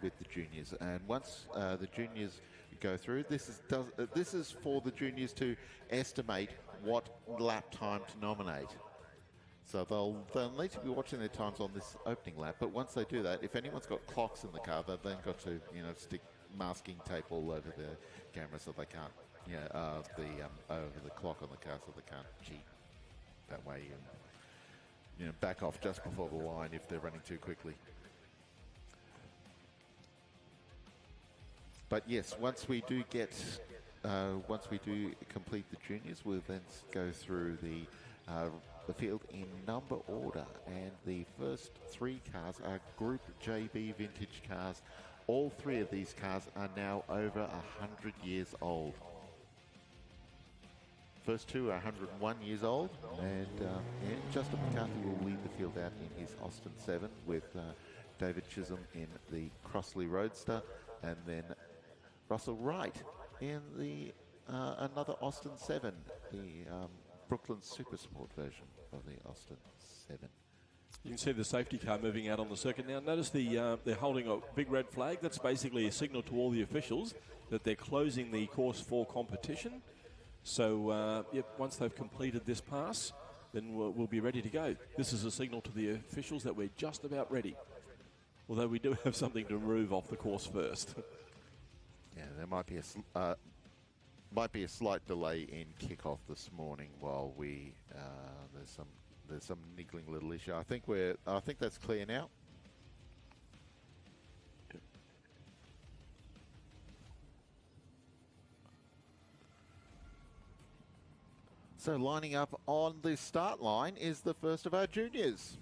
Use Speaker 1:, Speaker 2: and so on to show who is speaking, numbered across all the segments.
Speaker 1: with the juniors. And once the juniors go through, this is for the juniors to estimate what lap time to nominate. So they'll need to be watching their times on this opening lap. But once they do that, if anyone's got clocks in the car, they've then got to stick masking tape all over the camera so they can't over the clock on the car so they can't cheat. That way back off just before the line if they're running too quickly. But yes, once we do complete the juniors, we'll then go through the field in number order, and the first three cars are Group JB vintage cars. All three of these cars are now over 100 years old. First two are 101 years old, and Justin McCarthy will lead the field out in his Austin 7 with David Chisholm in the Crossley Roadster, and then Russell Wright in the another Austin 7, the Brooklyn Super Sport version of the Austin 7.
Speaker 2: You can see the safety car moving out on the circuit now. Notice they're holding a big red flag. That's basically a signal to all the officials that they're closing the course for competition. So, once they've completed this pass, then we'll be ready to go. This is a signal to the officials that we're just about ready. Although we do have something to remove off the course first.
Speaker 1: Yeah, there might be a slight delay in kickoff this morning while there's some niggling little issue. I think that's clear now.
Speaker 2: Yep.
Speaker 1: So lining up on the start line is the first of our juniors.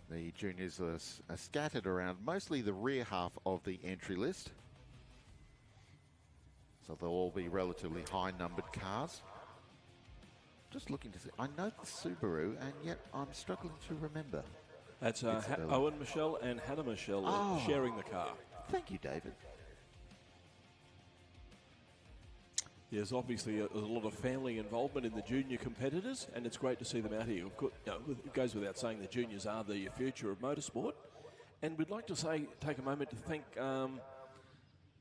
Speaker 1: The juniors are scattered around mostly the rear half of the entry list. So they'll all be relatively high-numbered cars. Just looking to see. I know the Subaru, and yet I'm struggling to remember.
Speaker 2: That's Owen Michelle and Hannah Michelle sharing the car.
Speaker 1: Thank you, David.
Speaker 2: There's obviously a lot of family involvement in the junior competitors, and it's great to see them out here. It goes without saying the juniors are the future of motorsport. And we'd like to take a moment to thank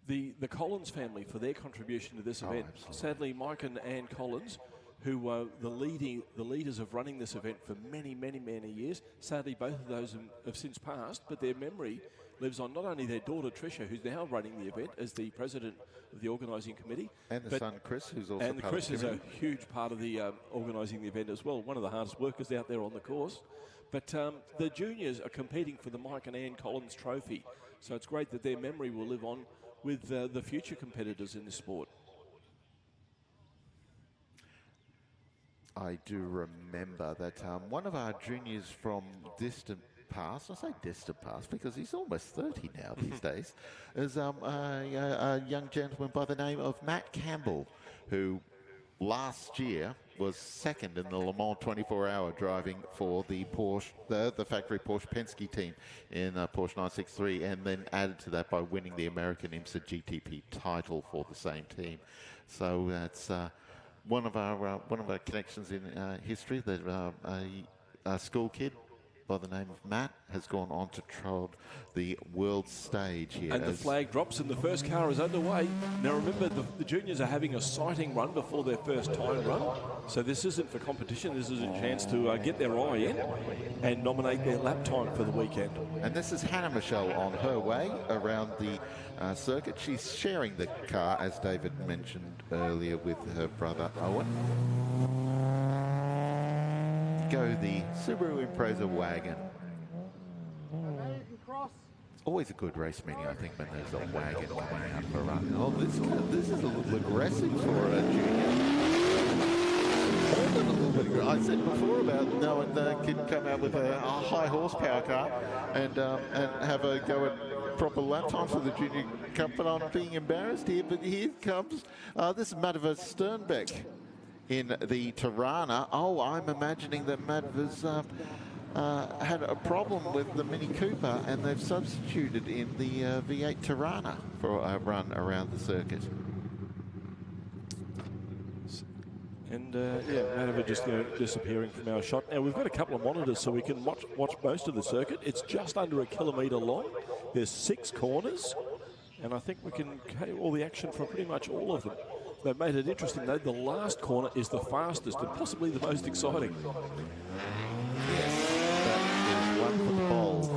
Speaker 2: the Collins family for their contribution to this event.
Speaker 1: Absolutely.
Speaker 2: Sadly, Mike and Anne Collins, who were the leaders of running this event for many, many, many years. Sadly, both of those have since passed, but their memory lives on. Not only their daughter Tricia, who's now running the event as the president of the organising committee,
Speaker 1: and the son Chris, who's also
Speaker 2: and
Speaker 1: part
Speaker 2: Chris
Speaker 1: of the
Speaker 2: is a huge part of the organising the event as well. One of the hardest workers out there on the course. But the juniors are competing for the Mike and Anne Collins Trophy, so it's great that their memory will live on with the future competitors in this sport.
Speaker 1: I do remember that one of our juniors from distant past, I say distant past because he's almost 30 now these days, is a young gentleman by the name of Matt Campbell, who last year was second in the Le Mans 24-hour driving for the Porsche, the factory Porsche Penske team in Porsche 963, and then added to that by winning the American IMSA GTP title for the same team. So that's one of our connections in history. That a school kid by the name of Matt has gone on to trod the world stage here.
Speaker 2: And the flag drops and the first car is underway. Now remember, the juniors are having a sighting run before their first time run. So this isn't for competition. This is a chance to get their eye in and nominate their lap time for the weekend.
Speaker 1: And this is Hannah Michelle on her way around the circuit. She's sharing the car, as David mentioned earlier, with her brother Owen. Go the Subaru Impreza wagon. Always a good race meeting, I think, when there's a wagon coming out for a run. Oh, this is a little aggressive for a junior. A little bit. I said before about knowing the kid come out with a high horsepower car and have a go at proper lap times for the junior cup. But I'm being embarrassed here. But here comes this is Madova Sternbeck in the Tirana. Oh, I'm imagining that Madva's had a problem with the Mini Cooper, and they've substituted in the V8 Tirana for a run around the circuit.
Speaker 2: And yeah, Manover just disappearing from our shot. Now we've got a couple of monitors so we can watch most of the circuit. It's just under a kilometre long. There's 6 corners, and I think we can get all the action from pretty much all of them. They've made it interesting though. The last corner is the fastest and possibly the most exciting.
Speaker 1: Yes, that is one for the bowl.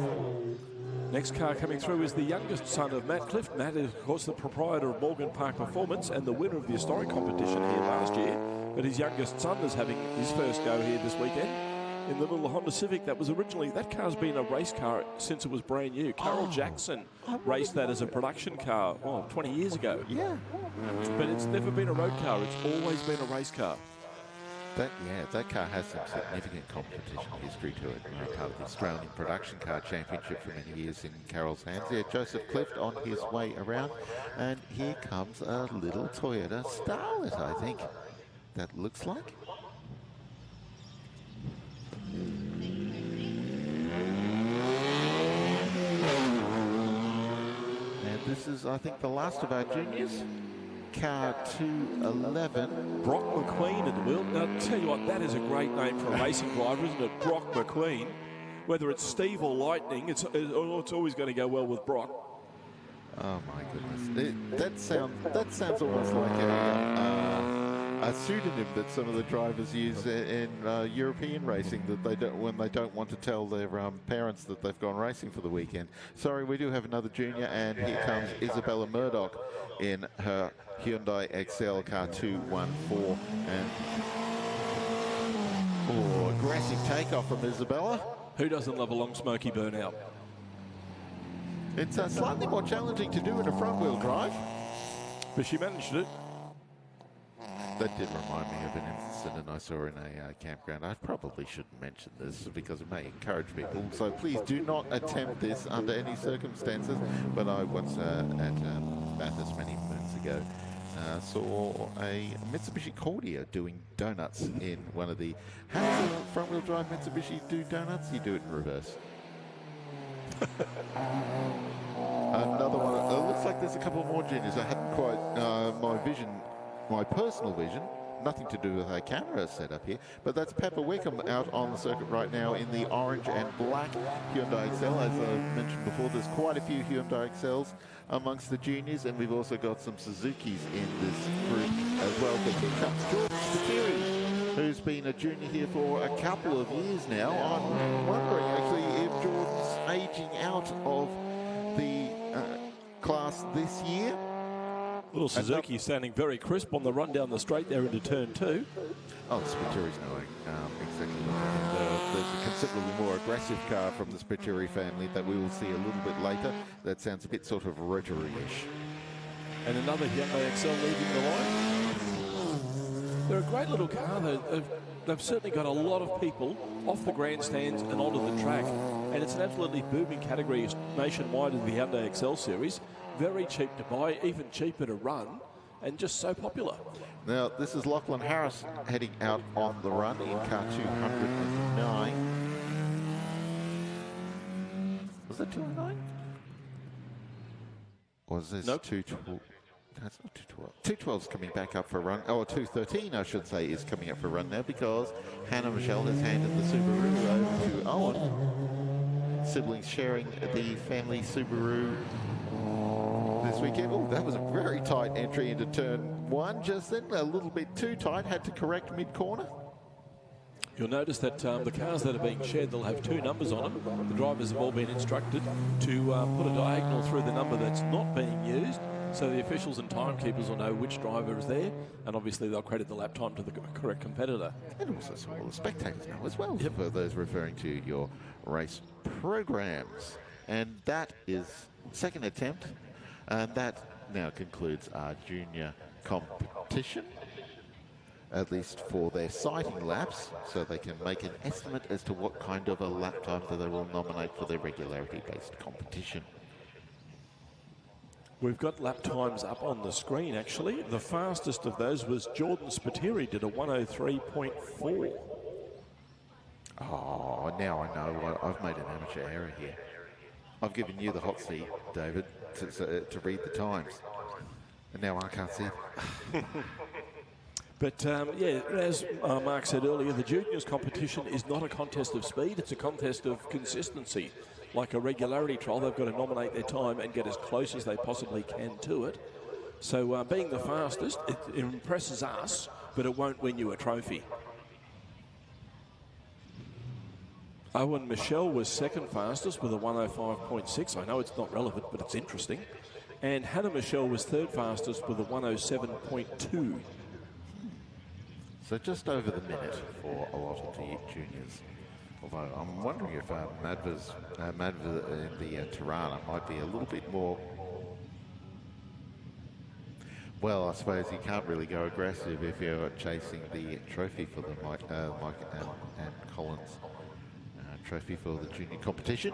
Speaker 2: Next car coming through is the youngest son of Matt Clift. Matt is, of course, the proprietor of Morgan Park Performance and the winner of the historic competition here last year. But his youngest son is having his first go here this weekend in the little Honda Civic. That was originally, that car's been a race car since it was brand new. Carol Jackson raced that as a production car 20 years ago.
Speaker 1: Yeah.
Speaker 2: But it's never been a road car. It's always been a race car.
Speaker 1: That car has some significant competition history to it. Part of the Australian Production Car Championship for many years in Carol's hands. Yeah, Joseph Clift on his way around. And here comes a little Toyota Starlet, I think. That looks like. And this is, I think, the last of our juniors. Car 211.
Speaker 2: Brock McQueen at the wheel. Now, I'll tell you what, that is a great name for a racing driver, isn't it? Brock McQueen. Whether it's Steve or Lightning, it's always going to go well with Brock.
Speaker 1: Oh my goodness! That sounds almost like a pseudonym that some of the drivers use in European racing, that they don't, when they don't want to tell their parents that they've gone racing for the weekend. Sorry, we do have another junior, and here comes Isabella Murdoch in her Hyundai Excel car 214, and aggressive takeoff from Isabella.
Speaker 2: Who doesn't love a long smoky burnout?
Speaker 1: It's slightly more challenging to do in a front-wheel drive,
Speaker 2: but she managed it.
Speaker 1: That did remind me of an incident I saw in a campground. I probably shouldn't mention this because it may encourage people, so please do not attempt this under any circumstances. But I once at Bathurst many moons ago saw a Mitsubishi Cordia doing donuts in one of the... How does a front-wheel drive Mitsubishi do donuts? You do it in reverse. Another one. It looks like there's a couple more juniors. I hadn't quite my personal vision, nothing to do with our camera setup here, but that's Pepper Wickham out on the circuit right now in the orange and black Hyundai Excel. As I mentioned before, there's quite a few Hyundai Excels amongst the juniors, and we've also got some Suzukis in this group as well. But here comes George Spiteri, who's been a junior here for a couple of years now. I'm wondering actually if Jordan's aging out of the class this year.
Speaker 2: Little Suzuki standing very crisp on the run down the straight there into turn 2.
Speaker 1: Oh, the Spitteri's knowing exactly what there's a considerably more aggressive car from the Spiteri family that we will see a little bit later. That sounds a bit sort of rotary-ish.
Speaker 2: And another Hyundai Excel leading the line. They're a great little car. They've certainly got a lot of people off the grandstands and onto the track. And it's an absolutely booming category nationwide in the Hyundai Excel series. Very cheap to buy, even cheaper to run, and just so popular.
Speaker 1: Now, this is Lachlan Harris heading out on the run in car 209. Was that 209? Or was this
Speaker 2: nope.
Speaker 1: 212? That's not 212. 212's coming back up for a run. Oh, 213, I should say, is coming up for a run now because Hannah Michelle has handed the Subaru over to Owen. Siblings sharing the family Subaru this weekend. Oh, that was a very tight entry into turn 1 just then. A little bit too tight. Had to correct mid-corner.
Speaker 2: You'll notice that the cars that are being shared, they'll have 2 numbers on them. The drivers have all been instructed to put a diagonal through the number that's not being used, so the officials and timekeepers will know which driver is there, and obviously they'll credit the lap time to the correct competitor.
Speaker 1: And also so all the spectators know as well, for those referring to your race programs. And that is second attempt, and that now concludes our junior competition, at least for their sighting laps, so they can make an estimate as to what kind of a lap time that they will nominate for their regularity-based competition.
Speaker 2: We've got lap times up on the screen, actually. The fastest of those was Jordan Spiteri, did a 103.4.
Speaker 1: Oh, now I know. I've made an amateur error here. I've given you the hot seat, David, to read the times. And now I can't see.
Speaker 2: But, yeah, as Mark said earlier, the juniors competition is not a contest of speed, it's a contest of consistency. Like a regularity trial, they've got to nominate their time and get as close as they possibly can to it. So being the fastest, it impresses us, but it won't win you a trophy. Owen Michelle was second fastest with a 105.6. I know it's not relevant, but it's interesting. And Hannah Michelle was third fastest with a 107.2.
Speaker 1: So just over the minute for a lot of the juniors. Although I'm wondering if Madva in the Tirana might be a little bit more. Well, I suppose you can't really go aggressive if you're chasing the trophy for the Mike and Collins trophy for the junior competition.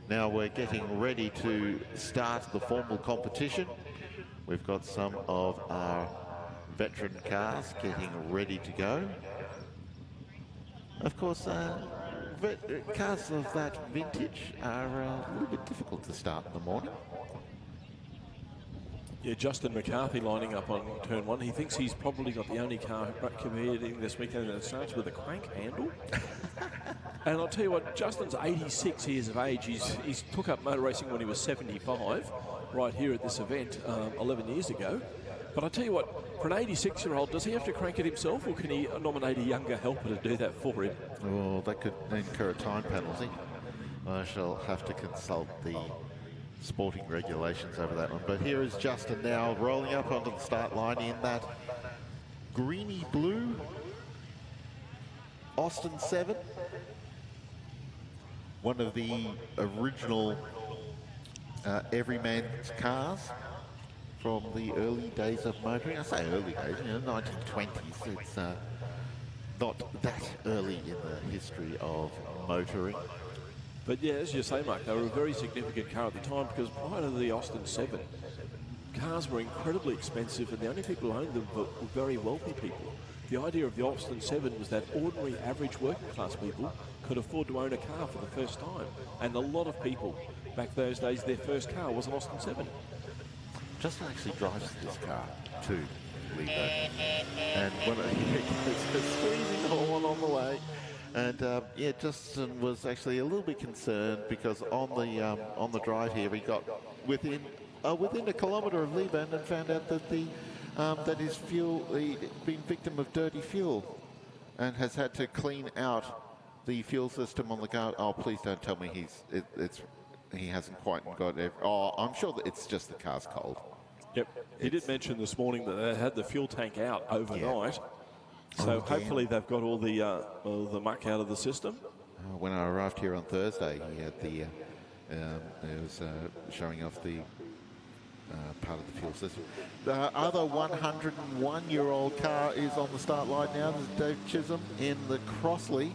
Speaker 1: Now we're getting ready to start the formal competition. We've got some of our veteran cars getting ready to go. Of course, cars of that vintage are a little bit difficult to start in the morning.
Speaker 2: Yeah, Justin McCarthy lining up on turn one. He thinks he's probably got the only car competing this weekend that starts with a crank handle. And I'll tell you what, Justin's 86 years of age. He's took up motor racing when he was 75, right here at this event 11 years ago. But I'll tell you what, for an 86-year-old, does he have to crank it himself, or can he nominate a younger helper to do that for him?
Speaker 1: Well, that could incur a time penalty. I shall have to consult the sporting regulations over that one. But here is Justin now rolling up onto the start line in that greeny blue Austin 7. One of the original everyman's cars from the early days of motoring. I say early days, 1920s. It's not that early in the history of motoring.
Speaker 2: But yeah, as you say, Mark, they were a very significant car at the time, because prior to the Austin 7, cars were incredibly expensive, and the only people who owned them were very wealthy people. The idea of the Austin 7 was that ordinary, average working class people could afford to own a car for the first time. And a lot of people back those days, their first car was an Austin 7.
Speaker 1: Justin actually drives this car to Leyburn. And when it's squeezing the horn on the way. And yeah, Justin was actually a little bit concerned because on the drive here, he got within a kilometre of Leyburn and found out that that his fuel, he'd been victim of dirty fuel, and has had to clean out the fuel system on the car. Oh, please don't tell me he hasn't quite got it. Oh, I'm sure that it's just the car's cold.
Speaker 2: Yep, he did mention this morning that they had the fuel tank out overnight. Yeah. So hopefully they've got all the muck out of the system.
Speaker 1: When I arrived here on Thursday, he had it was showing off the part of the fuel system. The other 101-year-old car is on the start line now. There's Dave Chisholm in the Crossley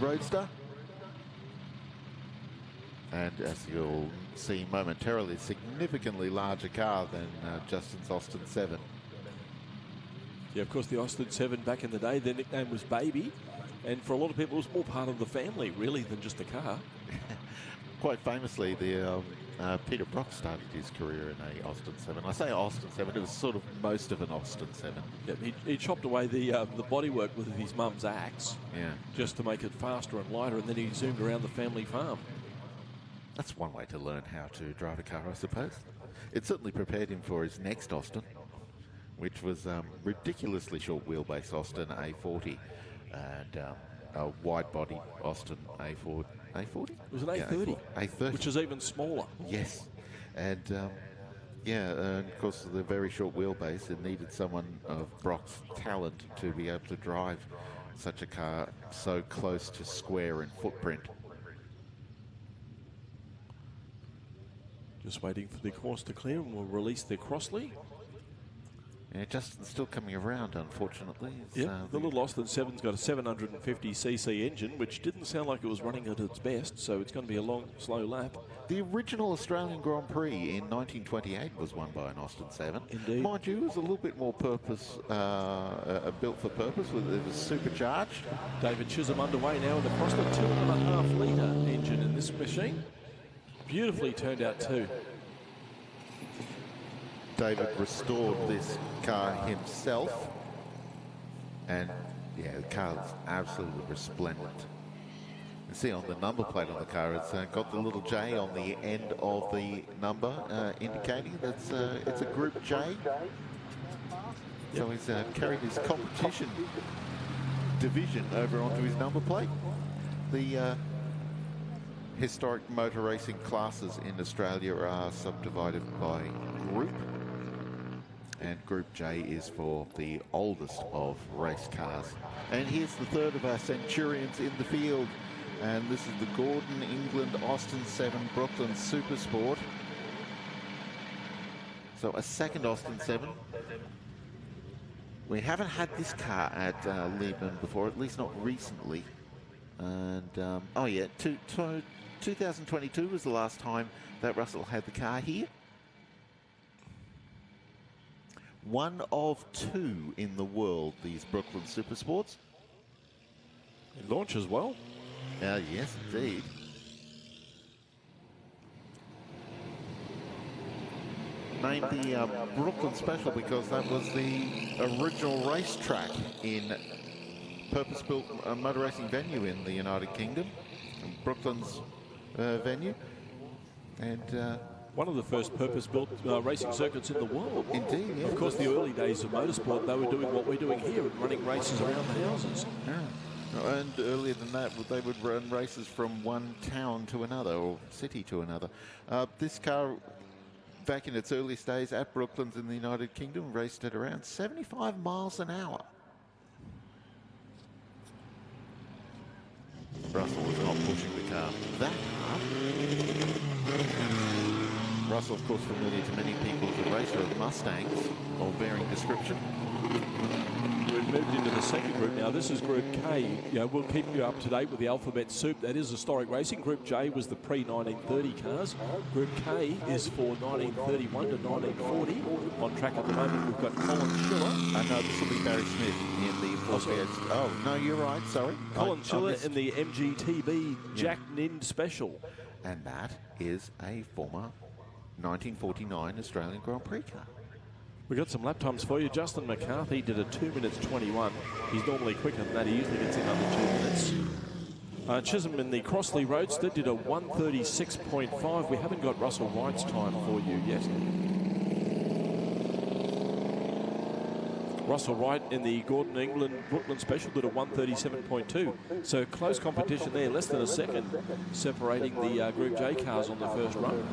Speaker 1: Roadster. And as you'll see momentarily, significantly larger car than Justin's Austin 7.
Speaker 2: Yeah, of course, the Austin 7 back in the day, their nickname was Baby. And for a lot of people, it was more part of the family, really, than just a car.
Speaker 1: Quite famously, Peter Brock started his career in a Austin 7. I say Austin 7, it was sort of most of an Austin 7.
Speaker 2: Yep, he chopped away the bodywork with his mum's axe,
Speaker 1: yeah, just
Speaker 2: to make it faster and lighter, and then he zoomed around the family farm.
Speaker 1: That's one way to learn how to drive a car, I suppose. It certainly prepared him for his next Austin, which was ridiculously short wheelbase Austin A40 and a wide body Austin A40. A40? It
Speaker 2: was an A30.
Speaker 1: Yeah, A30.
Speaker 2: Which is even smaller.
Speaker 1: Yes. And yeah, and of course the very short wheelbase, it needed someone of Brock's talent to be able to drive such a car so close to square in footprint.
Speaker 2: Just waiting for the course to clear, and we'll release the Crossley.
Speaker 1: Yeah, Justin's still coming around, unfortunately.
Speaker 2: Yeah, the little Austin 7's got a 750cc engine, which didn't sound like it was running at its best, so it's going to be a long, slow lap.
Speaker 1: The original Australian Grand Prix in 1928 was won by an Austin 7.
Speaker 2: Indeed.
Speaker 1: Mind you, it was a little bit more built for purpose. It was supercharged.
Speaker 2: David Chisholm underway now with the Crossley 2.5 litre engine in this machine. Beautifully turned out too.
Speaker 1: David restored this car himself, and yeah, the car is absolutely resplendent. You see on the number plate on the car, it's got the little J on the end of the number, indicating that it's a Group J. So he's carried his competition division over onto his number plate. The historic motor racing classes in Australia are subdivided by group, and Group J is for the oldest of race cars. And here's the third of our Centurions in the field, and this is the Gordon England Austin 7 Brooklyn Super Sport. So a second Austin 7. We haven't had this car at Leyburn before, at least not recently. And, oh yeah, 2022 was the last time that Russell had the car here. One of two in the world, these Brooklyn Super Sports.
Speaker 2: It launches well.
Speaker 1: Yes, indeed. Named the Brooklyn Special because that was the original racetrack in purpose-built motor racing venue in the United Kingdom, Brooklyn's venue, and
Speaker 2: one of the first purpose-built racing circuits in the world.
Speaker 1: Indeed, yeah.
Speaker 2: Of course, the early days of motorsport, they were doing what we're doing here and running races around the houses.
Speaker 1: Yeah. And earlier than that, they would run races from one town to another or city to another. This car, back in its earliest days at Brooklands in the United Kingdom, raced at around 75 miles an hour. Russell was not pushing the car that hard. Russell, of course, familiar to many people as a racer of Mustangs of varying description.
Speaker 2: We've moved into the second group now. This is Group K. We'll keep you up to date with the alphabet soup. That is historic racing. Group J was the pre-1930 cars. Group K is for 1931 to 1940. On track at the moment, we've got Colin Schiller.
Speaker 1: No, this will be Barry Smith in the 48. Oh, no, you're right. Sorry.
Speaker 2: Colin Schiller in the MGTB Jack Nind Special.
Speaker 1: And that is a former 1949 Australian Grand Prix car.
Speaker 2: We've got some lap times for you. Justin McCarthy did a 2 minutes 21. He's normally quicker than that. He usually gets in under 2 minutes. Chisholm in the Crossley Roadster did a 1:36.5. We haven't got Russell Wright's time for you yet. Russell Wright in the Gordon England Brooklyn Special did a 1:37.2. So close competition there, less than a second, separating the Group J cars on the first run.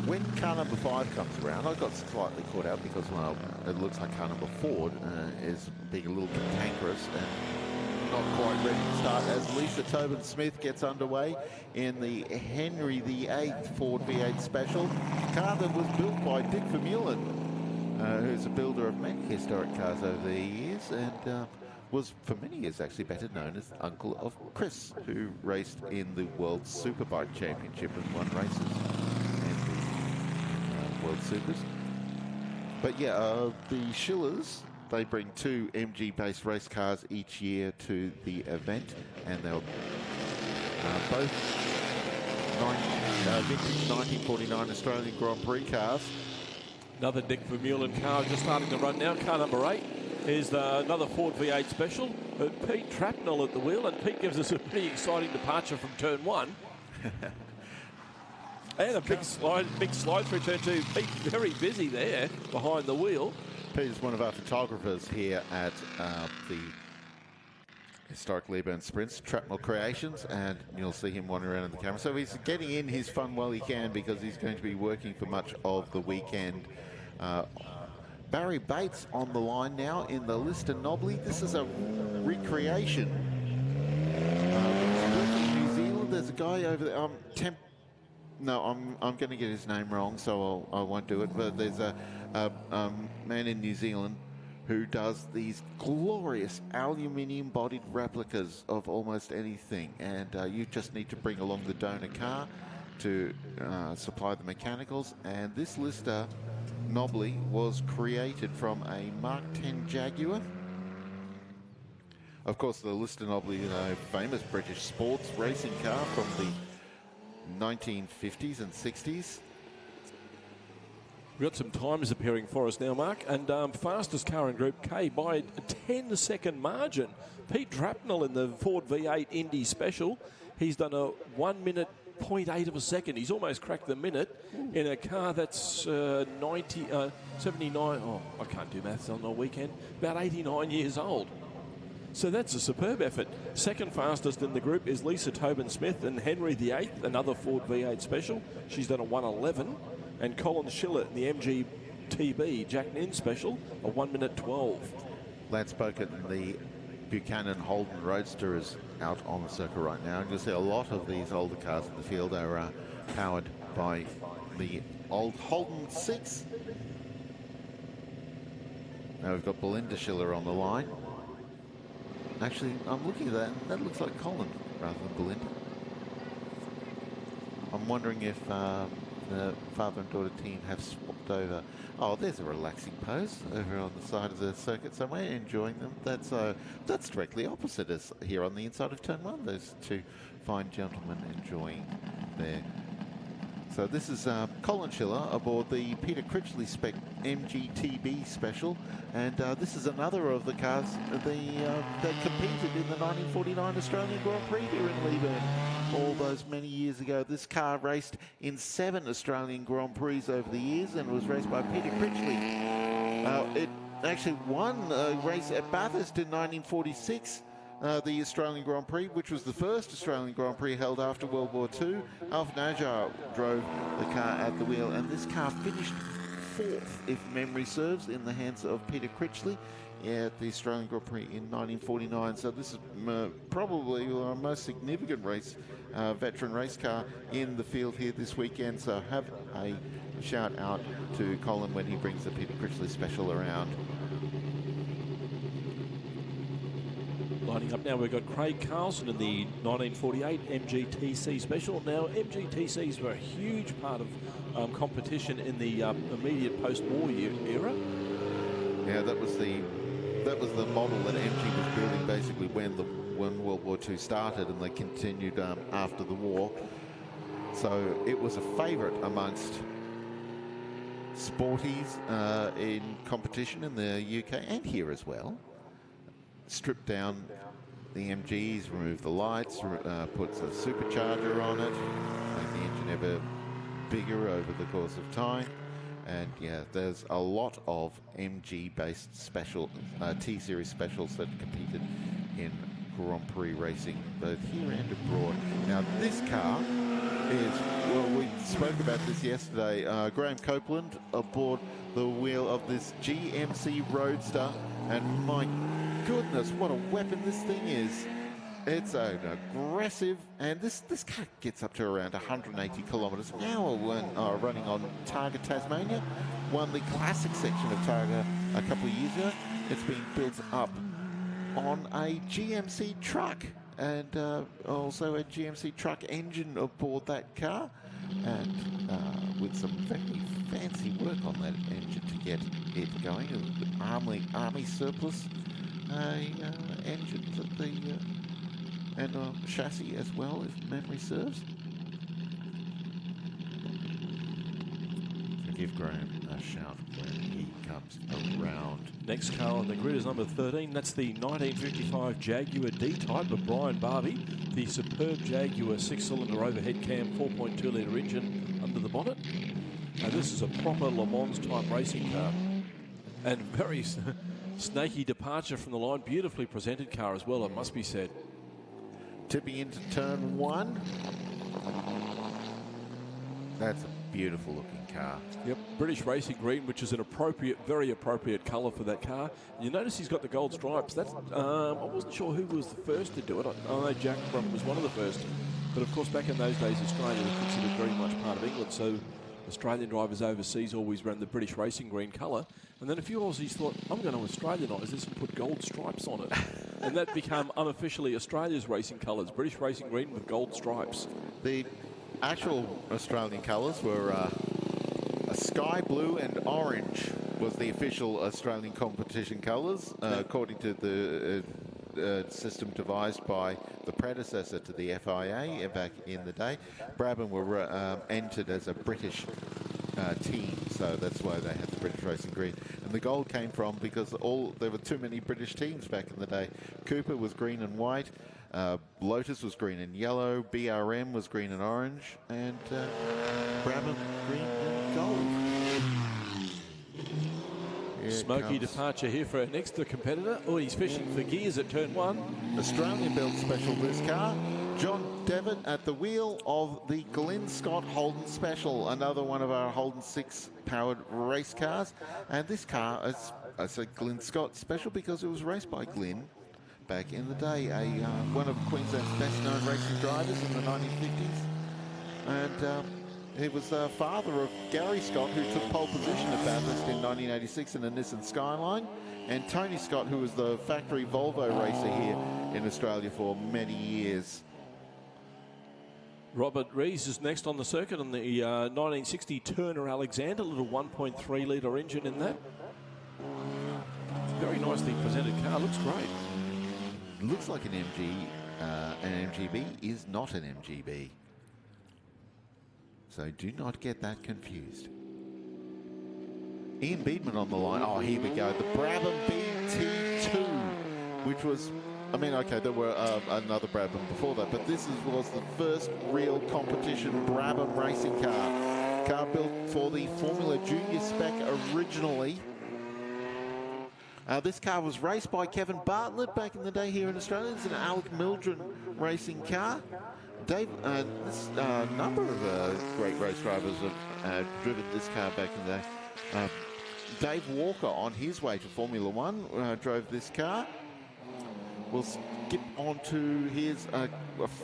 Speaker 1: When car number 5 comes around, I got slightly caught out because, well, it looks like car number 4 is being a little cantankerous and not quite ready to start as Lisa Tobin Smith gets underway in the Henry VIII Ford V8 Special. Car that was built by Dick Vermeulen, who's a builder of many historic cars over the years and was for many years actually better known as uncle of Chris, who raced in the World Superbike Championship and won races. World Supers. But yeah, the Schillers, they bring 2 MG-based race cars each year to the event, and they'll both vintage 1949 Australian Grand Prix cars.
Speaker 2: Another Dick Vermeulen car just starting to run now. Car number 8 is another Ford V8 Special. Pete Trapnell at the wheel, and Pete gives us a pretty exciting departure from turn 1. And a big slide through turn 2. Pete very busy there behind the wheel.
Speaker 1: Pete is one of our photographers here at the historic Leyburn Sprints, Trapnell Creations, and you'll see him wandering around in the camera. So he's getting in his fun while he can because he's going to be working for much of the weekend. Barry Bates on the line now in the Lister Nobly. This is a recreation. New Zealand, there's a guy over there, no, I'm going to get his name wrong, so I won't do it. But there's a man in New Zealand who does these glorious aluminium-bodied replicas of almost anything. And you just need to bring along the donor car to supply the mechanicals. And this Lister Nobly was created from a Mark 10 Jaguar. Of course, the Lister Nobly is a famous British sports racing car from the 1950s and 60s.
Speaker 2: We've got some times appearing for us now, Mark. And fastest car in Group K by a 10-second margin. Pete Drapnell in the Ford V8 Indy Special. He's done a 1 minute 0.8 of a second. He's almost cracked the minute in a car that's 79. Oh, I can't do maths on the weekend. About 89 years old. So that's a superb effort. Second fastest in the group is Lisa Tobin-Smith and Henry VIII, another Ford V8 Special. She's done a 1:11. And Colin Schiller in the MGTB Jack Nin Special, a 1 minute 12.
Speaker 1: Lance Boken and the Buchanan Holden Roadster is out on the circuit right now. And you'll see a lot of these older cars in the field are powered by the old Holden 6. Now we've got Belinda Schiller on the line. Actually, I'm looking at that, and that looks like Colin rather than Belinda. I'm wondering if the father and daughter team have swapped over. Oh, there's a relaxing pose over on the side of the circuit somewhere, enjoying them. That's directly opposite us here on the inside of Turn 1. Those two fine gentlemen enjoying their. So this is Colin Schiller aboard the Peter Critchley spec MGTB Special, and this is another of the cars that competed in the 1949 Australian Grand Prix here in Leyburn all those many years ago. This car raced in 7 Australian Grand Prix over the years and was raced by Peter Critchley. It actually won a race at Bathurst in 1946. The Australian Grand Prix, which was the first Australian Grand Prix held after World War II. Alf Najar drove the car at the wheel, and this car finished 4th, if memory serves, in the hands of Peter Critchley at the Australian Grand Prix in 1949. So this is probably our most significant race, veteran race car in the field here this weekend. So have a shout out to Colin when he brings the Peter Critchley Special around.
Speaker 2: Lining up now, we've got Craig Carlson in the 1948 MGTC Special. Now, MGTCs were a huge part of competition in the immediate post-war era.
Speaker 1: Yeah, that was the model that MG was building basically when World War II started, and they continued after the war. So it was a favourite amongst sporties in competition in the UK and here as well. Strip down the MGs, remove the lights, puts a supercharger on it, make the engine ever bigger over the course of time. And yeah, there's a lot of MG-based special T-Series specials that competed in Grand Prix racing, both here and abroad. Now this car is, well, we spoke about this yesterday, Graham Copeland aboard the wheel of this GMC Roadster, and my goodness, what a weapon this thing is. It's an aggressive, and this car gets up to around 180 kilometres an hour when running on Targa Tasmania. Won the classic section of Targa a couple of years ago. It's been built up on a GMC truck, and also a GMC truck engine aboard that car, and with some very fancy work on that engine to get it going. Army surplus engine that the and chassis as well, if memory serves. So give Graham a shout when he comes around.
Speaker 2: Next car on the grid is number 13. That's the 1955 Jaguar D-Type of Brian Barbie. The superb Jaguar 6-cylinder overhead cam 4.2-litre engine under the bonnet. And this is a proper Le Mans type racing car. And very snaky departure from the line. Beautifully presented car as well, it must be said.
Speaker 1: Tipping into turn 1. That's a beautiful looking car.
Speaker 2: Yep, British Racing Green, which is an appropriate, very appropriate colour for that car. And you notice he's got the gold stripes. That's I wasn't sure who was the first to do it. I know Jack Brump was one of the first. But of course, back in those days, Australia was considered very much part of England. So Australian drivers overseas always ran the British Racing Green colour. And then a few Aussies thought, I'm going to Australianise this and put gold stripes on it. And that became unofficially Australia's racing colours, British Racing Green with gold stripes.
Speaker 1: The actual Australian colours were a sky blue and orange was the official Australian competition colours, according to the system devised by the predecessor to the FIA back in the day. Brabham were entered as a British team, So that's why they had the British racing green. And the gold came from because there were too many British teams back in the day. Cooper was green and white. Lotus was green and yellow. BRM was green and orange. And Brabham green and gold.
Speaker 2: Smoky departure here for our next competitor. Oh, he's fishing for gears at turn 1.
Speaker 1: Australian built special this car. John Devitt at the wheel of the Glenn Scott Holden Special, another one of our Holden 6 powered race cars. And this car is, I say Glenn Scott Special because it was raced by Glenn back in the day, one of Queensland's best known racing drivers in the 1950s. And he was the father of Gary Scott, who took pole position at Bathurst in 1986 in a Nissan Skyline, and Tony Scott, who was the factory Volvo racer here in Australia for many years.
Speaker 2: Robert Rees is next on the circuit on the 1960 Turner Alexander, little 1.3 litre engine in that. Very nicely presented car, looks great.
Speaker 1: Looks like an MGB is not an MGB. So do not get that confused. Ian Beedman on the line. Oh, here we go. The Brabham BT2, which was, I mean, okay, there were another Brabham before that, but this was the first real competition Brabham racing car. Car built for the Formula Junior spec originally. This car was raced by Kevin Bartlett back in the day here in Australia. It's an Alec Mildren racing car. Dave, this number of great race drivers have driven this car back in the day. Dave Walker, on his way to Formula One, drove this car. We'll skip on to his a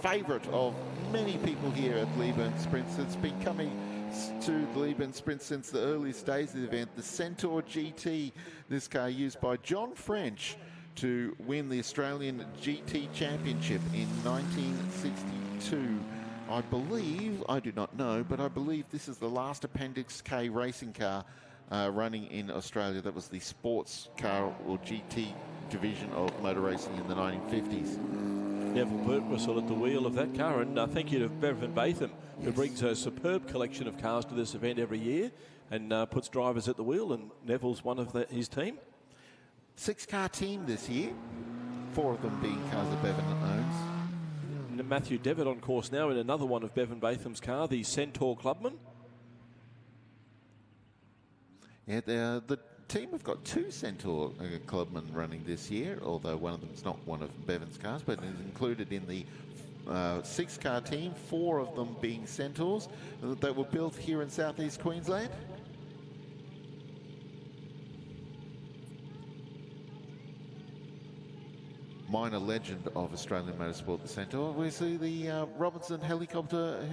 Speaker 1: favourite of many people here at Leyburn Sprints. It's been coming to the Leyburn Sprints since the earliest days of the event. The Centaur GT, this car used by John French to win the Australian GT Championship in 1962. I believe, I do not know, but I believe this is the last Appendix K racing car running in Australia. That was the sports car or GT division of motor racing in the 1950s.
Speaker 2: Neville Birtwhistle at the wheel of that car, and thank you to Bevan Batham, who brings a superb collection of cars to this event every year and puts drivers at the wheel, and Neville's one of his team.
Speaker 1: 6-car team this year, 4 of them being cars that Bevan owns.
Speaker 2: And Matthew Devitt on course now in another one of Bevan Batham's car, the Centaur Clubman.
Speaker 1: Yeah, the team have got 2 Centaur Clubmen running this year, although one of them is not one of Bevan's cars, but is included in the 6-car team, 4 of them being Centaurs that were built here in southeast Queensland. Minor legend of Australian motorsport, the Centaur. We see the Robinson helicopter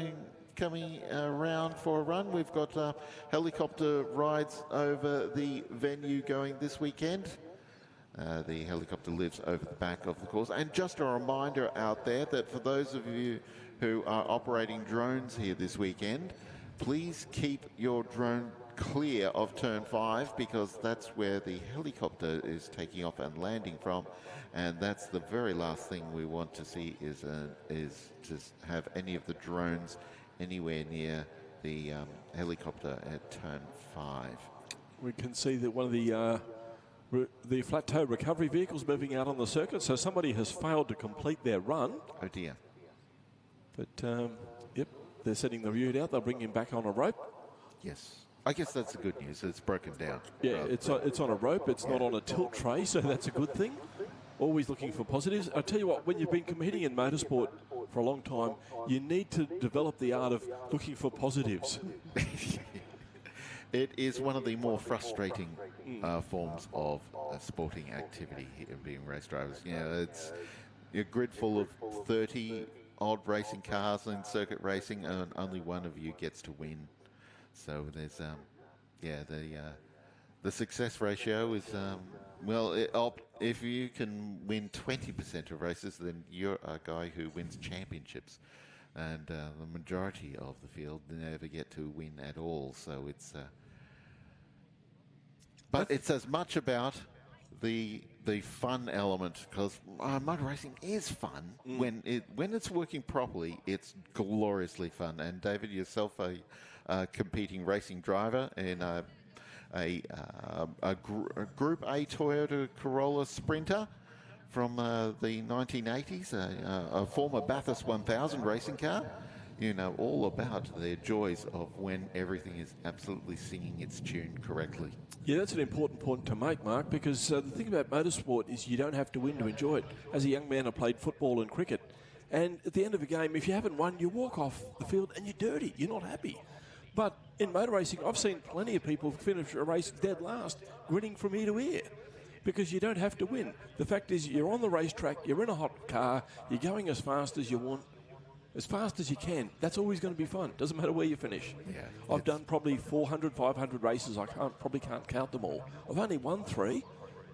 Speaker 1: coming around for a run. We've got helicopter rides over the venue going this weekend. The helicopter lives over the back of the course. And just a reminder out there that for those of you who are operating drones here this weekend, please keep your drone clear of turn 5, because that's where the helicopter is taking off and landing from, and that's the very last thing we want to see is to have any of the drones anywhere near the helicopter at turn 5.
Speaker 2: We can see that one of the flat tow recovery vehicles moving out on the circuit, so somebody has failed to complete their run.
Speaker 1: Oh dear.
Speaker 2: But yep, they're setting the route out. They'll bring him back on a rope.
Speaker 1: Yes. I guess that's the good news. It's broken down.
Speaker 2: Yeah, it's on a rope. It's not on a tilt tray, so that's a good thing. Always looking for positives. I'll tell you what, when you've been competing in motorsport for a long time, you need to develop the art of looking for positives.
Speaker 1: It is one of the more frustrating forms of sporting activity here, being race drivers. You know, it's a grid full of 30-odd racing cars in circuit racing, and only one of you gets to win. So there's, the success ratio is, if you can win 20% of races, then you're a guy who wins championships. And the majority of the field never get to win at all. So it's, but it's as much about the fun element, because motor racing is fun. When it's working properly, it's gloriously fun. And David, yourself competing racing driver in a Group A Toyota Corolla Sprinter from the 1980s, a former Bathurst 1000 racing car. You know all about the joys of when everything is absolutely singing its tune correctly.
Speaker 2: Yeah, that's an important point to make, Mark, because the thing about motorsport is you don't have to win to enjoy it. As a young man, I played football and cricket, and at the end of a game, if you haven't won, you walk off the field and you're dirty. You're not happy. But in motor racing, I've seen plenty of people finish a race dead last, grinning from ear to ear, because you don't have to win. The fact is, you're on the racetrack, you're in a hot car, you're going as fast as you want, as fast as you can. That's always going to be fun. Doesn't matter where you finish.
Speaker 1: Yeah,
Speaker 2: I've done probably 400, 500 races. I probably can't count them all. I've only won 3,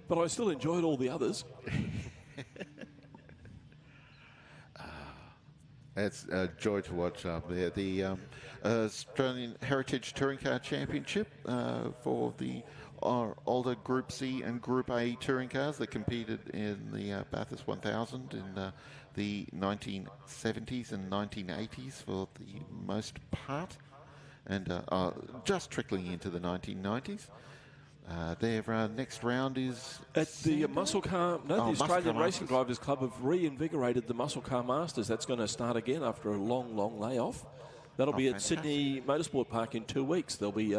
Speaker 2: but I still enjoyed all the others.
Speaker 1: It's a joy to watch up there. The Australian Heritage Touring Car Championship for the older Group C and Group A touring cars that competed in the Bathurst 1000 in the 1970s and 1980s for the most part, and just trickling into the 1990s. Their next round is
Speaker 2: at the Muscle Car. No, the Australian Racing
Speaker 1: Masters.
Speaker 2: Drivers Club have reinvigorated the Muscle Car Masters. That's going to start again after a long, long layoff. That'll be at Sydney Motorsport Park in 2 weeks. There'll be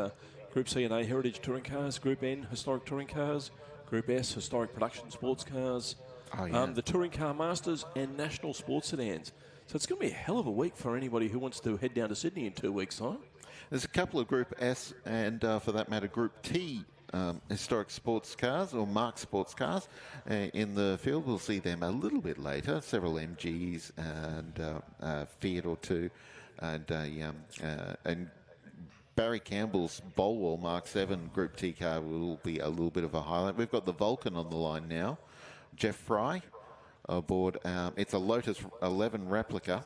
Speaker 2: Group C and A Heritage Touring Cars, Group N Historic Touring Cars, Group S Historic Production Sports Cars, the Touring Car Masters, and National Sports Sedans. So it's going to be a hell of a week for anybody who wants to head down to Sydney in 2 weeks' time.
Speaker 1: There's a couple of Group S and, for that matter, Group T historic sports cars or marked sports cars in the field. We'll see them a little bit later. Several MGs and Fiat or two, and Barry Campbell's Bolwell Mark 7 Group T car will be a little bit of a highlight. We've got the Vulcan on the line now. Jeff Fry aboard. It's a Lotus 11 replica.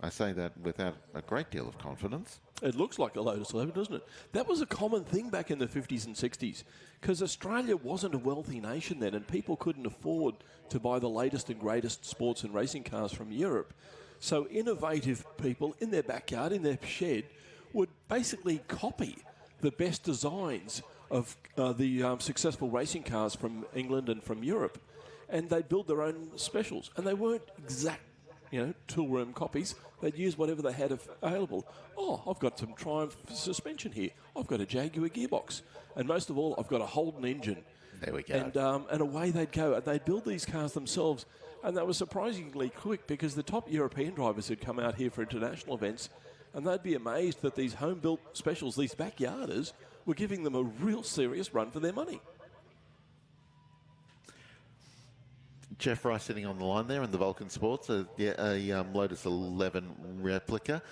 Speaker 1: I say that without a great deal of confidence.
Speaker 2: It looks like a Lotus 11, doesn't it? That was a common thing back in the 50s and 60s because Australia wasn't a wealthy nation then and people couldn't afford to buy the latest and greatest sports and racing cars from Europe. So innovative people in their backyard, in their shed, would basically copy the best designs of the successful racing cars from England and from Europe. And they'd build their own specials. And they weren't exact, tool room copies. They'd use whatever they had available. Oh, I've got some Triumph suspension here. I've got a Jaguar gearbox. And most of all, I've got a Holden engine.
Speaker 1: There we go.
Speaker 2: And away they'd go. And they'd build these cars themselves. And they were surprisingly quick because the top European drivers had come out here for international events and they'd be amazed that these home-built specials, these backyarders, were giving them a real serious run for their money.
Speaker 1: Jeff Rice sitting on the line there in the Vulcan Sports, a Lotus 11 replica.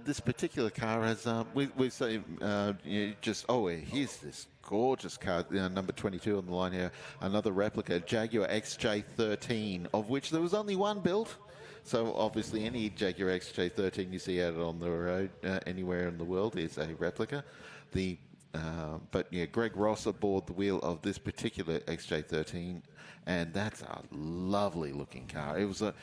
Speaker 1: This particular car has, we say, here's this gorgeous car, number 22 on the line here, another replica, Jaguar XJ13, of which there was only one built. So obviously any Jaguar XJ13 you see out on the road anywhere in the world is a replica. Greg Ross aboard the wheel of this particular XJ13, and that's a lovely looking car. It was a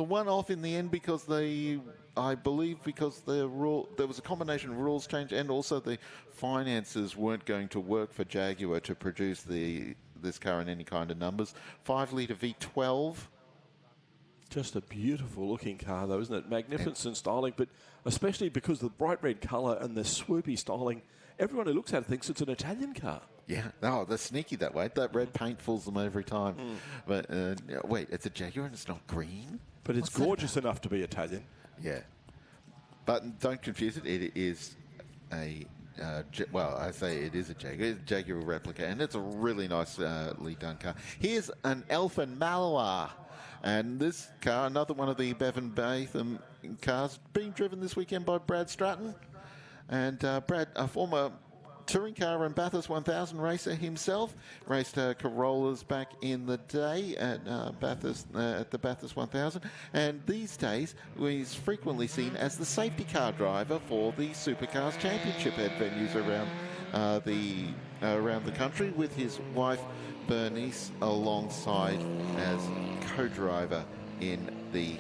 Speaker 1: one-off in the end because there was a combination of rules change and also the finances weren't going to work for Jaguar to produce this car in any kind of numbers. 5-litre V12.
Speaker 2: Just a beautiful looking car though, isn't it? Magnificent styling, but especially because of the bright red colour and the swoopy styling, everyone who looks at it thinks it's an Italian car.
Speaker 1: Yeah, they're sneaky that way. That red paint fools them every time. But wait, it's a Jaguar and it's not green?
Speaker 2: But it's gorgeous enough to be Italian.
Speaker 1: Yeah. But don't confuse it. It is I say it is a Jaguar. It's a Jaguar replica, and it's a really nicely done car. Here's an Elfin Maloir. And this car, another one of the Bevan Batham cars, being driven this weekend by Brad Stratton. And Brad, a former touring car and Bathurst 1000 racer himself, raced Corollas back in the day at the Bathurst 1000. And these days, he's frequently seen as the safety car driver for the Supercars Championship at venues around the country, with his wife Bernice alongside as co-driver in the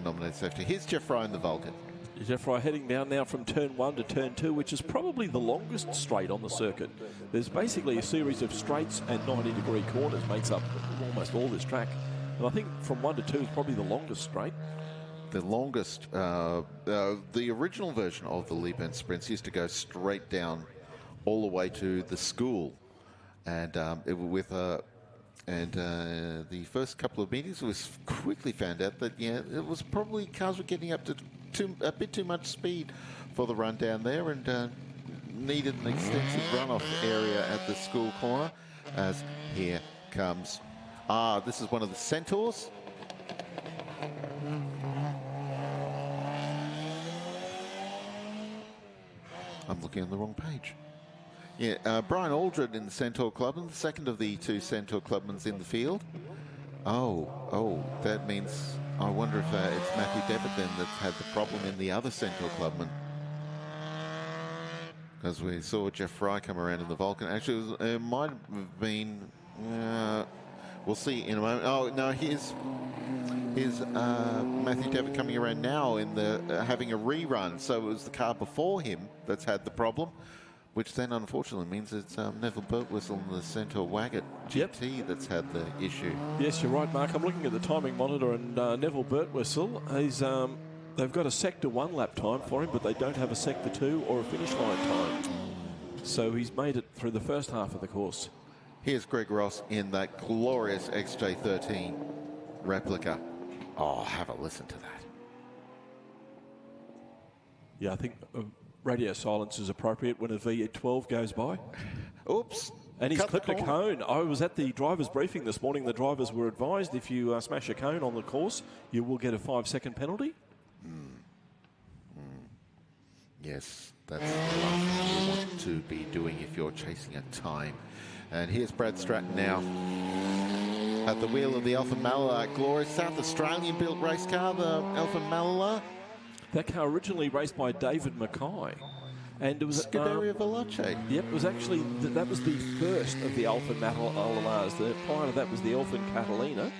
Speaker 1: nominated safety. Here's Jeff Fry in the Vulcan.
Speaker 2: Jeff Fry heading down now from turn 1 to turn 2, which is probably the longest straight on the circuit. There's basically a series of straights and 90-degree corners makes up almost all this track. And I think from 1 to 2 is probably the longest straight.
Speaker 1: The longest, the original version of the Leyburn Sprints used to go straight down all the way to the school. And the first couple of meetings, it was quickly found out that, yeah, it was probably cars were getting up to a bit too much speed for the run down there, and needed an extensive runoff area at the school corner. As here comes, this is one of the Centaurs. I'm looking on the wrong page. Yeah, Brian Aldred in the Centaur Clubman, the second of the 2 Centaur Clubmans in the field. Oh, that means, I wonder if it's Matthew Devitt then that's had the problem in the other Centaur Clubman. Because we saw Jeff Fry come around in the Vulcan. Actually, it might have been, we'll see in a moment. Oh, no, here's Matthew Devitt coming around now in the having a rerun. So it was the car before him that's had the problem, which then unfortunately means it's Neville Birtwistle and the Centaur Waggett GT that's had the issue.
Speaker 2: Yes, you're right, Mark. I'm looking at the timing monitor, and Neville Birtwistle, they've got a Sector 1 lap time for him, but they don't have a Sector 2 or a finish line time. So he's made it through the first half of the course.
Speaker 1: Here's Greg Ross in that glorious XJ13 replica. Oh, have a listen to that.
Speaker 2: Yeah, I think radio silence is appropriate when a V12 goes by.
Speaker 1: Oops.
Speaker 2: And he's clipped a cone. I was at the driver's briefing this morning. The drivers were advised if you smash a cone on the course, you will get a 5-second penalty.
Speaker 1: Yes, that's the last thing you want to be doing if you're chasing a time. And here's Brad Stratton now at the wheel of the Alfa Malala, glorious South Australian-built race car, the Alfa Malala.
Speaker 2: That car originally raced by David Mackay. And it was
Speaker 1: Scuderia Veloce.
Speaker 2: Yep, it was actually, that was the first of the Alfa Malalas. Prior to that was the Alfa Catalina.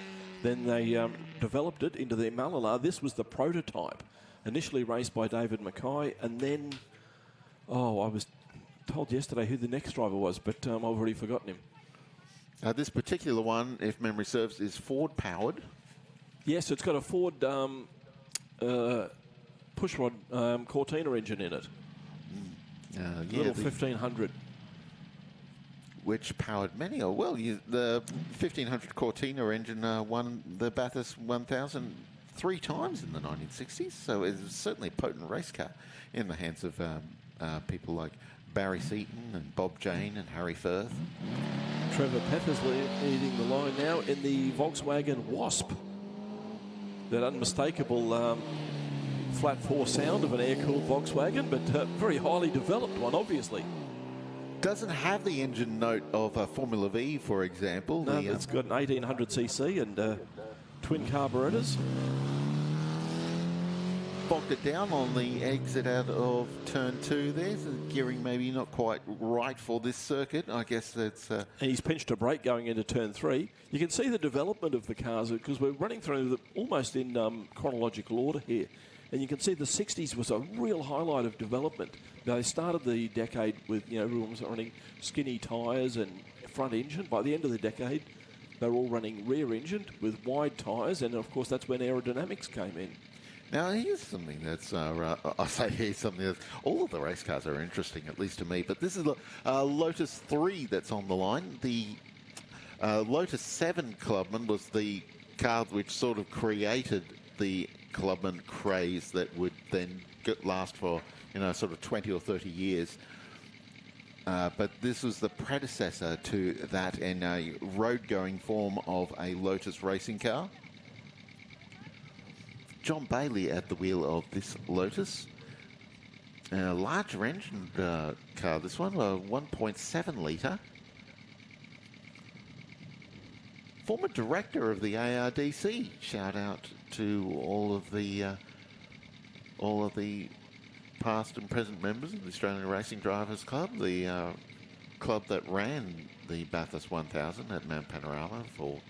Speaker 2: Then they developed it into the Malala. This was the prototype. Initially raced by David Mackay, and then, I was told yesterday who the next driver was, but I've already forgotten him.
Speaker 1: This particular one, if memory serves, is Ford-powered.
Speaker 2: Yes, it's got a Ford pushrod Cortina engine in it. Little 1500.
Speaker 1: Which powered many. The 1500 Cortina engine won the Bathurst 1000 3 times in the 1960s, so it was certainly a potent race car in the hands of people like Barry Seaton and Bob Jane and Harry Firth.
Speaker 2: Trevor Peppers leading the line now in the Volkswagen Wasp. That unmistakable flat 4 sound of an air-cooled Volkswagen, but very highly developed one, obviously.
Speaker 1: Doesn't have the engine note of a Formula V, for example.
Speaker 2: No, it's got an 1800cc and twin carburetors.
Speaker 1: Bogged it down on the exit out of turn 2 there. So gearing maybe not quite right for this circuit. I guess that's...
Speaker 2: And he's pinched a brake going into turn 3. You can see the development of the cars because we're running through almost in chronological order here. And you can see the 60s was a real highlight of development. Now, they started the decade with, everyone was running skinny tyres and front engine. By the end of the decade, they were all running rear-engined with wide tyres, and of course that's when aerodynamics came in.
Speaker 1: Now here's something that's, all of the race cars are interesting, at least to me, but this is the Lotus 3 that's on the line. The Lotus 7 Clubman was the car which sort of created the Clubman craze that would then last for, sort of 20 or 30 years. But this was the predecessor to that in a road-going form of a Lotus racing car. John Bailey at the wheel of this Lotus. A larger engine car, this one, a 1.7 litre. Former director of the ARDC. Shout out to all of the past and present members of the Australian Racing Drivers Club, the club that ran the Bathurst 1000 at Mount Panorama for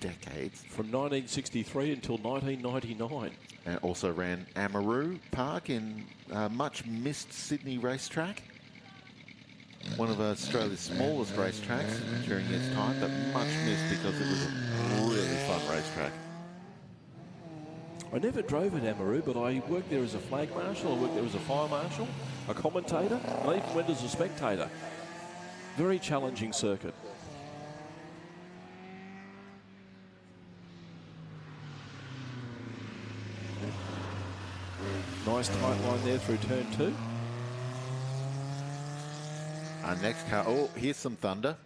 Speaker 1: decades.
Speaker 2: From 1963 until 1999.
Speaker 1: And also ran Amaroo Park in much missed Sydney racetrack. One of Australia's smallest racetracks during its time, but much missed because it was a really fun racetrack.
Speaker 2: I never drove at Amaroo, but I worked there as a flag marshal, I worked there as a fire marshal, a commentator, and I even went as a spectator. Very challenging circuit. Nice tight line there through turn 2.
Speaker 1: Our next car, oh, here's some thunder.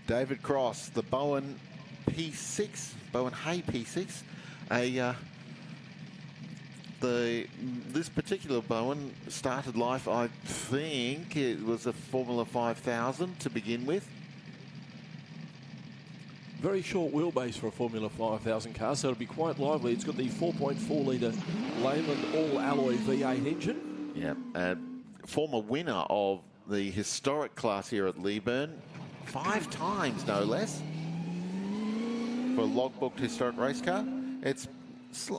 Speaker 1: David Cross, the Bowen P6, Bowen Hay P6. This particular Bowen started life, I think it was a Formula 5000 to begin with.
Speaker 2: Very short wheelbase for a Formula 5000 car, so it'll be quite lively. It's got the 4.4 litre Leyland all-alloy V8 engine.
Speaker 1: Yeah, former winner of the historic class here at Leyburn, 5 times no less, for a logbooked historic race car. It's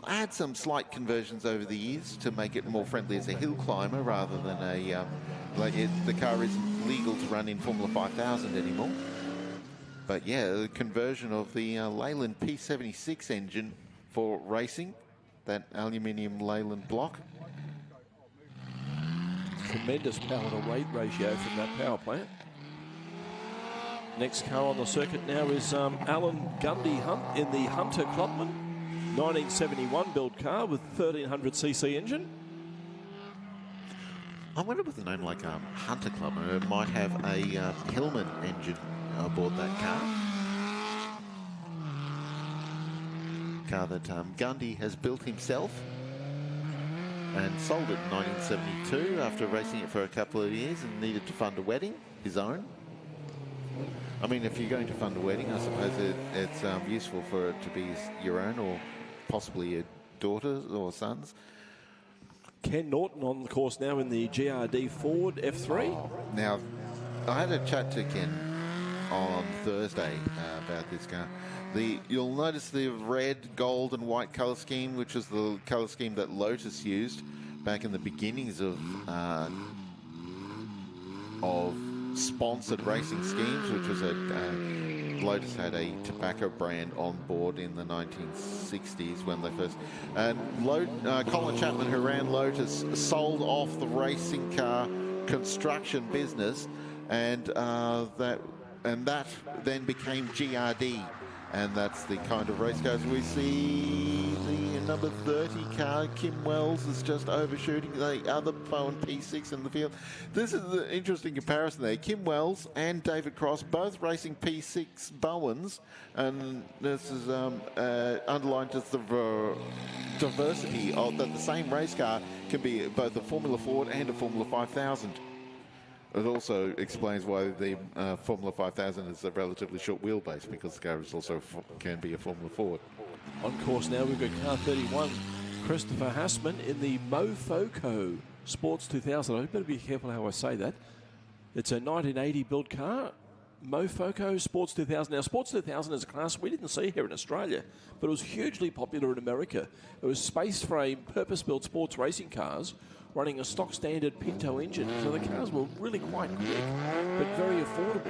Speaker 1: had some slight conversions over the years to make it more friendly as a hill climber rather than a the car isn't legal to run in Formula 5000 anymore. But yeah, the conversion of the Leyland P76 engine for racing, that aluminium Leyland block.
Speaker 2: Tremendous power to weight ratio from that power plant. Next car on the circuit now is Alan Gundy Hunt in the Hunter Clubman 1971 build car with 1300cc engine.
Speaker 1: I wonder with a name like Hunter Clubman, it might have a Hillman engine aboard that car. Car that Gundy has built himself and sold it in 1972 after racing it for a couple of years and needed to fund a wedding, his own. I mean, if you're going to fund a wedding, I suppose it's useful for it to be your own or possibly your daughter's or son's.
Speaker 2: Ken Norton on the course now in the GRD Ford F3.
Speaker 1: Now, I had a chat to Ken on Thursday about this car. You'll notice the red, gold and white colour scheme, which is the colour scheme that Lotus used back in the beginnings of sponsored racing schemes, which was Lotus had a tobacco brand on board in the 1960s when they first... And Colin Chapman, who ran Lotus, sold off the racing car construction business, and that then became GRD. And that's the kind of race cars we see. The number 30 car, Kim Wells, is just overshooting the other Bowen P6 in the field. This is the interesting comparison there. Kim Wells and David Cross, both racing P6 Bowens. And this is underlined just the diversity of that the same race car can be both a Formula Ford and a Formula 5000. It also explains why the Formula 5000 is a relatively short wheelbase, because the car is also can be a Formula Ford.
Speaker 2: On course now, we've got car 31, Christopher Hassman in the Mofoco Sports 2000. I better be careful how I say that. It's a 1980 built car, Mofoco Sports 2000. Now, Sports 2000 is a class we didn't see here in Australia, but it was hugely popular in America. It was space frame, purpose-built sports racing cars running a stock standard Pinto engine. So the cars were really quite quick, but very affordable.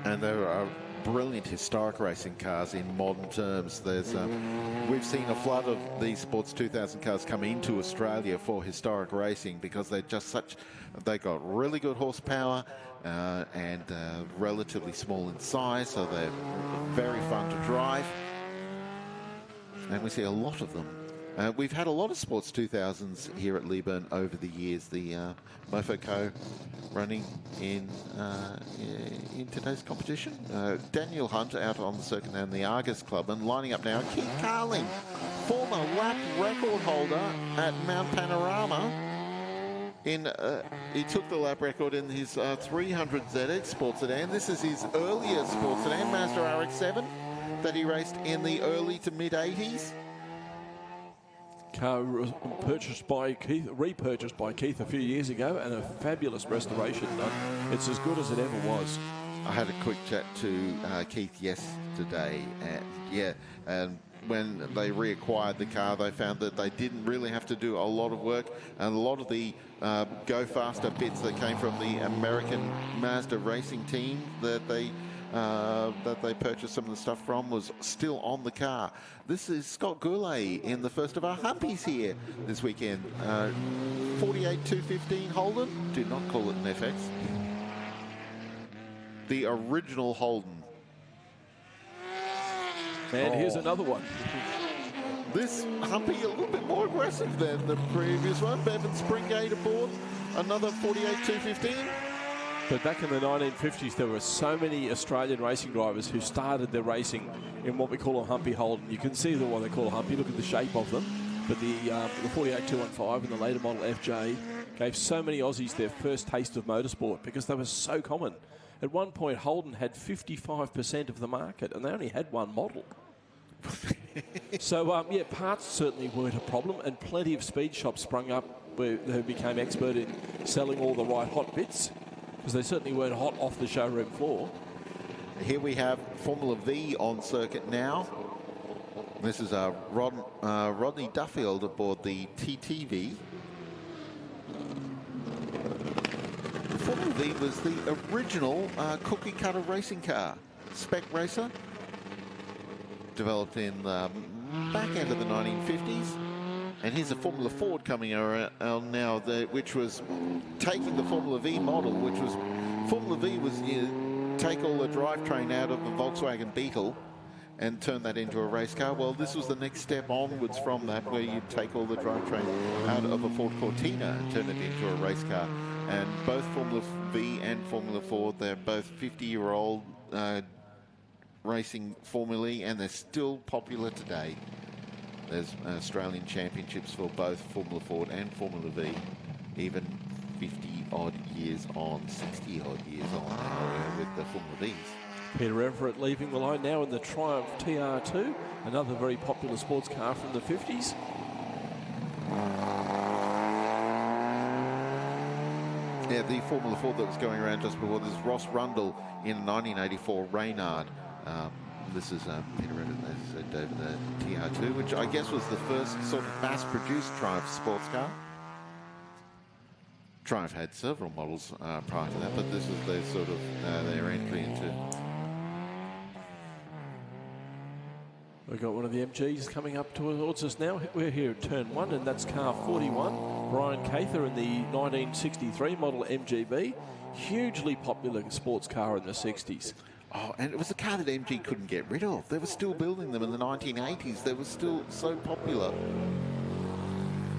Speaker 1: And there are brilliant historic racing cars in modern terms. We've seen a flood of these Sports 2000 cars come into Australia for historic racing because they're just they got really good horsepower and relatively small in size, so they're very fun to drive. And we see a lot of them. We've had a lot of Sports 2000s here at Leyburn over the years. The Mofoco running in today's competition. Daniel Hunt out on the circuit and the Argus Club, and lining up now, Keith Carling, former lap record holder at Mount Panorama. He took the lap record in his 300 ZX Sports Sedan. This is his earlier Sports Sedan, Mazda RX-7, that he raced in the early to mid-80s.
Speaker 2: Car repurchased by Keith a few years ago, and a fabulous restoration done. It's as good as it ever was.
Speaker 1: I had a quick chat to Keith yesterday, and when they reacquired the car, they found that they didn't really have to do a lot of work, and a lot of the go faster bits that came from the American Mazda racing team that they purchased some of the stuff from was still on the car. This is Scott Goulet in the first of our humpies here this weekend. 48-215 Holden. Do not call it an FX. The original Holden.
Speaker 2: And here's another one.
Speaker 1: This humpy a little bit more aggressive than the previous one. Bevan Springate aboard. Another 48-215.
Speaker 2: But back in the 1950s, there were so many Australian racing drivers who started their racing in what we call a humpy Holden. You can see what they call a humpy. Look at the shape of them. But the 48-215 and the later model FJ gave so many Aussies their first taste of motorsport because they were so common. At one point, Holden had 55% of the market, and they only had one model. So, yeah, parts certainly weren't a problem, and plenty of speed shops sprung up who became expert in selling all the right hot bits, because they certainly weren't hot off the showroom floor.
Speaker 1: Here we have Formula V on circuit now. This is Rodney Duffield aboard the TTV. Formula V was the original cookie cutter racing car. Spec racer. Developed in the back end of the 1950s. And here's a Formula Ford coming around now, which was taking the Formula V model, which was... Formula V was take all the drivetrain out of the Volkswagen Beetle and turn that into a race car. Well, this was the next step onwards from that, where you take all the drivetrain out of a Ford Cortina and turn it into a race car. And both Formula V and Formula Ford, they're both 50-year-old racing formulae, and they're still popular today. There's Australian championships for both Formula Ford and Formula V, even 50-odd years on, 60-odd years on now with the Formula Vs.
Speaker 2: Peter Everett leaving the line now in the Triumph TR2, another very popular sports car from the 50s.
Speaker 1: Yeah, the Formula Ford that was going around just before this is Ross Rundle in 1984 Reynard. This is Peter Everett, as I said, over the TR2, which I guess was the first sort of mass-produced Triumph sports car. Triumph had several models prior to that, but this was their sort of their entry into.
Speaker 2: We've got one of the MGs coming up towards us now. We're here at turn 1, and that's car 41. Brian Cather in the 1963 model MGB. Hugely popular sports car in the 60s.
Speaker 1: Oh, and it was a car that MG couldn't get rid of. They were still building them in the 1980s. They were still so popular.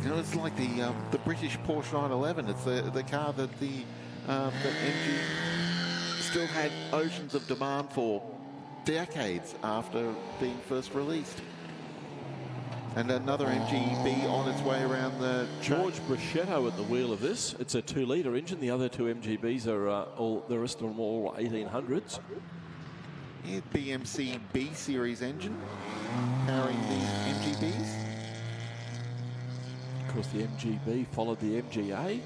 Speaker 1: You know, it's like the British Porsche 911. It's the car that that MG still had oceans of demand for decades after being first released. And another MGB on its way around the
Speaker 2: George Bruschetto at the wheel of this. It's a 2-litre engine. The other two MGBs are the rest of them all 1800s.
Speaker 1: Yeah, BMC B series engine powering the MGBs.
Speaker 2: Of course, the MGB followed the MGA,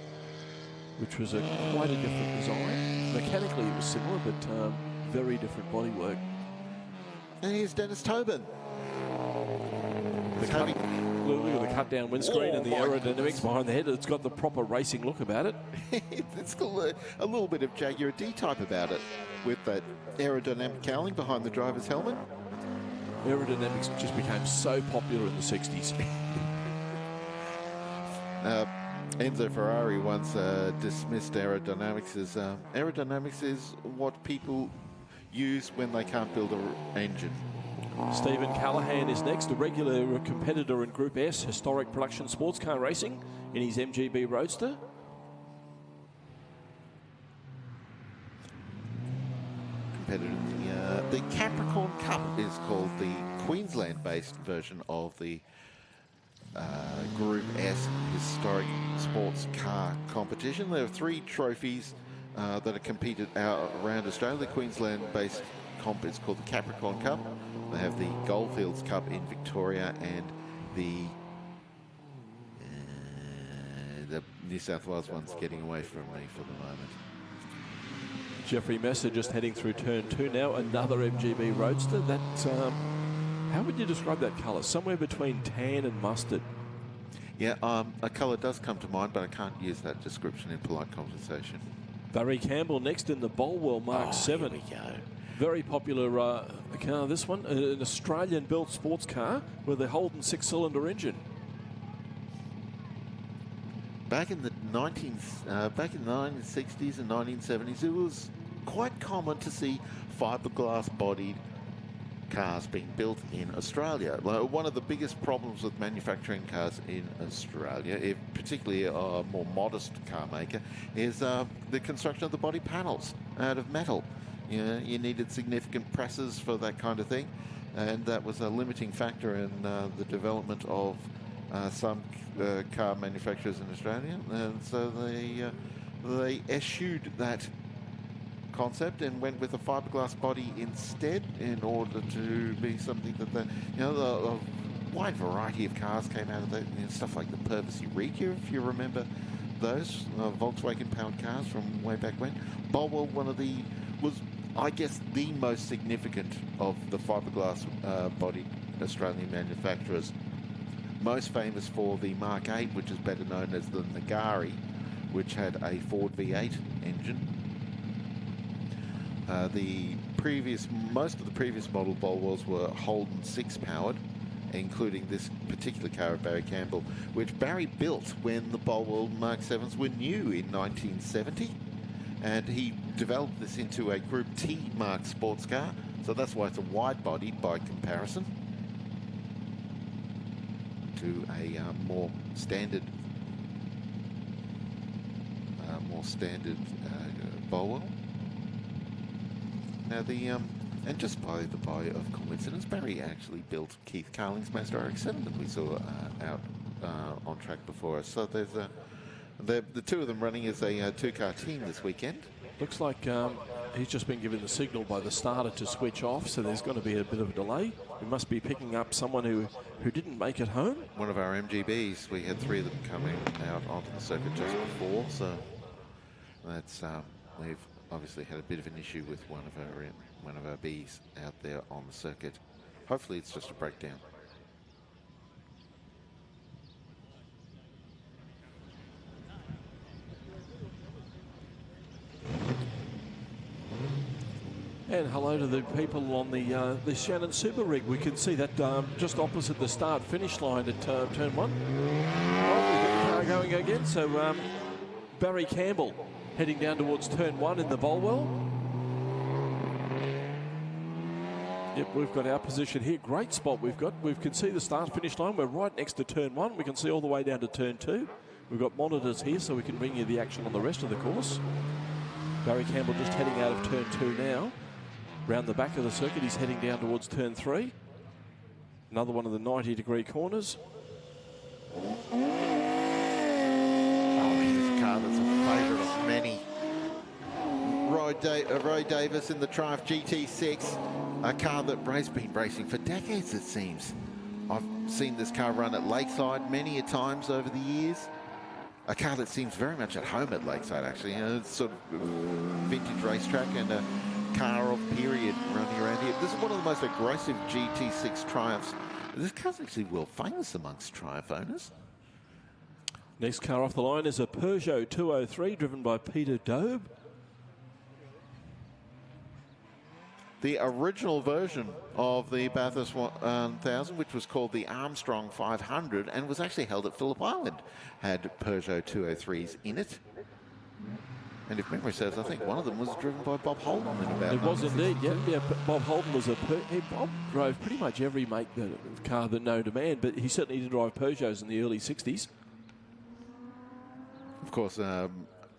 Speaker 2: which was quite a different design. Mechanically, it was similar, but very different bodywork.
Speaker 1: And here's Dennis Tobin.
Speaker 2: Look at the cut-down windscreen and the aerodynamics behind the head. It's got the proper racing look about it.
Speaker 1: It's got a little bit of Jaguar D-type about it, with that aerodynamic cowling behind the driver's helmet.
Speaker 2: Aerodynamics just became so popular in the 60s.
Speaker 1: Enzo Ferrari once dismissed aerodynamics as aerodynamics is what people use when they can't build an engine.
Speaker 2: Stephen Callahan is next, a regular competitor in Group S, historic production sports car racing, in his MGB Roadster.
Speaker 1: Competitor in the Capricorn Cup is called the Queensland-based version of the Group S historic sports car competition. There are 3 trophies that are competed around Australia. The Queensland-based comp is called the Capricorn Cup. They have the Goldfields Cup in Victoria and the New South Wales one's getting away from me for the moment.
Speaker 2: Jeffrey Messer just heading through turn 2 now. Another MGB Roadster. That How would you describe that colour? Somewhere between tan and mustard.
Speaker 1: Yeah, a colour does come to mind, but I can't use that description in polite conversation.
Speaker 2: Barry Campbell next in the Bolwell Mark 7.
Speaker 1: Here we go.
Speaker 2: Very popular car, this one. An Australian-built sports car with a Holden 6-cylinder engine.
Speaker 1: Back in the 1960s and 1970s, it was quite common to see fiberglass-bodied cars being built in Australia. One of the biggest problems with manufacturing cars in Australia, particularly a more modest car maker, is the construction of the body panels out of metal. You needed significant presses for that kind of thing, and that was a limiting factor in the development of some car manufacturers in Australia, and so they eschewed that concept and went with a fiberglass body instead in order to be something that a wide variety of cars came out of that, stuff like the Purvey Regia, if you remember those Volkswagen powered cars from way back when. Bolwell was I guess the most significant of the fiberglass bodied Australian manufacturers, most famous for the Mark 8, which is better known as the Nagari, which had a Ford V8 engine. Most of the previous model Bolwells were Holden 6 powered, including this particular car of Barry Campbell, which Barry built when the Bolwell Mark 7s were new in 1970. And he developed this into a Group T Mark sports car, so that's why it's a wide body by comparison to a more standard Bolwell. Now and just by the of coincidence, Barry actually built Keith Carling's Mazda RX-7 that we saw out on track before us. So there's the two of them running as a two-car team this weekend.
Speaker 2: Looks like he's just been given the signal by the starter to switch off, so there's going to be a bit of a delay. We must be picking up someone who didn't make it home.
Speaker 1: One of our MGBs. We had three of them coming out onto the circuit just before, so that's we've obviously had a bit of an issue with one of our Bs out there on the circuit. Hopefully it's just a breakdown.
Speaker 2: And hello to the people on the Shannon Super Rig. We can see that just opposite the start-finish line at turn 1. Oh, we've got the car going again. So Barry Campbell heading down towards turn 1 in the Bolwell. Yep, we've got our position here. Great spot we've got. We can see the start-finish line. We're right next to turn 1. We can see all the way down to turn 2. We've got monitors here so we can bring you the action on the rest of the course. Barry Campbell just heading out of turn 2 now. Round the back of the circuit, he's heading down towards turn 3. Another one of the 90-degree corners.
Speaker 1: Oh, here's a car that's a favourite of many. Roy Davis in the Triumph GT6, a car that Ray's been racing for decades, it seems. I've seen this car run at Lakeside many a times over the years. A car that seems very much at home at Lakeside, actually. It's sort of vintage racetrack and a car of period running around here. This is one of the most aggressive GT6 Triumphs. This car's actually world famous amongst Triumph owners.
Speaker 2: Next car off the line is a Peugeot 203 driven by Peter Dobe.
Speaker 1: The original version of the Bathurst 1000, which was called the Armstrong 500 and was actually held at Phillip Island, had Peugeot 203s in it. And if memory serves, I think one of them was driven by Bob Holden in about.
Speaker 2: It was indeed, yeah. Bob Holden was Bob drove pretty much every make of car that known to man, but he certainly did drive Peugeots in the early 60s.
Speaker 1: Of course,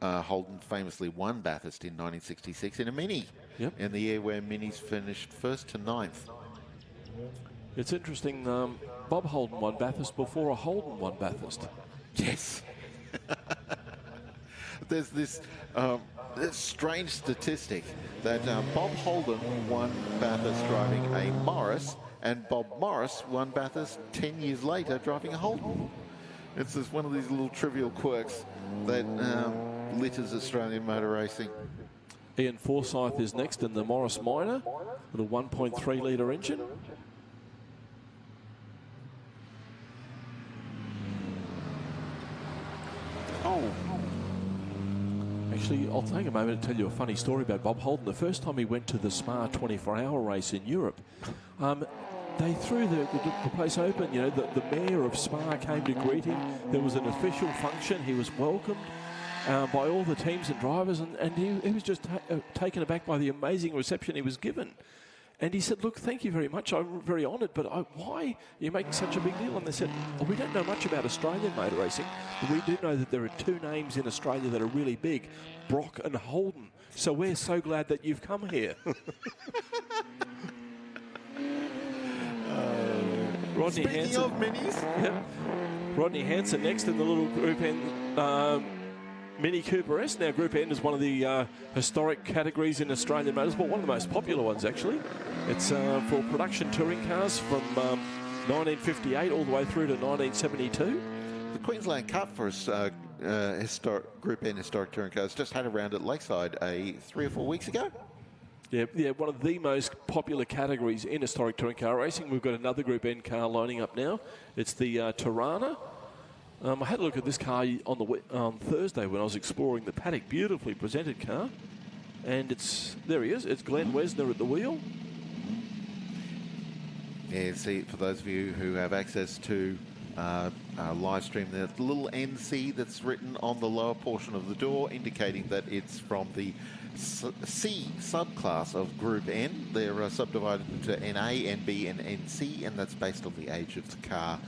Speaker 1: Holden famously won Bathurst in 1966 in a Mini, in the year where Minis finished 1st to 9th.
Speaker 2: It's interesting, Bob Holden won Bathurst before a Holden won Bathurst.
Speaker 1: Yes. There's this strange statistic that Bob Holden won Bathurst driving a Morris, and Bob Morris won Bathurst 10 years later driving a Holden. It's just one of these little trivial quirks that litters Australian motor racing.
Speaker 2: Ian Forsyth is next in the Morris Minor with a 1.3 litre engine. actually, I'll take a moment to tell you a funny story about Bob Holden. The first time he went to the Spa 24-hour race in Europe, they threw the place open. You know, the mayor of Spa came to greet him. There was an official function. He was welcomed by all the teams and drivers, and he was just taken aback by the amazing reception he was given. And he said, look, thank you very much. I'm very honoured, but why are you making such a big deal? And they said, oh, we don't know much about Australian motor racing, but we do know that there are two names in Australia that are really big, Brock and Holden. So we're so glad that you've come here. Rodney
Speaker 1: Speaking
Speaker 2: Hansen.
Speaker 1: of minis.
Speaker 2: Yep. Rodney Hansen next in the little Group N Mini Cooper S. Now, Group N is one of the historic categories in Australian motorsport, one of the most popular ones, actually. It's for production touring cars from 1958 all the way through to 1972.
Speaker 1: The Queensland Cup for historic Group N historic touring cars just had a round at Lakeside 3 or 4 weeks ago.
Speaker 2: Yeah, one of the most popular categories in historic touring car racing. We've got another Group N car lining up now. It's the Tirana. I had a look at this car on Thursday when I was exploring the paddock. Beautifully presented car. And there he is. It's Glenn Wesner at the wheel.
Speaker 1: Yeah, see, for those of you who have access to our live stream, the little NC that's written on the lower portion of the door indicating that it's from the C subclass of Group N. They're subdivided into NA, NB and NC, and that's based on the age of the car.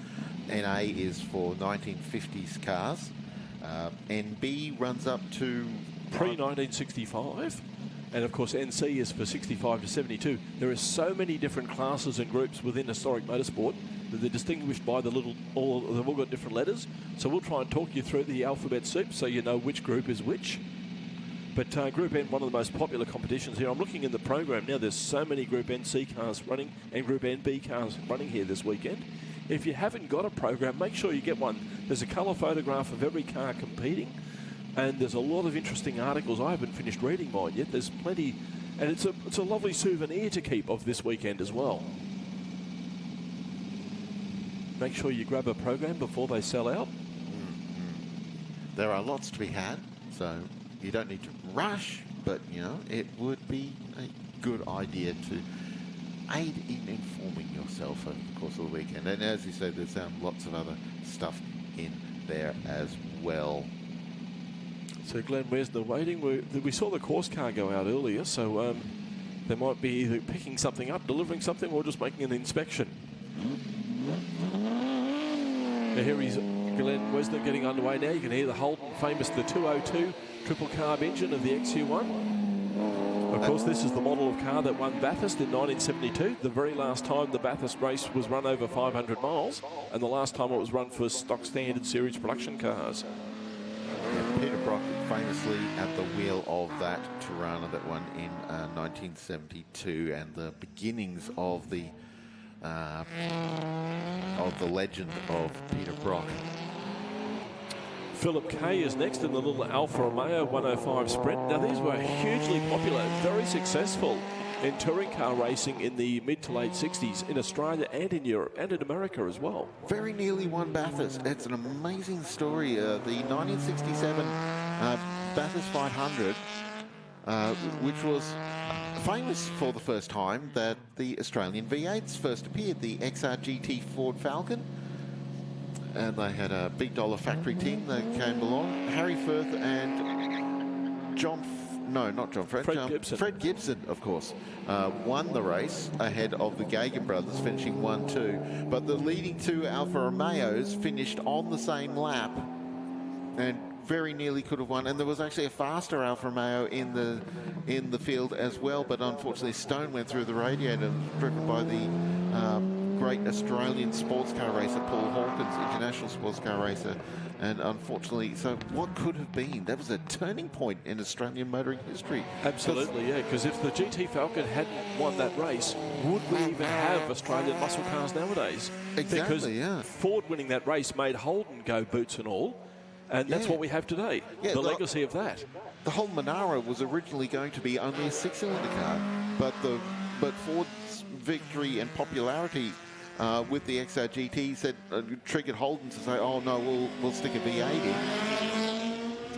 Speaker 1: NA is for 1950s cars. NB runs up to
Speaker 2: pre-1965. And of course, NC is for 65 to 72. There are so many different classes and groups within historic motorsport that they're distinguished by they've all got different letters. So we'll try and talk you through the alphabet soup so you know which group is which. But Group N, one of the most popular competitions here. I'm looking in the program now. There's so many Group NC cars running and Group NB cars running here this weekend. If you haven't got a program, make sure you get one. There's a colour photograph of every car competing, and there's a lot of interesting articles. I haven't finished reading mine yet. There's plenty, and it's a lovely souvenir to keep of this weekend as well. Make sure you grab a program before they sell out.
Speaker 1: There are lots to be had, so you don't need to rush, but you know it would be a good idea to aid in informing yourself over the course of the weekend. And as you say, there's lots of other stuff in there as well.
Speaker 2: So Glenn Wesner waiting. We saw the course car go out earlier, so they might be either picking something up, delivering something, or just making an inspection. Now here he's Glenn Wesner getting underway now. You can hear the Holden famous, the 202 triple carb engine of the XU1. Of course, this is the model of car that won Bathurst in 1972. The very last time the Bathurst race was run over 500 miles, and the last time it was run for stock standard series production cars.
Speaker 1: Yeah, Peter Brock famously at the wheel of that Tirana that won in 1972, and the beginnings of the legend of Peter Brock.
Speaker 2: Philip Kay is next in the little Alfa Romeo 105 Sprint. Now, these were hugely popular, very successful in touring car racing in the mid to late 60s in Australia and in Europe and in America as well.
Speaker 1: Very nearly won Bathurst. It's an amazing story. The 1967 Bathurst 500, which was famous for the first time that the Australian V8s first appeared, the XRGT Ford Falcon. And they had a big dollar factory team that came along. Harry Firth and Fred Gibson, of course, won the race ahead of the Gagan brothers, finishing 1-2. But the leading two Alfa Romeos finished on the same lap and very nearly could have won. And there was actually a faster Alfa Romeo in the field as well, but unfortunately Stone went through the radiator, driven by the great Australian sports car racer Paul Hawkins, international sports car racer. And unfortunately, so what could have been? That was a turning point in Australian motoring history.
Speaker 2: Absolutely, yeah, because if the GT Falcon hadn't won that race, would we even have Australian muscle cars nowadays?
Speaker 1: Exactly,
Speaker 2: because
Speaker 1: yeah.
Speaker 2: Ford winning that race made Holden go boots and all, and that's what we have today, the legacy of that.
Speaker 1: The whole Monaro was originally going to be only a six-cylinder car, but Ford's victory and popularity with the XRGT said triggered Holden to say, "Oh no, we'll stick a V8 in,"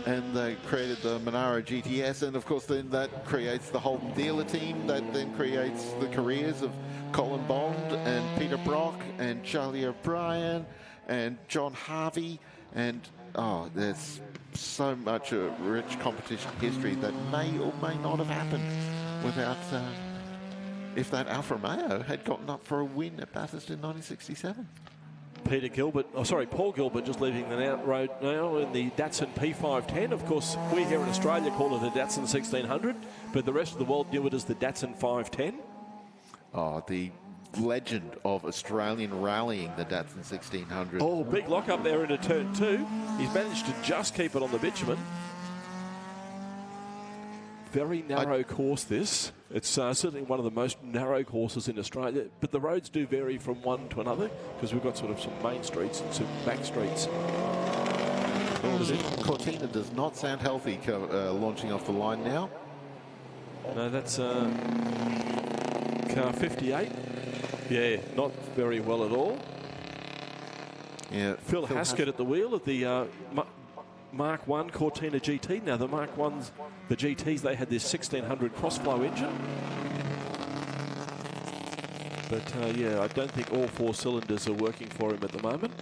Speaker 1: and they created the Monaro GTS, and of course then that creates the Holden dealer team, that then creates the careers of Colin Bond and Peter Brock and Charlie O'Brien and John Harvey, and there's so much rich competition history that may or may not have happened without if that Alfa Romeo had gotten up for a win at Bathurst in 1967.
Speaker 2: Paul Gilbert just leaving the road now in the Datsun P510. Of course, we here in Australia call it the Datsun 1600, but the rest of the world knew it as the Datsun 510.
Speaker 1: Oh, the legend of Australian rallying, the Datsun 1600.
Speaker 2: Oh, big lock up there into turn 2. He's managed to just keep it on the bitumen. Very narrow course, this. It's certainly one of the most narrow courses in Australia, but the roads do vary from one to another because we've got sort of some main streets and some back streets.
Speaker 1: Cortina does not sound healthy launching off the line now.
Speaker 2: No, that's car 58. Yeah, not very well at all.
Speaker 1: Yeah,
Speaker 2: Phil Haskett at the wheel of the Mark 1 Cortina GT. Now, the Mark 1s, the GTs, they had this 1600 crossflow engine. But, yeah, I don't think all 4 cylinders are working for him at the moment.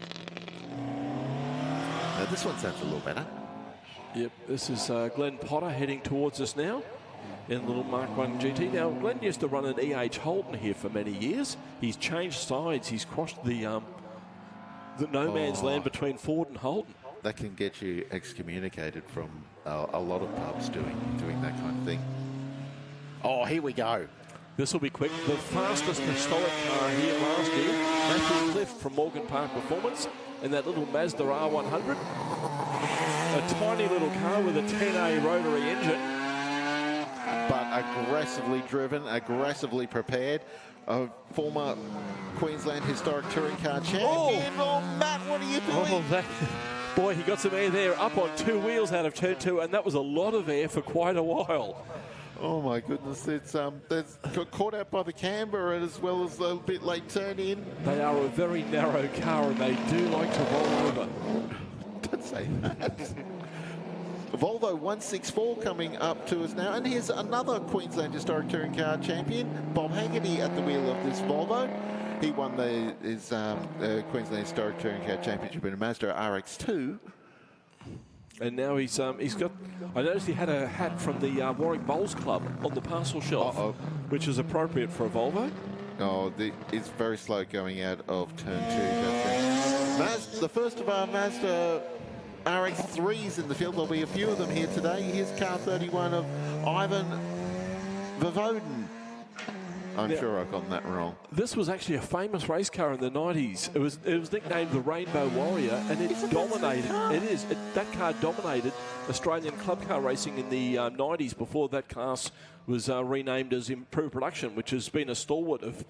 Speaker 1: Now, this one sounds a little better.
Speaker 2: Yep, this is Glenn Potter heading towards us now in the little Mark 1 GT. Now, Glenn used to run an E.H. Holden here for many years. He's changed sides. He's crossed the no man's land between Ford and Holden.
Speaker 1: That can get you excommunicated from a lot of pubs doing that kind of thing. Oh, here we go.
Speaker 2: This will be quick. The fastest historic car here last year, Matthew Cliff from Morgan Park Performance, and that little Mazda R100. A tiny little car with a 10A rotary engine.
Speaker 1: But aggressively driven, aggressively prepared. A former Queensland Historic Touring Car champion. Oh, Matt, what are you doing?
Speaker 2: Boy, he got some air there, up on 2 wheels out of turn 2, and that was a lot of air for quite a while.
Speaker 1: Oh my goodness, it's got caught out by the camber as well as a bit late turn in.
Speaker 2: They are a very narrow car and they do like to roll over.
Speaker 1: Don't say that. Volvo 164 coming up to us now, and here's another Queensland Historic Touring Car champion, Bob Haggerty at the wheel of this Volvo. He won his Queensland Historic Touring Car Championship in a Mazda RX-2.
Speaker 2: And now he's got. I noticed he had a hat from the Warwick Bowls Club on the parcel shelf, which is appropriate for a Volvo.
Speaker 1: Oh, it's very slow going out of turn 2. The first of our Mazda RX-3s in the field. There'll be a few of them here today. Here's car 31 of Ivan Vavoden. I'm sure I've gotten that wrong.
Speaker 2: This was actually a famous race car in the 90s. It was nicknamed the Rainbow Warrior, and it dominated. That car dominated Australian club car racing in the 90s before that class was renamed as Improved Production, which has been a stalwart of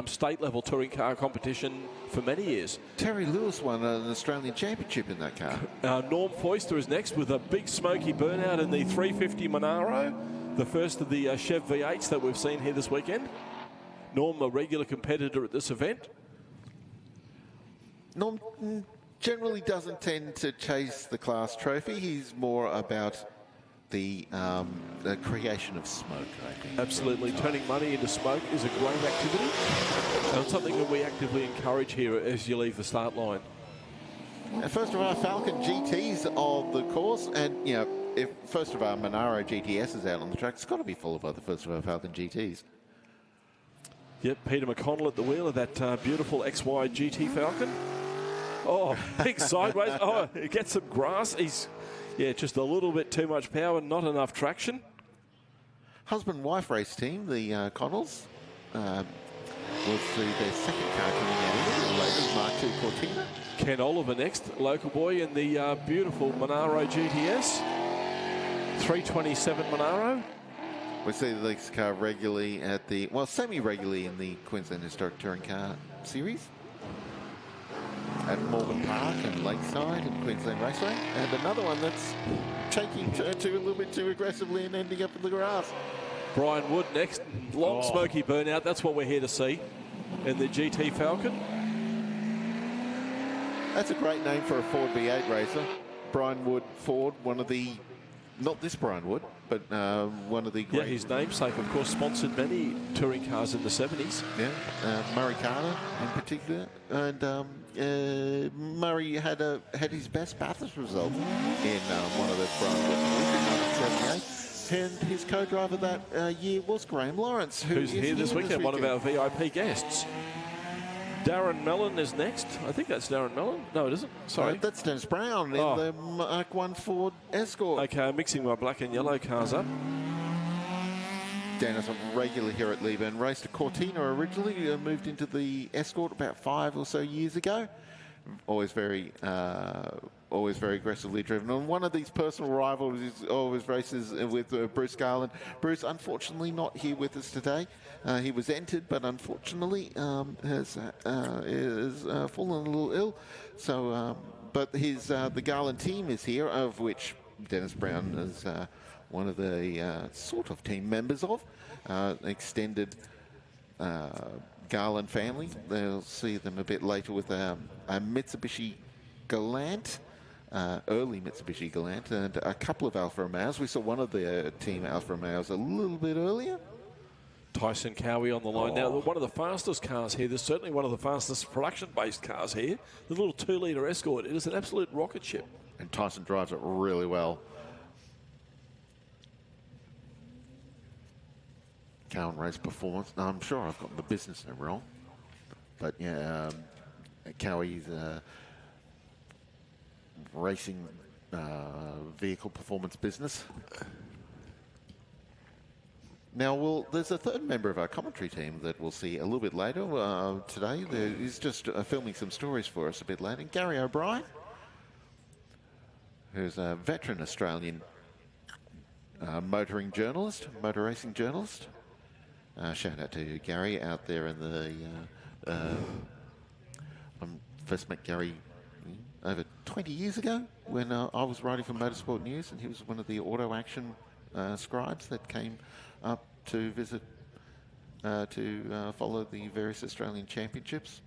Speaker 2: state-level touring car competition for many years.
Speaker 1: Terry Lewis won an Australian championship in that car.
Speaker 2: Norm Foister is next with a big smoky burnout in the 350 Monaro. The first of the Chev V8s that we've seen here this weekend. Norm, a regular competitor at this event.
Speaker 1: Norm generally doesn't tend to chase the class trophy. He's more about the creation of smoke, I think.
Speaker 2: Absolutely. Turning money into smoke is a great activity. And something that we actively encourage here as you leave the start line.
Speaker 1: And first of our Falcon GTs of the course, and, you know, if first of our Monaro GTS is out on the track, it's got to be followed by the first of our Falcon GTs.
Speaker 2: Yep, Peter McConnell at the wheel of that beautiful XY GT Falcon. Oh, big sideways. Oh, it gets some grass. He's, just a little bit too much power, not enough traction.
Speaker 1: Husband-wife race team, the Connells, will see their second car coming out in the latest Mark II Cortina.
Speaker 2: Ken Oliver next, local boy in the beautiful Monaro GTS. 327 Monaro.
Speaker 1: We see this car regularly at the, well, semi-regularly in the Queensland Historic Touring Car Series at Morgan Park and Lakeside and Queensland Raceway. And another one that's taking turn 2 a little bit too aggressively and ending up in the grass.
Speaker 2: Brian Wood next, long smoky burnout. That's what we're here to see in the GT Falcon.
Speaker 1: That's a great name for a Ford V8 racer. Brian Wood Ford, one of the, not this Brian Wood, but one of the great...
Speaker 2: Yeah, his namesake, of course, sponsored many touring cars in the 70s.
Speaker 1: Yeah, Murray Carter in particular. And Murray had his best Bathurst result in one of those Brian Wood 78. And his co-driver that year was Graham Lawrence,
Speaker 2: who's here this weekend, one of our VIP guests. Darren Mellon is next. I think that's Darren Mellon. No, it isn't. Sorry.
Speaker 1: That's Dennis Brown in the Mark 1 Ford Escort.
Speaker 2: Okay, I'm mixing my black and yellow cars up.
Speaker 1: Dennis, a regular here at Leyburn. Raced a Cortina originally, moved into the Escort about 5 or so years ago. Always very aggressively driven. And one of these personal rivals is always races with Bruce Garland. Bruce, unfortunately, not here with us today. He was entered, but unfortunately has fallen a little ill. So, but the Garland team is here, of which Dennis Brown is one of the sort of team members of. Extended Garland family. They'll see them a bit later with a Mitsubishi Galant, early Mitsubishi Galant, and a couple of Alfa Romeos. We saw one of the team Alfa Romeos a little bit earlier.
Speaker 2: Tyson Cowie on the line now. One of the fastest cars here. There's certainly one of the fastest production-based cars here. The little 2-litre Escort. It is an absolute rocket ship.
Speaker 1: And Tyson drives it really well. Cowan race performance. Now, I'm sure I've got the business name wrong, but yeah, Cowie's racing vehicle performance business. Now, there's a third member of our commentary team that we'll see a little bit later today. He's just filming some stories for us a bit later. Gary O'Brien, who's a veteran Australian motor racing journalist. Shout out to Gary out there in the... I first met Gary over 20 years ago when I was writing for Motorsport News, and he was one of the auto action scribes that came up to visit, to follow the various Australian championships.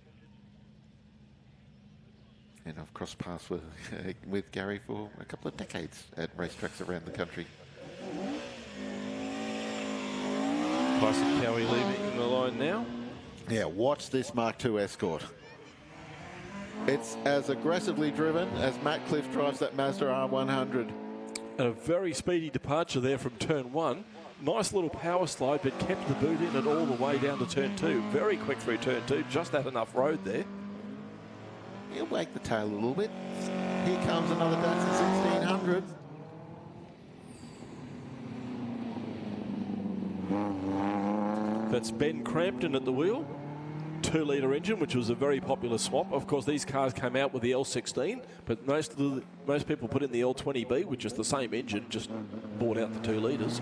Speaker 1: And I've crossed paths with Gary for a couple of decades at racetracks around the country.
Speaker 2: Tyson Cowie leaving the line now.
Speaker 1: Yeah, watch this Mark II Escort. It's as aggressively driven as Matt Cliff drives that Mazda R100.
Speaker 2: And a very speedy departure there from turn 1. Nice little power slide, but kept the boot in it all the way down to turn 2. Very quick through turn 2, just had enough road there.
Speaker 1: He'll wag the tail a little bit. Here comes another Datsun 1600.
Speaker 2: That's Ben Crampton at the wheel. 2-litre engine, which was a very popular swap. Of course, these cars came out with the L16, but most people put in the L20B, which is the same engine, just bought out the 2 litres.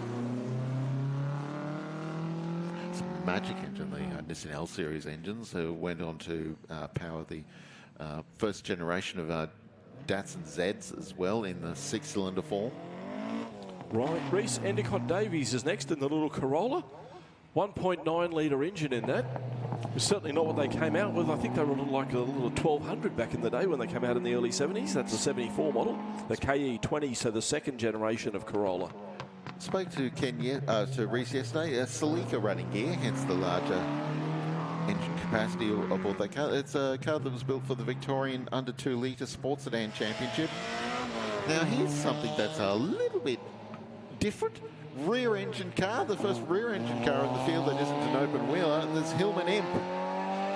Speaker 1: It's a magic engine, the Nissan L Series engines, went on to power the first generation of Datsun Zs as well in the 6-cylinder form.
Speaker 2: Right, Reese Endicott Davies is next in the little Corolla. 1.9-litre engine in that. It's certainly not what they came out with. I think they were like a little 1200 back in the day when they came out in the early 70s. That's a 74 model. The KE20, so the second generation of Corolla.
Speaker 1: Spoke to to Reese yesterday. Celica running gear, hence the larger engine capacity aboard that car. It's a car that was built for the Victorian under 2-litre Sports Sedan Championship. Now here's something that's a little bit different. Rear-engine car, the first rear-engine car in the field that isn't an open wheeler, and there's Hillman Imp.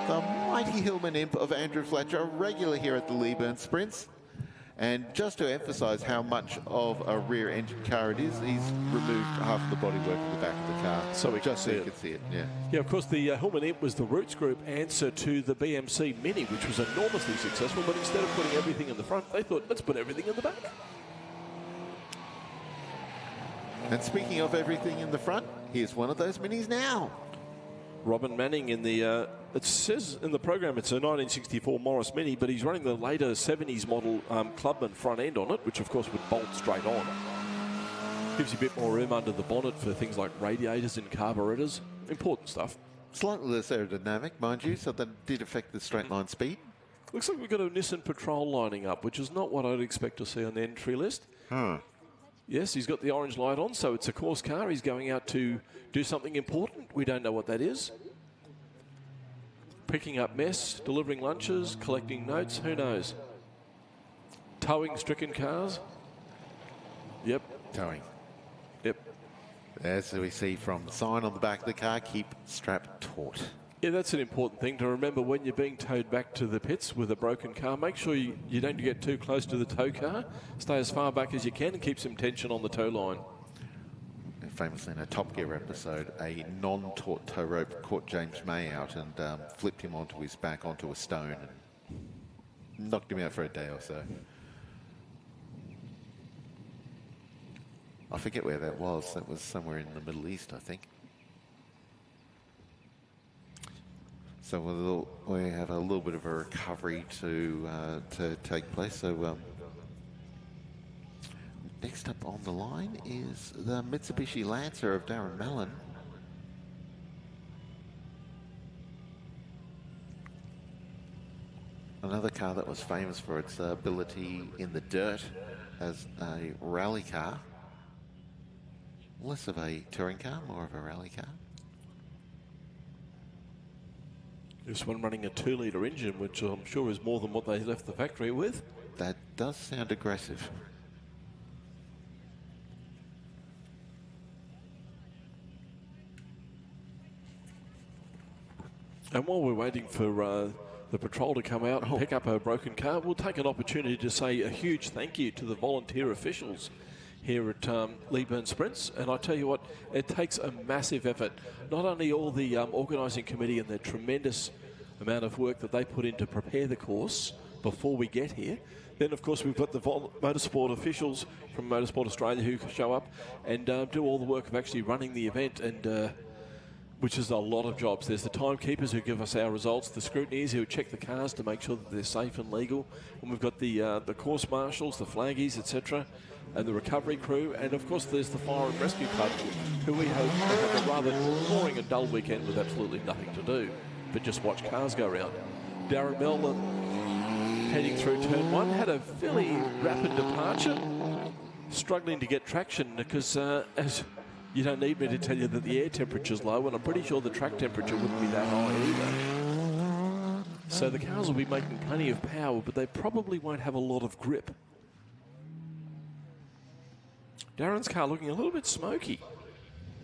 Speaker 1: The mighty Hillman Imp of Andrew Fletcher, a regular here at the Leyburn Sprints. And just to emphasise how much of a rear-engine car it is, he's removed half of the bodywork at the back of the car.
Speaker 2: So we
Speaker 1: just so you can see it, yeah.
Speaker 2: Yeah, of course, the Hillman Imp was the Roots Group answer to the BMC Mini, which was enormously successful, but instead of putting everything in the front, they thought, let's put everything in the back.
Speaker 1: And speaking of everything in the front, here's one of those Minis now.
Speaker 2: Robin Manning in the, it says in the program it's a 1964 Morris Mini, but he's running the later 70s model Clubman front end on it, which of course would bolt straight on. Gives you a bit more room under the bonnet for things like radiators and carburetors. Important stuff.
Speaker 1: Slightly less aerodynamic, mind you, so that did affect the straight line speed.
Speaker 2: Looks like we've got a Nissan Patrol lining up, which is not what I'd expect to see on the entry list. Yes, he's got the orange light on, so it's a course car. He's going out to do something important. We don't know what that is. Picking up mess, delivering lunches, collecting notes, who knows? Towing stricken cars. Yep.
Speaker 1: Towing.
Speaker 2: Yep.
Speaker 1: As we see from the sign on the back of the car, keep strap taut.
Speaker 2: Yeah, that's an important thing to remember when you're being towed back to the pits with a broken car. Make sure you don't get too close to the tow car. Stay as far back as you can and keep some tension on the tow line.
Speaker 1: Famously in a Top Gear episode, a non-taut tow rope caught James May out and flipped him onto his back onto a stone and knocked him out for a day or so. I forget where that was. That was somewhere in the Middle East, I think. So we have a little bit of a recovery to take place. So next up on the line is the Mitsubishi Lancer of Darren Mellon. Another car that was famous for its ability in the dirt as a rally car. Less of a touring car, more of a rally car.
Speaker 2: This one running a 2-litre engine, which I'm sure is more than what they left the factory with.
Speaker 1: That does sound aggressive.
Speaker 2: And while we're waiting for the patrol to come out and pick up a broken car, we'll take an opportunity to say a huge thank you to the volunteer officials here at Leyburn Sprints. And I tell you what, it takes a massive effort. Not only all the organising committee and their tremendous amount of work that they put in to prepare the course before we get here. Then, of course, we've got the motorsport officials from Motorsport Australia who show up and do all the work of actually running the event, and which is a lot of jobs. There's the timekeepers who give us our results, the scrutineers who check the cars to make sure that they're safe and legal, and we've got the course marshals, the flaggies, etc., and the recovery crew, and of course there's the fire and rescue club, who we hope have a rather boring and dull weekend with absolutely nothing to do but just watch cars go around. Darren Mellon heading through turn 1 had a fairly rapid departure, struggling to get traction because as you don't need me to tell you that the air temperature's low, and I'm pretty sure the track temperature wouldn't be that high either. So the cars will be making plenty of power, but they probably won't have a lot of grip. Darren's car looking a little bit smoky.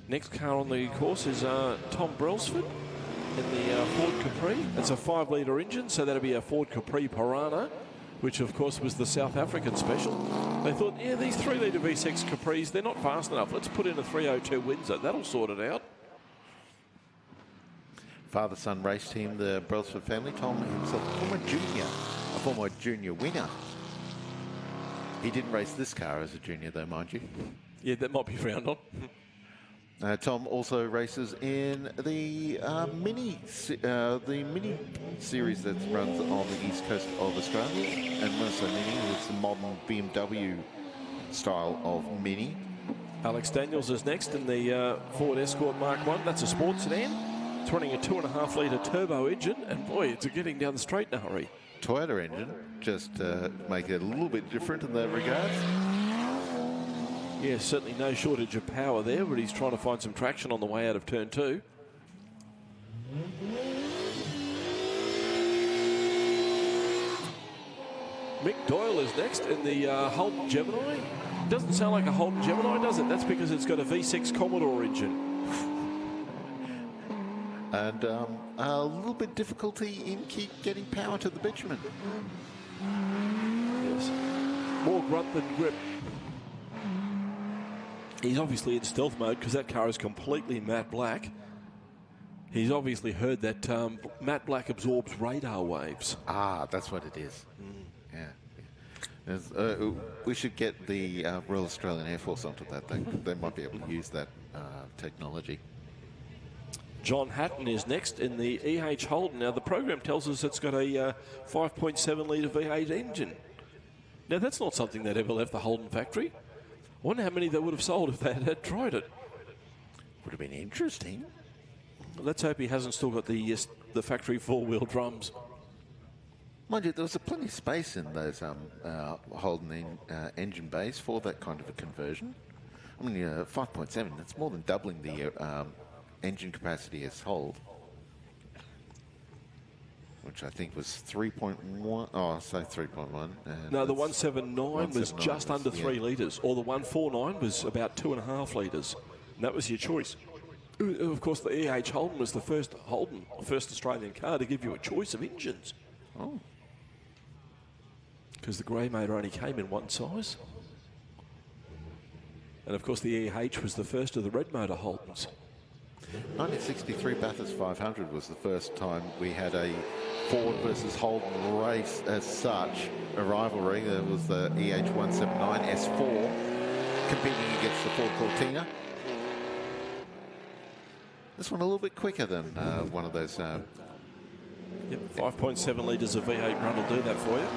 Speaker 2: Next car on the course is Tom Brailsford in the Ford Capri. It's a 5-litre engine, so that'll be a Ford Capri Piranha, which of course was the South African special. They thought, yeah, these 3-litre V6 Capris, they're not fast enough. Let's put in a 302 Windsor. That'll sort it out.
Speaker 1: Father-son race team, the Brailsford family. Tom himself, a former junior winner. He didn't race this car as a junior, though, mind you.
Speaker 2: Yeah, that might be frowned on.
Speaker 1: Tom also races in the mini series that runs on the east coast of Australia. And when I say mini, it's the modern BMW style of mini.
Speaker 2: Alex Daniels is next in the Ford Escort Mark 1. That's a sports sedan. It's running a 2.5-litre turbo engine, and boy, it's getting down the straight in a hurry.
Speaker 1: Toyota engine, just make it a little bit different in that regard.
Speaker 2: Yeah, certainly no shortage of power there, but he's trying to find some traction on the way out of turn 2. Mick Doyle is next in the Holden Gemini. Doesn't sound like a Holden Gemini, does it? That's because it's got a V6 Commodore engine.
Speaker 1: And a little bit difficulty in getting power to the bitumen.
Speaker 2: Yes. More grunt than grip. He's obviously in stealth mode because that car is completely matte black. He's obviously heard that matte black absorbs radar waves.
Speaker 1: Ah, that's what it is. Yeah. We should get the Royal Australian Air Force onto that. They might be able to use that technology.
Speaker 2: John Hatton is next in the EH Holden. Now, the program tells us it's got a 5.7-litre V8 engine. Now, that's not something that ever left the Holden factory. I wonder how many they would have sold if they had tried it.
Speaker 1: Would have been interesting.
Speaker 2: Let's hope he hasn't still got the factory four-wheel drums.
Speaker 1: Mind you, there was plenty of space in those Holden engine bays for that kind of a conversion. I mean, 5.7, that's more than doubling the engine capacity as Hold, which I think was 3.1. Oh, say 3.1.
Speaker 2: No, the 179 was just under 3 litres, or the 149 was about 2.5 litres. And that was your choice. Of course, the EH Holden was the first Australian car to give you a choice of engines.
Speaker 1: Oh.
Speaker 2: Because the grey motor only came in one size. And of course the EH was the first of the red motor Holdens.
Speaker 1: 1963 Bathurst 500 was the first time we had a Ford versus Holden race as such, a rivalry. There was the EH 179 S4 competing against the Ford Cortina. This one a little bit quicker than one of those.
Speaker 2: Yep, 5.7 litres of V8 run will do that for you.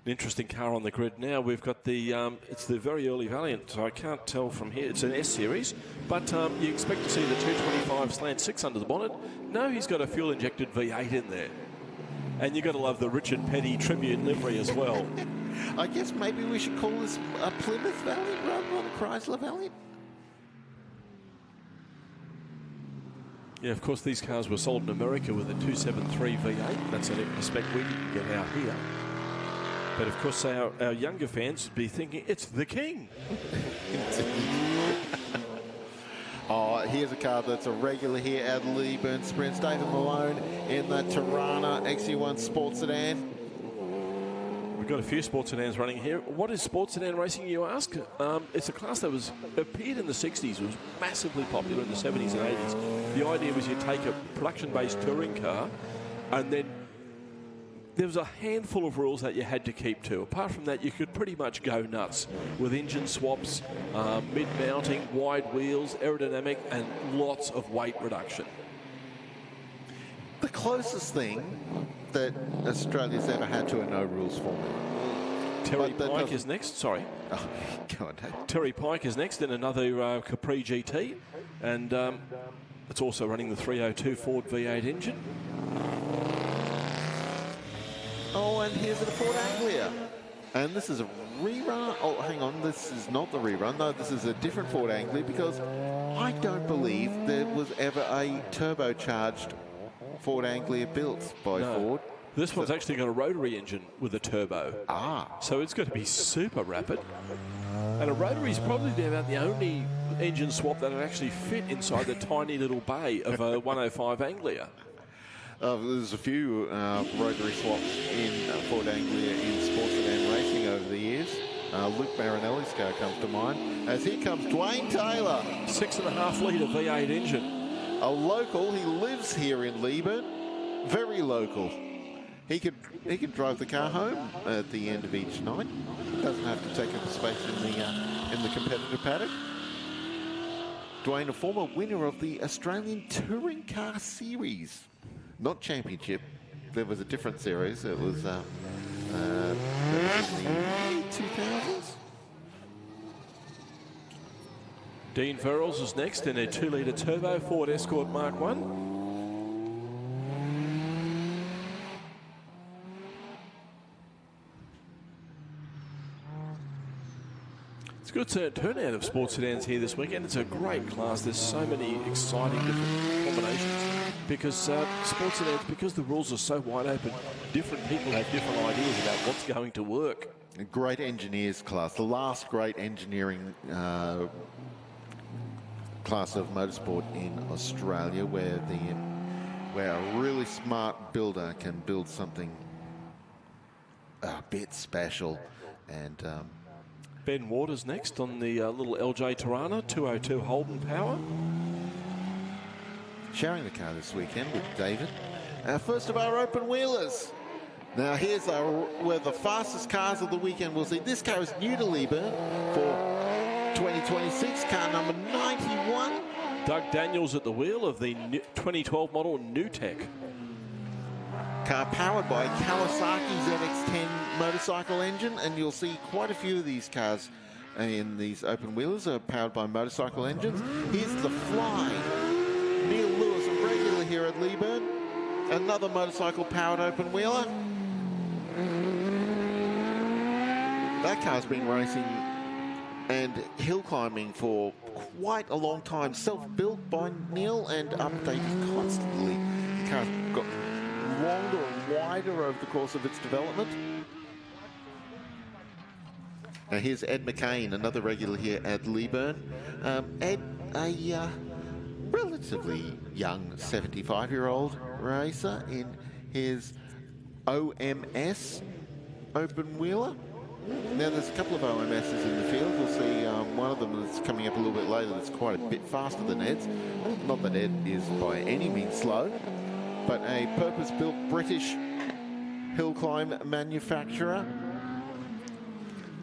Speaker 2: An interesting car on the grid now. We've got the, it's the very early Valiant, so I can't tell from here. It's an S series, but you expect to see the 225 slant 6 under the bonnet. No, he's got a fuel-injected V8 in there. And you've got to love the Richard Petty tribute livery as well.
Speaker 1: I guess maybe we should call this a Plymouth Valiant rather than a Chrysler Valiant.
Speaker 2: Yeah, of course, these cars were sold in America with a 273 V8. That's a spec we didn't get out here. But of course, our younger fans would be thinking, it's the King.
Speaker 1: Oh, here's a car that's a regular here at Leyburn Sprints. David Malone in the Tirana XU1 Sports Sedan.
Speaker 2: We've got a few sports sedans running here. What is sports sedan racing, you ask? It's a class that appeared in the 60s, was massively popular in the 70s and 80s. The idea was you take a production-based touring car, and then there was a handful of rules that you had to keep to. Apart from that, you could pretty much go nuts with engine swaps, mid-mounting, wide wheels, aerodynamic, and lots of weight reduction.
Speaker 1: The closest thing that Australia's ever had to a no-rules formula.
Speaker 2: Terry Pike is next. Sorry.
Speaker 1: Oh, go on, Dave.
Speaker 2: Terry Pike is next in another Capri GT, and it's also running the 302 Ford V8 engine.
Speaker 1: Oh, and here's the Ford Anglia. And this is a rerun. Oh, hang on. This is not the rerun. No, this is a different Ford Anglia because I don't believe there was ever a turbocharged Ford Anglia built by Ford.
Speaker 2: This one's actually got a rotary engine with a turbo.
Speaker 1: Ah.
Speaker 2: So it's going to be super rapid. And a rotary is probably about the only engine swap that would actually fit inside the tiny little bay of a 105 Anglia.
Speaker 1: There's a few rotary swaps in Ford Anglia in sports sedan racing over the years. Luke Marinelli's car comes to mind. As here comes Dwayne Taylor.
Speaker 2: 6.5 litre V8 engine.
Speaker 1: A local. He lives here in Leyburn. Very local. He could drive the car home at the end of each night. Doesn't have to take up space in the competitive paddock. Dwayne, a former winner of the Australian Touring Car Series. Not championship. There was a different series. It was in the 2000s.
Speaker 2: Dean Verrills is next in a 2-litre turbo Ford Escort Mark 1. It's a good turnout of sports sedans here this weekend. It's a great class. There's so many exciting different combinations. Because sports sedans, because the rules are so wide open, different people have different ideas about what's going to work.
Speaker 1: A great engineers class. The last great engineering class of motorsport in Australia where a really smart builder can build something a bit special. And
Speaker 2: Ben Waters next on the little LJ Tirana 202 Holden power.
Speaker 1: Sharing the car this weekend with David. First of our open wheelers. Now here's where the fastest cars of the weekend will see. This car is new to Leyburn for 2026, car number 91.
Speaker 2: Doug Daniels at the wheel of the 2012 model NewTek.
Speaker 1: Car powered by Kawasaki's NX10 motorcycle engine, and you'll see quite a few of these cars in these open wheelers are powered by motorcycle engines. Here's the Fly. Neil Lewis here at Leyburn. Another motorcycle powered open wheeler. That car's been racing and hill climbing for quite a long time. Self-built by Neil and updated constantly. The car's got longer and wider over the course of its development. Now here's Ed McCain, another regular here at Leyburn. Ed, a relatively young 75-year-old racer in his OMS open wheeler. Now there's a couple of OMSs in the field. We'll see one of them that's coming up a little bit later that's quite a bit faster than Ed's. Not that Ed is by any means slow, but a purpose-built British hill climb manufacturer.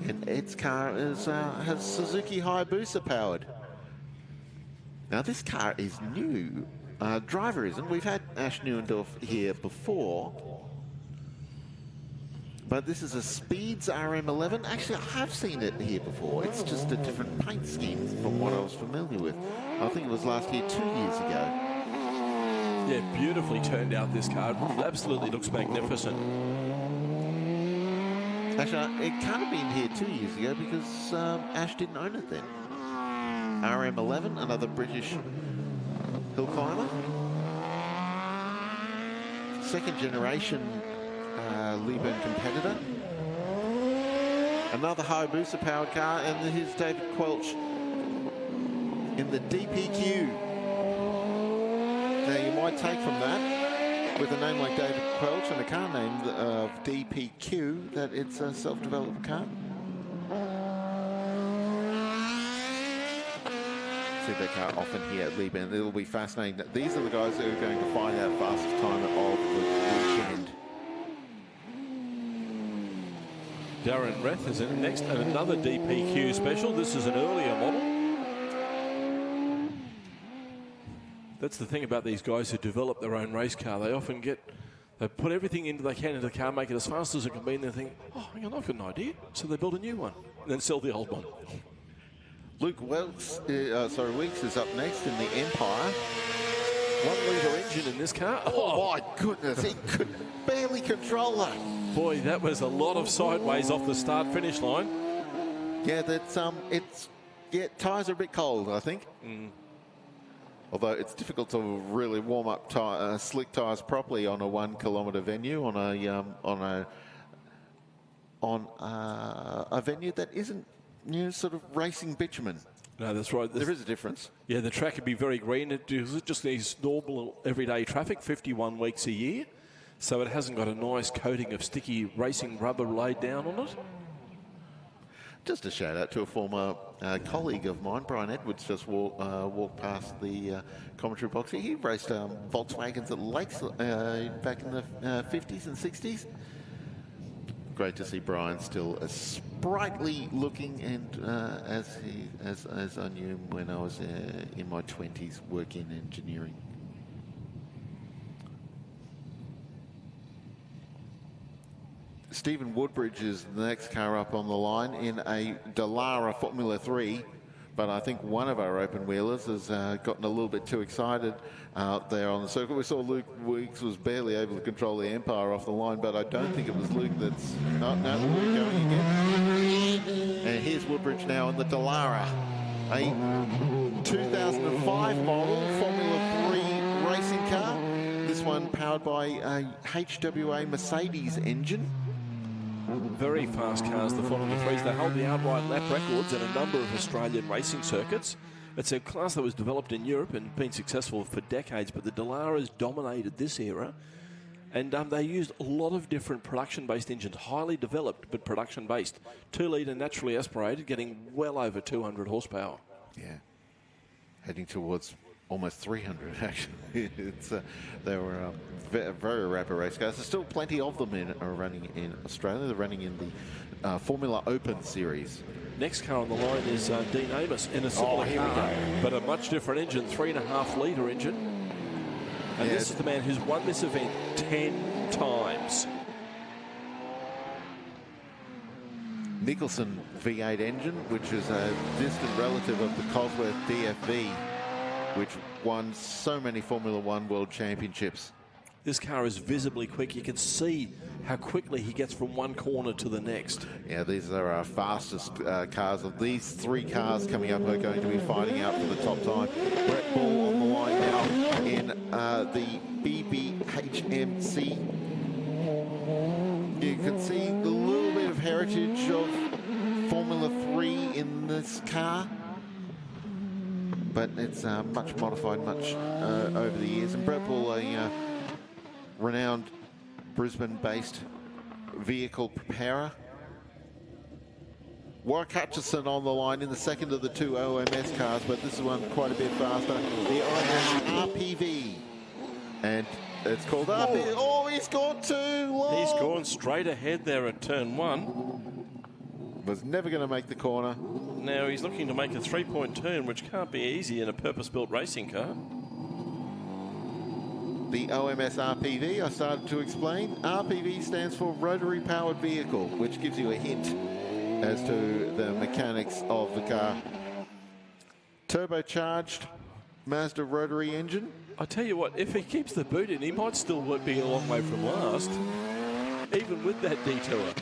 Speaker 1: And Ed's car is, has Suzuki Hayabusa powered. Now this car is new. Driver isn't. We've had Ash Neuendorf here before. But this is a Speeds RM11. Actually, I have seen it here before. It's just a different paint scheme from what I was familiar with. I think it was last year, 2 years ago.
Speaker 2: Yeah, beautifully turned out this car. It absolutely looks magnificent.
Speaker 1: Actually, it can't have been here 2 years ago because Ash didn't own it then. RM11, another British hill climber. Second generation Leyburn competitor. Another Hayabusa powered car, and here's David Quelch in the DPQ. Now you might take from that, with a name like David Quelch and a car name of DPQ, that it's a self-developed car. See that car often here at Leyburn. It'll be fascinating. These are the guys who are going to find out fastest time of the weekend.
Speaker 2: Darren Reth is in next, and another DPQ special. This is an earlier model. That's the thing about these guys who develop their own race car. They often they put everything they can into the car, make it as fast as it can be, and they think, oh, hang on, I've got an idea. So they build a new one, and then sell the old one.
Speaker 1: Luke Weeks is up next in the Empire.
Speaker 2: 1 litre engine in this car.
Speaker 1: Oh my goodness, he could barely control that.
Speaker 2: Boy, that was a lot of sideways off the start-finish line.
Speaker 1: Yeah, that's tyres are a bit cold, I think. Although it's difficult to really warm up slick tyres properly on a 1 kilometre venue on a venue that isn't sort of racing bitumen.
Speaker 2: No, that's right.
Speaker 1: There is a difference.
Speaker 2: Yeah, the track could be very green. It just needs normal everyday traffic, 51 weeks a year. So it hasn't got a nice coating of sticky racing rubber laid down on it.
Speaker 1: Just a shout out to a former colleague of mine, Brian Edwards, just walked past the commentary box. He raced Volkswagens at Lakes back in the 50s and 60s. Great to see Brian still as sprightly looking and as I knew him when I was in my 20s working in engineering. Stephen Woodbridge is the next car up on the line in a Dallara Formula 3, but I think one of our open wheelers has gotten a little bit too excited out there on the circuit. We saw Luke Weeks was barely able to control the Empire off the line, but I don't think it was Luke that's... No, Luke going again. And here's Woodbridge now in the Dallara, a 2005 model Formula 3 racing car. This one powered by a HWA Mercedes engine.
Speaker 2: Very fast cars, the Formula 3s. They hold the outright lap records at a number of Australian racing circuits. It's a class that was developed in Europe and been successful for decades, but the Dallaras dominated this era. And they used a lot of different production-based engines, highly developed but production-based. 2-litre naturally aspirated, getting well over 200 horsepower.
Speaker 1: Yeah, heading towards almost 300 actually. They were very rapid race cars. There's still plenty of them running in Australia. They're running in the Formula Open series.
Speaker 2: Next car on the line is Dean Amos in a similar car, but a much different engine, 3.5-litre engine. And this is the man who's won this event 10 times.
Speaker 1: Nicholson V8 engine, which is a distant relative of the Cosworth DFV. which won so many Formula One World Championships.
Speaker 2: This car is visibly quick. You can see how quickly he gets from one corner to the next.
Speaker 1: Yeah, these are our fastest cars. Of these 3 cars coming up are going to be fighting out for the top time. Brett Ball on the line now in the BBHMC. You can see a little bit of heritage of Formula 3 in this car, but it's much modified, much over the years. And Brett Ball, a renowned Brisbane-based vehicle preparer. Warwick Hutchison on the line in the second of the 2 OMS cars, but this is one quite a bit faster. The OMS RPV. And it's called RPV. Oh, he's gone too long.
Speaker 2: He's gone straight ahead there at turn 1.
Speaker 1: Was never going to make the corner.
Speaker 2: Now he's looking to make a 3-point turn, which can't be easy in a purpose-built racing car.
Speaker 1: The OMS RPV, I started to explain. RPV stands for Rotary Powered Vehicle, which gives you a hint as to the mechanics of the car. Turbocharged Mazda rotary engine.
Speaker 2: I tell you what, if he keeps the boot in, he might still be a long way from last, even with that detour.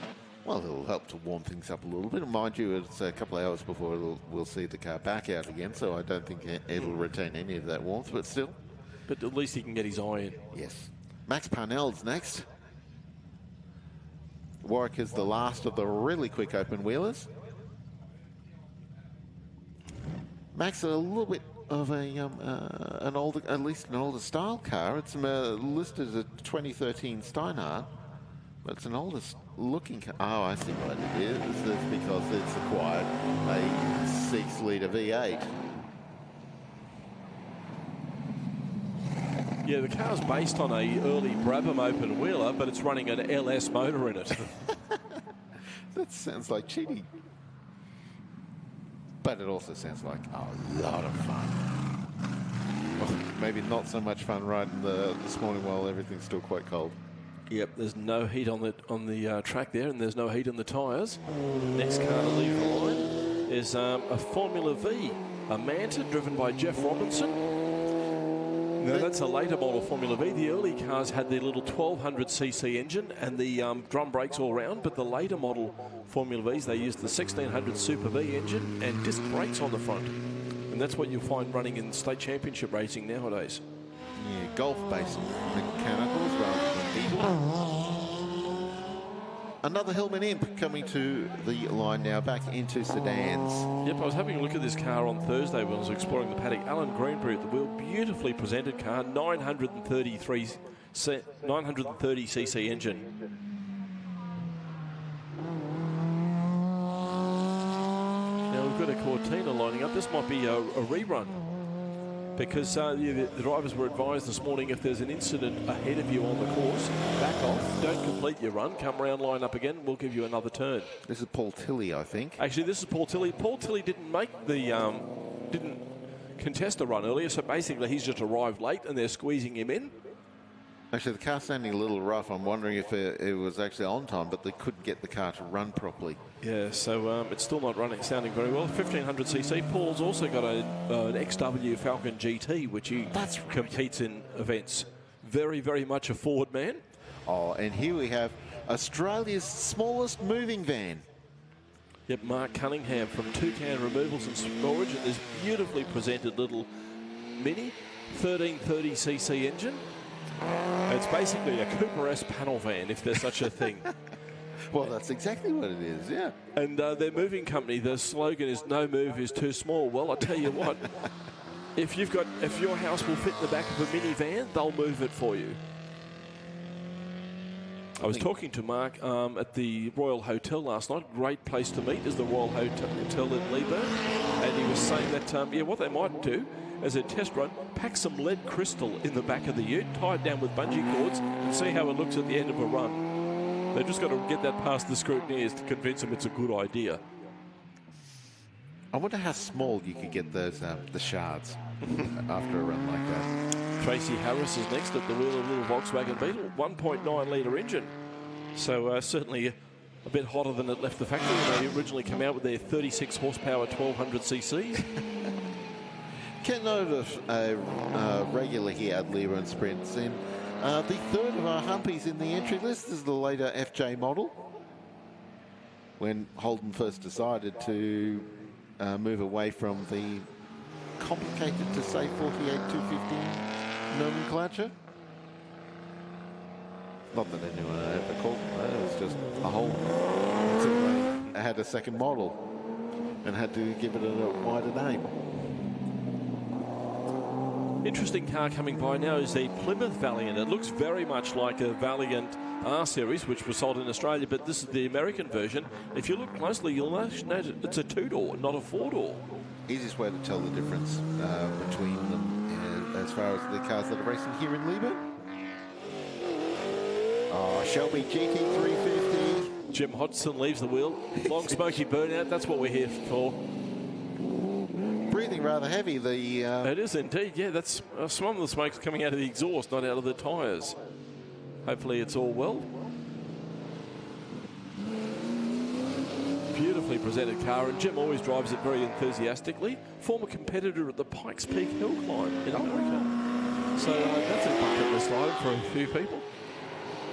Speaker 1: Well, it'll help to warm things up a little bit. And mind you, it's a couple of hours before we'll see the car back out again, so I don't think it'll retain any of that warmth, but still.
Speaker 2: But at least he can get his eye in.
Speaker 1: Yes. Max Parnell's next. Warwick is the last of the really quick open wheelers. Max is a little bit of an older, at least an older style car. It's listed as a 2013 Steinhardt, but it's an older looking car. Oh, I see what it is. It's because it's acquired a 6-litre V8.
Speaker 2: Yeah, the car's based on a early Brabham open wheeler, but it's running an LS motor in it.
Speaker 1: That sounds like cheating. But it also sounds like a lot of fun. Well, maybe not so much fun riding this morning while everything's still quite cold.
Speaker 2: Yep, there's no heat on the track there, and there's no heat on the tyres. Next car to leave the line is a Formula V, a Manta driven by Jeff Robinson. Now, that's a later model Formula V. The early cars had their little 1200cc engine and the drum brakes all round, but the later model Formula Vs, they used the 1600 Super V engine and disc brakes on the front. And that's what you'll find running in state championship racing nowadays.
Speaker 1: Yeah, golf-based mechanicals rather than diesel. Another Hillman Imp coming to the line now, back into sedans.
Speaker 2: Yep, I was having a look at this car on Thursday when I was exploring the paddock. Alan Greenbury at the wheel, beautifully presented car, 930cc engine. Now we've got a Cortina lining up. This might be a rerun, because the drivers were advised this morning, if there's an incident ahead of you on the course, back off, don't complete your run, come around, line up again, we'll give you another turn.
Speaker 1: This is Paul Tilley, I think.
Speaker 2: Actually, this is Paul Tilley. Paul Tilley didn't make the, didn't contest the run earlier, so basically he's just arrived late and they're squeezing him in.
Speaker 1: Actually, the car's sounding a little rough. I'm wondering if it was actually on time, but they couldn't get the car to run properly.
Speaker 2: Yeah, so it's still not sounding very well. 1500cc. Paul's also got an XW Falcon GT, which he competes in events. Very, very much a Ford man.
Speaker 1: Oh, and here we have Australia's smallest moving van.
Speaker 2: Yep, Mark Cunningham from Toucan Removals and Storage, and this beautifully presented little Mini 1330cc engine. It's basically a Cooper S panel van, if there's such a thing.
Speaker 1: Well, that's exactly what it is, yeah.
Speaker 2: And their moving company, the slogan is "No move is too small." Well, I tell you what, if your house will fit in the back of a minivan, they'll move it for you. I was talking to Mark at the Royal Hotel last night. Great place to meet is the Royal Hotel in Leyburn. And he was saying that, what they might do as a test run, pack some lead crystal in the back of the ute, tie it down with bungee cords, and see how it looks at the end of a run. They've just got to get that past the scrutineers to convince them it's a good idea.
Speaker 1: I wonder how small you could get those the shards after a run like that.
Speaker 2: Tracy Harris is next at the wheel of the little Volkswagen Beetle, 1.9 litre engine. So certainly a bit hotter than it left the factory when they originally came out with their 36 horsepower 1200 cc's.
Speaker 1: Ken Otis, a regular here at Leyburn Sprints, and the third of our humpies in the entry list. This is the later FJ model. When Holden first decided to move away from the complicated to say 48-215 nomenclature. Not that anyone ever called it, it was just a Holden. So they had a second model and had to give it a wider name.
Speaker 2: Interesting car coming by now is the Plymouth Valiant. It looks very much like a Valiant R-Series, which was sold in Australia, but this is the American version. If you look closely, you'll notice it's a two-door, not a four-door.
Speaker 1: Easiest way to tell the difference between them as far as the cars that are racing here in Leyburn. Oh, Shelby GT350.
Speaker 2: Jim Hodgson leaves the wheel. Long smoky burnout, that's what we're here for.
Speaker 1: Breathing rather heavy.
Speaker 2: It is indeed, yeah. That's some of the smoke's coming out of the exhaust, not out of the tyres. Hopefully it's all well. Beautifully presented car, and Jim always drives it very enthusiastically. Former competitor at the Pikes Peak Hill Climb in America. So that's a bucket list item for a few people.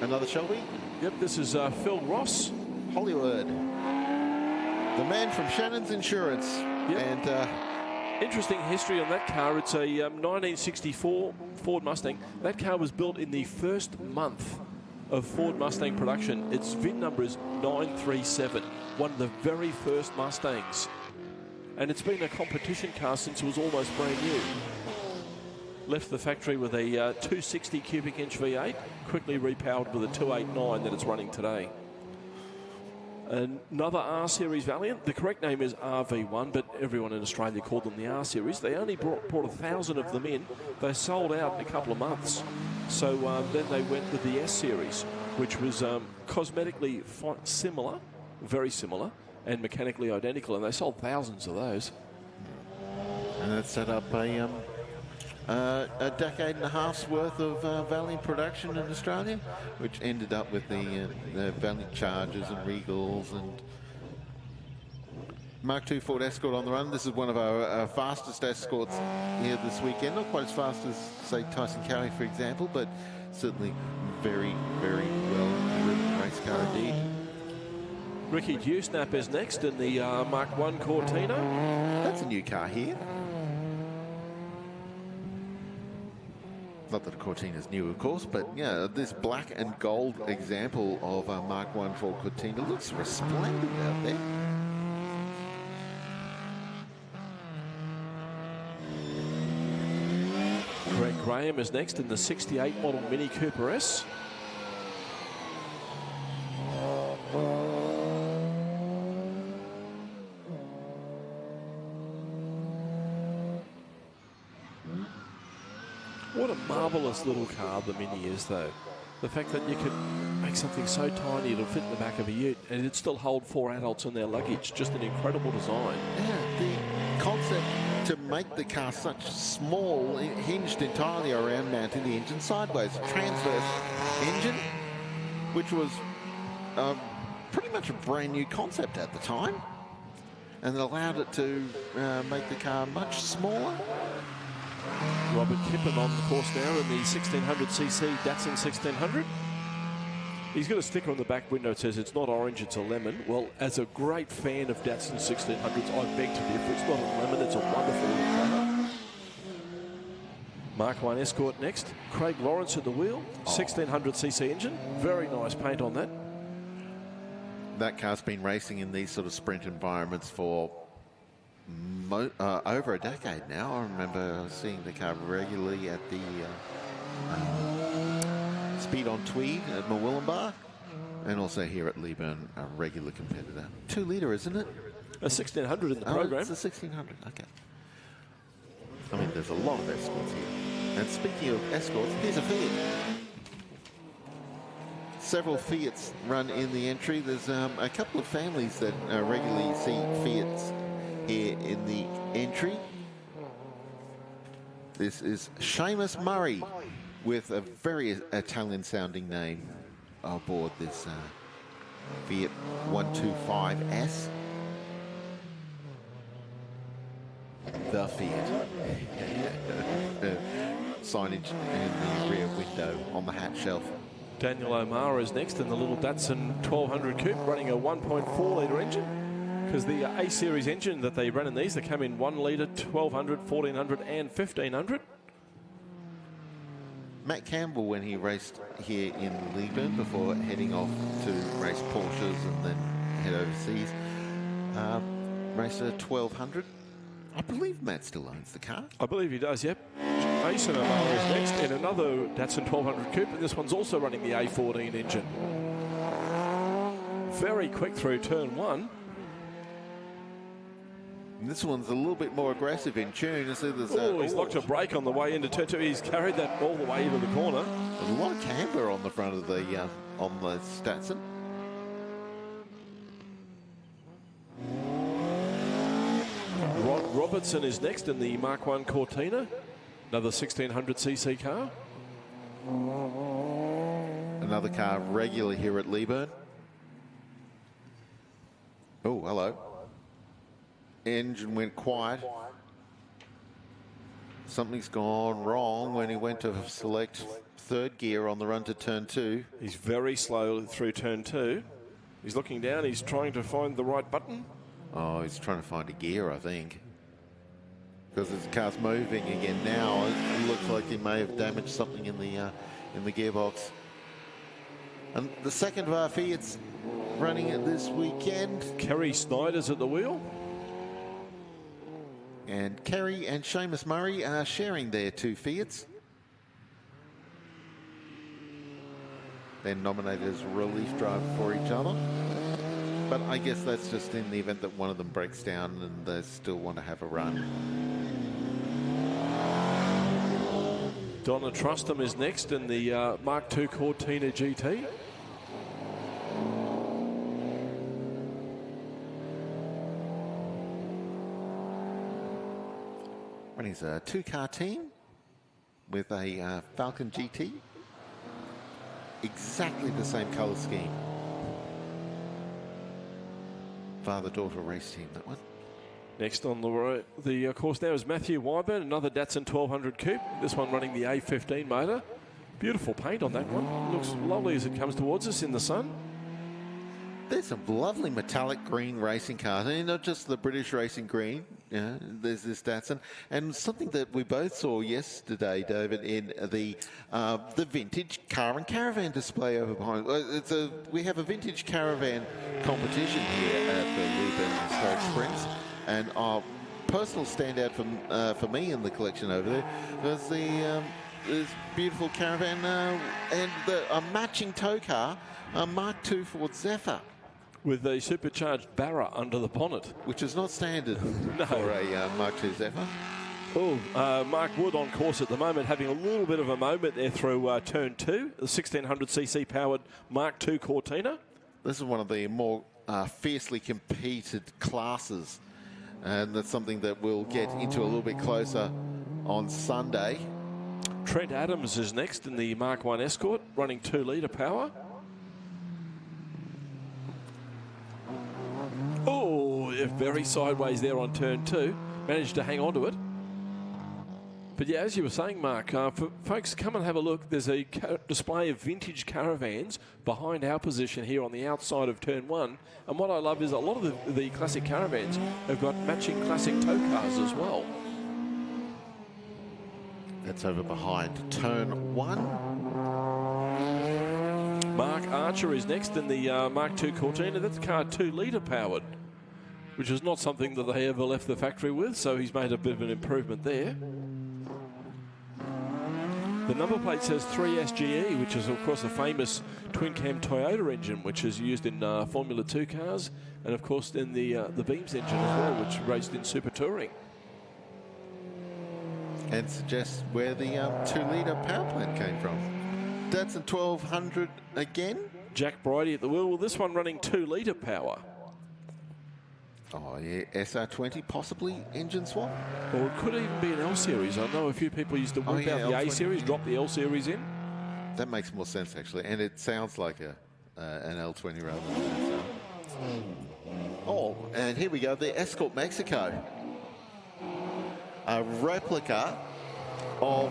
Speaker 1: Another Shelby?
Speaker 2: Yep, this is Phil Ross.
Speaker 1: Hollywood. The man from Shannon's Insurance.
Speaker 2: Yep.
Speaker 1: And
Speaker 2: interesting history on that car. It's a 1964 Ford Mustang. That car was built in the first month of Ford Mustang production. Its VIN number is 937, one of the very first Mustangs. And it's been a competition car since it was almost brand new. Left the factory with a 260 cubic inch V8, quickly repowered with a 289 that it's running today. Another R-Series Valiant. The correct name is RV1, but everyone in Australia called them the R-Series. They only brought 1,000 of them in. They sold out in a couple of months. So then they went with the S-Series, which was cosmetically similar, very similar, and mechanically identical, and they sold thousands of those.
Speaker 1: And that set up a decade and a half's worth of Valiant production in Australia, which ended up with the Valiant Chargers and Regals and Mark II Ford Escort on the run. This is one of our fastest Escorts here this weekend. Not quite as fast as, say, Tyson Cowie, for example, but certainly very, very well driven race car indeed.
Speaker 2: Ricky Dewsnap is next in the Mark I Cortina.
Speaker 1: That's a new car here. Not that a Cortina is new, of course, but yeah, this black and gold example of a Mark I Ford Cortina looks resplendent out there.
Speaker 2: Greg Graham is next in the 68 model Mini Cooper S. What a marvellous little car the Mini is, though. The fact that you can make something so tiny it'll fit in the back of a ute and it'd still hold 4 adults in their luggage. Just an incredible design.
Speaker 1: Yeah, the concept to make the car such small, hinged entirely around mounting the engine sideways. Transverse engine, which was pretty much a brand new concept at the time. And it allowed it to make the car much smaller.
Speaker 2: Robert Kippen on the course now in the 1600cc Datsun 1600. He's got a sticker on the back window that says it's not orange, it's a lemon. Well, as a great fan of Datsun 1600s, I beg to differ. It's not a lemon, it's a wonderful little car. Mark I Escort next. Craig Lawrence at the wheel. 1600cc engine. Very nice paint on that.
Speaker 1: That car's been racing in these sort of sprint environments for over a decade now. I remember seeing the car regularly at the Speed on Tweed at Murwillumbah, and also here at Leyburn, a regular competitor. 2 litre, isn't it?
Speaker 2: A 1600 in the program.
Speaker 1: It's a 1600, okay. I mean, there's a lot of Escorts here. And speaking of Escorts, here's a Fiat. Several Fiats run in the entry. There's a couple of families that regularly see Fiats here in the entry. This is Seamus Murray with a very Italian-sounding name aboard this Fiat 125S. The Fiat. signage in the rear window on the hat shelf.
Speaker 2: Daniel O'Mara is next in the little Datsun 1200 coupe, running a 1.4 litre engine. Because the A series engine that they run in these, they come in 1 litre, 1200, 1400 and 1500.
Speaker 1: Matt Campbell, when he raced here in Leyburn before heading off to race Porsches and then head overseas, raced a 1200. I believe Matt still owns the car.
Speaker 2: I believe he does, yep. Jason O'Mara is next in another Datsun 1200 coupe, and this one's also running the A14 engine. Very quick through turn 1.
Speaker 1: And this one's a little bit more aggressive in tune.
Speaker 2: He's locked a brake on the way into turn 2. He's carried that all the way into the corner.
Speaker 1: There's a lot of camber on the front of the on the Datsun.
Speaker 2: Rod Robertson is next in the Mark 1 Cortina, another 1600cc car.
Speaker 1: Another car regular here at Leyburn. Oh, hello. Engine went quiet. Something's gone wrong when he went to select third gear on the run to turn 2.
Speaker 2: He's very slow through turn 2. He's looking down. He's trying to find the right button.
Speaker 1: Oh, he's trying to find a gear, I think. Because his car's moving again now. It looks like he may have damaged something in the gearbox. And the second of our Fiats running it this weekend.
Speaker 2: Kerry Snyder's at the wheel.
Speaker 1: And Kerry and Seamus Murray are sharing their 2 Fiats. They're nominated as relief driver for each other. But I guess that's just in the event that one of them breaks down and they still want to have a run.
Speaker 2: Donna Trustham is next in the Mark II Cortina GT.
Speaker 1: Running a 2-car team with a Falcon GT. Exactly the same colour scheme. Father-daughter race team, that one.
Speaker 2: Next on the course now is Matthew Wyburn, another Datsun 1200 coupe. This one running the A15 motor. Beautiful paint on that one. Looks lovely as it comes towards us in the sun.
Speaker 1: There's some lovely metallic green racing cars, and not just the British racing green. Yeah, there's this Datsun, and something that we both saw yesterday, David, in the vintage car and caravan display over behind. We have a vintage caravan competition here at the Leyburn Sprints, and our personal standout for me in the collection over there was this beautiful caravan and a matching tow car, a Mark II Ford Zephyr.
Speaker 2: With a supercharged Barra under the bonnet.
Speaker 1: Which is not standard for a Mark II Zephyr.
Speaker 2: Oh, Mark Wood on course at the moment, having a little bit of a moment there through turn 2, the 1600cc powered Mark II Cortina.
Speaker 1: This is one of the more fiercely competed classes, and that's something that we'll get into a little bit closer on Sunday.
Speaker 2: Trent Adams is next in the Mark 1 Escort, running 2 litre power. Oh, very sideways there on turn 2. Managed to hang on to it. But yeah, as you were saying, Mark, for folks, come and have a look. There's a display of vintage caravans behind our position here on the outside of turn 1. And what I love is a lot of the classic caravans have got matching classic tow cars as well.
Speaker 1: That's over behind turn 1.
Speaker 2: Mark Archer is next in the Mark II Cortina. That's car 2 litre powered, which is not something that they ever left the factory with, so he's made a bit of an improvement there. The number plate says 3SGE, which is, of course, a famous twin-cam Toyota engine, which is used in Formula 2 cars, and, of course, in the Beams engine as well, which raced in Super Touring.
Speaker 1: And suggests where the 2 litre power plant came from. That's a 1200 again.
Speaker 2: Jack Bridie at the wheel. Well, this one running 2 litre power.
Speaker 1: Oh, yeah, SR20 possibly engine swap?
Speaker 2: Or it could even be an L Series. I know a few people used to whip out the A Series, drop the L Series in.
Speaker 1: That makes more sense, actually. And it sounds like an L20 rather than an SR. Oh, and here we go, the Escort Mexico. A replica of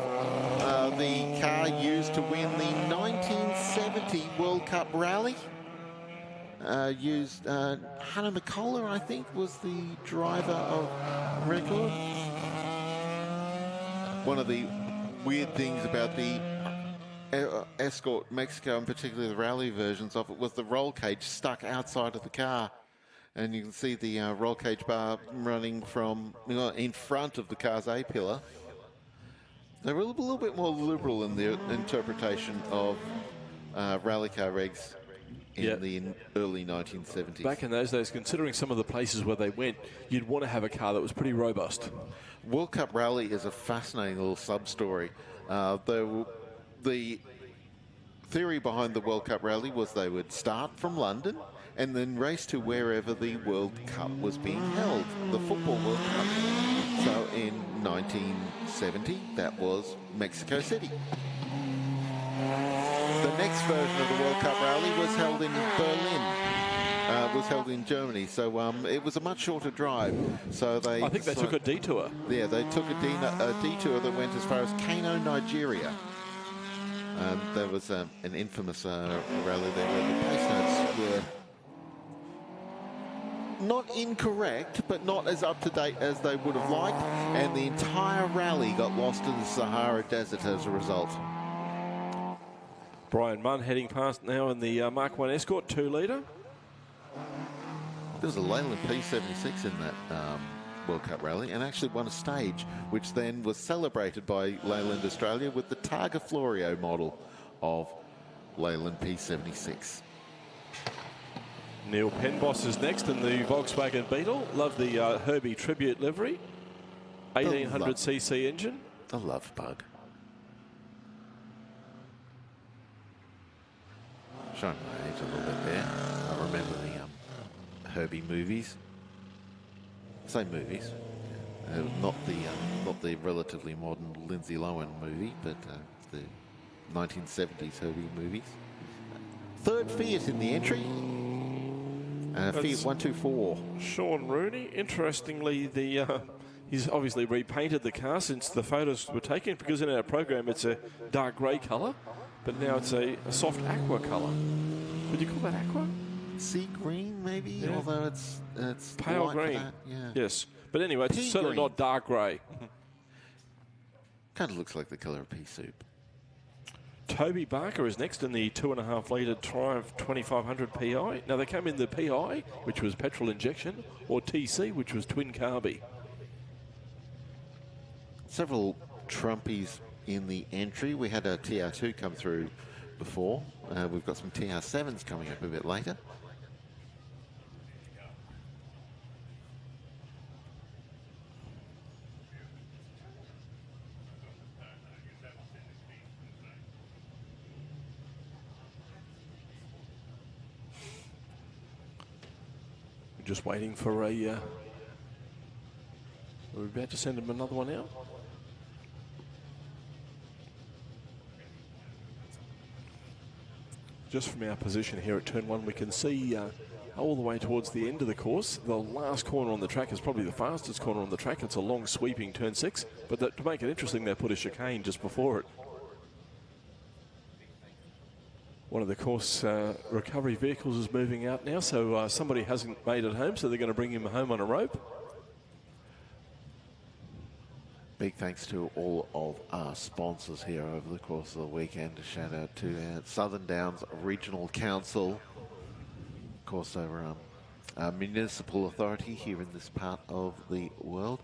Speaker 1: the car used to win the 1970 World Cup Rally. Hannah McCullough, I think, was the driver of record. One of the weird things about the Escort Mexico, and particularly the rally versions of it, was the roll cage stuck outside of the car. And you can see the roll cage bar running from in front of the car's A-pillar. They were a little bit more liberal in their interpretation of rally car regs in the early 1970s.
Speaker 2: Back in those days, considering some of the places where they went, you'd want to have a car that was pretty robust.
Speaker 1: World Cup Rally is a fascinating little sub-story. The theory behind the World Cup Rally was they would start from London and then race to wherever the World Cup was being held, the Football World Cup. So in 1970, that was Mexico City. The next version of the World Cup Rally was held in Berlin, was held in Germany. So it was a much shorter drive. So I
Speaker 2: think they took a detour.
Speaker 1: Yeah, they took a detour that went as far as Kano, Nigeria. There was an infamous rally there where the pace notes were not incorrect, but not as up-to-date as they would have liked, and the entire rally got lost in the Sahara Desert as a result.
Speaker 2: Brian Munn heading past now in the Mark 1 Escort 2-litre.
Speaker 1: There was a Leyland P76 in that World Cup Rally, and actually won a stage, which then was celebrated by Leyland Australia with the Targa Florio model of Leyland P76.
Speaker 2: Neil Penboss is next in the Volkswagen Beetle. Love the Herbie Tribute livery. 1800cc engine.
Speaker 1: The love bug. Showing my age a little bit there. I remember the Herbie movies. Same movies. Not the relatively modern Lindsay Lohan movie, but the 1970s Herbie movies. Third Fiat in the entry. Fiat 124.
Speaker 2: Sean Rooney. Interestingly, he's obviously repainted the car since the photos were taken, because in our program it's a dark grey colour, but now it's a soft aqua colour. Would you call that aqua?
Speaker 1: Sea green, maybe, yeah. Although it's
Speaker 2: pale green.
Speaker 1: Yeah.
Speaker 2: Yes, but anyway, it's certainly not dark grey.
Speaker 1: Kind of looks like the colour of pea soup.
Speaker 2: Toby Barker is next in the 2.5-litre Triumph 2500 PI. Now, they came in the PI, which was petrol injection, or TC, which was twin carby.
Speaker 1: Several Trumpies in the entry. We had a TR2 come through before. We've got some TR7s coming up a bit later.
Speaker 2: Just waiting for a... we're about to send him another one out. Just from our position here at turn 1, we can see all the way towards the end of the course. The last corner on the track is probably the fastest corner on the track. It's a long sweeping turn 6, but to make it interesting, they put a chicane just before it. One of the course recovery vehicles is moving out now, so somebody hasn't made it home, so they're going to bring him home on a rope.
Speaker 1: Big thanks to all of our sponsors here over the course of the weekend. A shout out to Southern Downs Regional Council, of course, our municipal authority here in this part of the world.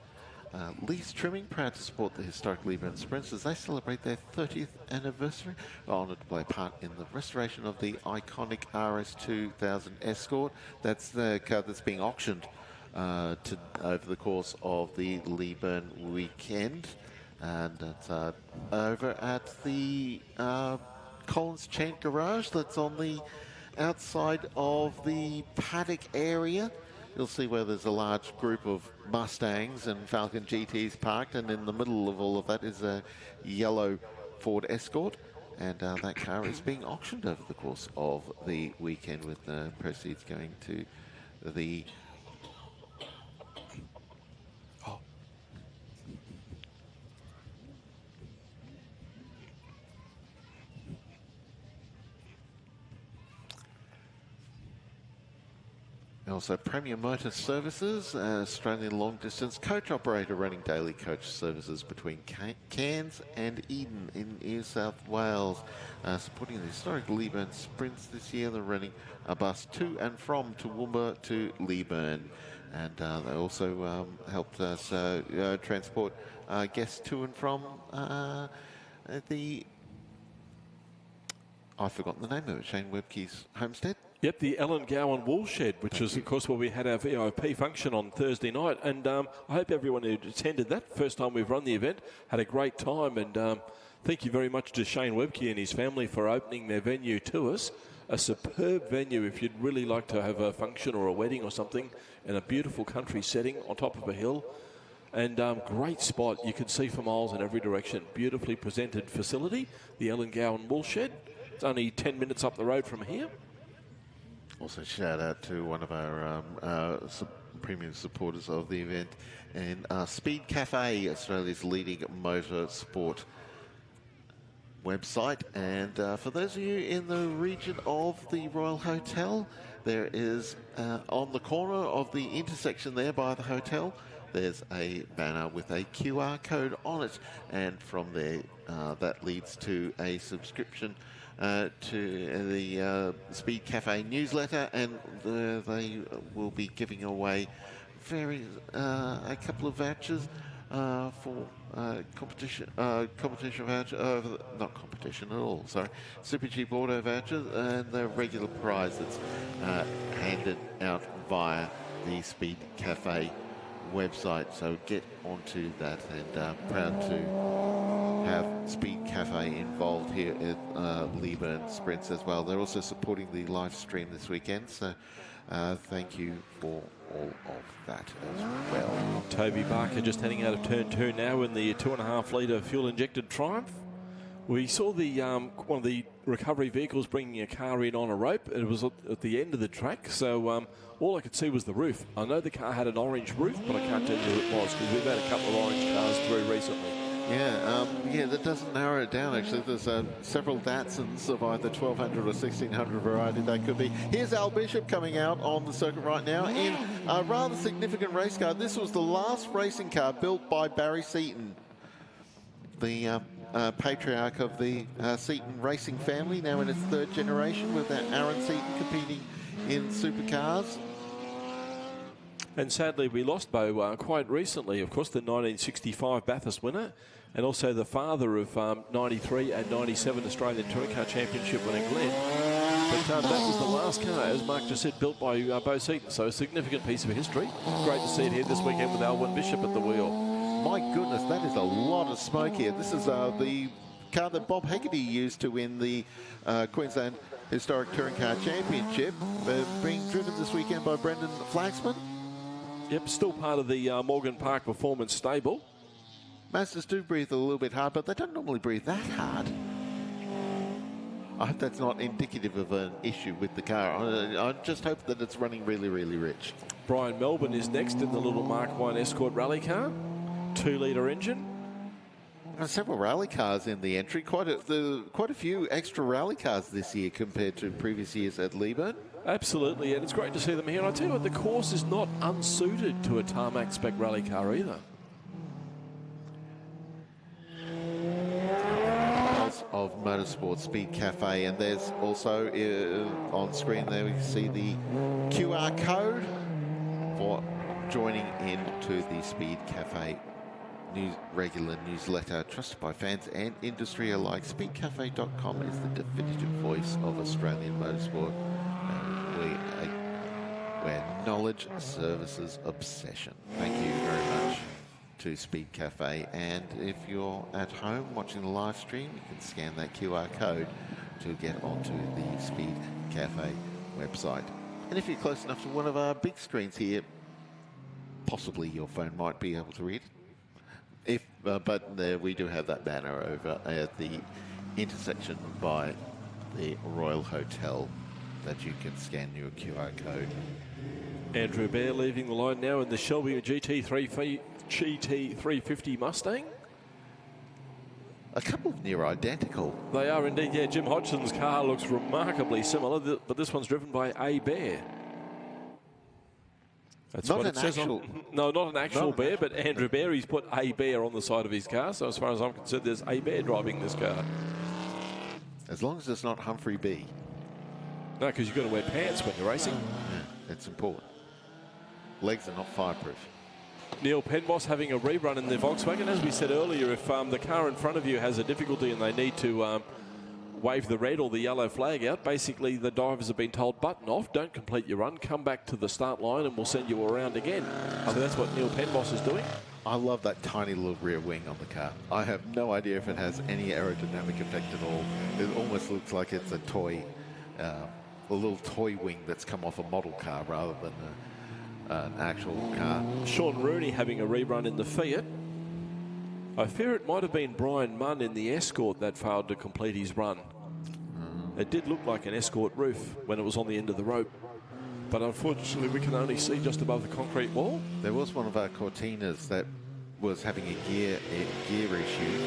Speaker 1: Lee's Trimming, proud to support the historic Leyburn Sprints as they celebrate their 30th anniversary. Honoured to play a part in the restoration of the iconic RS2000 Escort. That's the car that's being auctioned over the course of the Leyburn weekend. And it's over at the Collins Chant Garage that's on the outside of the paddock area. You'll see where there's a large group of Mustangs and Falcon GTs parked, and in the middle of all of that is a yellow Ford Escort, and that car is being auctioned over the course of the weekend, with proceeds going to the Also, Premier Motor Services, Australian long distance coach operator running daily coach services between Cairns and Eden in New South Wales. Supporting the historic Leyburn Sprints this year, they're running a bus to and from Toowoomba to Leyburn. And they also helped us transport guests to and from I've forgotten the name of it, Shane Webke's homestead.
Speaker 2: Yep, the Ellen Gowan Wool Shed, which is, of course, where we had our VIP function on Thursday night. And I hope everyone who attended that, first time we've run the event, had a great time. And thank you very much to Shane Webke and his family for opening their venue to us. A superb venue if you'd really like to have a function or a wedding or something in a beautiful country setting on top of a hill. And great spot. You can see for miles in every direction. Beautifully presented facility, the Ellen Gowan Wool Shed. It's only 10 minutes up the road from here.
Speaker 1: Also, shout out to one of our premium supporters of the event, and Speed Cafe, Australia's leading motor sport website. And for those of you in the region of the Royal Hotel, there is on the corner of the intersection there by the hotel, there's a banner with a QR code on it, and from there that leads to a subscription to the Speed Cafe newsletter, and they will be giving away a couple of vouchers for competition voucher, not competition at all, sorry, Super Cheap Auto vouchers, and the regular prize that's handed out via the Speed Cafe website. So get onto that, and proud to have Speed Cafe involved here at Leyburn Sprints as well. They're also supporting the live stream this weekend, so thank you for all of that as well.
Speaker 2: Toby Barker just heading out of turn 2 now in the 2.5 litre fuel-injected Triumph. We saw the one of the recovery vehicles bringing a car in on a rope. It was at the end of the track, so all I could see was the roof. I know the car had an orange roof, but I can't tell you who it was, because we've had a couple of orange cars through recently.
Speaker 1: Yeah, that doesn't narrow it down, actually. There's several Datsuns of either 1200 or 1600 variety that could be. Here's Al Bishop coming out on the circuit right now in a rather significant race car. This was the last racing car built by Barry Seaton, the patriarch of the Seaton racing family, now in its third generation, with Aaron Seaton competing in supercars.
Speaker 2: And sadly, we lost Bo quite recently. Of course, the 1965 Bathurst winner, and also the father of 93 and 97 Australian Touring Car Championship winner Glenn. But that was the last car, as Mark just said, built by Bo Seaton. So a significant piece of history. Great to see it here this weekend with Alwyn Bishop at the wheel.
Speaker 1: My goodness, that is a lot of smoke here. This is the car that Bob Hegarty used to win the Queensland Historic Touring Car Championship, being driven this weekend by Brendan Flaxman.
Speaker 2: Yep, still part of the Morgan Park Performance stable.
Speaker 1: Masters do breathe a little bit hard, but they don't normally breathe that hard. I hope that's not indicative of an issue with the car. I just hope that it's running really, really rich.
Speaker 2: Brian Melbourne is next in the little Mark 1 Escort rally car. 2-litre engine.
Speaker 1: Several rally cars in the entry. Quite a few extra rally cars this year compared to previous years at Leyburn.
Speaker 2: Absolutely, and it's great to see them here. And I tell you what, the course is not unsuited to a tarmac spec rally car either.
Speaker 1: Of Motorsport Speed Cafe, and there's also on screen there we can see the QR code for joining into the Speed Cafe regular newsletter, trusted by fans and industry alike. Speedcafe.com is the definitive voice of Australian motorsport. We're knowledge services obsession. Thank you very much to Speed Cafe, and if you're at home watching the live stream, you can scan that QR code to get onto the Speed Cafe website. And if you're close enough to one of our big screens here, possibly your phone might be able to read it. But we do have that banner over at the intersection by the Royal Hotel that you can scan your QR code.
Speaker 2: Andrew Bear leaving the line now in the Shelby GT350 Mustang.
Speaker 1: A couple of near identical.
Speaker 2: They are indeed, yeah. Jim Hodgson's car looks remarkably similar, but this one's driven by A. Bear. That's
Speaker 1: Not
Speaker 2: what
Speaker 1: an
Speaker 2: it says
Speaker 1: actual.
Speaker 2: no, not an actual bear, but Andrew Bear. He's put a bear on the side of his car. So as far as I'm concerned, there's a bear driving this car.
Speaker 1: As long as it's not Humphrey B.
Speaker 2: No, because you've got to wear pants when you're racing.
Speaker 1: Yeah, it's important. Legs are not fireproof.
Speaker 2: Neil Penboss having a rerun in the Volkswagen. As we said earlier, if the car in front of you has a difficulty and they need to wave the red or the yellow flag out, basically the drivers have been told, button off, don't complete your run, come back to the start line and we'll send you around again. So that's what Neil Penboss is doing.
Speaker 1: I love that tiny little rear wing on the car. I have no idea if it has any aerodynamic effect at all. It almost looks like it's a toy, a little toy wing that's come off a model car rather than an actual car.
Speaker 2: Sean Rooney having a rerun in the Fiat. I fear it might have been Brian Munn in the Escort that failed to complete his run. It did look like an Escort roof when it was on the end of the rope. But unfortunately, we can only see just above the concrete wall.
Speaker 1: There was one of our Cortinas that was having a gear issue,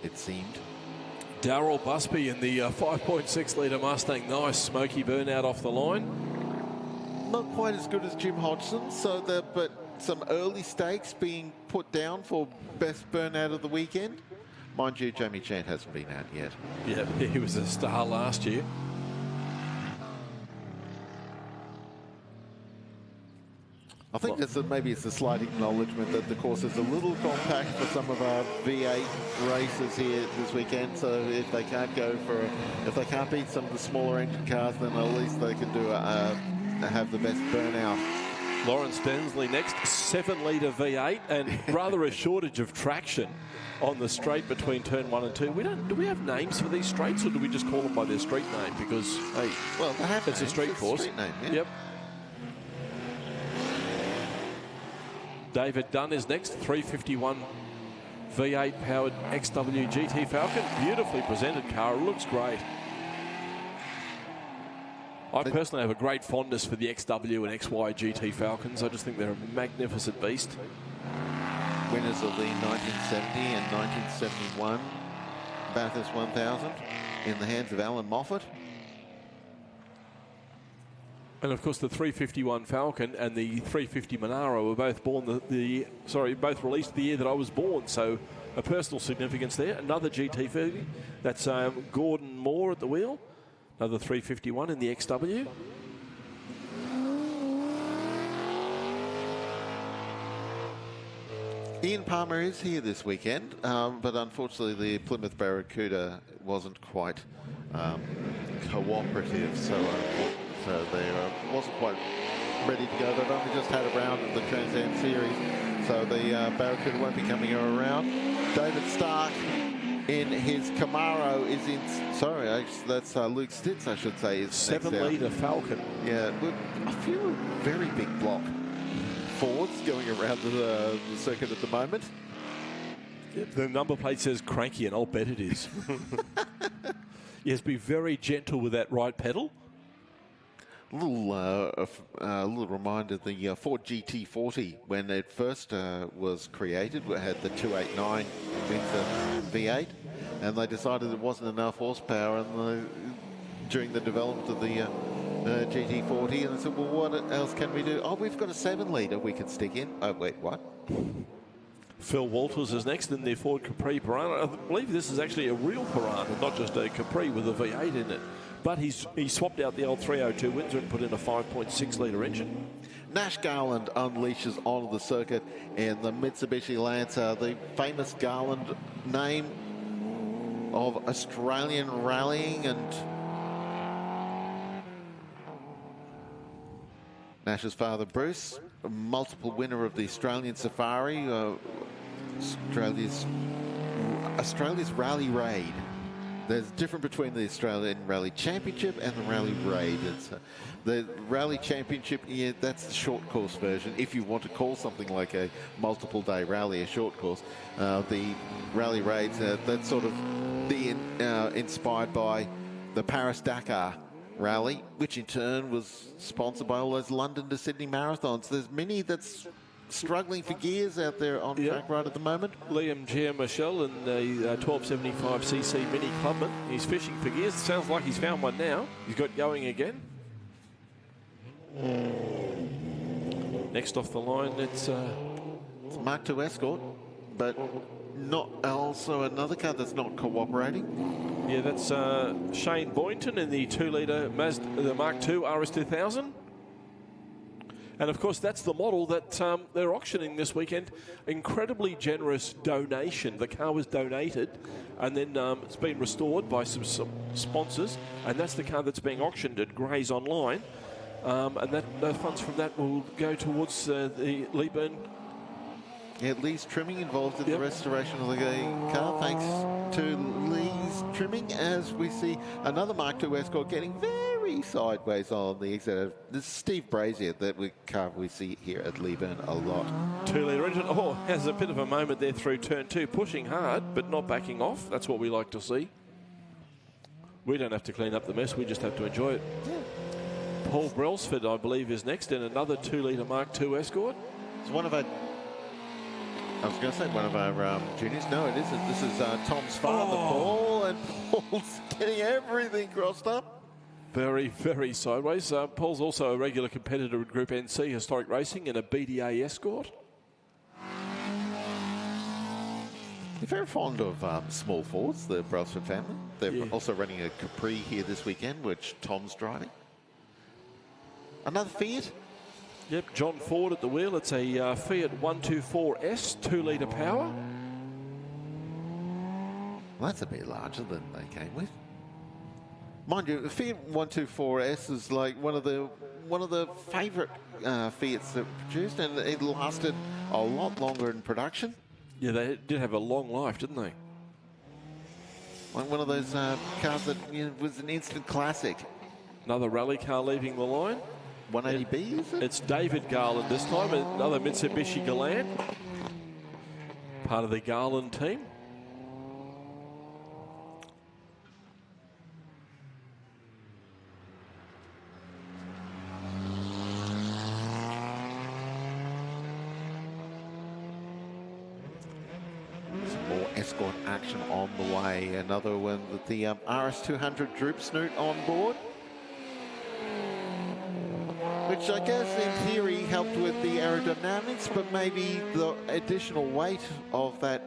Speaker 1: it seemed.
Speaker 2: Darryl Busby in the 5.6 litre Mustang. Nice smoky burnout off the line.
Speaker 1: Not quite as good as Jim Hodgson, but some early stakes being put down for best burnout of the weekend. Mind you, Jamie Chant hasn't been out yet.
Speaker 2: Yeah, he was a star last year.
Speaker 1: I think maybe it's a slight acknowledgement that the course is a little compact for some of our V8 races here this weekend. So if they can't if they can't beat some of the smaller engine cars, then at least they can have the best burnout.
Speaker 2: Lawrence Densley next, 7 litre V8 and rather a shortage of traction on the straight between turn 1 and 2. Do we have names for these straights or do we just call them by their street name? Because, hey,
Speaker 1: well,
Speaker 2: it's a street course.
Speaker 1: Street name, yeah.
Speaker 2: Yep. David Dunn is next, 351 V8 powered XW GT Falcon. Beautifully presented car, it looks great. I personally have a great fondness for the XW and XY GT Falcons. I just think they're a magnificent beast.
Speaker 1: Winners of the 1970 and 1971 Bathurst 1000 in the hands of Alan Moffat.
Speaker 2: And of course, the 351 Falcon and the 350 Monaro were both both released the year that I was born. So a personal significance there. Another GT30. That's Gordon Moore at the wheel. Another 351 in the XW.
Speaker 1: Ian Palmer is here this weekend, but unfortunately the Plymouth Barracuda wasn't quite cooperative, so they wasn't quite ready to go. They've only just had a round of the Trans Am Series, so the Barracuda won't be coming around. David Stark in his Camaro is in, that's Luke Stitz, I should say. Is
Speaker 2: 7 litre Falcon.
Speaker 1: Yeah, with a few very big block Fords going around the circuit at the moment.
Speaker 2: Yep, the number plate says cranky, and I'll bet it is. Yes, be very gentle with that right pedal.
Speaker 1: A little reminder, the Ford GT40, when it first was created, had the 289 with the V8, and they decided it wasn't enough horsepower during the development of the GT40, and they said, well, what else can we do? Oh, we've got a 7 litre we could stick in. Oh, wait, what?
Speaker 2: Phil Walters is next in the Ford Capri Piranha. I believe this is actually a real Piranha, not just a Capri with a V8 in it. But he swapped out the old 302 Windsor and put in a 5.6 litre engine.
Speaker 1: Nash Garland unleashes onto the circuit in the Mitsubishi Lancer, the famous Garland name of Australian rallying, and Nash's father Bruce, a multiple winner of the Australian Safari, Australia's Rally Raid. There's a difference between the Australian Rally Championship and the Rally Raid. The Rally Championship, yeah, that's the short course version. If you want to call something like a multiple day rally a short course, the Rally Raids, that's sort of inspired by the Paris-Dakar Rally, which in turn was sponsored by all those London to Sydney marathons. There's many that's struggling for gears out there on track right at the moment.
Speaker 2: Liam Michel in the 1275cc Mini Clubman. He's fishing for gears. It sounds like he's found one now. He's got going again. Next off the line, it's
Speaker 1: Mark II Escort, but not also another car that's not cooperating.
Speaker 2: yeah, that's Shane Boynton in the 2-litre Mazda, the Mark II RS2000. And of course, that's the model that they're auctioning this weekend. Incredibly generous donation. The car was donated, and then it's been restored by some sponsors, and that's the car that's being auctioned at Gray's Online. And the funds from that will go towards the Leyburn.
Speaker 1: Yeah, Lee's Trimming involved in the restoration of the car, thanks to Lee's Trimming, as we see another Mark II Escort getting very sideways on the exit. This is Steve Brazier, that car we see here at Leyburn a lot.
Speaker 2: 2-litre engine. Oh, has a bit of a moment there through turn 2, pushing hard but not backing off. That's what we like to see. We don't have to clean up the mess, we just have to enjoy it.
Speaker 1: Yeah.
Speaker 2: Paul Brailsford, I believe, is next in another 2-litre Mark II Escort.
Speaker 1: It's one of our... I was going to say one of our juniors. No, it isn't. This is Tom's father, Paul, and Paul's getting everything crossed up.
Speaker 2: Very, very sideways. Paul's also a regular competitor in Group NC Historic Racing in a BDA Escort.
Speaker 1: They're very fond of small Fords, the Brailsford family. They're also running a Capri here this weekend, which Tom's driving. Another Fiat.
Speaker 2: Yep, John Ford at the wheel. It's a Fiat 124S, 2-litre power.
Speaker 1: Well, that's a bit larger than they came with. Mind you, the Fiat 124S is like one of the favourite Fiats that were produced, and it lasted a lot longer in production.
Speaker 2: Yeah, they did have a long life, didn't they?
Speaker 1: Like one of those cars that was an instant classic.
Speaker 2: Another rally car leaving the line.
Speaker 1: 180B, is it?
Speaker 2: It's David Garland this time, another Mitsubishi Galant, part of the Garland team.
Speaker 1: Some more Escort action on the way. Another one with the RS200 Droop Snoot on board, which I guess in theory helped with the aerodynamics, but maybe the additional weight of that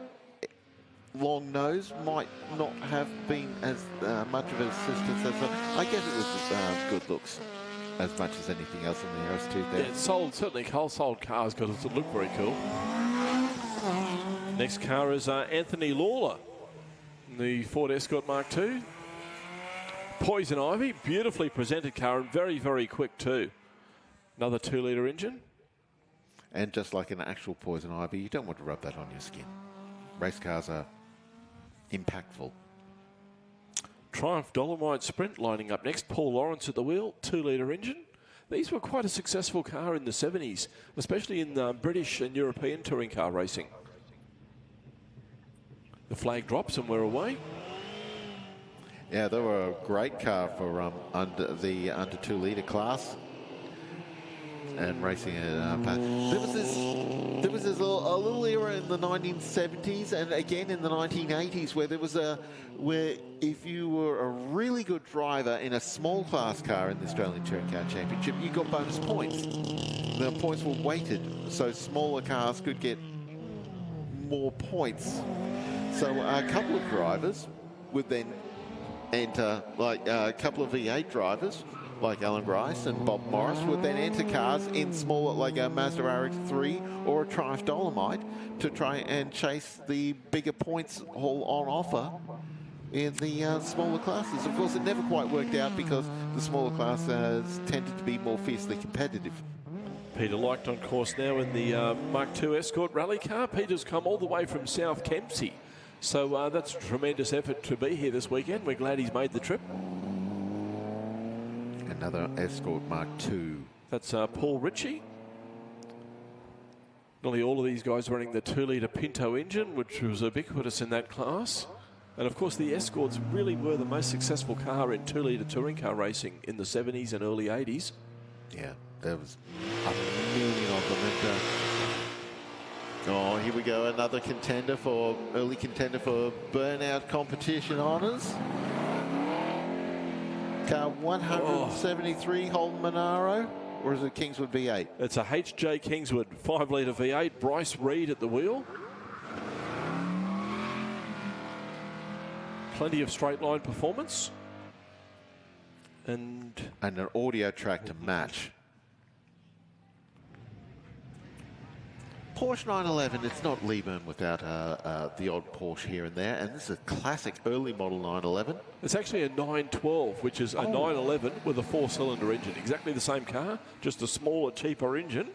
Speaker 1: long nose might not have been as much of an assistance as I guess it was good looks as much as anything else in the RS2000.
Speaker 2: Yeah, it's sold, certainly sold cars because it looked very cool. Next car is Anthony Lawler, the Ford Escort Mark II. Poison Ivy, beautifully presented car and very, very quick too. Another 2-litre engine.
Speaker 1: And just like an actual Poison Ivy, you don't want to rub that on your skin. Race cars are impactful.
Speaker 2: Triumph Dolomite Sprint lining up next. Paul Lawrence at the wheel, 2-litre engine. These were quite a successful car in the 70s, especially in British and European touring car racing. The flag drops and we're away.
Speaker 1: Yeah, they were a great car for under 2-litre class. And racing it. There was a little era in the 1970s and again in the 1980s where if you were a really good driver in a small class car in the Australian Touring Car Championship, you got bonus points. The points were weighted, so smaller cars could get more points. So a couple of drivers would then enter, like a couple of V8 drivers, like Alan Grice and Bob Morris, would then enter cars in smaller, like a Mazda RX-3 or a Triumph Dolomite, to try and chase the bigger points haul on offer in the smaller classes. Of course, it never quite worked out because the smaller classes tended to be more fiercely competitive.
Speaker 2: Peter Leicht on course now in the Mark II Escort rally car. Peter's come all the way from South Kempsey, so that's a tremendous effort to be here this weekend. We're glad he's made the trip.
Speaker 1: Another Escort Mark II.
Speaker 2: That's Paul Ritchie. Nearly all of these guys running the 2-litre Pinto engine, which was ubiquitous in that class. And of course, the Escorts really were the most successful car in 2-litre touring car racing in the 70s and early 80s.
Speaker 1: Yeah, there was a million of them. And, here we go, another early contender for burnout competition honours. Car 173, Holden Monaro. or is it Kingswood V8?
Speaker 2: It's a HJ Kingswood 5-litre V8. Bryce Reed at the wheel. Plenty of straight line performance. And
Speaker 1: an audio track to match. Porsche 911, it's not Leyburn without the odd Porsche here and there, and this is a classic early model 911.
Speaker 2: It's actually a 912, which is a 911 with a 4-cylinder engine. Exactly the same car, just a smaller, cheaper engine.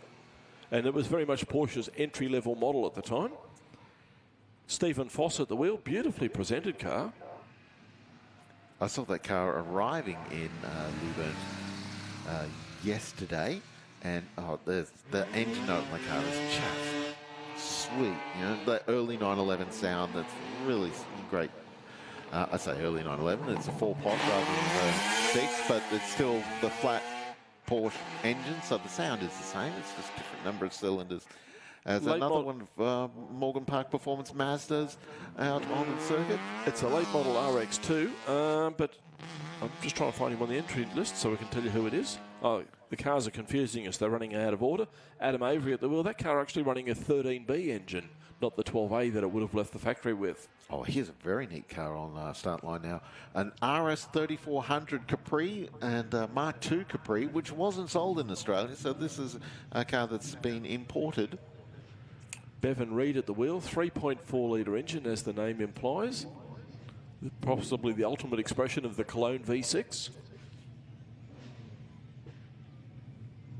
Speaker 2: And it was very much Porsche's entry-level model at the time. Stephen Foss at the wheel, beautifully presented car.
Speaker 1: I saw that car arriving in Leyburn yesterday, and the engine note on the car is just sweet. You know, the early 911 sound that's really great. I say early 911, it's a 4-pot rather than 6, but it's still the flat Porsche engine, so the sound is the same. It's just a different number of cylinders. As another one of Morgan Park Performance Mazdas out on the circuit.
Speaker 2: It's a late model RX2, but I'm just trying to find him on the entry list so we can tell you who it is. Oh, the cars are confusing us. They're running out of order. Adam Avery at the wheel. That car actually running a 13B engine, not the 12A that it would have left the factory with.
Speaker 1: Oh, here's a very neat car on start line now. An RS 3400 Capri and Mark II Capri, which wasn't sold in Australia. So this is a car that's been imported.
Speaker 2: Bevan Reed at the wheel, 3.4-litre engine, as the name implies. Possibly the ultimate expression of the Cologne V6.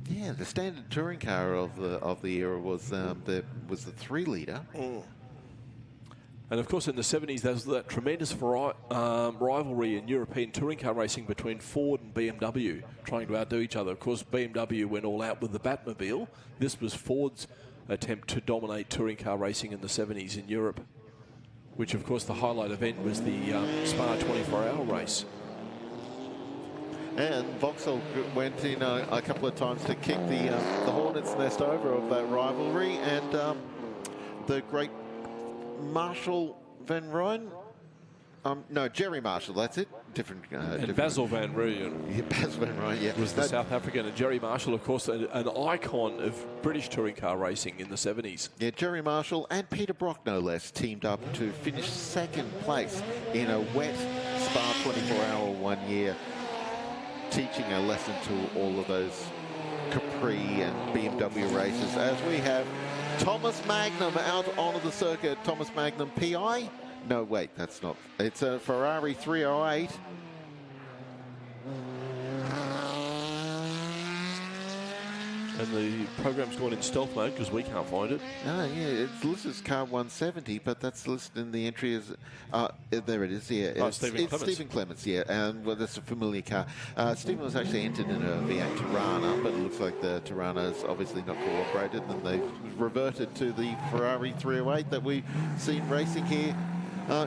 Speaker 1: Yeah, the standard touring car of the era was the 3-litre.
Speaker 2: And of course, in the 70s, there was that tremendous rivalry in European touring car racing between Ford and BMW, trying to outdo each other. Of course, BMW went all out with the Batmobile. This was Ford's attempt to dominate touring car racing in the 70s in Europe, which of course the highlight event was the Spa 24-hour race.
Speaker 1: And Vauxhall went in a couple of times to kick the hornet's nest over of that rivalry, and the great Marshall Van Rooyen, no, Jerry Marshall, that's it. Different.
Speaker 2: Basil Van Rooyen.
Speaker 1: Yeah, Basil Van Rooyen, yeah.
Speaker 2: Was the South African, and Jerry Marshall, of course, an icon of British touring car racing in the 70s.
Speaker 1: Yeah, Jerry Marshall and Peter Brock, no less, teamed up to finish second place in a wet Spa 24-hour 1 year, teaching a lesson to all of those Capri and BMW races, as we have Thomas Magnum out onto the circuit. Thomas Magnum PI? No, wait, that's not. It's a Ferrari 308.
Speaker 2: And the program's gone in stealth mode because we can't find it.
Speaker 1: Oh, yeah, it's listed as car 170, but that's listed in the entry as... there it is, yeah.
Speaker 2: Oh, Stephen Clements.
Speaker 1: Stephen Clements, yeah, and well, that's a familiar car. Stephen was actually entered in a V8 Tirana, but it looks like the Tirana's obviously not cooperated, and they've reverted to the Ferrari 308 that we've seen racing here.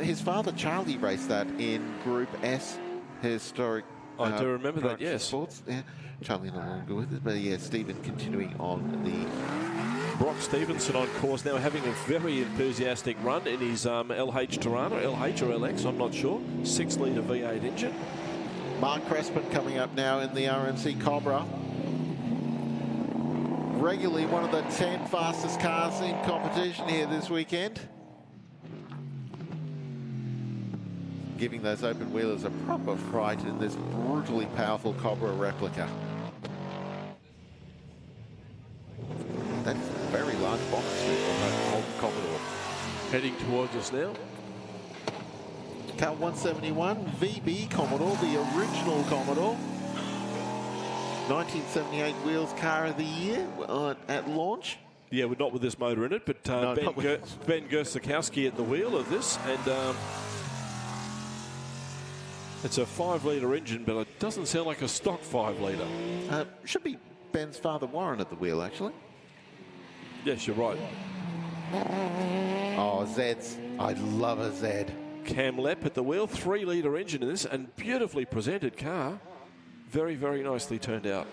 Speaker 1: His father, Charlie, raced that in Group S historic...
Speaker 2: I do remember that, yes.
Speaker 1: Sports, yeah. Charlie no longer with it, but yeah, Stephen continuing on the...
Speaker 2: Brock Stevenson on course now, having a very enthusiastic run in his LH Tirana, LH or LX, I'm not sure. 6-litre V8 engine.
Speaker 1: Mark Crespin coming up now in the RMC Cobra. Regularly one of the 10 fastest cars in competition here this weekend. Giving those open wheelers a proper fright in this brutally powerful Cobra replica. That's a very large box strip on that old Commodore.
Speaker 2: Heading towards us now.
Speaker 1: Car 171 VB Commodore, the original Commodore. 1978 Wheels Car of the Year at launch.
Speaker 2: Yeah, we're not with this motor in it, but
Speaker 1: No,
Speaker 2: Ben Gersakowski at the wheel of this, and it's a 5-litre engine, but it doesn't sound like a stock 5-litre.
Speaker 1: Should be Ben's father Warren at the wheel, actually.
Speaker 2: Yes, you're right.
Speaker 1: Oh, Zeds. I love a Z.
Speaker 2: Cam Lepp at the wheel, 3-litre engine in this, and beautifully presented car. Very, very nicely turned out.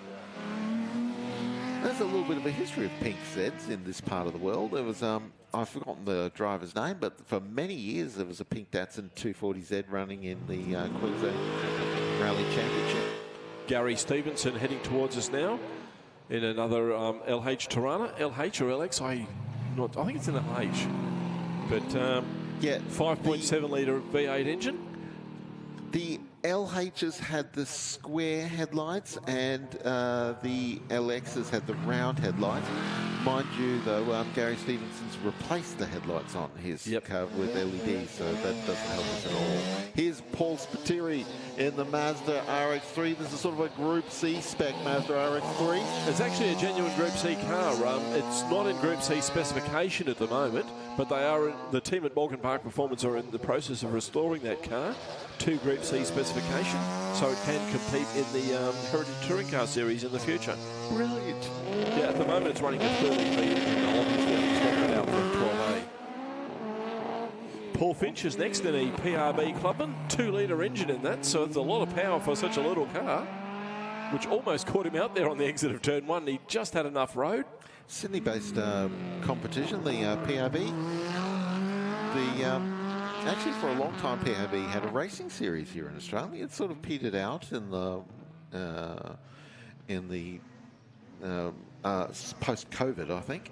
Speaker 1: There's a little bit of a history of pink Zeds in this part of the world. There was, I've forgotten the driver's name, but for many years there was a pink Datsun 240Z running in the Queensland Rally Championship.
Speaker 2: Gary Stevenson heading towards us now. in another LH Tirana. LH or LX? I think it's an LH. But
Speaker 1: yeah,
Speaker 2: 5.7 litre V8 engine.
Speaker 1: The LHs had the square headlights and the LXs had the round headlights. Mind you, though, Gary Stevenson's replaced the headlights on his car with LEDs, so that doesn't help us at all. Here's Paul Spiteri in the Mazda RX-3. This is sort of a Group C spec Mazda RX-3.
Speaker 2: It's actually a genuine Group C car. It's not in Group C specification at the moment, but they are. The team at Morgan Park Performance are in the process of restoring that car to Group C specification, so it can compete in the Heritage Touring Car Series in the future.
Speaker 1: Brilliant.
Speaker 2: Yeah, at the moment it's running at 30 metres in the obviously swapped it out for 12A. Paul Finch is next in a PRB Clubman, 2-litre engine in that, so it's a lot of power for such a little car, which almost caught him out there on the exit of turn 1. He just had enough road.
Speaker 1: Sydney-based competition, the PRB. Actually, for a long time, PRB had a racing series here in Australia. It sort of petered out in the post-COVID, I think.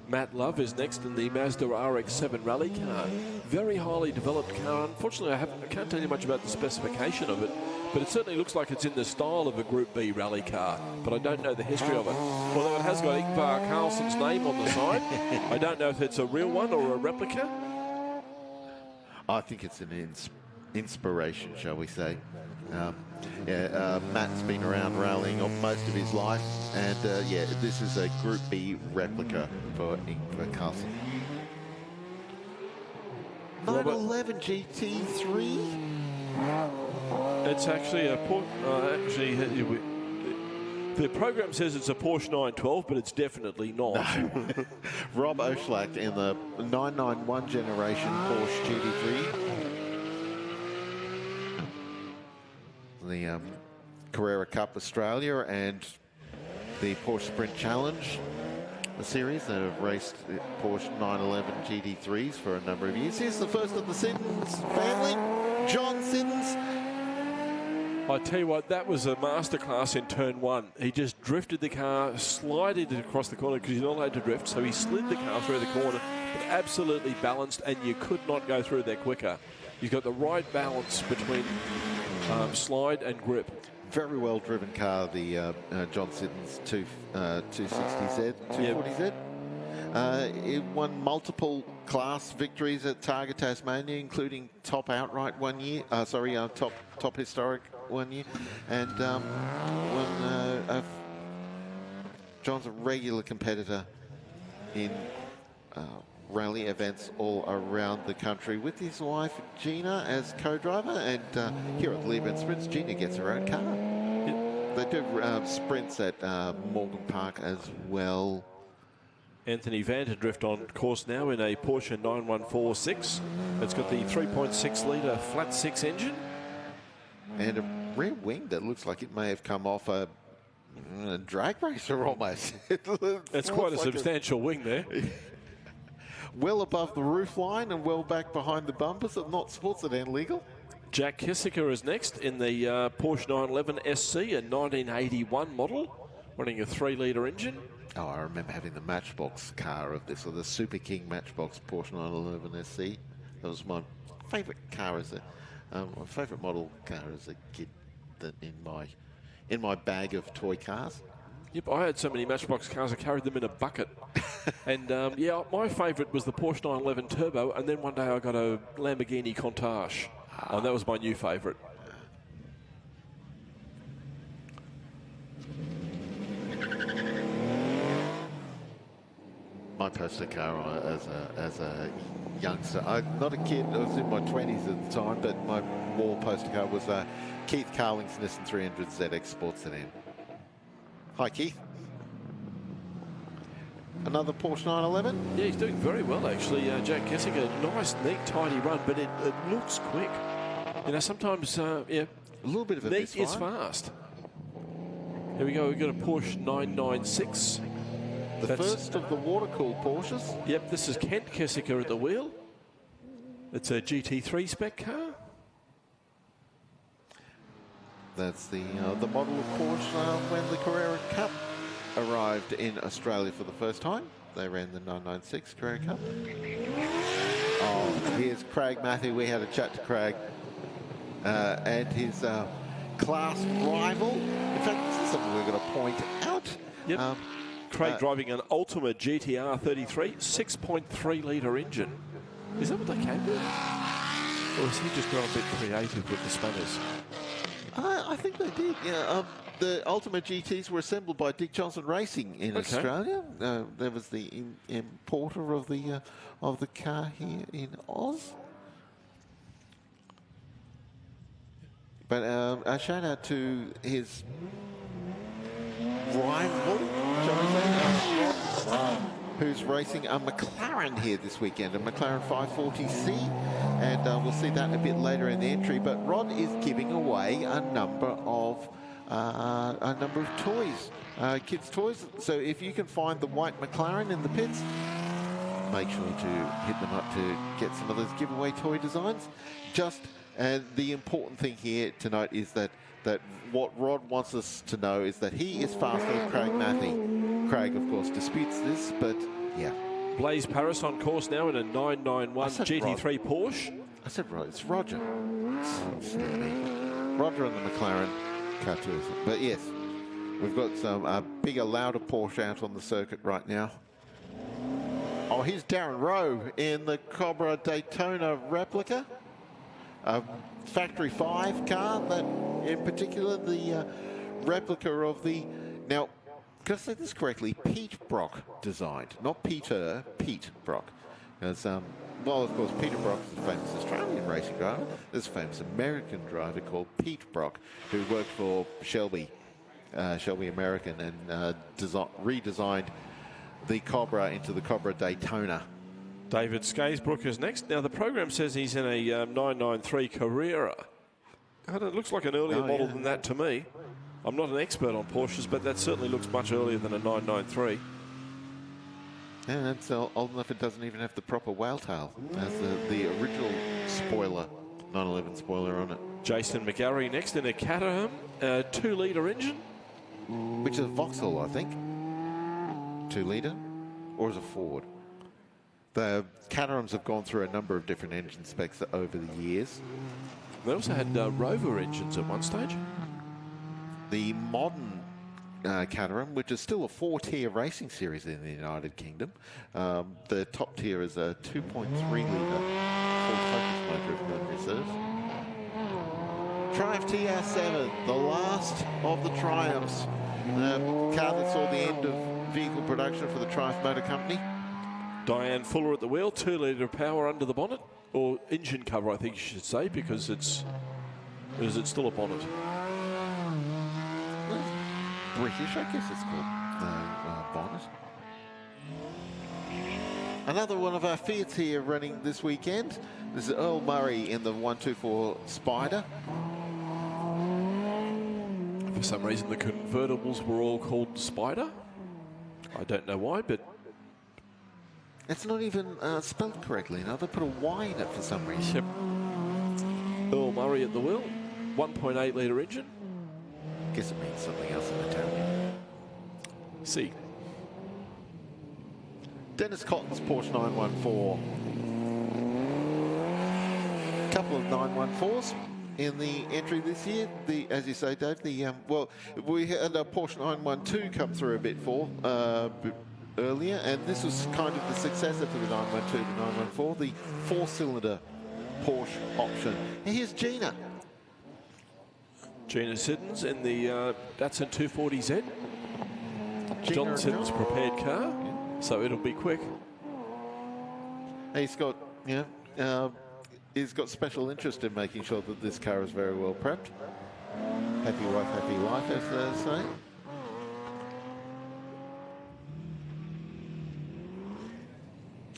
Speaker 2: Matt Love is next in the Mazda RX-7 rally car. Very highly developed car. Unfortunately, I can't tell you much about the specification of it, but it certainly looks like it's in the style of a Group B rally car, but I don't know the history of it. Although it has got Ingvar Carlsson's name on the side. I don't know if it's a real one or a replica.
Speaker 1: I think it's an inspiration, shall we say. Matt's been around rallying most of his life, and this is a Group B replica for Ingvar Carlsson. 911 GT3.
Speaker 2: It's actually a the program says it's a Porsche 912, but it's definitely not.
Speaker 1: No. Rob Oschlack in the 991 generation Porsche GT3. The Carrera Cup Australia and the Porsche Sprint Challenge, the series that have raced Porsche 911 GT3s for a number of years. Here's the first of the Siddons family, John Siddons.
Speaker 2: I tell you what, that was a masterclass in turn 1. He just drifted the car, slided it across the corner because you're not allowed to drift, so he slid the car through the corner, but absolutely balanced, and you could not go through there quicker. You've got the right balance between slide and grip.
Speaker 1: Very well driven car, the John Siddons 260Z, 240Z. It won multiple class victories at Targa Tasmania, including top outright one year. Top historic 1 year, and John's a regular competitor in rally events all around the country with his wife Gina as co-driver, and here at Leyburn Sprints, Gina gets her own car. They do sprints at Morgan Park as well.
Speaker 2: Anthony Vanderdrift on course now in a Porsche 914-6. It's got the 3.6-litre flat 6 engine.
Speaker 1: And a rear wing that looks like it may have come off a drag racer almost.
Speaker 2: It's quite a substantial wing there.
Speaker 1: Well above the roof line and well back behind the bumpers, and not sports sedan legal.
Speaker 2: Jack Kissinger is next in the Porsche 911 SC, a 1981 model, running a 3-litre engine.
Speaker 1: Oh, I remember having the Matchbox car of this, or the Super King Matchbox Porsche 911 SC. That was my favourite car as my favourite model car as a kid. That in my bag of toy cars.
Speaker 2: Yep, I had so many Matchbox cars, I carried them in a bucket. And my favourite was the Porsche 911 Turbo, and then one day I got a Lamborghini Countach, and that was my new favourite.
Speaker 1: My poster car as a youngster, not a kid, I was in my 20s at the time, but my wall poster car was Keith Carling's Nissan 300 ZX Sports Sedan. Hi, Keith. Another Porsche 911?
Speaker 2: Yeah, he's doing very well, actually. Jack Kissinger, nice, neat, tidy run, but it looks quick. You know, sometimes, a
Speaker 1: little bit of a
Speaker 2: neat is fast. Here we go, we've got a Porsche 996.
Speaker 1: That's first of the water-cooled Porsches.
Speaker 2: Yep, this is Kent Kissinger at the wheel. It's a GT3 spec car.
Speaker 1: That's the model of Porsche when the Carrera Cup arrived in Australia for the first time. They ran the 996 Carrera Cup. Oh, here's Craig Matthew. We had a chat to Craig and his class rival. In fact, this is something we're going to point out.
Speaker 2: Yep. Craig driving an Ultima GTR 33, 6.3 litre engine. Is that what they came with? Or has he just gone a bit creative with the spanners?
Speaker 1: I think they did, yeah. The Ultima GTs were assembled by Dick Johnson Racing in Australia. There was the importer of the car here in Oz. But a shout out to his rival, shall we say, who's racing a McLaren here this weekend, a McLaren 540C, and we'll see that a bit later in the entry. But Rod is giving away a number of toys, kids' toys. So if you can find the white McLaren in the pits, make sure to hit them up to get some of those giveaway toy designs. And the important thing here to note is that what Rod wants us to know is that he is faster than Craig Matthew. Craig, of course, disputes this, but yeah.
Speaker 2: Blaze Paris on course now in a 991 GT3
Speaker 1: Rod.
Speaker 2: Porsche.
Speaker 1: I said Rod. It's Roger. Roger and the McLaren car tours. But yes, we've got some bigger, louder Porsche out on the circuit right now. Oh, here's Darren Rowe in the Cobra Daytona replica. Factory 5 car, that in particular, the replica of the, now, can I say this correctly, Pete Brock designed, not Peter, Pete Brock. Because, well, of course, Peter Brock is a famous Australian racing driver. There's a famous American driver called Pete Brock, who worked for Shelby American, and redesigned the Cobra into the Cobra Daytona.
Speaker 2: David Skaysbrook is next. Now, the program says he's in a 993 Carrera. It looks like an earlier model than that to me. I'm not an expert on Porsches, but that certainly looks much earlier than a 993.
Speaker 1: Yeah, that's old enough it doesn't even have the proper whale tail. That's the original spoiler, 911 spoiler on it.
Speaker 2: Jason McGarry next in a Caterham 2-litre engine.
Speaker 1: Which is a Vauxhall, I think. 2-litre? Or is it Ford? The Caterhams have gone through a number of different engine specs over the years.
Speaker 2: They also had Rover engines at one stage.
Speaker 1: The modern Caterham, which is still a 4-tier racing series in the United Kingdom. The top tier is a 2.3-litre Ford Focus motor, if memory serves. Triumph TR7, the last of the Triumphs. The car that saw the end of vehicle production for the Triumph Motor Company.
Speaker 2: Diane Fuller at the wheel, 2-litre power under the bonnet, or engine cover, I think you should say, because it's still a bonnet.
Speaker 1: British, I guess it's called bonnet. Another one of our Fiats here running this weekend. This is Earl Murray in the 124 Spider.
Speaker 2: For some reason, the convertibles were all called Spider. I don't know why, but
Speaker 1: it's not even spelled correctly. Now they put a Y in it for some reason.
Speaker 2: Yep. Earl Murray at the wheel, 1.8-litre engine.
Speaker 1: Guess it means something else in Italian.
Speaker 2: See.
Speaker 1: Dennis Cotton's Porsche 914. Couple of 914s in the entry this year. As you say, Dave, well, we had a Porsche 912 come through a bit earlier, and this was kind of the successor to the 912 to 914, the 4-cylinder Porsche option. And here's Gina.
Speaker 2: Gina Siddons in the Datsun 240Z. John Siddons' prepared car, so it'll be quick.
Speaker 1: He's got, he's got special interest in making sure that this car is very well prepped. Happy wife, happy life, as they say.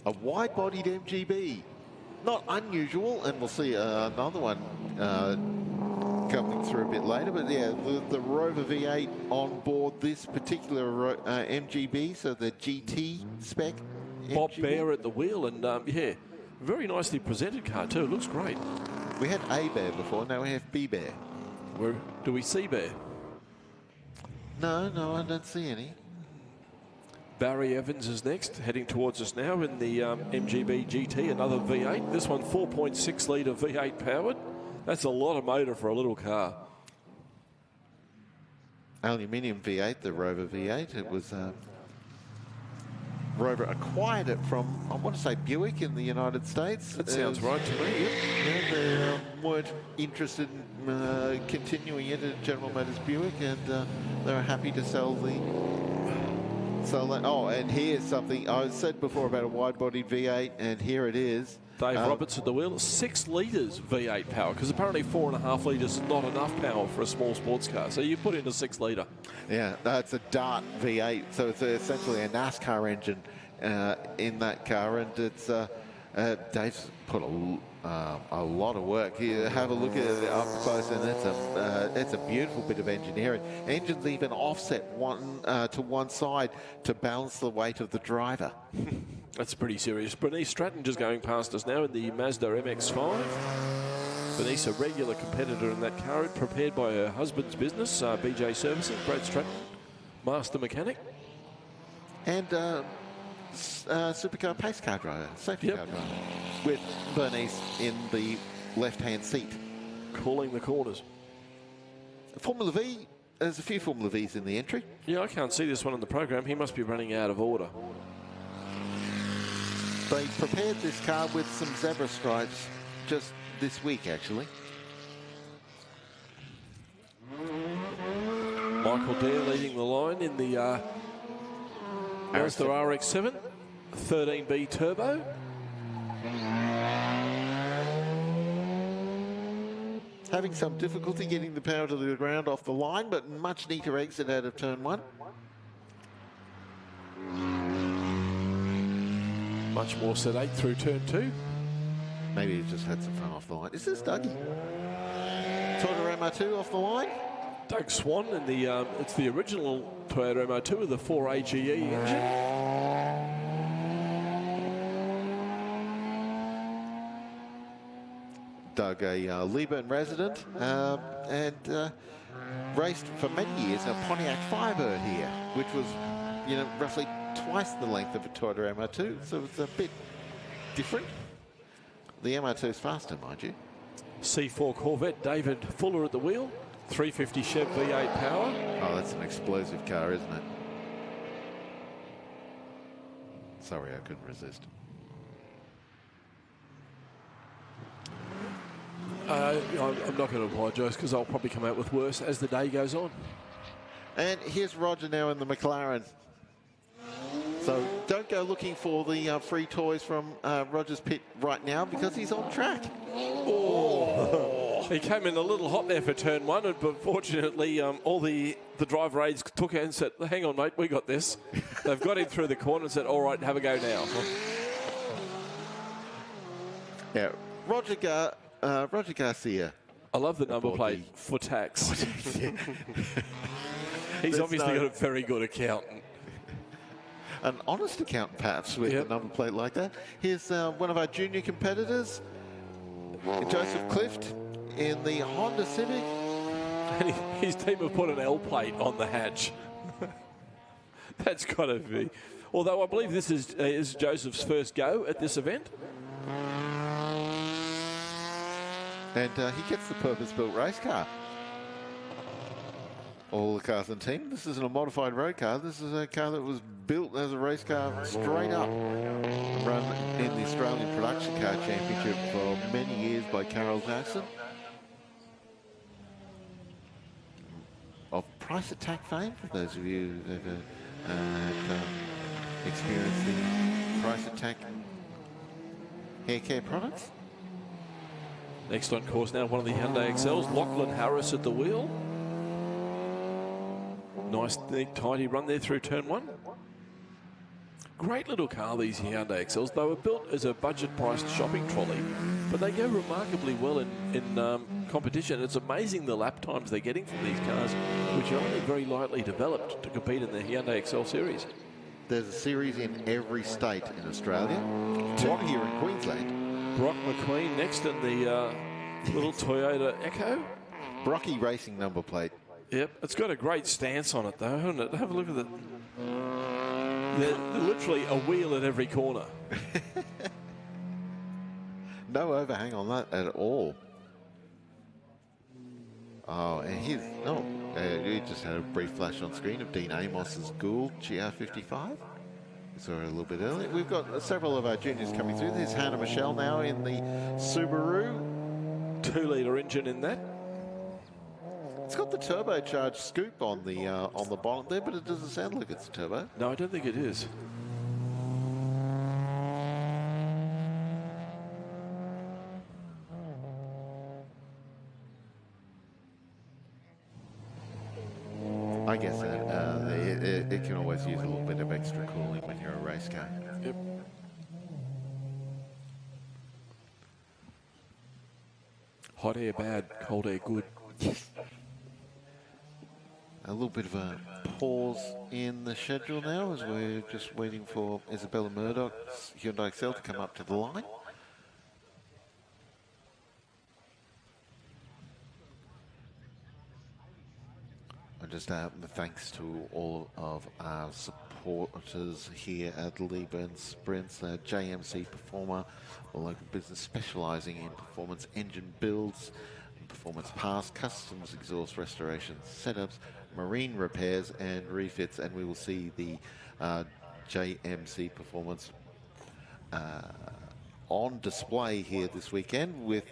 Speaker 1: A wide-bodied MGB. Not unusual, and we'll see another one coming through a bit later. But yeah, the Rover V8 on board this particular MGB, so the GT spec.
Speaker 2: Bob
Speaker 1: MGB.
Speaker 2: Bear at the wheel, and yeah, very nicely presented car too. It looks great.
Speaker 1: We had A Bear before, now we have B Bear.
Speaker 2: Where do we see Bear?
Speaker 1: No, I don't see any.
Speaker 2: Barry Evans is next, heading towards us now in the MGB GT, another V8. This one 4.6 litre V8 powered. That's a lot of motor for a little car.
Speaker 1: Aluminium V8, the Rover V8. It was Rover acquired it from, I want to say, Buick in the United States.
Speaker 2: That sounds right to me. Yep.
Speaker 1: Yeah, they weren't interested in continuing it at General Motors Buick, and they were happy to sell that. Oh, and here's something I said before about a wide-bodied V8, and here it is.
Speaker 2: Dave Roberts at the wheel, 6 litres V8 power, because apparently 4.5 litres is not enough power for a small sports car. So you put in a 6 litre. Yeah,
Speaker 1: that's a Dart V8, so it's essentially a NASCAR engine in that car, and it's Dave's put a lot of work. You have a look at it up close, and it's a beautiful bit of engineering. Engines even offset to one side to balance the weight of the driver.
Speaker 2: That's pretty serious. Bernice Stratton just going past us now in the Mazda MX-5. Bernice, a regular competitor in that car, prepared by her husband's business, BJ Servicing, Brad Stratton, master mechanic.
Speaker 1: And supercar pace car driver, safety car driver, with Bernice in the left-hand seat.
Speaker 2: Calling the corners.
Speaker 1: Formula V, there's a few Formula Vs in the entry.
Speaker 2: Yeah, I can't see this one in the program. He must be running out of order.
Speaker 1: They prepared this car with some zebra stripes just this week, actually.
Speaker 2: Michael Dare leading the line in the Mazda RX-7, 13B Turbo.
Speaker 1: Having some difficulty getting the power to the ground off the line, but much neater exit out of turn 1.
Speaker 2: Much more sedate through turn 2.
Speaker 1: Maybe he just had some fun off the line. Is this Dougie? Toyota MR2 off the line?
Speaker 2: Doug Swan in the, it's the original Toyota MR2 with the 4AGE engine.
Speaker 1: Doug, a Leyburn resident, and raced for many years in a Pontiac Firebird here, which was, roughly twice the length of a Toyota MR2, so it's a bit different. The MR2 is faster, mind you.
Speaker 2: C4 Corvette, David Fuller at the wheel, 350 Chev V8 power.
Speaker 1: Oh, that's an explosive car, isn't it? Sorry, I couldn't resist.
Speaker 2: I'm not going to apologise because I'll probably come out with worse as the day goes on.
Speaker 1: And here's Roger now in the McLaren. So don't go looking for the free toys from Roger's pit right now because he's on track.
Speaker 2: Oh. He came in a little hot there for turn 1, but fortunately all the driver aides took it and said, hang on, mate, we got this. They've got him through the corner and said, all right, have a go now.
Speaker 1: Yeah, Roger Garcia.
Speaker 2: I love the number plate for tax. He's obviously got a very good accountant.
Speaker 1: An honest accountant, perhaps, with a number plate like that. Here's one of our junior competitors, Joseph Clift, in the Honda Civic.
Speaker 2: And his team have put an L plate on the hatch. That's got to be. Although I believe this is Joseph's first go at this event.
Speaker 1: And he gets the purpose-built race car. All the cars in the team. This isn't a modified road car. This is a car that was built as a race car straight up. Run in the Australian Production Car Championship for many years by Carol Jackson. Of Price Attack fame, for those of you who've ever experienced the Price Attack hair care products.
Speaker 2: Next on course now, one of the Hyundai XLs, Lachlan Harris at the wheel. Nice, neat, tidy run there through turn 1. Great little car, these Hyundai XLs. They were built as a budget-priced shopping trolley, but they go remarkably well in competition. It's amazing the lap times they're getting from these cars, which are only very lightly developed to compete in the Hyundai XL series.
Speaker 1: There's a series in every state in Australia, 2 here in Queensland.
Speaker 2: Brock McQueen next in the little Toyota Echo.
Speaker 1: Brocky Racing number plate.
Speaker 2: Yep, it's got a great stance on it though, hasn't it? Have a look at it. They're literally a wheel at every corner.
Speaker 1: No overhang on that at all. Oh, and he just had a brief flash on screen of Dean Amos's Gould GR55. We saw it a little bit earlier. We've got several of our juniors coming through. There's Hannah Michelle now in the Subaru.
Speaker 2: 2-litre engine in that.
Speaker 1: It's got the turbocharged scoop on the bonnet there, but it doesn't sound like it's a turbo.
Speaker 2: No, I don't think it is.
Speaker 1: I guess it can always use a little bit of extra cooling when you're a race car.
Speaker 2: Yep. Hot air bad, cold air good.
Speaker 1: A little bit of a pause in the schedule now as we're just waiting for Isabella Murdoch's Hyundai Excel to come up to the line. And just thanks to all of our supporters here at Leyburn Sprints, JMC Performer, a local business specialising in performance engine builds, performance parts, customs exhaust restorations, setups, marine repairs and refits, and we will see the JMC Performance on display here this weekend with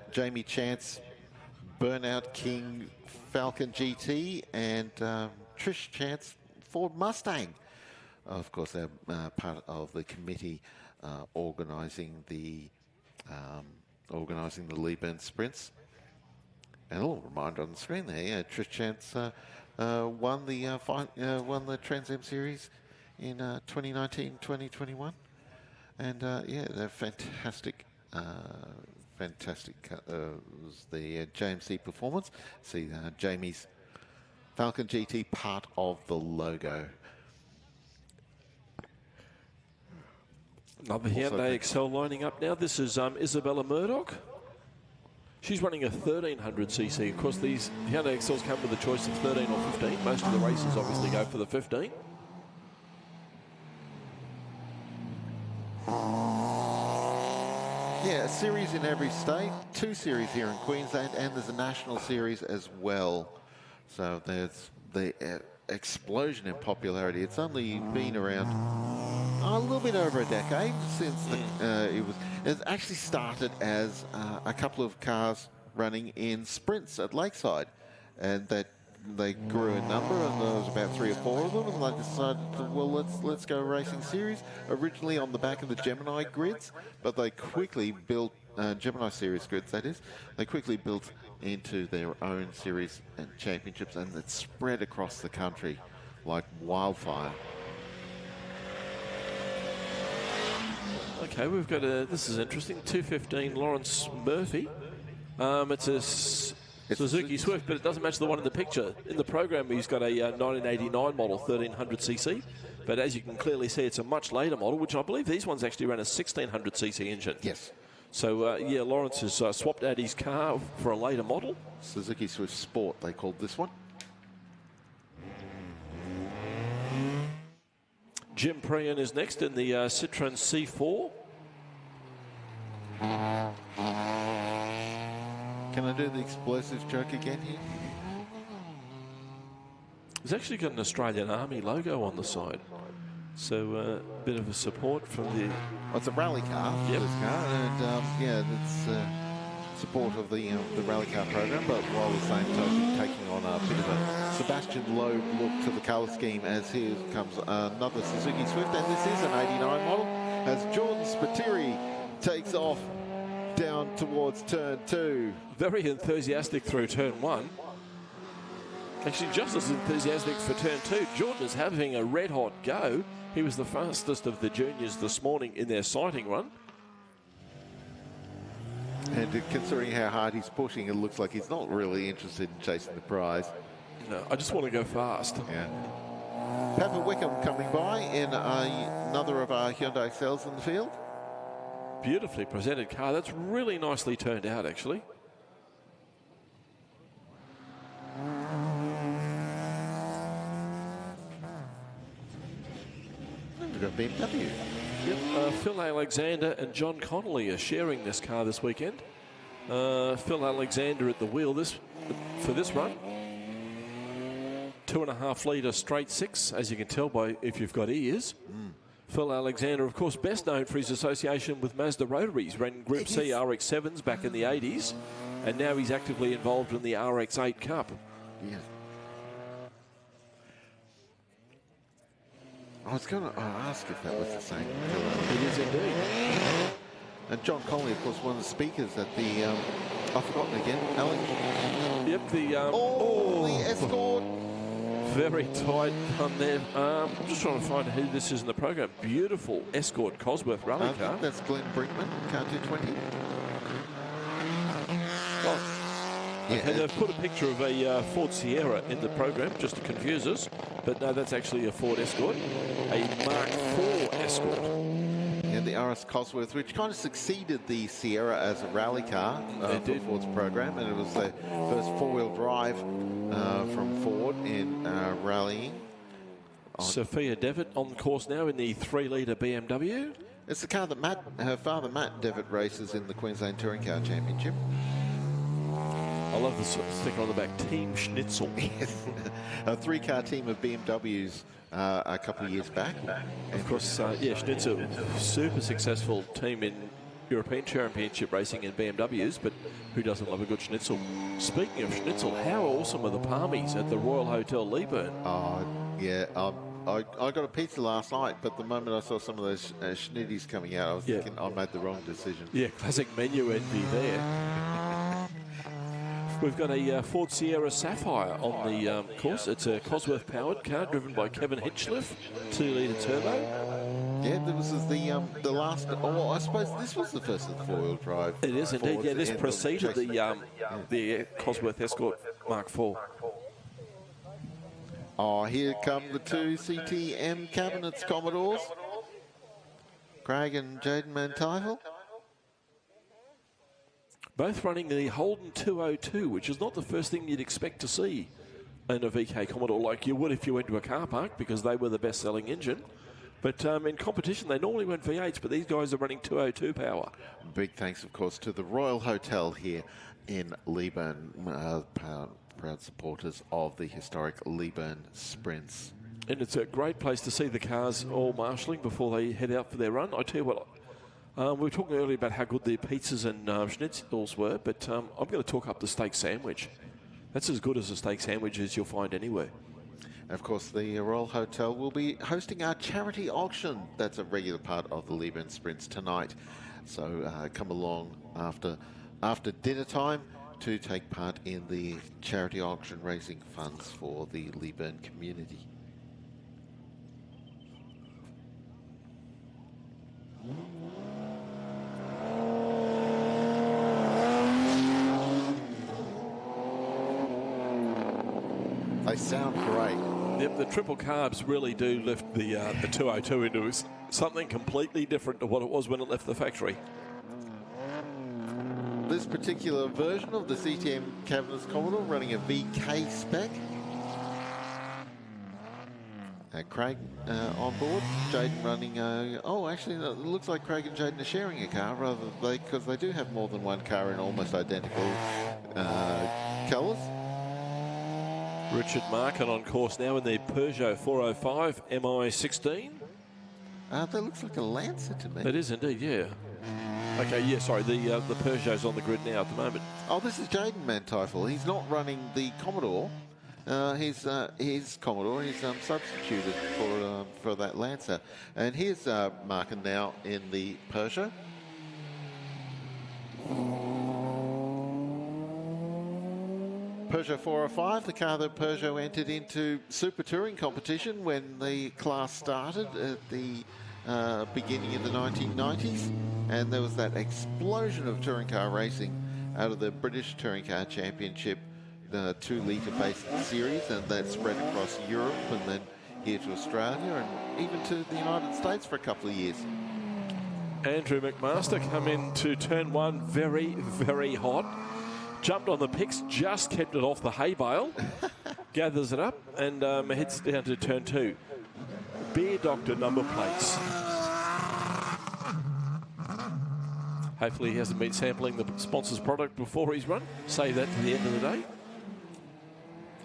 Speaker 1: Jamie Chance Burnout King Falcon GT and Trish Chance Ford Mustang. Of course, they're part of the committee organising the Leyburn Sprints. And a little reminder on the screen there, yeah, Trish Chance won the Trans Am Series in 2019-2021, and yeah, they're fantastic. Was the JMC Performance. See Jamie's Falcon GT part of the logo.
Speaker 2: Another Hyundai Excel lining up now. This is Isabella Murdoch. She's running a 1300cc. Of course, these Hyundai Excels come with a choice of 13 or 15. Most of the races obviously go for the 15.
Speaker 1: Yeah, a series in every state, 2 series here in Queensland, and there's a national series as well. So there's the explosion in popularity. It's only been around a little bit over a decade since it actually started as a couple of cars running in sprints at Lakeside, and that they grew in number, and there was about 3 or 4 of them, and they decided, well, let's go racing series. Originally on the back of the Gemini grids, but they quickly built Gemini series grids. That is, they quickly built into their own series and championships, and it spread across the country like wildfire.
Speaker 2: Okay, we've got this is interesting. 215 Lawrence Murphy. It's a Suzuki Swift, but it doesn't match the one in the picture. In the program, he's got a 1989 model 1300cc, but as you can clearly see, it's a much later model, which I believe these ones actually ran a 1600cc engine.
Speaker 1: Yes.
Speaker 2: So, yeah, Lawrence has swapped out his car for a later model.
Speaker 1: Suzuki Swift Sport, they called this one.
Speaker 2: Jim Prian is next in the Citroen C4.
Speaker 1: Can I do the explosives joke again here?
Speaker 2: It's actually got an Australian Army logo on the side. So a bit of a support from the...
Speaker 1: Well, it's a rally car,
Speaker 2: yep.
Speaker 1: This car, and yeah, it's support of the rally car program, but while the same token taking on a bit of a Sebastian Loeb look to the colour scheme, as here comes another Suzuki Swift, and this is an 89 model, as Jordan Spiteri takes off down towards turn 2.
Speaker 2: Very enthusiastic through turn 1. Actually, just as enthusiastic for turn 2. Jordan is having a red-hot go. He was the fastest of the juniors this morning in their sighting run.
Speaker 1: And considering how hard he's pushing, it looks like he's not really interested in chasing the prize.
Speaker 2: No, I just want to go fast.
Speaker 1: Yeah. Papa Wickham coming by in another of our Hyundai Excels in the field.
Speaker 2: Beautifully presented car. That's really nicely turned out, actually. Alexander and John Connolly are sharing this car this weekend. Phil Alexander at the wheel for this run. 2.5 litre straight six, as you can tell by if you've got ears. Phil Alexander, of course, best known for his association with Mazda Rotaries. Ran Group C RX-7s back in the 80s, and now he's actively involved in the RX-8 Cup.
Speaker 1: Yeah. I was going to ask if that was the same.
Speaker 2: It is indeed.
Speaker 1: And John Connolly, of course, one of the speakers at the, I've forgotten again, Alex.
Speaker 2: Yep, the
Speaker 1: Escort.
Speaker 2: Very tight on there. I'm just trying to find who this is in the program. Beautiful Escort Cosworth rally car.
Speaker 1: That's Glenn Brinkman, car 220.
Speaker 2: Oh. Okay, they've put a picture of a Ford Sierra in the program just to confuse us, but no, that's actually a Ford Escort, a Mark IV Escort.
Speaker 1: Yeah, the RS Cosworth, which kind of succeeded the Sierra as a rally car for Ford's program, and it was the first four-wheel drive from Ford in rallying.
Speaker 2: Sophia Devitt on the course now in the 3-litre BMW.
Speaker 1: It's the car that her father Matt Devitt races in the Queensland Touring Car Championship.
Speaker 2: I love the sticker on the back, Team Schnitzel.
Speaker 1: Yes, a 3-car team of BMWs a couple of years back.
Speaker 2: Of course, yeah, Schnitzel, super successful team in European Championship racing in BMWs, but who doesn't love a good Schnitzel? Speaking of Schnitzel, how awesome are the palmies at the Royal Hotel Leyburn?
Speaker 1: Yeah, I got a pizza last night, but the moment I saw some of those schnitties coming out, I was thinking I made the wrong decision.
Speaker 2: Yeah, classic menu envy there. We've got a Ford Sierra Sapphire on the course. It's a Cosworth-powered car driven by Kevin Hitchcliffe, 2-litre turbo.
Speaker 1: Yeah, this was the last. Oh, I suppose this was the first of the four-wheel drive.
Speaker 2: It is indeed. Yeah, this preceded the Cosworth Escort Mark IV.
Speaker 1: Oh, here come the two CTM Cabinets Commodores, Craig and Jaden Manteifel.
Speaker 2: Both running the Holden 202, which is not the first thing you'd expect to see in a VK Commodore like you would if you went to a car park, because they were the best-selling engine. But in competition, they normally went V8s, but these guys are running 202 power.
Speaker 1: Big thanks, of course, to the Royal Hotel here in Leyburn, proud supporters of the historic Leyburn Sprints.
Speaker 2: And it's a great place to see the cars all marshalling before they head out for their run. I tell you what, we were talking earlier about how good the pizzas and schnitzels were, but I'm going to talk up the steak sandwich. That's as good as a steak sandwich as you'll find anywhere.
Speaker 1: Of course, the Royal Hotel will be hosting our charity auction. That's a regular part of the Leyburn Sprints tonight. So come along after dinner time to take part in the charity auction, raising funds for the Leyburn community. They sound great.
Speaker 2: Yep, the triple carbs really do lift the 202 into something completely different to what it was when it left the factory.
Speaker 1: This particular version of the CTM Cabinets Commodore running a VK spec. Craig on board, Jaden running actually it looks like Craig and Jaden are sharing a car because they do have more than one car in almost identical colours.
Speaker 2: Richard Markin on course now in the Peugeot 405 MI16.
Speaker 1: That looks like a Lancer to me.
Speaker 2: It is indeed, yeah. Okay, yeah, sorry, the Peugeot's on the grid now at the moment.
Speaker 1: Oh, this is Jaden Manteifel. He's not running the Commodore. His Commodore is substituted for that Lancer. And here's Markin now in the Peugeot. Peugeot 405, the car that Peugeot entered into Super Touring competition when the class started at the beginning of the 1990s. And there was that explosion of touring car racing out of the British Touring Car Championship, the 2-litre based series, and that spread across Europe and then here to Australia and even to the United States for a couple of years.
Speaker 2: Andrew McMaster come into turn one very, very hot. Jumped on the picks, just kept it off the hay bale, gathers it up and heads down to turn two. Beer Doctor number plates. Hopefully he hasn't been sampling the sponsor's product before he's run. Save that to the end of the day.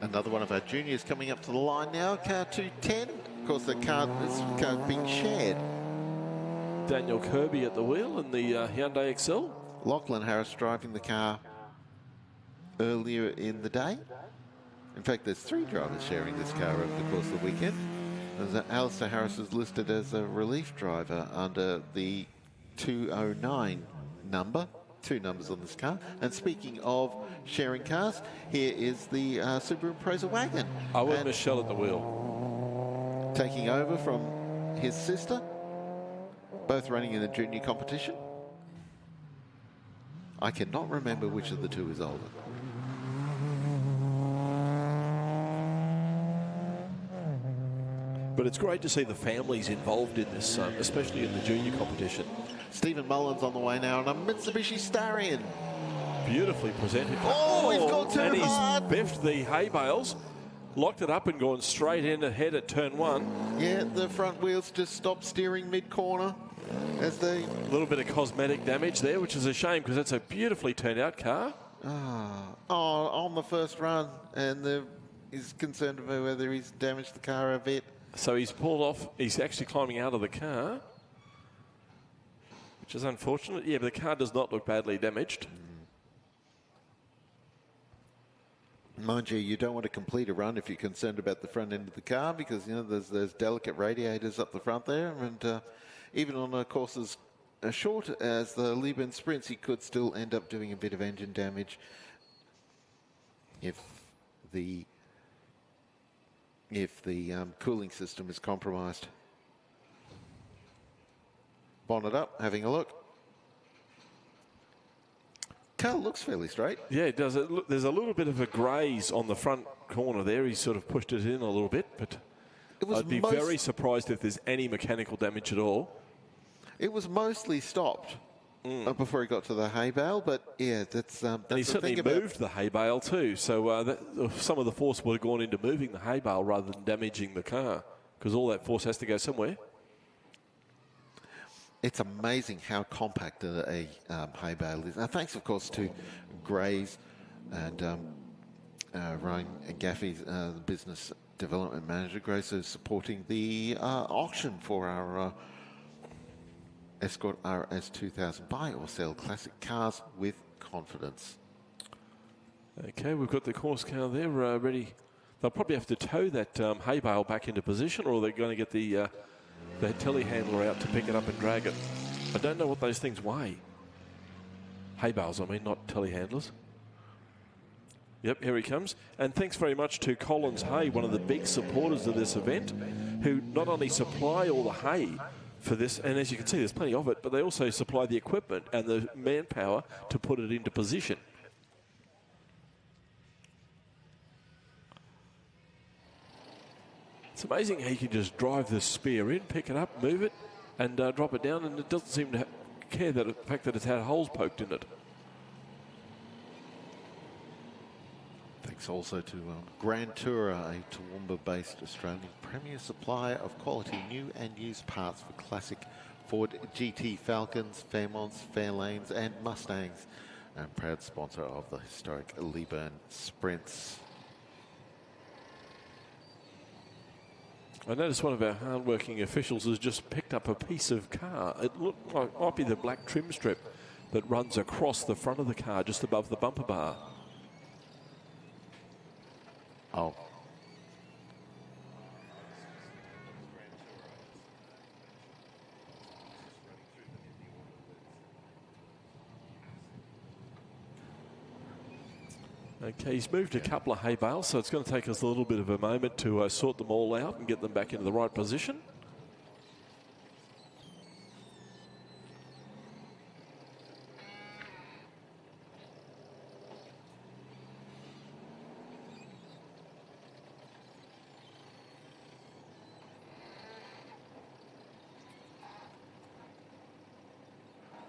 Speaker 1: Another one of our juniors coming up to the line now, car 210. Of course, this car being shared.
Speaker 2: Daniel Kirby at the wheel in the Hyundai XL.
Speaker 1: Lachlan Harris driving the car earlier in the day. In fact, there's 3 drivers sharing this car over the course of the weekend. Alistair Harris is listed as a relief driver under the 209 number. 2 numbers on this car. And speaking of sharing cars, here is the Subaru Impreza wagon.
Speaker 2: Owen Michelle at the wheel.
Speaker 1: Taking over from his sister. Both running in the junior competition. I cannot remember which of the 2 is older.
Speaker 2: But it's great to see the families involved in this, especially in the junior competition.
Speaker 1: Stephen Mullins on the way now on a Mitsubishi Starion.
Speaker 2: Beautifully presented.
Speaker 1: Oh, he's gone too hard.
Speaker 2: And he's biffed the hay bales, locked it up and gone straight in ahead at turn 1.
Speaker 1: Yeah, the front wheels just stopped steering mid-corner. As they...
Speaker 2: A little bit of cosmetic damage there, which is a shame because that's a beautifully turned out car.
Speaker 1: On the first run, and he's concerned about whether he's damaged the car a bit.
Speaker 2: So he's pulled off. He's actually climbing out of the car, which is unfortunate. Yeah, but the car does not look badly damaged.
Speaker 1: Mind you, you don't want to complete a run if you're concerned about the front end of the car because, you know, there's delicate radiators up the front there. And even on a course as short as the Leyburn Sprints, he could still end up doing a bit of engine damage if the cooling system is compromised. Bonnet up, having a look. Car looks fairly straight.
Speaker 2: Yeah, it does. There's a little bit of a graze on the front corner there. He's sort of pushed it in a little bit, but I'd be very surprised if there's any mechanical damage at all.
Speaker 1: It was mostly stopped before he got to the hay bale, but yeah, that's
Speaker 2: and he certainly moved the hay bale too, so some of the force would have gone into moving the hay bale rather than damaging the car, because all that force has to go somewhere.
Speaker 1: It's amazing how compact a hay bale is. Now, thanks, of course, to Gray's and Ryan Gaffey's the business development manager. Gray's is supporting the auction for our Escort RS 2000. Buy or sell classic cars with confidence.
Speaker 2: Okay, we've got the course car there ready. They'll probably have to tow that hay bale back into position, or they're going to get the telehandler out to pick it up and drag it. I don't know what those things weigh. Hay bales, I mean, not telehandlers. Yep, here he comes. And thanks very much to Collins Hay, one of the big supporters of this event, who not only supply all the hay for this, and as you can see, there's plenty of it, but they also supply the equipment and the manpower to put it into position. It's amazing how you can just drive this spear in, pick it up, move it, and drop it down, and it doesn't seem to care that the fact that it's had holes poked in it.
Speaker 1: Thanks also to Grand Tourer, a Toowoomba-based Australian premier supplier of quality new and used parts for classic Ford GT Falcons, Fairmonts, Fairlanes and Mustangs, and proud sponsor of the historic Leyburn Sprints.
Speaker 2: I noticed one of our hard-working officials has just picked up a piece of car. It looked like it might be the black trim strip that runs across the front of the car just above the bumper bar.
Speaker 1: Oh.
Speaker 2: Okay, he's moved a couple of hay bales, so it's going to take us a little bit of a moment to sort them all out and get them back into the right position.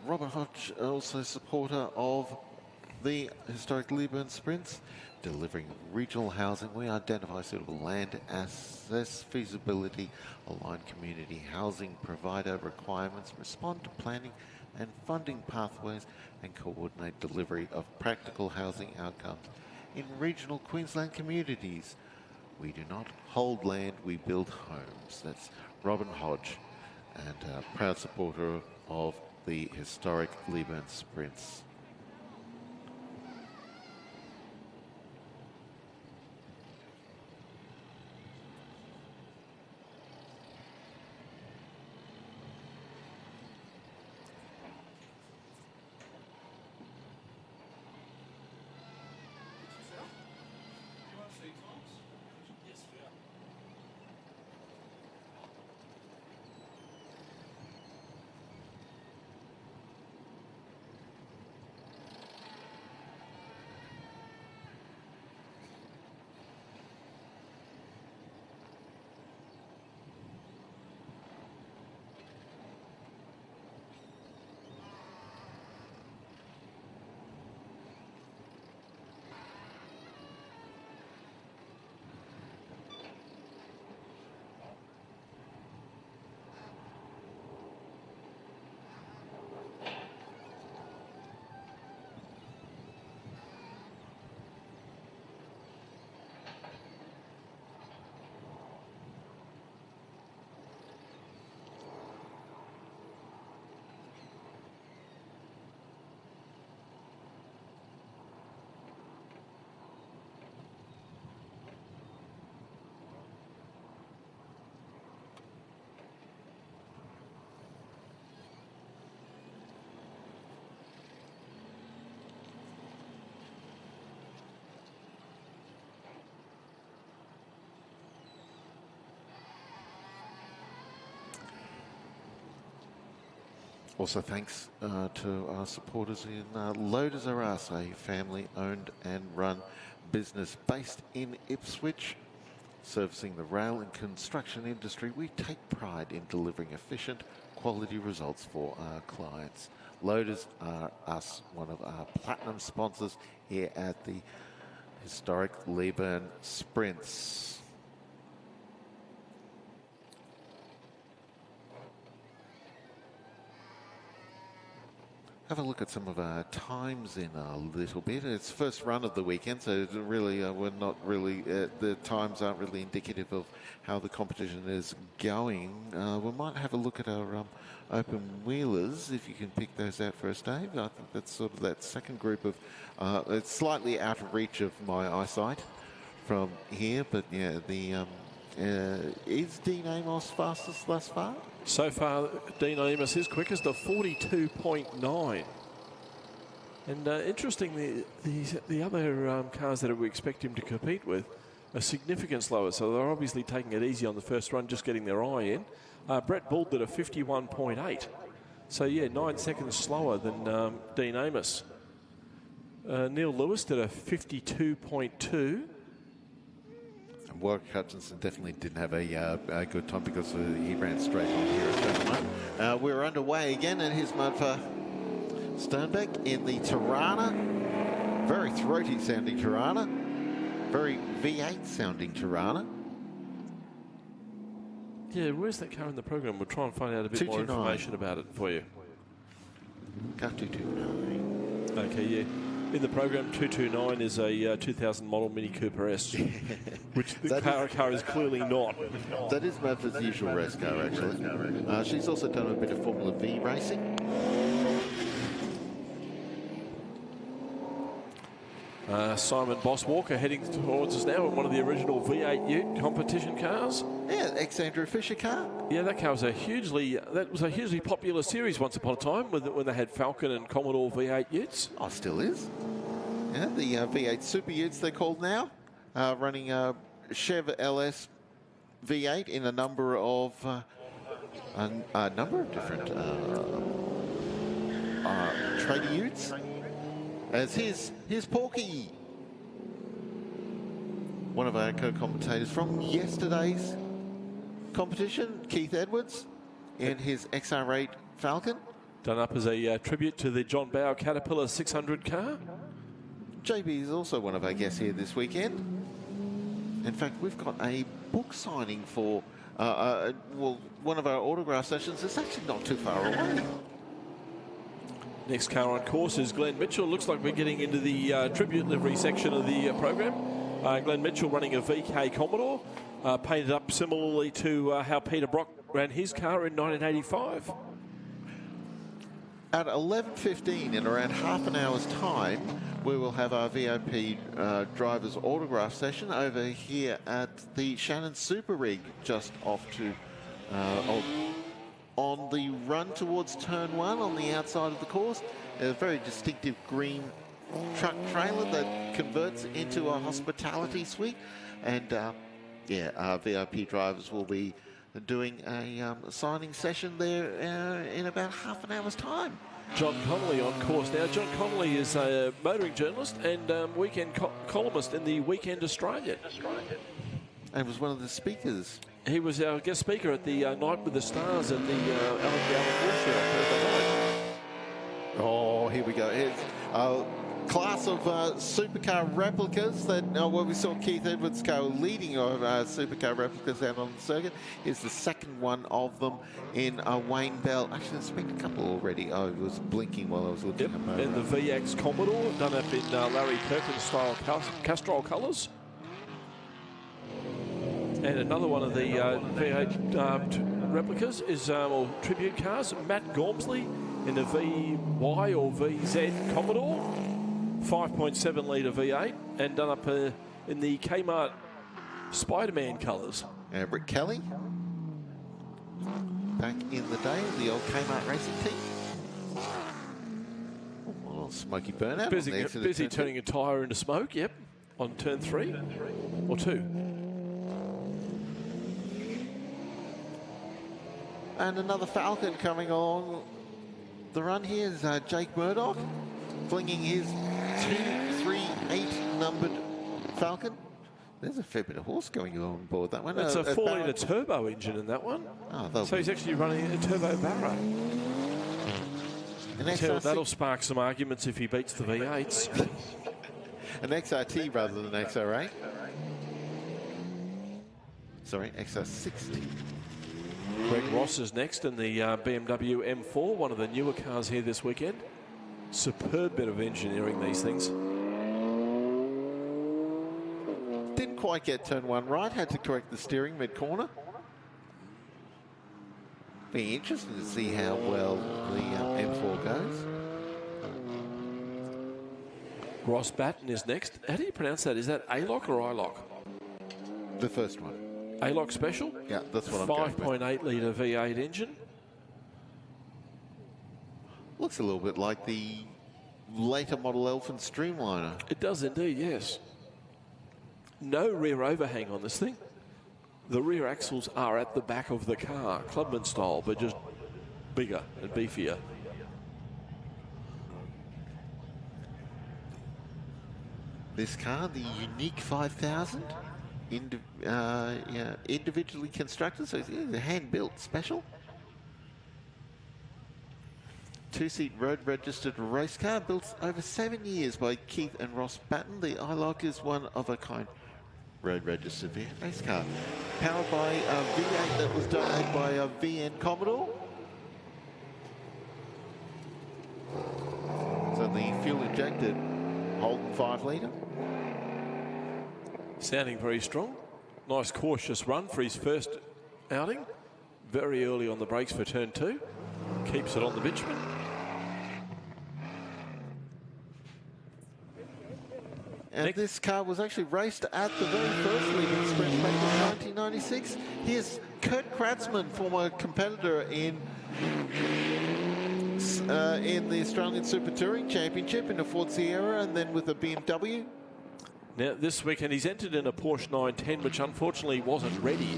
Speaker 1: Robert Hodge, also supporter of the historic Leyburn Sprints, delivering regional housing. We identify suitable land, assess feasibility, align community housing provider requirements, respond to planning, and funding pathways and coordinate delivery of practical housing outcomes in regional Queensland communities. We do not hold land, we build homes. That's Robin Hodge, and a proud supporter of the historic Leyburn Sprints. Also thanks to our supporters in Loaders R Us, a family-owned and run business based in Ipswich. Servicing the rail and construction industry, we take pride in delivering efficient, quality results for our clients. Loaders R Us, one of our platinum sponsors here at the historic Leyburn Sprints. Have a look at some of our times in a little bit. It's first run of the weekend, so really we're not really, the times aren't really indicative of how the competition is going. We might have a look at our open wheelers, if you can pick those out for us, Dave. I think that's sort of that second group of, it's slightly out of reach of my eyesight from here, but yeah, the is Dean Amos fastest thus far?
Speaker 2: So far, Dean Amos is quickest of 42.9. And interestingly, the other cars that we expect him to compete with are significantly slower. So they're obviously taking it easy on the first run, just getting their eye in. Brett Bull did a 51.8. So yeah, 9 seconds slower than Dean Amos. Neil Lewis did a 52.2.
Speaker 1: Warwick Hutchinson definitely didn't have a good time because he ran straight on here at that one. We're underway again, and here's mud for Sternbeck in the Tirana. Very throaty sounding Tirana. Very V8 sounding Tirana.
Speaker 2: Yeah, where's that car in the program? We'll try and find out a bit more information about it for you.
Speaker 1: Car 229.
Speaker 2: Okay, yeah. In the program, 229 is a 2000 model Mini Cooper S, which the car is clearly not.
Speaker 1: That is Madford's usual race car, actually. She's also done a bit of Formula V racing.
Speaker 2: Simon Boss Walker heading towards us now in one of the original V8 Ute competition cars.
Speaker 1: Yeah, ex-Andrew Fisher car.
Speaker 2: Yeah, that car was a hugely popular series once upon a time when they had Falcon and Commodore V8 Utes.
Speaker 1: Oh, still is. Yeah, the V8 Super Utes they're called now, running Chev LS V8 in a number of different tradie Utes. As here's Porky, one of our co-commentators from yesterday's competition, Keith Edwards, in his XR8 Falcon.
Speaker 2: Done up as a tribute to the John Bowe Caterpillar 600 car.
Speaker 1: JB is also one of our guests here this weekend. In fact, we've got a book signing for, one of our autograph sessions. It's actually not too far away.
Speaker 2: Next car on course is Glenn Mitchell. Looks like we're getting into the tribute livery section of the program. Glenn Mitchell running a VK Commodore, painted up similarly to how Peter Brock ran his car in 1985.
Speaker 1: At 11:15, in around half an hour's time, we will have our VIP driver's autograph session over here at the Shannon Super Rig, just off to on the run towards turn 1 on the outside of the course. A very distinctive green truck trailer that converts into a hospitality suite, and yeah, our VIP drivers will be doing a signing session there in about half an hour's time.
Speaker 2: John Connolly on course now. John Connolly is a motoring journalist and weekend columnist in the Weekend Australian.
Speaker 1: And was one of the speakers.
Speaker 2: He was our guest speaker at the Night with the Stars at the Alan Walsh night.
Speaker 1: Oh, here we go. Here's a class of supercar replicas that well, we saw Keith Edwards' car leading of supercar replicas out on the circuit. Here's the second one of them in Wayne Bell. Actually, there's been a couple already. Oh, it was blinking while I was looking at my.
Speaker 2: And the VX Commodore done up in Larry Perkins style Castrol colours. And another one of the V8 replicas is, or tribute cars, Matt Gormsley in the VY or VZ Commodore, 5.7 litre V8, and done up in the Kmart Spider-Man colours.
Speaker 1: Rick Kelly, back in the day, the old Kmart racing team. Oh, a little smoky burnout.
Speaker 2: Busy turning a tyre into smoke, yep, on turn 3 or 2.
Speaker 1: And another Falcon coming along the run here is Jake Murdoch, flinging his 238 numbered Falcon. There's a fair bit of horse going on board that one.
Speaker 2: That's a 4-litre turbo engine in that one. Oh, so he's actually running a turbo Barra. That'll spark some arguments if he beats the V8s.
Speaker 1: An XRT rather than XR8. Sorry, XR60.
Speaker 2: Greg Ross is next in the BMW M4, one of the newer cars here this weekend. Superb bit of engineering, these things.
Speaker 1: Didn't quite get turn 1 right, had to correct the steering mid-corner. Be interesting to see how well the M4 goes.
Speaker 2: Ross Batten is next. How do you pronounce that? Is that A-Lock or I-Lock?
Speaker 1: The first one.
Speaker 2: A-Lock Special?
Speaker 1: Yeah, that's what I'm going with.
Speaker 2: 5.8 litre V8 engine.
Speaker 1: Looks a little bit like the later model Elfin Streamliner.
Speaker 2: It does indeed, yes. No rear overhang on this thing. The rear axles are at the back of the car, Clubman style, but just bigger and beefier.
Speaker 1: This car, the Unique 5000, individually constructed, so it's a hand-built special. 2-seat road-registered race car built over 7 years by Keith and Ross Batten. The I-Lock is one of a kind road-registered race car. Powered by a V8 that was donated by a VN Commodore. So the fuel-injected Holden 5-litre.
Speaker 2: Sounding very strong. Nice cautious run for his first outing. Very early on the brakes for turn 2. Keeps it on the bitumen.
Speaker 1: And this car was actually raced at the very first Leyburn Sprints back in 1996. Here's Kurt Kratzmann, former competitor in the Australian Super Touring Championship in a Ford Sierra and then with a BMW.
Speaker 2: Now, this weekend he's entered in a Porsche 910, which unfortunately wasn't ready.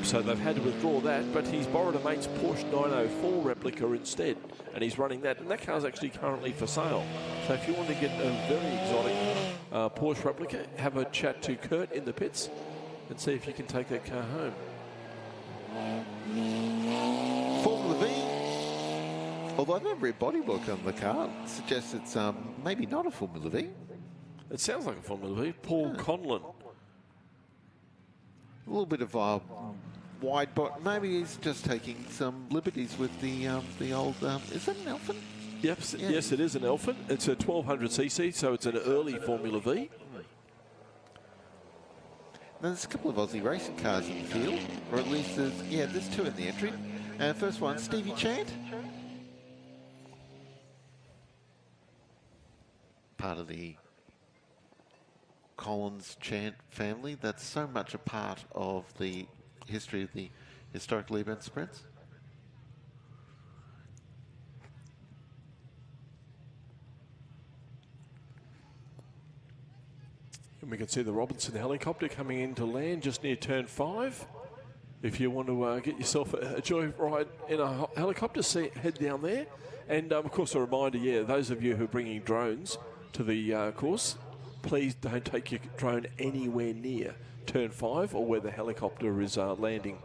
Speaker 2: So they've had to withdraw that, but he's borrowed a mate's Porsche 904 replica instead, and he's running that, and that car's actually currently for sale. So if you want to get a very exotic Porsche replica, have a chat to Kurt in the pits and see if you can take that car home.
Speaker 1: Formula V, although I've never read bodywork on the car, suggests it's maybe not a Formula V.
Speaker 2: It sounds like a Formula V. Paul Conlon.
Speaker 1: A little bit of wide, but maybe he's just taking some liberties with the old. Is that an Elfin?
Speaker 2: Yes, yes, it is an Elephant. It's a 1200cc, so it's an early Formula V.
Speaker 1: Now, there's a couple of Aussie racing cars in the field, or at least there's two in the entry. And first one, Stevie Chant. Part of the Collins Chant family. That's so much a part of the history of the historic Leyburn Sprints.
Speaker 2: And we can see the Robinson helicopter coming in to land just near turn 5. If you want to get yourself a joyride in a helicopter, head down there. And of course, a reminder, those of you who are bringing drones to the course, please don't take your drone anywhere near turn 5 or where the helicopter is landing.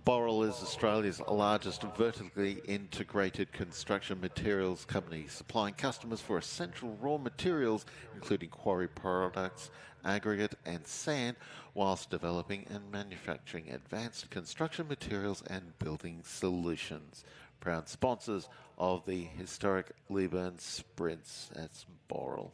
Speaker 1: Boral is Australia's largest vertically integrated construction materials company, supplying customers for essential raw materials, including quarry products, aggregate and sand, whilst developing and manufacturing advanced construction materials and building solutions. Proud sponsors of the historic Leyburn Sprints. That's Boral.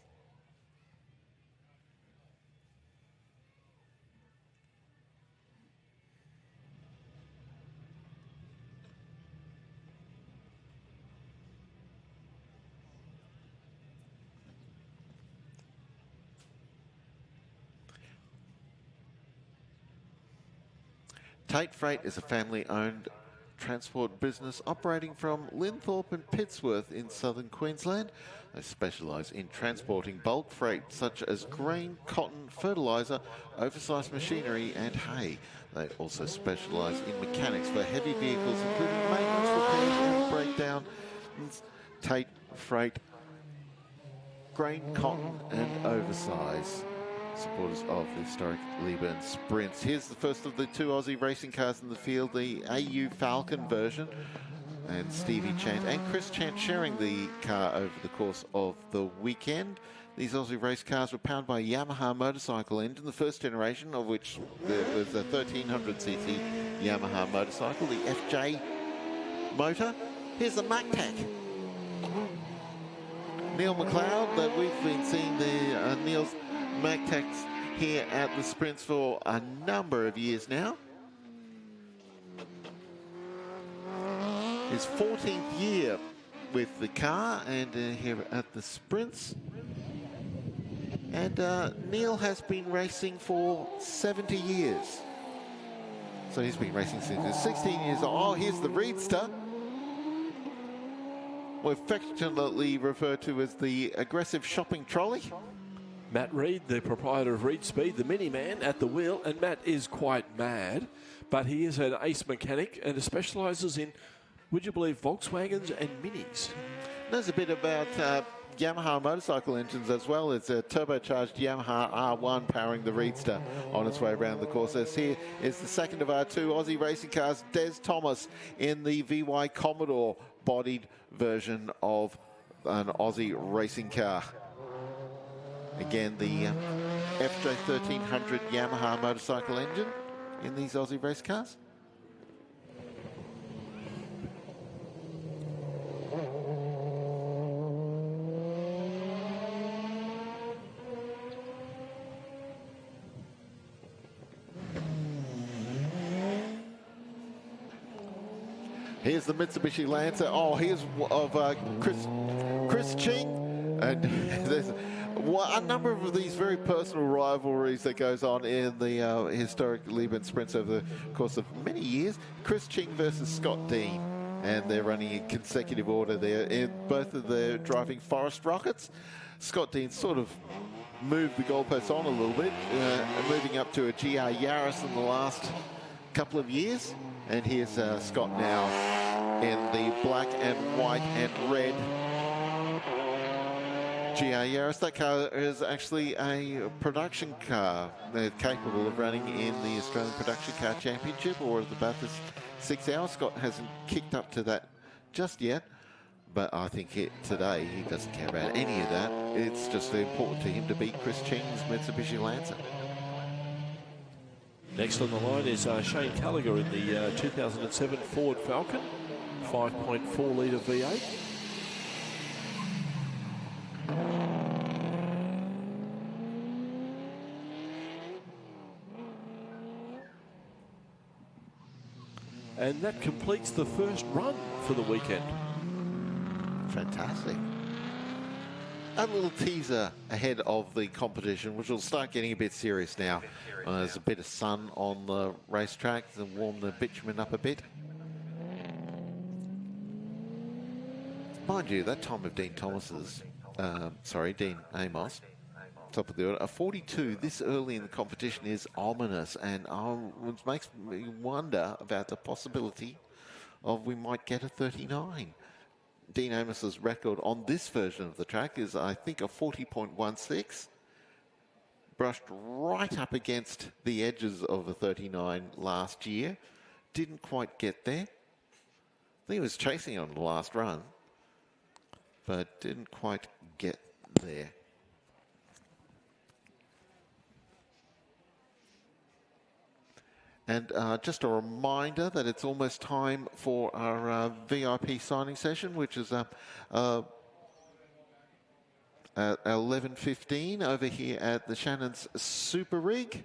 Speaker 1: Tate Freight is a family-owned transport business operating from Linthorpe and Pittsworth in southern Queensland. They specialise in transporting bulk freight such as grain, cotton, fertiliser, oversized machinery and hay. They also specialise in mechanics for heavy vehicles, including maintenance, repairs and breakdowns. Tate Freight, grain, cotton and oversize. Supporters of the historic Leyburn Sprints. Here's the first of the two Aussie racing cars in the field, the AU Falcon version. And Stevie Chant and Chris Chant sharing the car over the course of the weekend. These Aussie race cars were powered by a Yamaha motorcycle engine, the first generation of which there was a 1300cc Yamaha motorcycle, the FJ motor. Here's the MacTac. Neil McLeod, that we've been seeing the Neil's MacTacs here at the Sprints for a number of years now. His 14th year with the car and here at the Sprints. And Neil has been racing for 70 years. So he's been racing since he was 16 years old. Oh, here's the Reedster. We're affectionately referred to as the aggressive shopping trolley.
Speaker 2: Matt Reed, the proprietor of Reed Speed, the mini-man at the wheel, and Matt is quite mad, but he is an ace mechanic and specialises in, would you believe, Volkswagens and Minis.
Speaker 1: There's a bit about Yamaha motorcycle engines as well. It's a turbocharged Yamaha R1 powering the Reedster on its way around the course. As here is the second of our two Aussie racing cars, Des Thomas in the VY Commodore bodied version of an Aussie racing car. Again, the FJ1300 Yamaha motorcycle engine in these Aussie race cars. Here's the Mitsubishi Lancer. Oh, here's of Chris Ching. And there's a number of these very personal rivalries that goes on in the historic Leyburn Sprints over the course of many years. Chris Ching versus Scott Dean. And they're running in consecutive order there. Both of them driving Forest Rockets. Scott Dean sort of moved the goalposts on a little bit, moving up to a GR Yaris in the last couple of years. And here's Scott now in the black and white and red GR Yaris. That car is actually a production car. They're capable of running in the Australian Production Car Championship or the Bathurst 6 Hours. Scott hasn't kicked up to that just yet. But I think today he doesn't care about any of that. It's just important to him to beat Chris Ching's Mitsubishi Lancer.
Speaker 2: Next on the line is Shane Callagher in the 2007 Ford Falcon, 5.4 litre V8. And that completes the first run for the weekend.
Speaker 1: Fantastic. A little teaser ahead of the competition, which will start getting a bit serious now. There's a bit of sun on the racetrack to warm the bitumen up a bit. Mind you, that time of Dean Amos, top of the order, a 42 this early in the competition is ominous, and it makes me wonder about the possibility of we might get a 39. Dean Amos's record on this version of the track is, I think, a 40.16. Brushed right up against the edges of a 39 last year. Didn't quite get there. I think he was chasing on the last run, but didn't quite get there. And just a reminder that it's almost time for our VIP signing session, which is at 11:15 over here at the Shannon's Super Rig.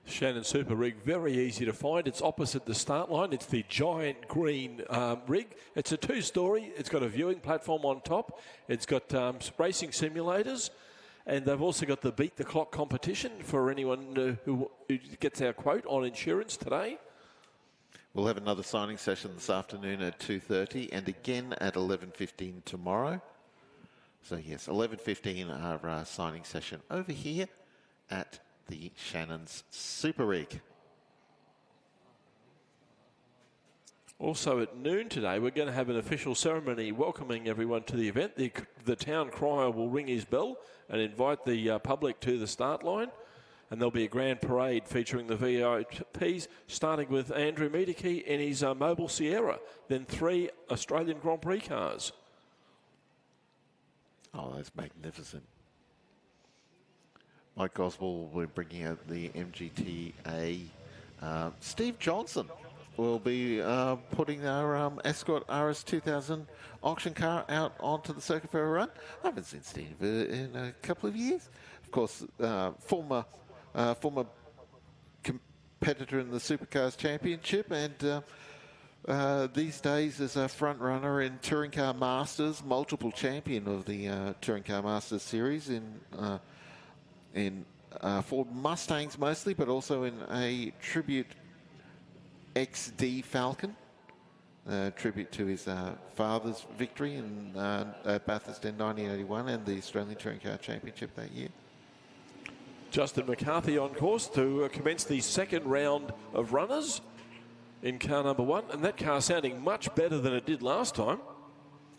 Speaker 2: Shannon Super Rig, very easy to find. It's opposite the start line. It's the giant green rig. It's a two-storey. It's got a viewing platform on top. It's got racing simulators. And they've also got the Beat the Clock competition for anyone who gets our quote on insurance today.
Speaker 1: We'll have another signing session this afternoon at 2:30 and again at 11:15 tomorrow. So yes, 11:15 our signing session over here at the Shannon's Super Rig.
Speaker 2: Also at noon today, we're going to have an official ceremony welcoming everyone to the event. The town crier will ring his bell and invite the public to the start line. And there'll be a grand parade featuring the VIPs, starting with Andrew Medeke in his Mobile Sierra, then 3 Australian Grand Prix cars.
Speaker 1: Oh, that's magnificent. Mike Goswell will be bringing out the MGTA. Steve Johnson will be putting our Escort RS2000 auction car out onto the circuit for a run. I haven't seen Steve in a couple of years. Of course, former competitor in the Supercars Championship, and these days is a front runner in Touring Car Masters, multiple champion of the Touring Car Masters series in Ford Mustangs mostly, but also in a tribute XD Falcon, tribute to his father's victory in Bathurst in 1981 and the Australian Touring Car Championship that year.
Speaker 2: Justin McCarthy on course to commence the second round of runners in car number 1, and that car sounding much better than it did last time.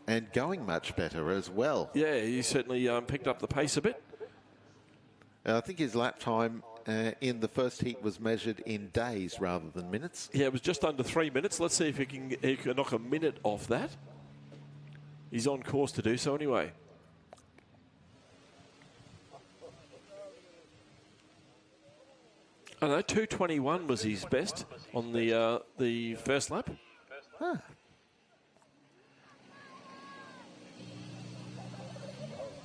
Speaker 1: And going much better as well.
Speaker 2: Yeah, he certainly picked up the pace a bit.
Speaker 1: I think his lap time in the first heat was measured in days rather than minutes.
Speaker 2: Yeah, it was just under 3 minutes. Let's see if he can knock a minute off that. He's on course to do so anyway. I know, 2:21 was his best on the first lap.
Speaker 1: Huh.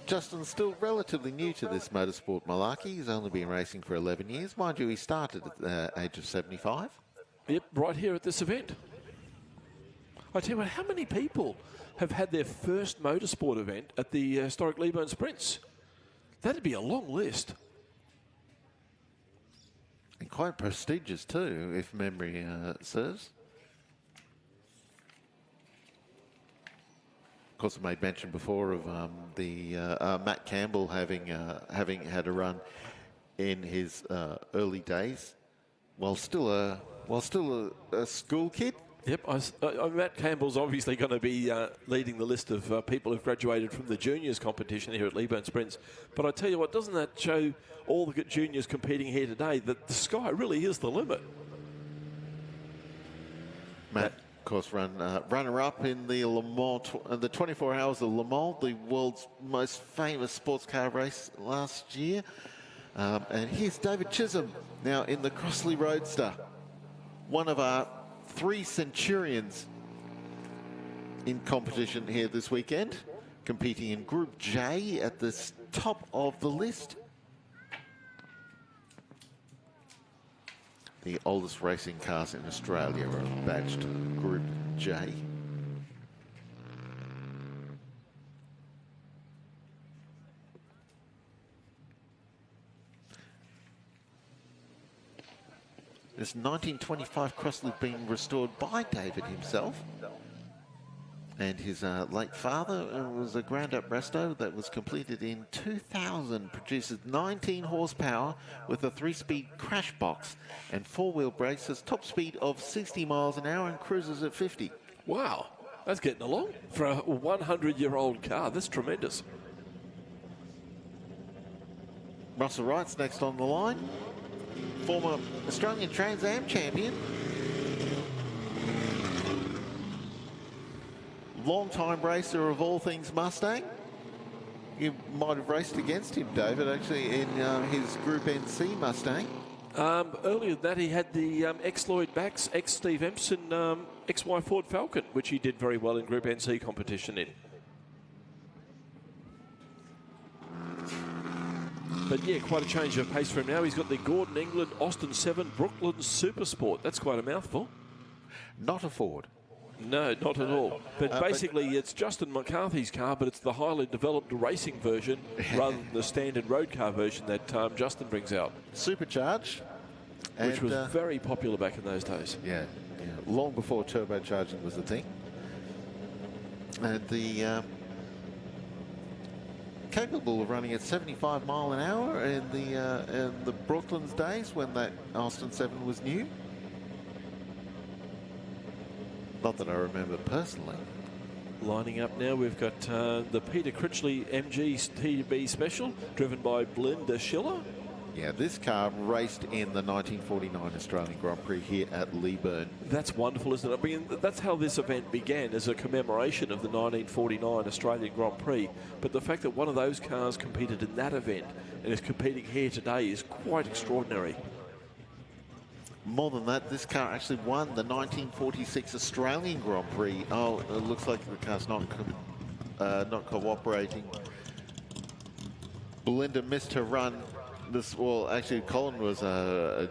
Speaker 1: Justin's still relatively new to this motorsport malarkey. He's only been racing for 11 years. Mind you, he started at the age of 75.
Speaker 2: Yep, right here at this event. I tell you what, how many people have had their first motorsport event at the historic Leyburn Sprints? That'd be a long list.
Speaker 1: And quite prestigious too, if memory serves. Of course, I made mention before of the Matt Campbell having had a run in his early days, while still a school kid.
Speaker 2: Yep, Matt Campbell's obviously going to be leading the list of people who've graduated from the juniors competition here at Leyburn Sprints. But I tell you what, doesn't that show all the juniors competing here today that the sky really is the limit?
Speaker 1: Of course, runner-up in the Le Mans, the 24 Hours of Le Mans, the world's most famous sports car race last year. And here's David Chisholm now in the Crossley Roadster, one of our 3 Centurions in competition here this weekend, competing in Group J at the top of the list. The oldest racing cars in Australia are badged Group J. This 1925 Crossley being restored by David himself. And his late father was a ground-up resto that was completed in 2000. Produces 19 horsepower with a 3-speed crash box and 4-wheel brakes. Has top speed of 60 miles an hour and cruises at 50.
Speaker 2: Wow, that's getting along for a 100-year-old car. That's tremendous.
Speaker 1: Russell Wright's next on the line. Former Australian Trans Am champion. Long-time racer of all things Mustang. You might have raced against him, David, actually, in his Group NC Mustang.
Speaker 2: Earlier than that, he had the ex-Lloyd Bax, ex-Steve Empson, XY Ford Falcon, which he did very well in Group NC competition in. But yeah, quite a change of pace for him now. He's got the Gordon England Austin 7 Brooklyn Super Sport. That's quite a mouthful.
Speaker 1: Not a Ford.
Speaker 2: No, not at all. But basically, it's Justin McCarthy's car, but it's the highly developed racing version rather than the standard road car version that Justin brings out.
Speaker 1: Supercharged.
Speaker 2: Which was very popular back in those days.
Speaker 1: Yeah, long before turbocharging was a thing. And the capable of running at 75 mile an hour in the Brooklands days when that Austin 7 was new. Not that I remember personally.
Speaker 2: Lining up now, we've got the Peter Critchley MG TB Special, driven by Belinda Schiller.
Speaker 1: Yeah, this car raced in the 1949 Australian Grand Prix here at Leyburn.
Speaker 2: That's wonderful, isn't it? I mean, that's how this event began, as a commemoration of the 1949 Australian Grand Prix. But the fact that one of those cars competed in that event and is competing here today is quite extraordinary.
Speaker 1: More than that, this car actually won the 1946 Australian Grand Prix. Oh, it looks like the car's not cooperating. Belinda missed her run. Actually, Colin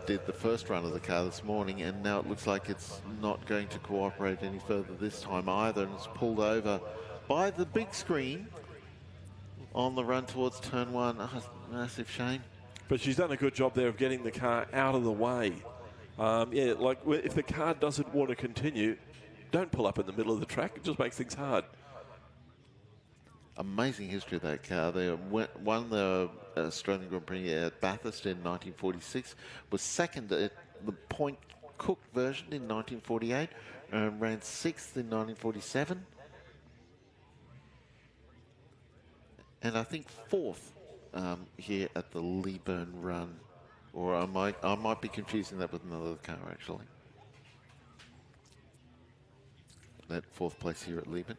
Speaker 1: did the first run of the car this morning, and now it looks like it's not going to cooperate any further this time either, and it's pulled over by the big screen on the run towards turn 1. Oh, massive shame.
Speaker 2: But she's done a good job there of getting the car out of the way. Yeah, like if the car doesn't want to continue, don't pull up in the middle of the track. It just makes things hard.
Speaker 1: Amazing history of that car. They won the Australian Grand Prix at Bathurst in 1946, was second at the Point Cook version in 1948, and ran 6th in 1947. And I think 4th here at the Leyburn Run. Or I might be confusing that with another car, actually. That 4th place here at Leyburn.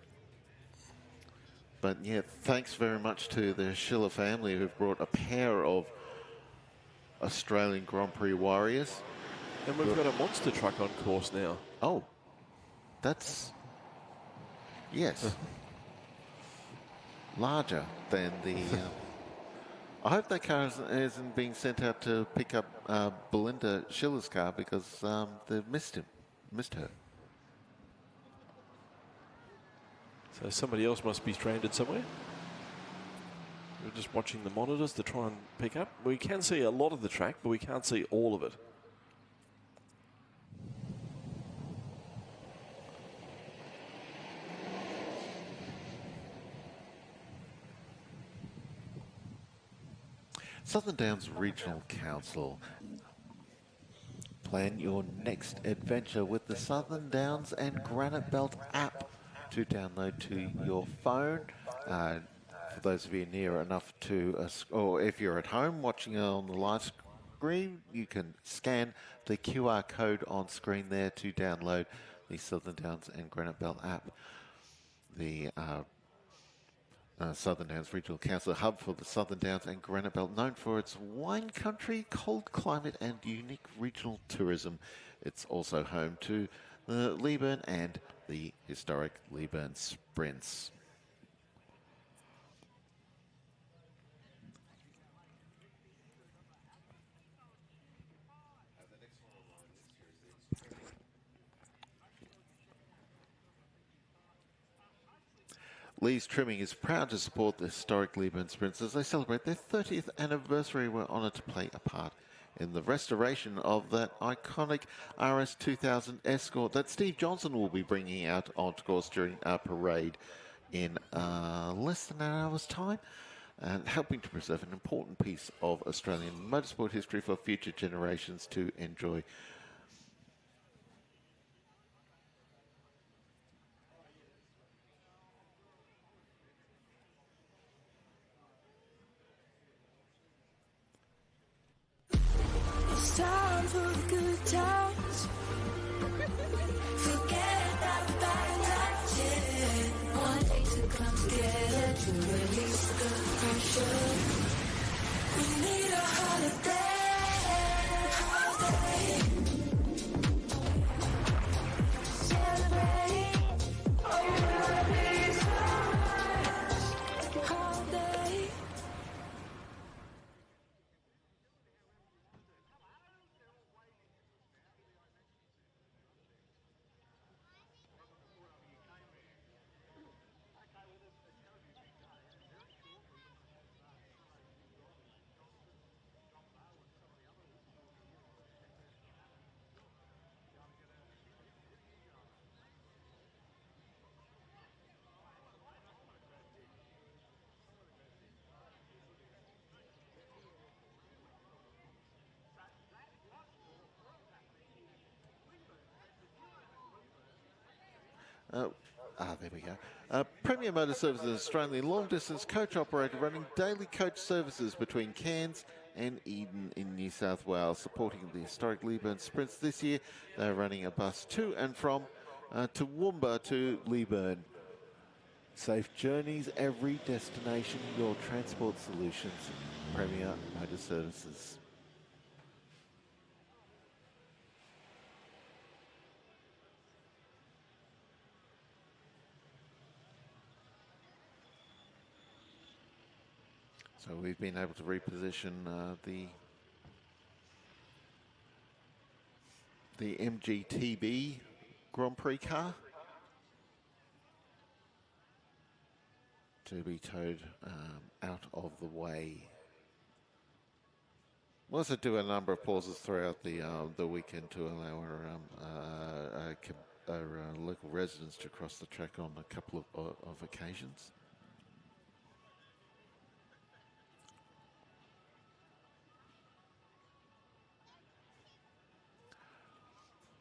Speaker 1: But yeah, thanks very much to the Schiller family who've brought a pair of Australian Grand Prix warriors.
Speaker 2: And we've got a monster truck on course now.
Speaker 1: Oh, that's, yes. Larger than the... I hope that car isn't being sent out to pick up Belinda Schiller's car, because they've missed her.
Speaker 2: So somebody else must be stranded somewhere. We're just watching the monitors to try and pick up. We can see a lot of the track, but we can't see all of it.
Speaker 1: Southern Downs Regional Council. Plan your next adventure with the Southern Downs and Granite Belt app to download to your phone. For those of you near enough to, or if you're at home watching on the live screen, you can scan the QR code on screen there to download the Southern Downs and Granite Belt app. The Southern Downs Regional Council hub for the Southern Downs and Granite Belt, known for its wine country, cold climate and unique regional tourism. It's also home to the Leyburn and the historic Leyburn Sprints. Lee's Trimming is proud to support the historic Leyburn Sprints as they celebrate their 30th anniversary. We're honoured to play a part in the restoration of that iconic RS2000 Escort that Steve Johnson will be bringing out on course during our parade in less than an hour's time, and helping to preserve an important piece of Australian motorsport history for future generations to enjoy.
Speaker 3: It's time for the good times. Forget about the bad times, yeah. One day to come together to release the pressure. We need a holiday, holiday. Celebrate, oh, you wanna be so nice. Holiday.
Speaker 1: There we go. Premier Motor Services, Australian long-distance coach operator running daily coach services between Cairns and Eden in New South Wales, supporting the historic Leyburn Sprints this year. They're running a bus to and from Toowoomba to Leyburn. Safe journeys, every destination, your transport solutions. Premier Motor Services. So we've been able to reposition the MGTB Grand Prix car to be towed out of the way. We'll also do a number of pauses throughout the weekend to allow our local residents to cross the track on a couple of occasions.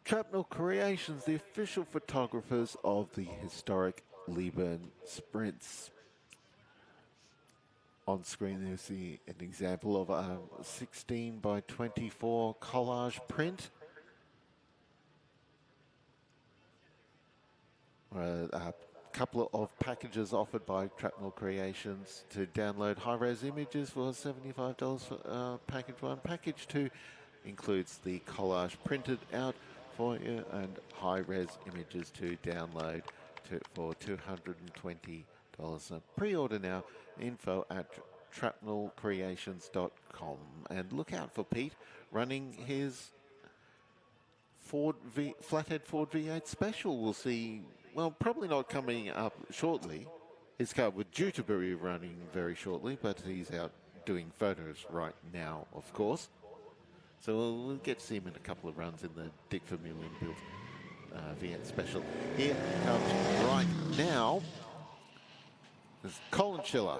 Speaker 1: Trapnell Creations, the official photographers of the historic Leyburn Sprints. On screen there's an example of a 16 by 24 collage print. A couple of packages offered by Trapnell Creations to download high-res images for $75 for package one. Package two includes the collage printed out for you and high-res images to download for $220. Pre-order now, info at trapnellcreations.com. And look out for Pete running his flathead Ford V8 special. We'll see, well, probably not coming up shortly. His car was due to be running very shortly, but he's out doing photos right now, of course. So we'll get to see him in a couple of runs in the Dick Vermeulen built V8 special. Here comes right now. There's Colin Schiller.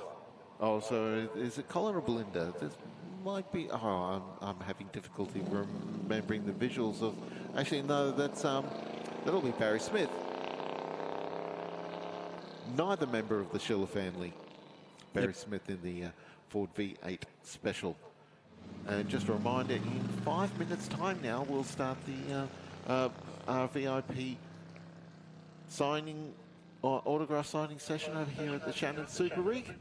Speaker 1: Oh, so is it Colin or Belinda? This might be. Oh, I'm having difficulty remembering the visuals of. Actually, no, that'll be Barry Smith. Neither member of the Schiller family. Barry Smith in the Ford V8 special. And just a reminder, in 5 minutes' time now, we'll start the our VIP signing or autograph signing session over here at the Shannon Super Rig.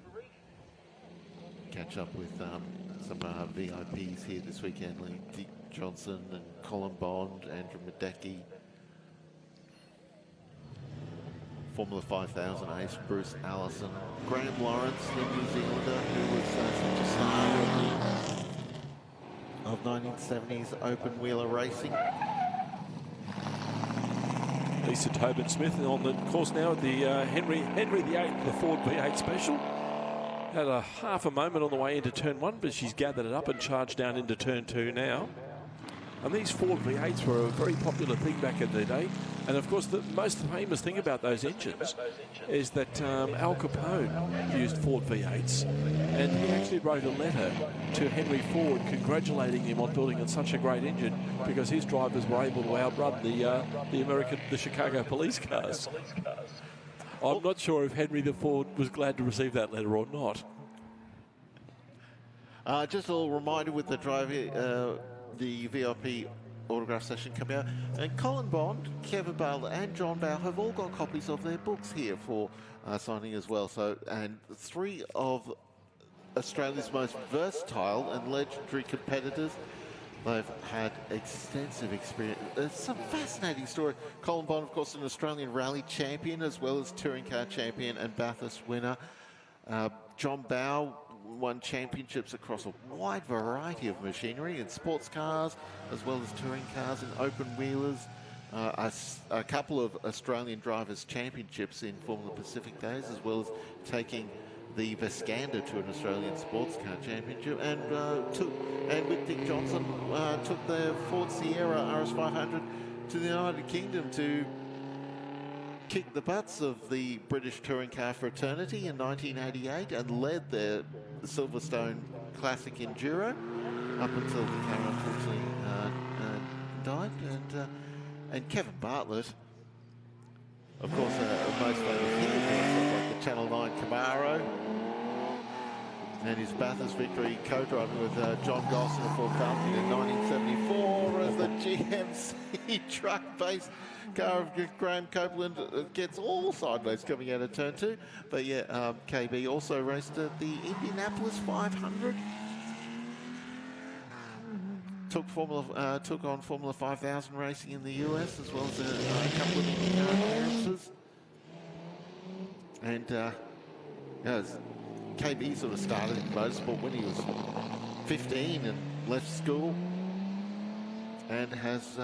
Speaker 1: Catch up with some VIPs here this weekend, like Dick Johnson and Colin Bond, Andrew Madecki, Formula 5000 ace Bruce Allison, Graham Lawrence, the New Zealander who was such a star of 1970s open wheeler racing.
Speaker 2: Lisa Tobin Smith on the course now at the Henry VIII, the Ford V8 Special. Had a half a moment on the way into turn 1, but she's gathered it up and charged down into turn 2 now. And these Ford V8s were a very popular thing back in the day. And of course, the most famous thing about those engines is that Al Capone used Ford V8s, and he actually wrote a letter to Henry Ford congratulating him on building such a great engine because his drivers were able to outrun the Chicago police cars. I'm not sure if Henry the Ford was glad to receive that letter or not.
Speaker 1: Just a little reminder with the driver, the VIP autograph session coming out. And Colin Bond, Kevin Bale and John Bowe have all got copies of their books here for signing as well. So, and 3 of Australia's most versatile and legendary competitors. They've had extensive experience. It's some fascinating story. Colin Bond, of course, an Australian rally champion as well as touring car champion and Bathurst winner. John Bowe won championships across a wide variety of machinery in sports cars as well as touring cars and open wheelers. A couple of Australian drivers championships in Formula Pacific days, as well as taking the Vescander to an Australian sports car championship, and with Dick Johnson took the Ford Sierra RS500 to the United Kingdom to kick the butts of the British touring car fraternity in 1988 and led the Silverstone Classic Enduro up until the car unfortunately died. And Kevin Bartlett, of course, most famous here for stuff like the Channel 9 Camaro and his Bathurst victory co-driving with John Goss in the Ford Falcon in 1974 as the GMC truck-based car of Graham Copeland gets all sideways coming out of turn 2. But yeah, KB also raced at the Indianapolis 500. Took on Formula 5000 racing in the US as well as a couple of IndyCar appearances. And KB sort of started in motorsport when he was 15 and left school, and has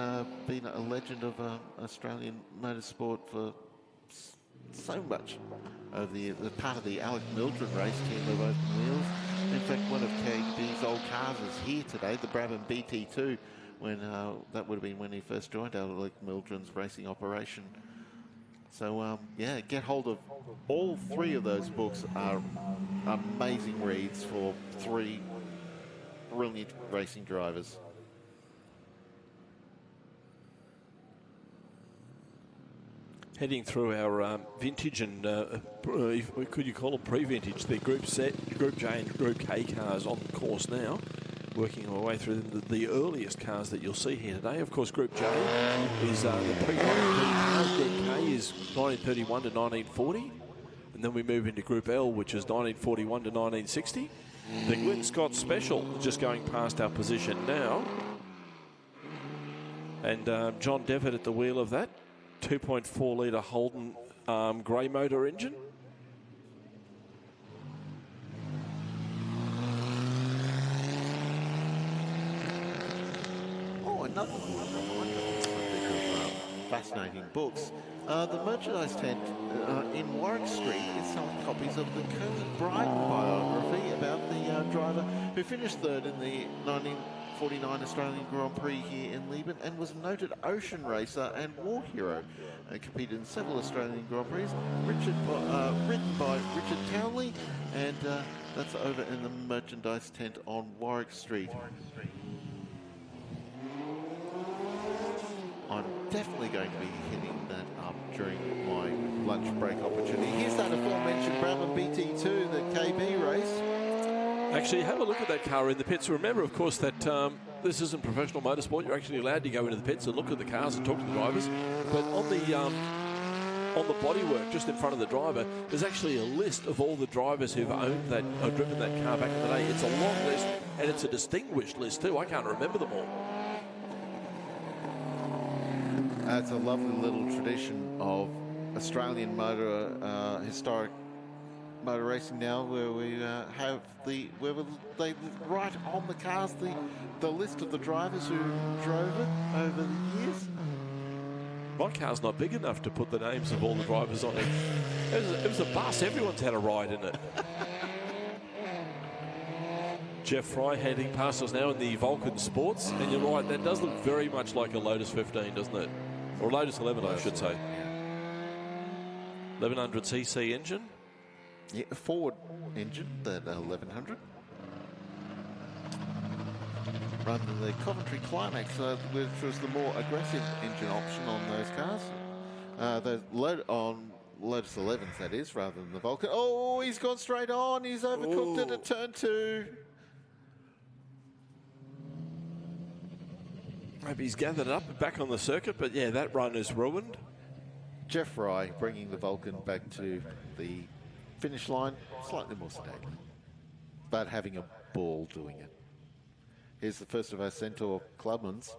Speaker 1: been a legend of Australian motorsport for so much of the part of the Alec Mildred race team of open wheels. In fact, one of KB's old cars is here today, the Brabham BT2, when that would have been when he first joined Alec Mildred's racing operation. So yeah, get hold of all 3 of those books. Are amazing reads for 3 brilliant racing drivers.
Speaker 2: Heading through our vintage and could you call it pre-vintage, the Group J and Group K cars on the course now, working our way through the earliest cars that you'll see here today. Of course, Group J is the pre-1930 cars. Group K is 1931 to 1940, and then we move into Group L, which is 1941 to 1960. The Glenn Scott Special just going past our position now, and John Devitt at the wheel of that. 2.4 litre Holden grey motor engine.
Speaker 1: Oh, another fascinating books. The merchandise tent in Warwick Street is selling copies of the Curly Bryden biography about the driver who finished 3rd in the 1949 Australian Grand Prix here in Leyburn and was a noted ocean racer and war hero. Competed in several Australian Grand Prix, written by Richard Townley, and that's over in the merchandise tent on Warwick Street. I'm definitely going to be hitting that up during my lunch break opportunity. Here's that aforementioned Brabham BT2 that KB raced.
Speaker 2: Actually, have a look at that car in the pits. Remember, of course, that this isn't professional motorsport. You're actually allowed to go into the pits and look at the cars and talk to the drivers. But on on the bodywork just in front of the driver, there's actually a list of all the drivers who've owned that or driven that car back in the day. It's a long list, and it's a distinguished list too. I can't remember them all.
Speaker 1: It's a lovely little tradition of Australian motor, historic motor racing now, where we have they write on the cars the list of the drivers who drove it over the years.
Speaker 2: My car's not big enough to put the names of all the drivers on it. It was a bus. Everyone's had a ride in it. Jeff Fry heading past us now in the Vulcan Sports, and you're right, that does look very much like a Lotus 15, doesn't it? Or Lotus 11, I should say. 1100cc engine.
Speaker 1: Yeah, a Ford engine, that 1100. Rather than the Coventry Climax, which was the more aggressive engine option on those cars. On Lotus 11s, that is, rather than the Vulcan. Oh, he's gone straight on. He's overcooked it at turn 2.
Speaker 2: Maybe he's gathered up back on the circuit, but yeah, that run is ruined.
Speaker 1: Jeff Fry bringing the Vulcan back to the finish line, slightly more sedately, but having a ball doing it. Here's the first of our Centaur clubmans.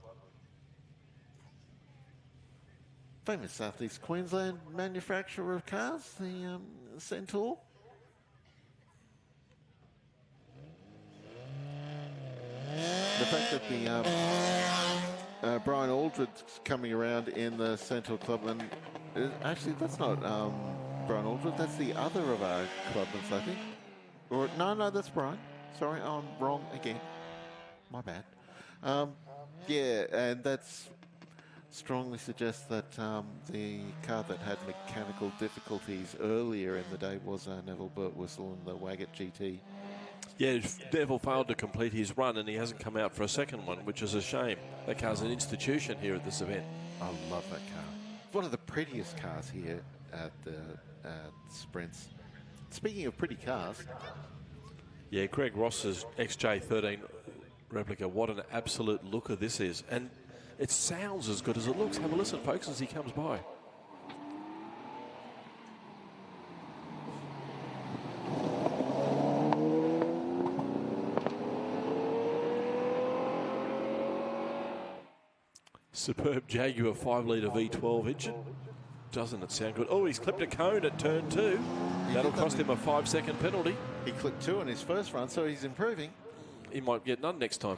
Speaker 1: Famous Southeast Queensland manufacturer of cars, the Centaur. The fact that the Brian Aldridge's coming around in the Centaur clubman, actually that's not Brian Aldridge, that's the other of our clubmans, I think. Or no, that's Brian. Sorry, I'm wrong again. My bad. Yeah, and that's strongly suggests that the car that had mechanical difficulties earlier in the day was Neville Birtwistle in the Waggett GT.
Speaker 2: Yeah, Neville failed to complete his run, and he hasn't come out for a second one, which is a shame. That car's an institution here at this event.
Speaker 1: I love that car. One of the prettiest cars here at the Sprints. Speaking of pretty cars.
Speaker 2: Yeah, Greg Ross's XJ13 replica. What an absolute looker this is. And it sounds as good as it looks. Have a listen, folks, as he comes by. Superb Jaguar 5-litre V12 engine. Doesn't it sound good? Oh, he's clipped a cone at turn 2. That'll cost him a 5-second penalty.
Speaker 1: He clipped 2 on his first run, so he's improving.
Speaker 2: He might get none next time.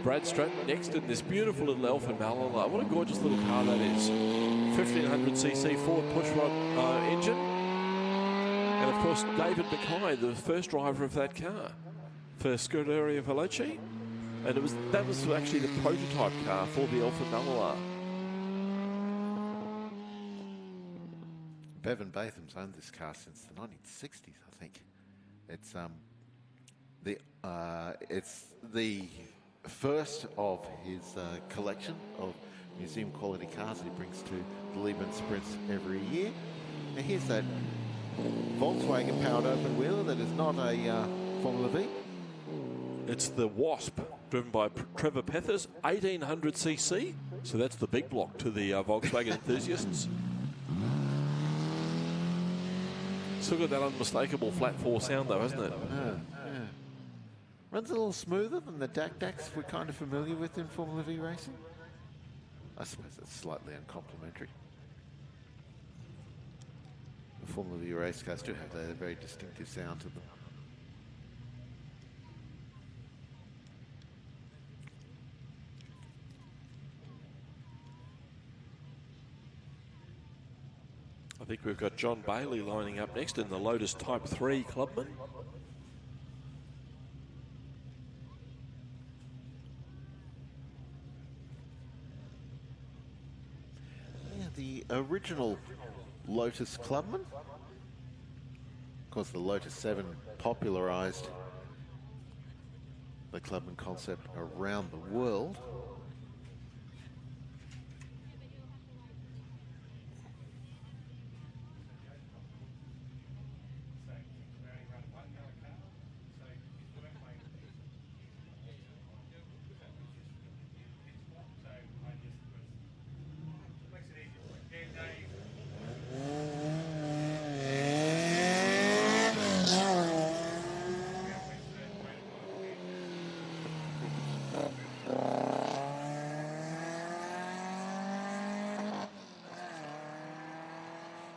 Speaker 2: Brad Stratton next in this beautiful little Alfa Malala. What a gorgeous little car that is. 1500cc Ford pushrod engine. And of course, David Mackay, the first driver of that car for Scuderia Veloce. And that was actually the prototype car for the Alfa Malala.
Speaker 1: Bevan Batham's owned this car since the 1960s, I think. It's the first of his collection of museum quality cars that he brings to the Leyburn Sprints every year. And here's that Volkswagen powered open wheeler that is not a Formula V.
Speaker 2: It's the Wasp, driven by Trevor Pethers, 1800cc. So that's the big block to the Volkswagen enthusiasts. Still got that unmistakable flat 4 sound though, hasn't it?
Speaker 1: Yeah. Runs a little smoother than the DAC we're kind of familiar with in Formula V racing. I suppose it's slightly uncomplimentary. The Formula V race cars do have a very distinctive sound to them.
Speaker 2: I think we've got John Bailey lining up next in the Lotus Type 3 Clubman.
Speaker 1: Yeah, the original Lotus Clubman. Of course, the Lotus 7 popularised the Clubman concept around the world.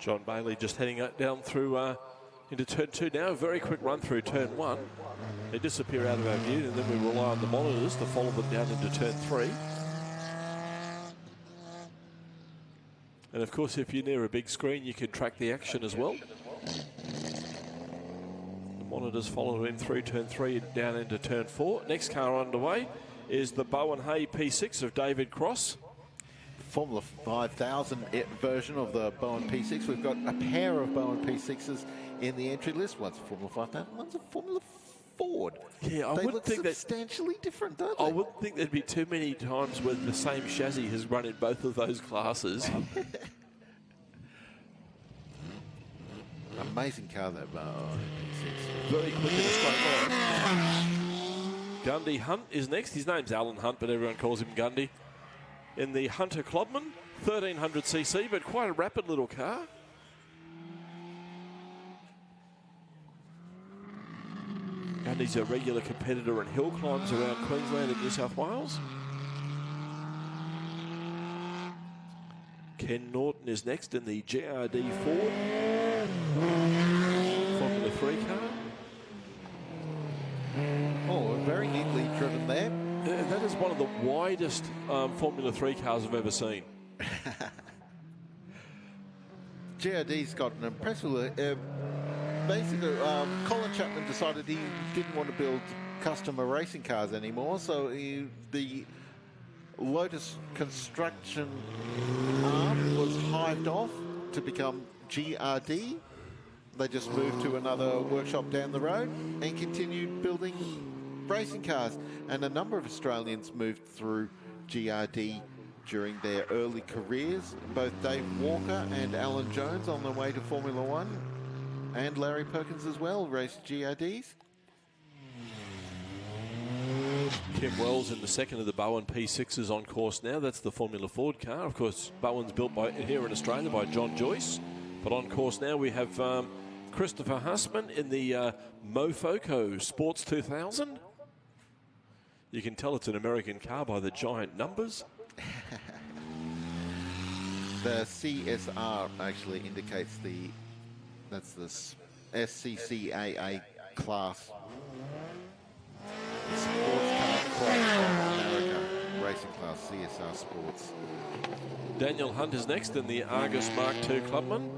Speaker 2: John Bailey just heading down through into turn 2 now. A very quick run through turn 1. They disappear out of our view, and then we rely on the monitors to follow them down into turn 3. And of course, if you're near a big screen, you can track the action as well. The monitors follow him through turn 3 down into turn 4. Next car underway is the Bowen Hay P6 of David Cross.
Speaker 1: Formula 5000 version of the Bowen P6. We've got a pair of Bowen P6s in the entry list. One's a Formula 5000, one's a Formula Ford.
Speaker 2: Yeah, I
Speaker 1: they
Speaker 2: would
Speaker 1: look
Speaker 2: think
Speaker 1: substantially different, don't they?
Speaker 2: I wouldn't think there'd be too many times where the same chassis has run in both of those classes.
Speaker 1: Amazing car, that Bowen P6.
Speaker 2: Very quick in a straight line. Gundy Hunt is next. His name's Alan Hunt, but everyone calls him Gundy. In the Hunter Clubman, 1300cc, but quite a rapid little car. Gundy's a regular competitor in hill climbs around Queensland and New South Wales. Ken Norton is next in the GRD Ford Formula 3 car.
Speaker 1: Oh, very neatly driven there.
Speaker 2: That is one of the widest Formula 3 cars I've ever seen.
Speaker 1: GRD's got an impressive... basically, Colin Chapman decided he didn't want to build customer racing cars anymore, so the Lotus construction arm was hived off to become GRD. They just moved to another workshop down the road and continued building racing cars. And a number of Australians moved through GRD during their early careers. Both Dave Walker and Alan Jones on their way to Formula One, and Larry Perkins as well raced GRDs.
Speaker 2: Kim Wells in the second of the Bowen P6s on course now. That's the Formula Ford car. Of course, Bowen's built here in Australia by John Joyce. But on course now we have Christopher Hussman in the Mofoco Sports 2000. You can tell it's an American car by the giant numbers.
Speaker 1: The CSR actually indicates that's the SCCAA class. The sports car class of America, racing class, CSR Sports.
Speaker 2: Daniel Hunt is next in the Argus Mark II Clubman.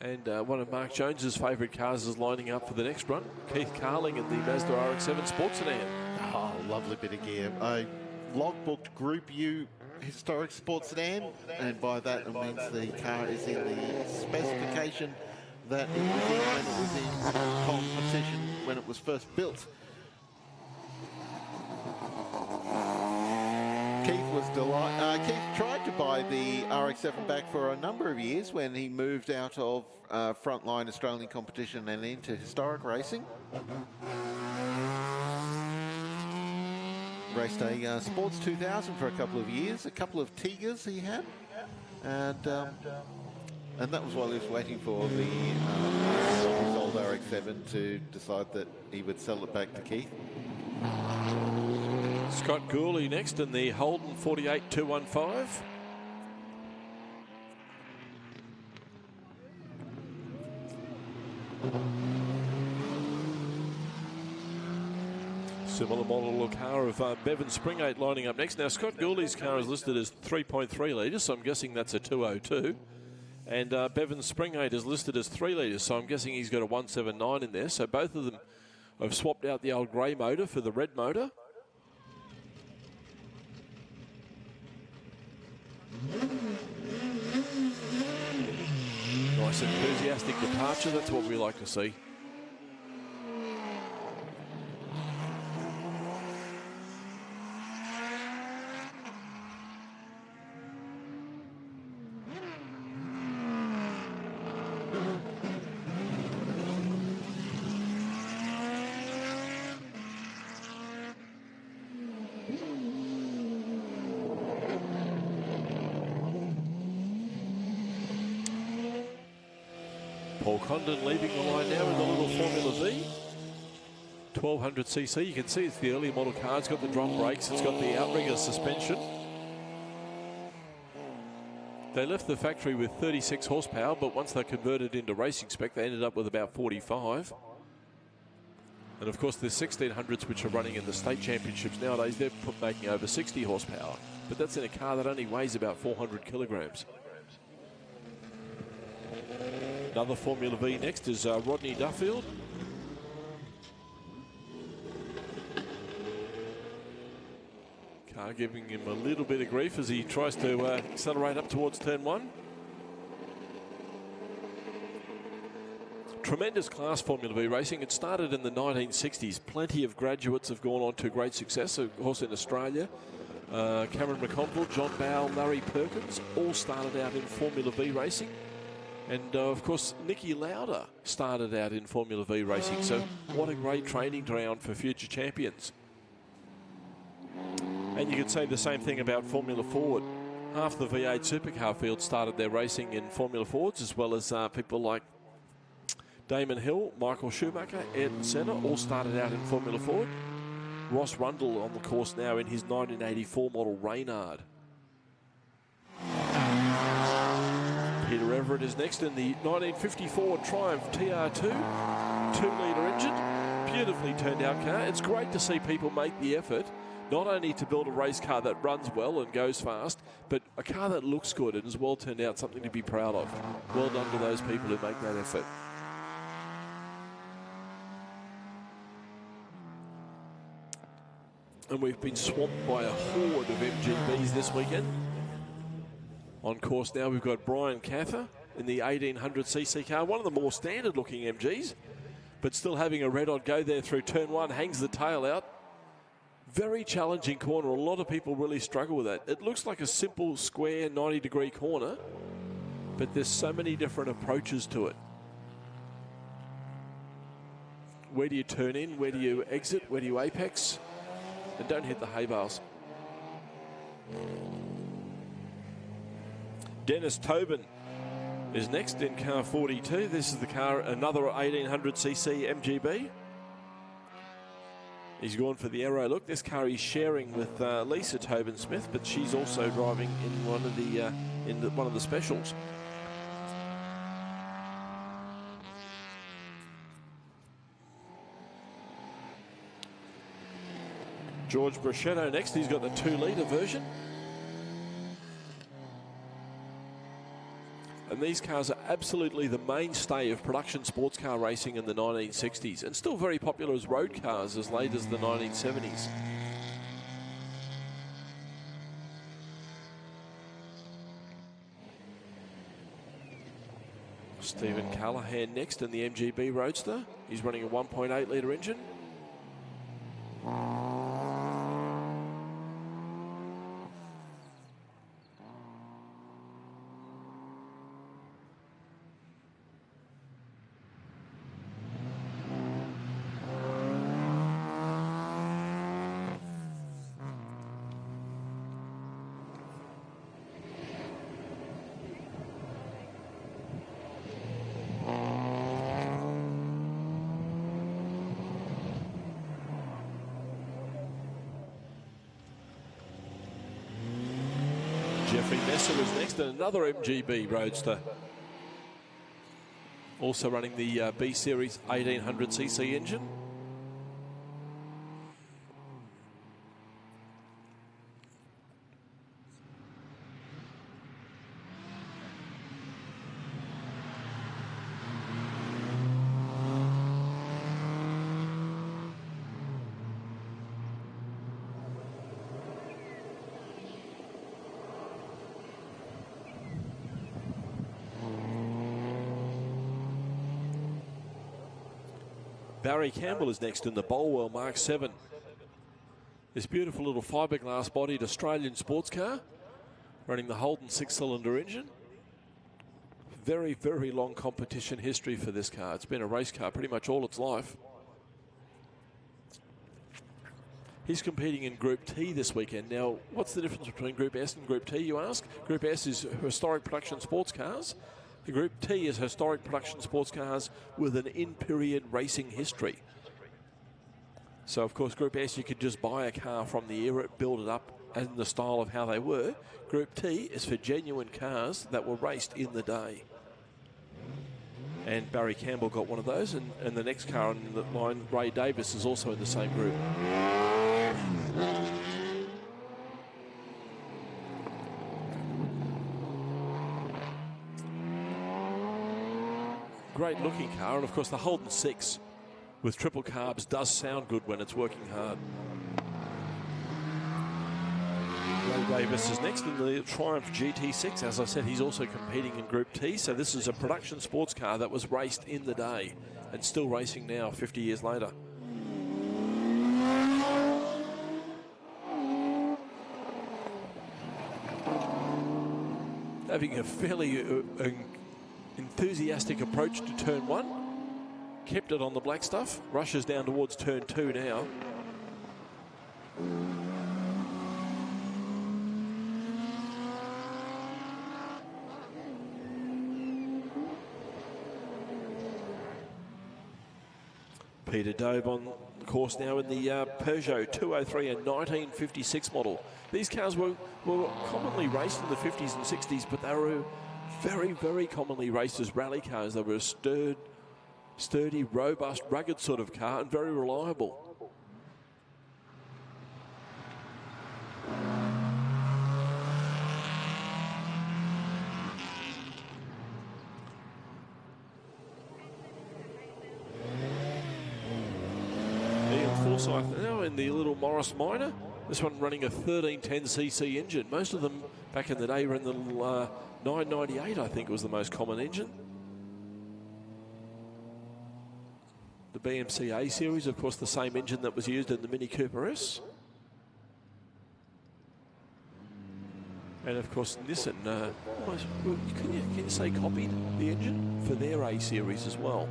Speaker 2: And one of Mark Jones's favourite cars is lining up for the next run. Keith Carling in the Mazda RX-7 Sports Sedan.
Speaker 1: Oh, lovely bit of gear. I logbooked Group U historic sports sedan, and by that it means the car is in the specification that it was in when it was in competition when it was first built. Keith was delighted. Keith tried to buy the RX-7 back for a number of years when he moved out of frontline Australian competition and into historic racing. Raced a Sports 2000 for a couple of years, a couple of Tigers he had, and that was while he was waiting for the his old RX-7 to decide that he would sell it back to Keith.
Speaker 2: Scott Gourley next in the Holden 48-215. Similar model car of Bevan Springate lining up next. Now, Scott Gourley's car is listed as 3.3 litres, so I'm guessing that's a 202. And Bevan Springate is listed as 3 litres, so I'm guessing he's got a 179 in there. So both of them have swapped out the old grey motor for the red motor. Nice enthusiastic departure, that's what we like to see. Paul Condon leaving the line now in the little Formula V. 1200cc. You can see it's the early model car. It's got the drum brakes. It's got the outrigger suspension. They left the factory with 36 horsepower, but once they converted into racing spec, they ended up with about 45. And of course, the 1600s, which are running in the state championships nowadays, they're making over 60 horsepower. But that's in a car that only weighs about 400 kilograms. Another Formula V next is Rodney Duffield. Car giving him a little bit of grief as he tries to accelerate up towards turn one. Tremendous class Formula V racing. It started in the 1960s. Plenty of graduates have gone on to great success, of course, in Australia. Cameron McConville, John Bowe, Larry Perkins all started out in Formula V racing. And, of course, Nicky Lauda started out in Formula V racing. So what a great training ground for future champions. And you could say the same thing about Formula Ford. Half the V8 supercar field started their racing in Formula Fords, as well as people like Damon Hill, Michael Schumacher, Ayrton Senna, all started out in Formula Ford. Ross Rundle on the course now in his 1984 model Reynard. Peter Everett is next in the 1954 Triumph TR2, 2-litre engine. Beautifully turned out car. It's great to see people make the effort, not only to build a race car that runs well and goes fast, but a car that looks good and is well turned out, something to be proud of. Well done to those people who make that effort. And we've been swamped by a horde of MGBs this weekend. On course now, we've got Brian Cather in the 1800cc car, one of the more standard-looking MGs, but still having a red-hot go there through turn one, hangs the tail out. Very challenging corner. A lot of people really struggle with that. It looks like a simple, square, 90-degree corner, but there's so many different approaches to it. Where do you turn in? Where do you exit? Where do you apex? And don't hit the hay bales. Dennis Tobin is next in car 42. This is the car, another 1800cc MGB. He's gone for the aero look. This car he's sharing with Lisa Tobin Smith, but she's also driving in one of the specials. George Bruschetto next. He's got the 2-litre version. And these cars are absolutely the mainstay of production sports car racing in the 1960s, and still very popular as road cars as late as the 1970s. Stephen Callahan next in the MGB Roadster. He's running a 1.8-litre engine. Jeffrey Messer is next, and another MGB Roadster. Also running the B-Series 1800cc engine. Barry Campbell is next in the Bolwell Mark 7. This beautiful little fiberglass bodied Australian sports car running the Holden 6-cylinder engine. Very, very long competition history for this car. It's been a race car pretty much all its life. He's competing in Group T this weekend. Now, what's the difference between Group S and Group T, you ask? Group S is historic production sports cars. The Group T is historic production sports cars with an in-period racing history. So, of course, Group S, you could just buy a car from the era, build it up, and the style of how they were. Group T is for genuine cars that were raced in the day. And Barry Campbell got one of those, and the next car on the line, Ray Davis, is also in the same group. Great looking car, and of course the Holden 6 with triple carbs does sound good when it's working hard. Ray Davis is next in the Triumph GT6. As I said, he's also competing in Group T, so this is a production sports car that was raced in the day and still racing now 50 years later. Having a fairly enthusiastic approach to turn 1. Kept it on the black stuff. Rushes down towards turn 2 now. Peter Dobe on the course now in the Peugeot 203, a 1956 model. These cars were commonly raced in the 50s and 60s, but they were very, very commonly raced as rally cars. They were a sturdy, robust, rugged sort of car and very reliable. Forsyth now in the little Morris Minor. This one running a 1310cc engine. Most of them back in the day ran the 998, I think was the most common engine. The BMC A series, of course, the same engine that was used in the Mini Cooper S. And of course, Nissan, can you say copied the engine for their A series as well?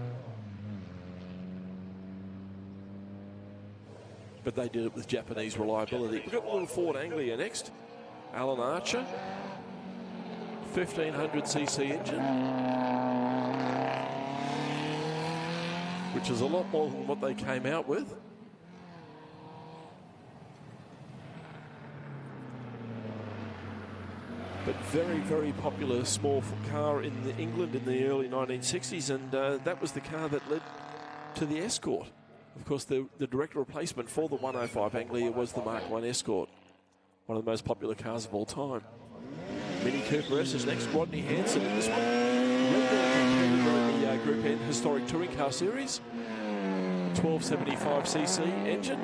Speaker 2: But they did it with Japanese reliability. We've got the little Ford Anglia next. Alan Archer, 1500cc engine, which is a lot more than what they came out with. But very, very popular small car in England in the early 1960s, and that was the car that led to the Escort. Of course, the direct replacement for the 105 Anglia was the Mark I Escort, one of the most popular cars of all time. Mini Cooper S is next. Rodney Hanson in this one. Regular competitor in the Group N Historic Touring Car Series. 1275cc engine.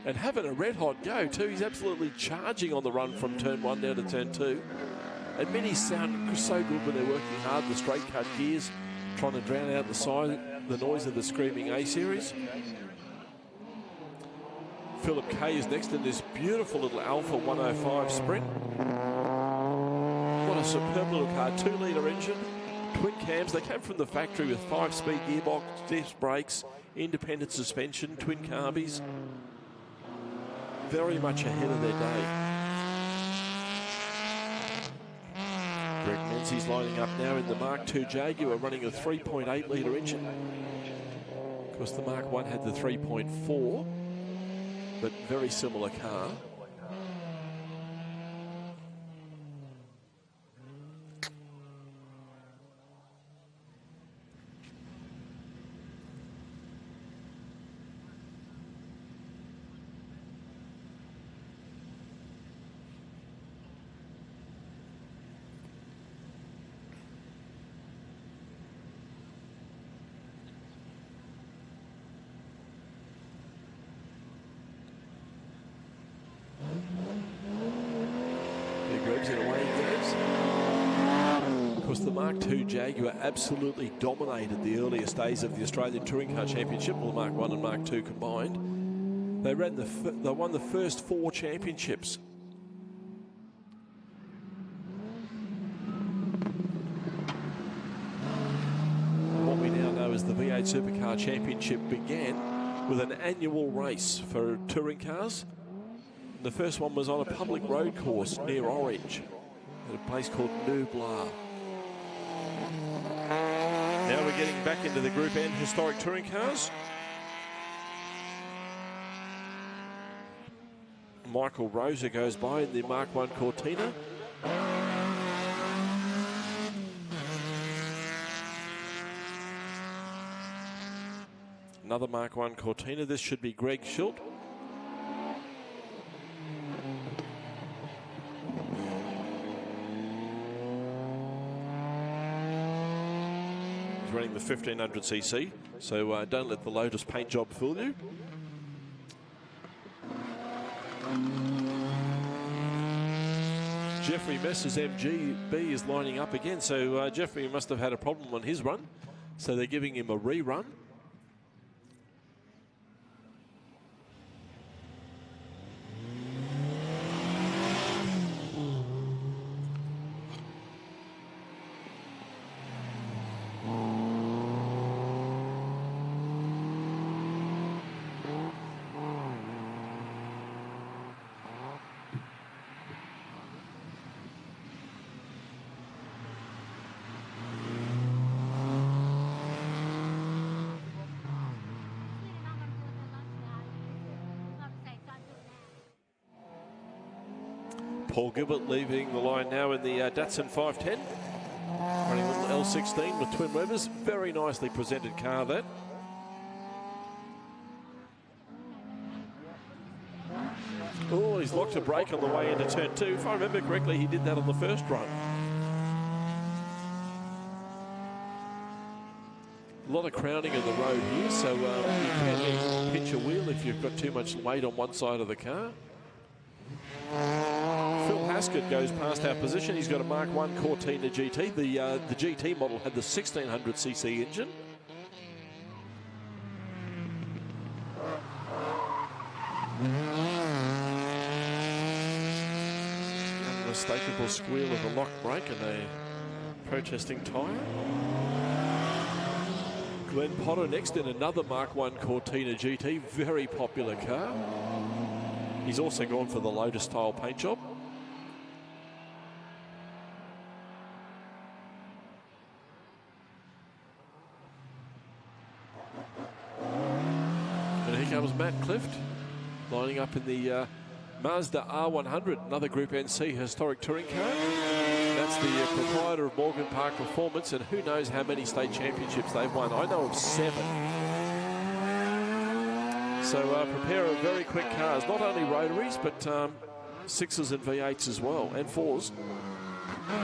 Speaker 2: And having a red-hot go, too. He's absolutely charging on the run from turn 1 down to turn 2. And Minis sound so good when they're working hard, the straight-cut gears, trying to drown out the noise of the screaming A series. Philip Kay is next in this beautiful little Alpha 105 Sprint. What a superb little car, 2-litre engine, twin cams. They came from the factory with 5-speed gearbox, disc brakes, independent suspension, twin carbies. Very much ahead of their day. Greg Menzies lining up now in the Mark II Jaguar, running a 3.8-litre engine. Of course, the Mark I had the 3.4, but very similar car. Of course, the Mark II Jaguar absolutely dominated the earliest days of the Australian Touring Car Championship, well, Mark I and Mark II combined. They won the first 4 championships. What we now know as the V8 Supercar Championship began with an annual race for touring cars. The first one was on a public road course near Orange at a place called Nublar. Now we're getting back into the Group N Historic Touring Cars. Michael Rosa goes by in the Mark 1 Cortina. Another Mark 1 Cortina. This should be Greg Schilt. He's running the 1500cc, so don't let the Lotus paint job fool you. Jeffrey Messrs MGB is lining up again, so Jeffrey must have had a problem on his run, so they're giving him a rerun. Paul Gilbert leaving the line now in the Datsun 510. Running with an L16 with twin Webers. Very nicely presented car, that. Oh, he's locked a brake on the way into turn 2. If I remember correctly, he did that on the first run. A lot of crowding of the road here, so you can pinch a wheel if you've got too much weight on one side of the car. Phil Haskett goes past our position. He's got a Mark 1 Cortina GT. The GT model had the 1600cc engine. Unmistakable squeal of a lock brake and a protesting tyre. Glenn Potter next in another Mark 1 Cortina GT. Very popular car. He's also gone for the Lotus style paint job. And here comes Matt Clift, lining up in the Mazda R100, another Group NC historic touring car. That's the proprietor of Morgan Park Performance, and who knows how many state championships they've won. I know of 7. So prepare a very quick cars, not only rotaries, but 6s and V8s as well, and 4s.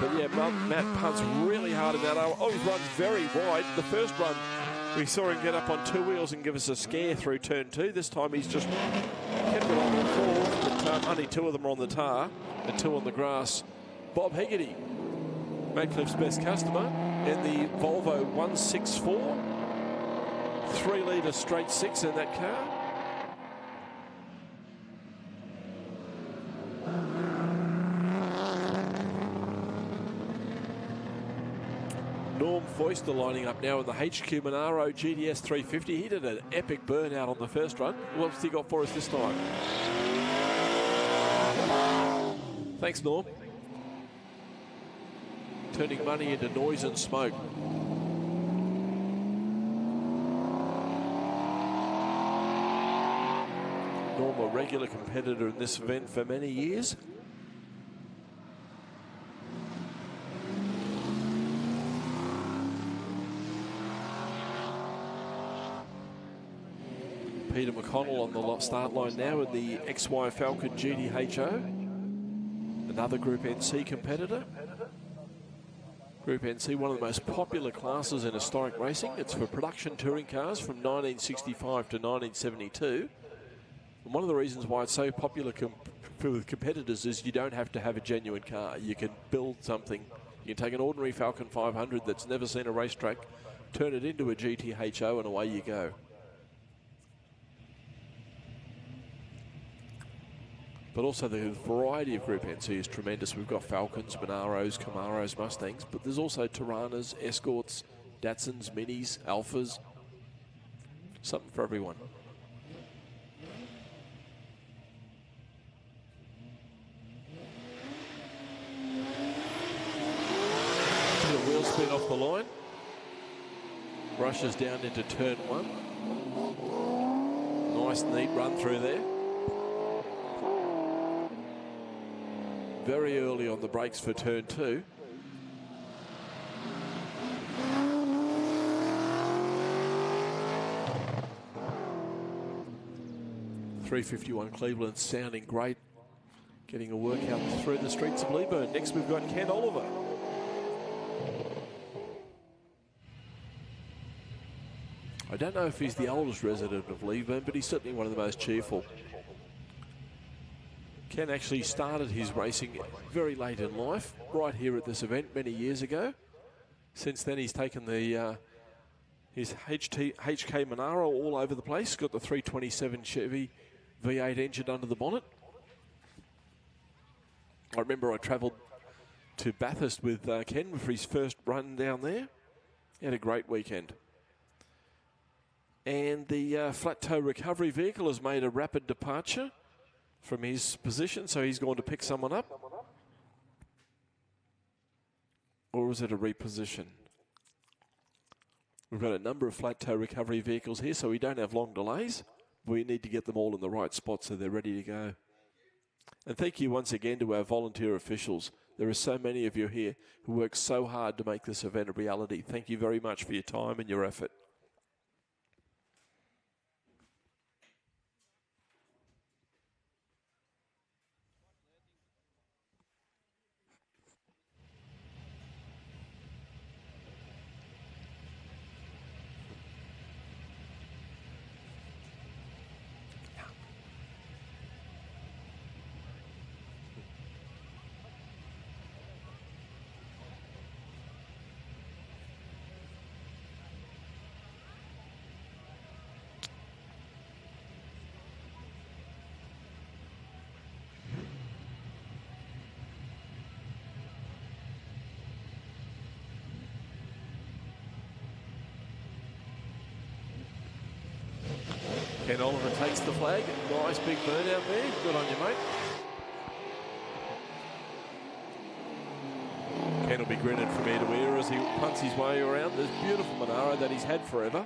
Speaker 2: But yeah, Matt punts really hard in that. Oh, he's run very wide. The first run, we saw him get up on 2 wheels and give us a scare through turn 2. This time he's just kept it on all 4s, but only 2 of them are on the tar and 2 on the grass. Bob Hegarty, Matt Cliff's best customer, in the Volvo 164. 3-litre straight 6 in that car. Norm Foister lining up now in the HQ Monaro GTS 350. He did an epic burnout on the first run. What's he got for us this time? Thanks, Norm. Turning money into noise and smoke. Norm, a regular competitor in this event for many years. Peter McConnell on the start line now in the XY Falcon GTHO. Another Group NC competitor. Group NC, one of the most popular classes in historic racing. It's for production touring cars from 1965 to 1972. And one of the reasons why it's so popular with competitors is you don't have to have a genuine car. You can build something. You can take an ordinary Falcon 500 that's never seen a racetrack, turn it into a GTHO, and away you go. But also the variety of Group NC is tremendous. We've got Falcons, Monaros, Camaros, Mustangs, but there's also Tiranas, Escorts, Datsuns, Minis, Alphas. Something for everyone. The wheel spin off the line. Rushes down into turn 1. Nice, neat run through there. very early on the brakes for turn 2. .351 Cleveland sounding great. Getting a workout through the streets of Leyburn. Next we've got Ken Oliver. I don't know if he's the oldest resident of Leyburn, but he's certainly one of the most cheerful. Ken actually started his racing very late in life, right here at this event many years ago. Since then, he's taken the his HK Monaro all over the place. Got the 327 Chevy V8 engine under the bonnet. I remember I travelled to Bathurst with Ken for his first run down there. He had a great weekend. And the flat tow recovery vehicle has made a rapid departure from his position, so he's going to pick someone up. Or is it a reposition? We've got a number of flat tow recovery vehicles here, so we don't have long delays. We need to get them all in the right spot so they're ready to go. And thank you once again to our volunteer officials. There are so many of you here who work so hard to make this event a reality. Thank you very much for your time and your effort. Ken Oliver takes the flag. Nice big burn out there. Good on you, mate. Ken will be grinning from ear to ear as he punts his way around this beautiful Monaro that he's had forever.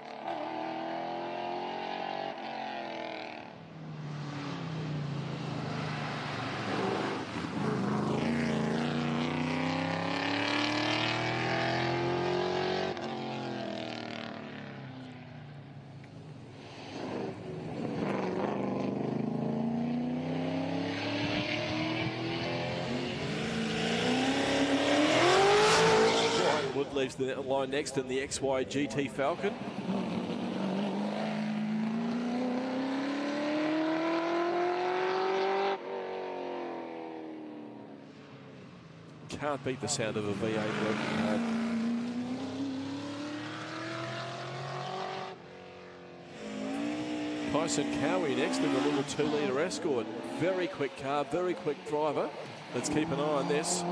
Speaker 2: Leaves the line next in the XY GT Falcon. Can't beat the sound of a V8 working hard. Tyson Cowie next in the little 2-litre Escort. Very quick car, very quick driver. Let's keep an eye on this.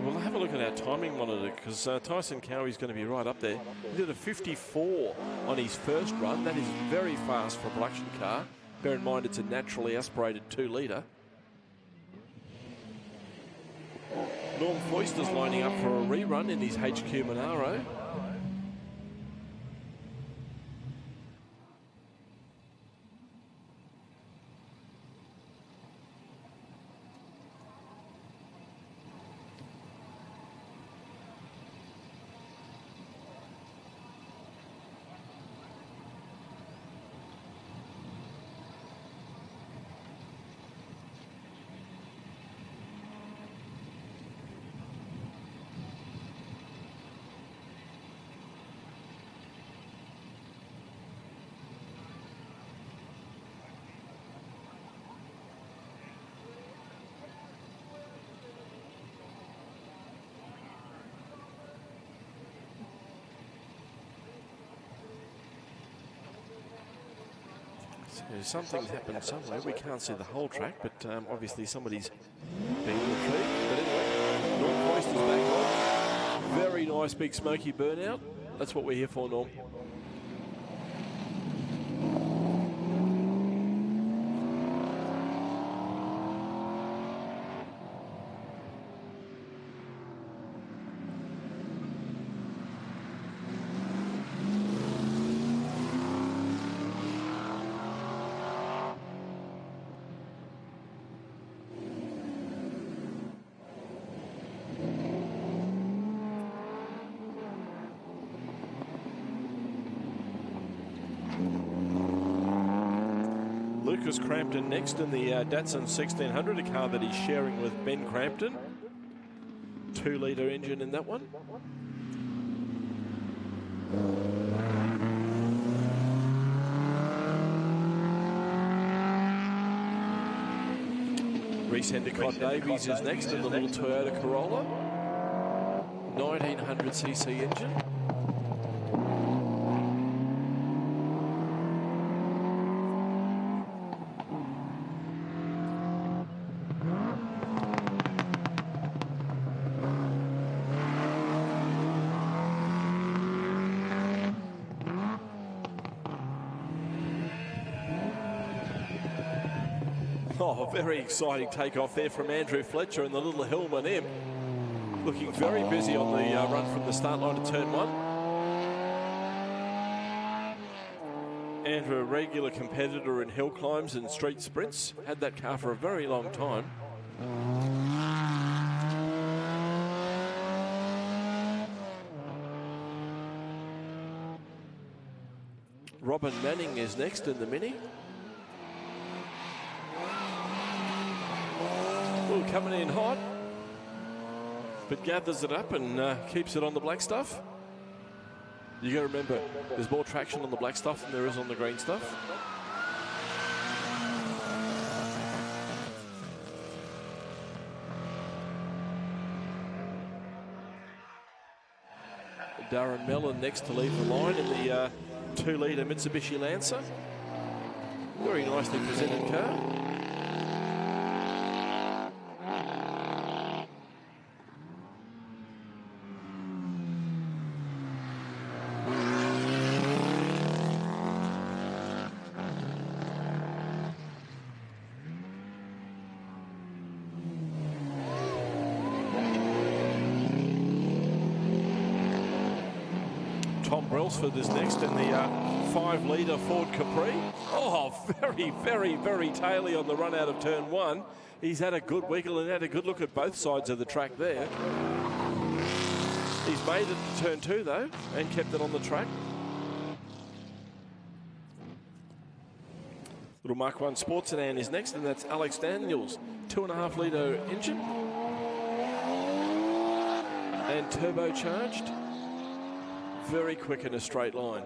Speaker 2: We'll have a look at our timing monitor because Tyson Cowie's going to be right up there. He did a 54 on his first run. That is very fast for a production car. Bear in mind it's a naturally aspirated 2-litre. Norm Foyster's lining up for a rerun in his HQ Monaro. So something's happened somewhere. We can't see the whole track, but obviously somebody's been retrieved. But anyway, Norm Foyster's back on. Very nice big smoky burnout. That's what we're here for, Norm. Lucas Crampton next in the Datsun 1600, a car that he's sharing with Ben Crampton. 2-litre engine in that one. Reese Endicott Davies is next in the little Toyota Corolla. 1900cc engine. Oh, very exciting takeoff there from Andrew Fletcher and the little Hillman M. Looking very busy on the run from the start line to turn 1. Andrew, a regular competitor in hill climbs and street sprints. Had that car for a very long time. Robin Manning is next in the Mini. Ooh, coming in hot, but gathers it up and keeps it on the black stuff. You got to remember, there's more traction on the black stuff than there is on the green stuff. Darren Mellon next to leave the line in the 2-litre Mitsubishi Lancer. Very nicely presented car. Tom Brailsford is next in the 5-litre Ford Capri. Oh, very, very, very taily on the run out of turn 1. He's had a good wiggle and had a good look at both sides of the track there. He's made it to turn 2 though and kept it on the track. Little Mark 1 Sports sedan is next, and that's Alex Daniels. 2.5-litre engine and turbocharged. Very quick in a straight line.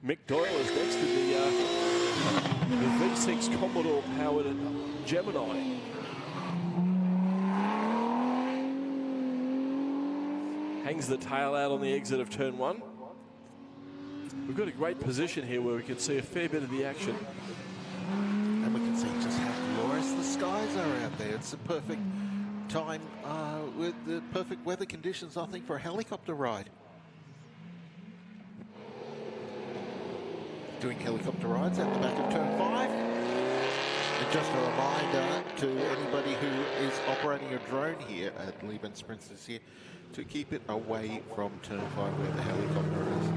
Speaker 2: Mick Doyle is next in the V6 Commodore powered Gemini. Hangs the tail out on the exit of turn 1. We've got a great position here where we can see a fair bit of the action.
Speaker 1: And we can see just how glorious the skies are out there. It's the perfect time with the perfect weather conditions, I think, for a helicopter ride. Doing helicopter rides at the back of turn 5. And just a reminder to anybody who is operating a drone here at Leyburn Sprints this year to keep it away from turn 5 where the helicopter is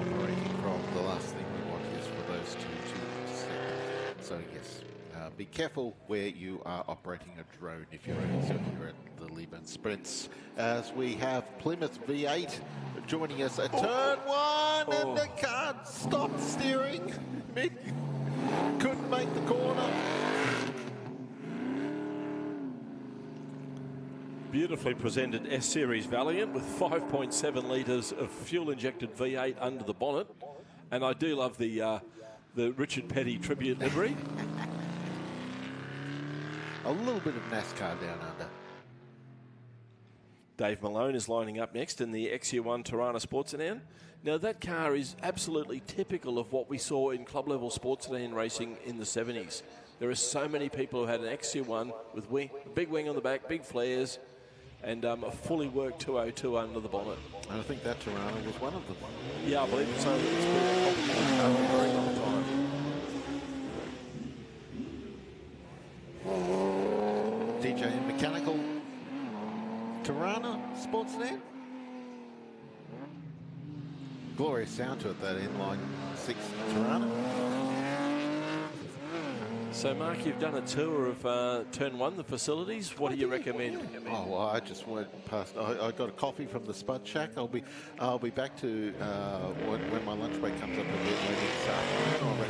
Speaker 1: operating from. The last thing we want is for those two to intersect. So yes, be careful where you are operating a drone if you're here at the Leyburn Sprints. As we have Plymouth V8 joining us at turn 1, and the car stopped steering. Mick couldn't make the corner.
Speaker 2: Beautifully presented S-Series Valiant with 5.7 litres of fuel-injected V8 under the bonnet. And I do love the Richard Petty tribute livery.
Speaker 1: A little bit of NASCAR down under.
Speaker 2: Dave Malone is lining up next in the XU1 Tirana Sports Sedan. Now that car is absolutely typical of what we saw in club-level sports sedan racing in the 70s. There are so many people who had an XU1 with big wing on the back, big flares, and a fully worked 202 under the bonnet.
Speaker 1: And I think that Tirana was one of them.
Speaker 2: Yeah, I believe so. It's been a complicated car for a very long time.
Speaker 1: DJ Mechanical Tirana Sports Sedan. Glorious sound to it, that inline 6 Tirana.
Speaker 2: So, Mark, you've done a tour of Turn 1, the facilities. What do you recommend?
Speaker 1: Oh, well, I just went past. I got a coffee from the Spud Shack. I'll be back to when my lunch break comes up a bit later this afternoon.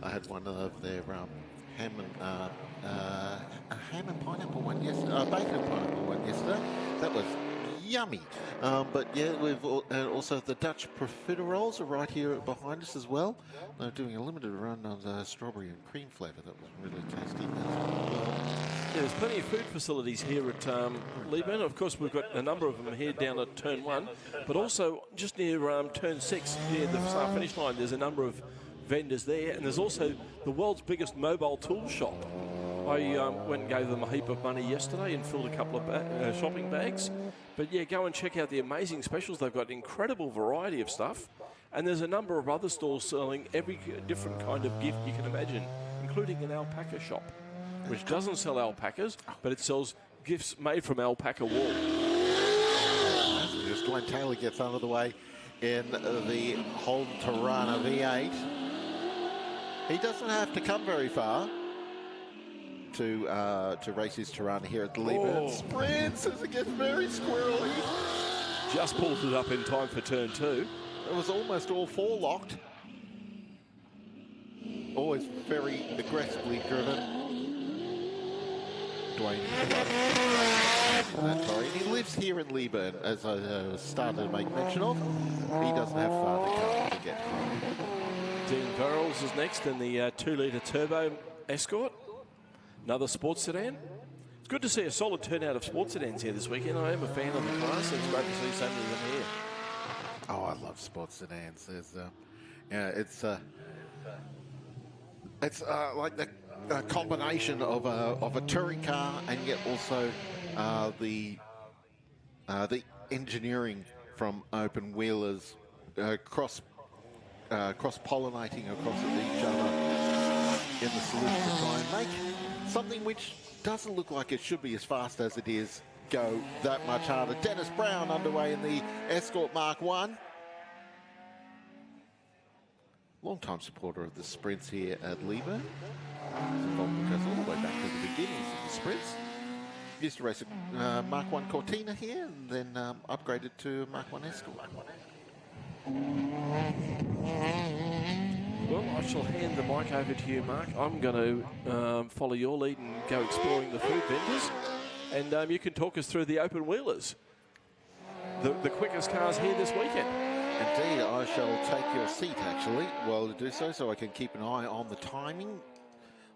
Speaker 1: I had one of their ham and pineapple one yesterday. Bacon and pineapple one yesterday. That was yummy. But yeah, we've also the Dutch profiteroles are right here behind us as well. They're doing a limited run of the strawberry and cream flavour. That was really tasty.
Speaker 2: Yeah, there's plenty of food facilities here at Leyburn. Of course, we've got a number of them here down at Turn 1, but also just near Turn 6, near the start finish line, there's a number of vendors there, and there's also the world's biggest mobile tool shop. I went and gave them a heap of money yesterday and filled a couple of shopping bags. But yeah, go and check out the amazing specials. They've got an incredible variety of stuff. And there's a number of other stores selling every different kind of gift you can imagine, including an alpaca shop, which doesn't sell alpacas, but it sells gifts made from alpaca wool.
Speaker 1: Just Glenn Taylor gets out of the way in the Holden Tirana V8. He doesn't have to come very far to race his Tirana here at the Leyburn Sprints as it gets very squirrely.
Speaker 2: Just pulled it up in time for turn 2.
Speaker 1: It was almost all four locked. Always very aggressively driven. Dwayne. And he lives here in Leyburn, as I started to make mention of. He doesn't have far to come to get home.
Speaker 2: Dean Verrills is next in the 2-litre turbo Escort. Another sports sedan. It's good to see a solid turnout of sports sedans here this weekend. I am a fan of the class, and it's great to see so many of them here.
Speaker 1: Oh, I love sports sedans. There's, it's like the combination of a touring car and yet also the engineering from open wheelers cross-pollinating across each other in the solution to try and make something which doesn't look like it should be as fast as it is go that much harder. Dennis Brown underway in the Escort Mark 1. Long-time supporter of the sprints here at Leyburn. His involvement goes all the way back to the beginnings of the sprints. Used to race a Mark 1 Cortina here and then upgraded to Mark 1 Escort.
Speaker 2: Well, I shall hand the mic over to you, Mark. I'm going to follow your lead and go exploring the food vendors. And you can talk us through the open wheelers. The quickest cars here this weekend.
Speaker 1: Indeed, I shall take your seat, actually, while you do so I can keep an eye on the timing.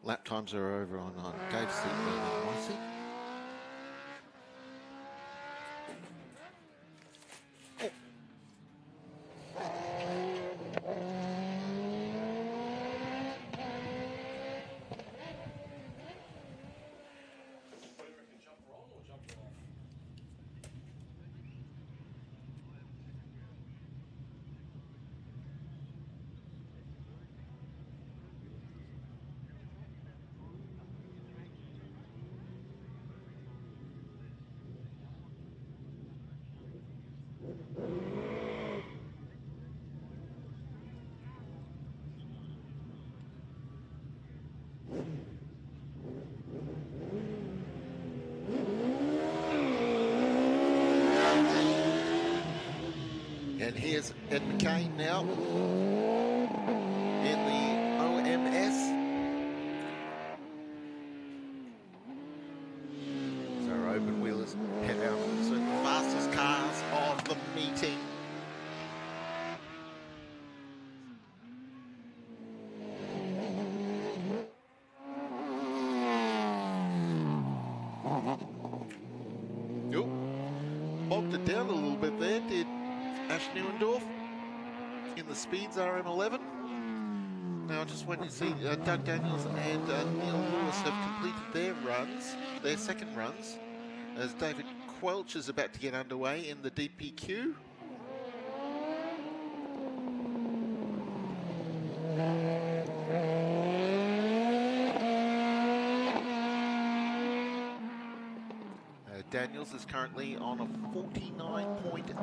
Speaker 1: Lap times are over on Dave's seat and my seat. And here's Ed McCain now in the OMS. So our open wheelers head out to the fastest cars of the meeting. Oh, bogged it down a little bit there, did Ash Neuendorf in the Speeds RM11. Now, just when you see Doug Daniels and Neil Lewis have completed their runs, their second runs, as David Quelch is about to get underway in the DPQ. Daniels is currently on a 49.8.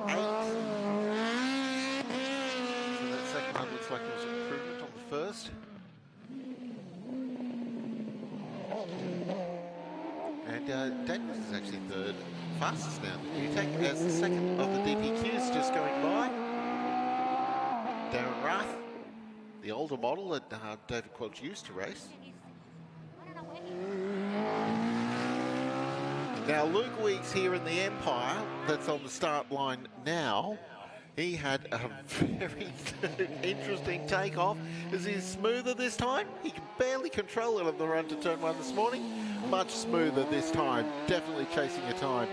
Speaker 1: So that second one looks like it was an improvement on the first. And Daniels is actually third fastest now in the new tech, as the second of the DPQs just going by. Darren Rath, the older model that David Quelch used to race. Now Luke Weeks here in the Empire, that's on the start line now. He had a very interesting takeoff. Is he smoother this time? He can barely control it on the run to turn one this morning. Much smoother this time, definitely chasing a time.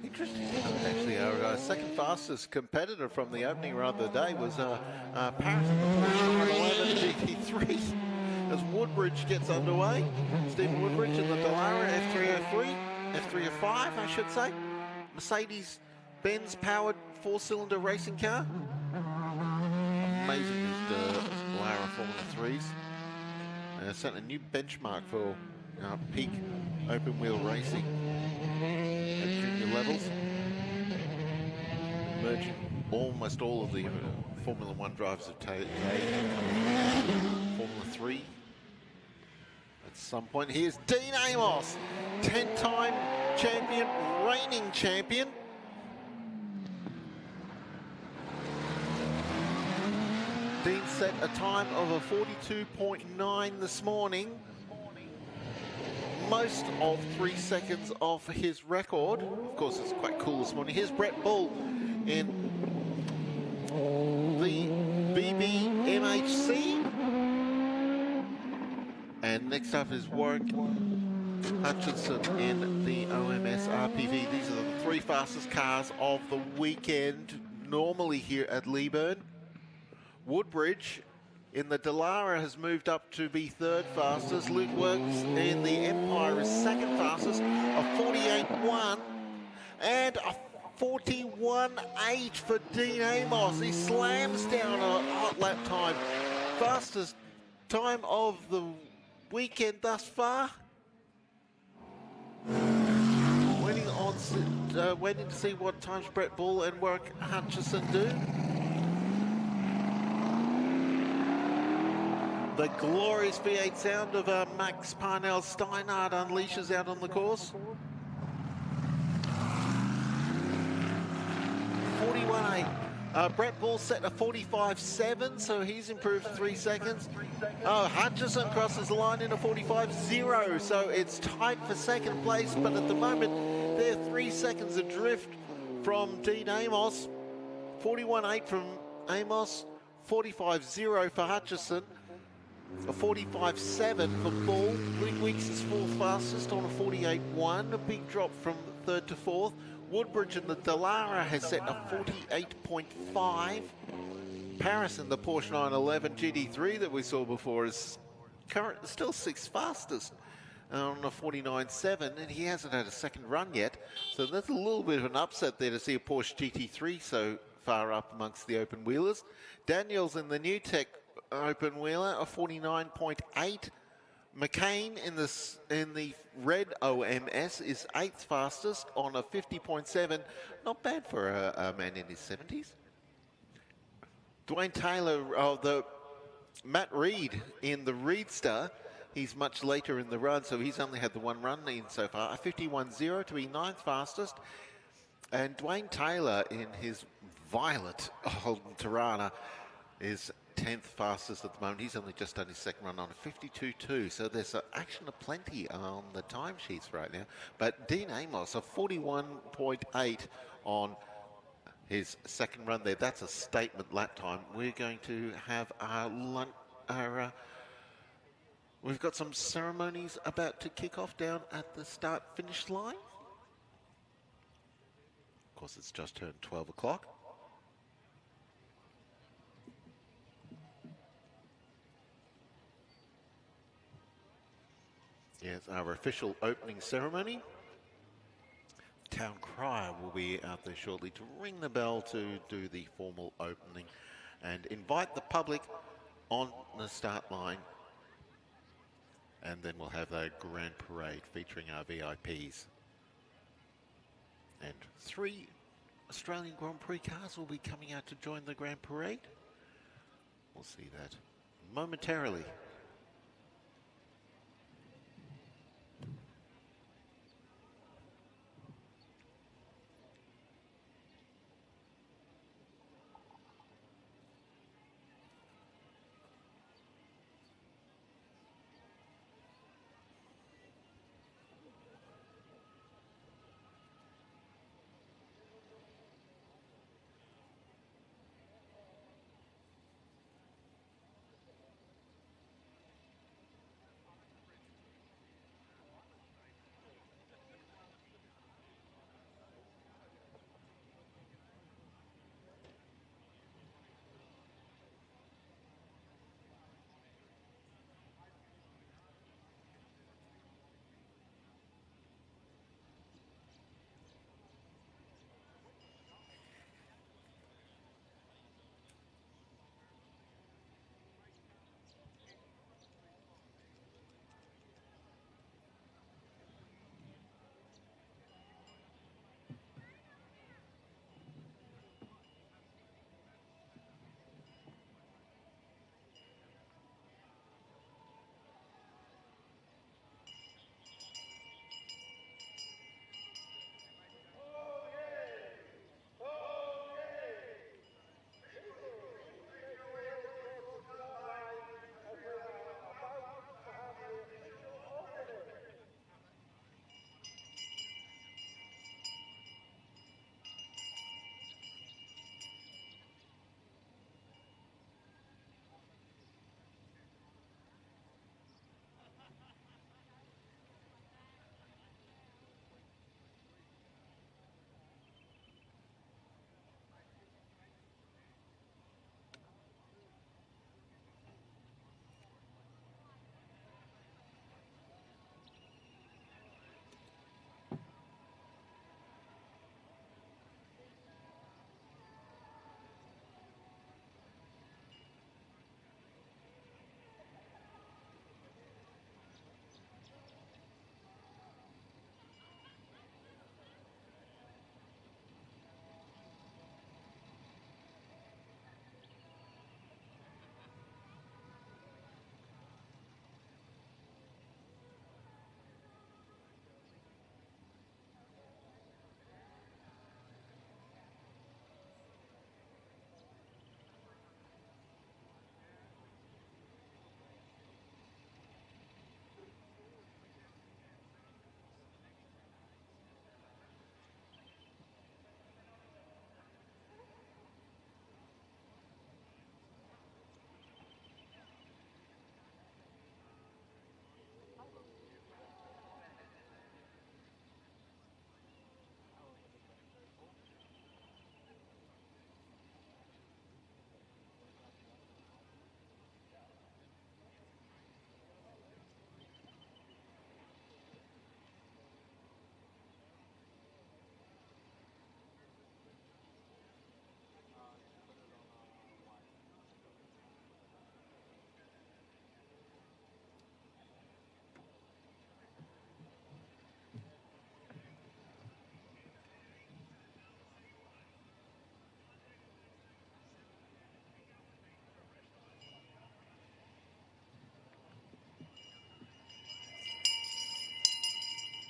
Speaker 1: Interesting to note, actually, our second fastest competitor from the opening run of the day was Paris in the Porsche 911 GT3. As Woodbridge gets underway, Stephen Woodbridge in the Dallara F303, F305, I should say. Mercedes-Benz powered four-cylinder racing car. Amazing these Dallara Formula 3s. Set a new benchmark for peak open wheel racing at junior levels, merging almost all of the Formula 1 drivers of today, Formula 3 at some point. Here's Dean Amos, 10-time champion, reigning champion. Dean set a time of a 42.9 this morning, most of 3 seconds off his record. Of course, it's quite cool this morning. Here's Brett Bull in the BBMHC. And next up is Warwick Hutchinson in the OMS RPV. These are the 3 fastest cars of the weekend, normally here at Leyburn. Woodbridge in the Dallara has moved up to be 3rd fastest. Luke Works in the Empire is 2nd fastest, a 48.1 and a 41.8 for Dean Amos. He slams down a hot lap time. Fastest time of the weekend thus far. Waiting to see what times Brett Bull and Warwick Hutchison do. The glorious V8 sound of Max Parnell Steinhardt unleashes out on the course. 41.8. Brett Bull set a 45.7, so he's improved 3 seconds. Hutchison crosses the line in a 45.0, so it's tight for 2nd place, but at the moment they're 3 seconds adrift from Dean Amos. 41.8 from Amos, 45.0 for Hutchison. A 45.7 for Bull. Luke Weeks is 4th fastest on a 48.1, a big drop from 3rd to 4th. Woodbridge in the Dallara has set a 48.5. Paris in the Porsche 911 GT3 that we saw before is still 6th fastest on a 49.7, and he hasn't had a 2nd run yet. So that's a little bit of an upset there to see a Porsche GT3 so far up amongst the open wheelers. Daniels in the new tech open wheeler, a 49.8. McCain in the red OMS is 8th fastest on a 50.7. Not bad for a man in his 70s. Dwayne Taylor, Matt Reed in the Reedster. He's much later in the run, so he's only had the 1 run in so far. A 51.0 to be 9th fastest. And Dwayne Taylor in his violet Holden Tirana is 10th fastest at the moment. He's only just done his 2nd run on a 52.2, so there's action aplenty on the timesheets right now. But Dean Amos, a 41.8 on his 2nd run there. That's a statement lap time. We're going to have we've got some ceremonies about to kick off down at the start-finish line. Of course, it's just turned 12 o'clock. Yes, our official opening ceremony. Town crier will be out there shortly to ring the bell to do the formal opening and invite the public on the start line. And then we'll have a grand parade featuring our VIPs. And 3 Australian Grand Prix cars will be coming out to join the Grand Parade. We'll see that momentarily.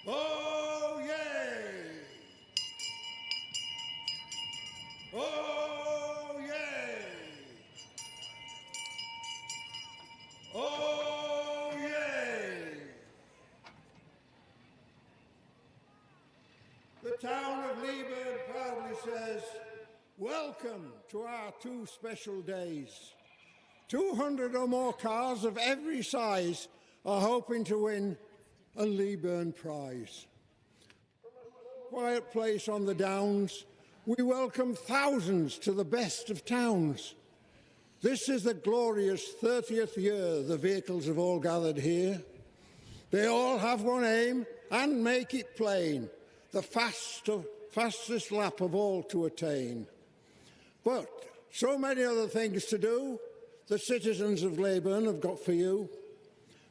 Speaker 4: Oh, yay! Oh, yay! Oh, yay! The town of Leyburn proudly says, welcome to our 2 special days. 200 or more cars of every size are hoping to win a Leyburn prize. Quiet place on the Downs, we welcome thousands to the best of towns. This is the glorious 30th year the vehicles have all gathered here. They all have one aim, and make it plain, the fastest lap of all to attain. But so many other things to do, the citizens of Leyburn have got for you.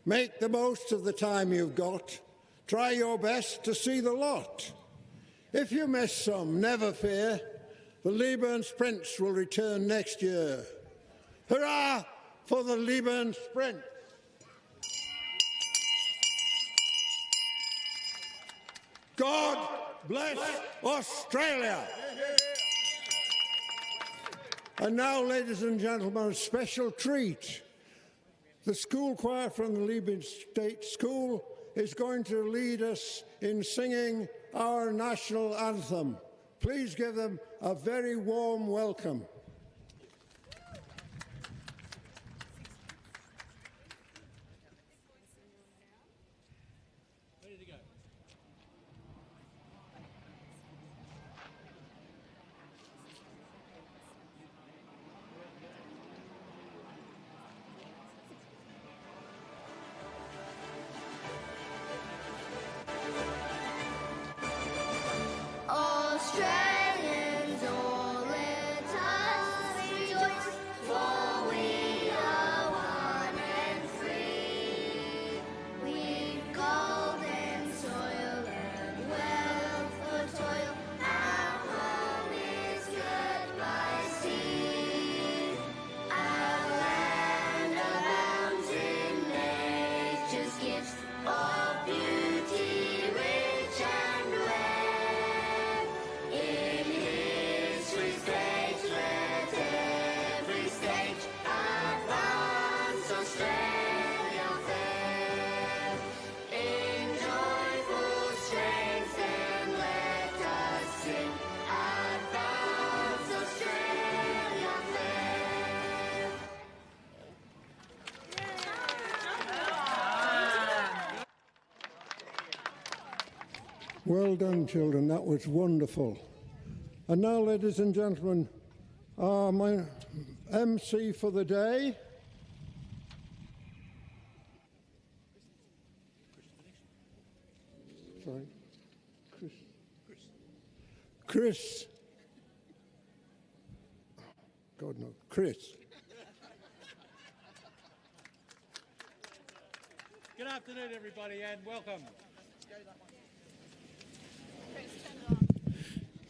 Speaker 4: Make the most of the time you've got. Try your best to see the lot. If you missed some, never fear. The Leyburn Sprints will return next year. Hurrah for the Leyburn Sprint! God bless Australia! And now, ladies and gentlemen, a special treat. The school choir from the Leyburn State School is going to lead us in singing our national anthem. Please give them a very warm welcome.
Speaker 3: Australians, all let us rejoice, for we are one and free. We've golden soil and wealth for toil, our home is girt by sea. Our land abounds in nature's gifts of beauty, rich and rare. In history's page, let every stage advance Australia fair. In joyful strains then let us sing, advance Australia fair.
Speaker 4: Well done, children. That was wonderful. And now, ladies and gentlemen, my MC for the day. Sorry. Chris. God, no. Chris.
Speaker 5: Good afternoon, everybody, and welcome.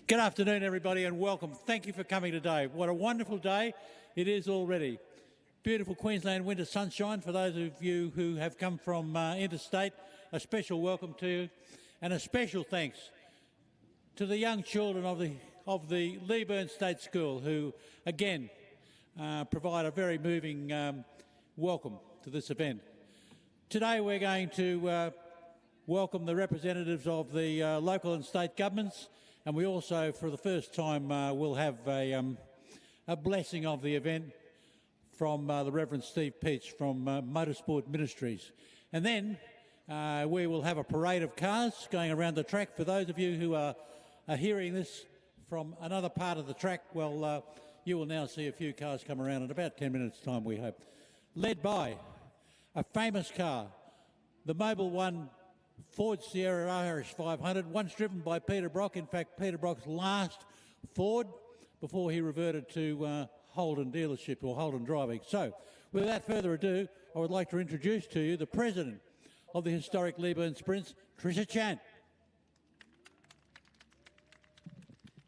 Speaker 5: Good afternoon, everybody, and welcome. Thank you for coming today. What a wonderful day it is already. Beautiful Queensland winter sunshine for those of you who have come from interstate. A special welcome to you, and a special thanks to the young children of the Leyburn State School, who again provide a very moving welcome to this event. Today we're going to welcome the representatives of the local and state governments, and we also, for the first time, will have a blessing of the event from the Reverend Steve Peach from Motorsport Ministries. And then we will have a parade of cars going around the track. For those of you who are hearing this from another part of the track, well, you will now see a few cars come around in about 10 minutes' time, we hope. Led by a famous car, the Mobile One Ford Sierra Irish 500, once driven by Peter Brock. In fact, Peter Brock's last Ford before he reverted to Holden dealership or Holden driving. So, without further ado, I would like to introduce to you the President of the historic Leyburn Sprints, Tricia Chan.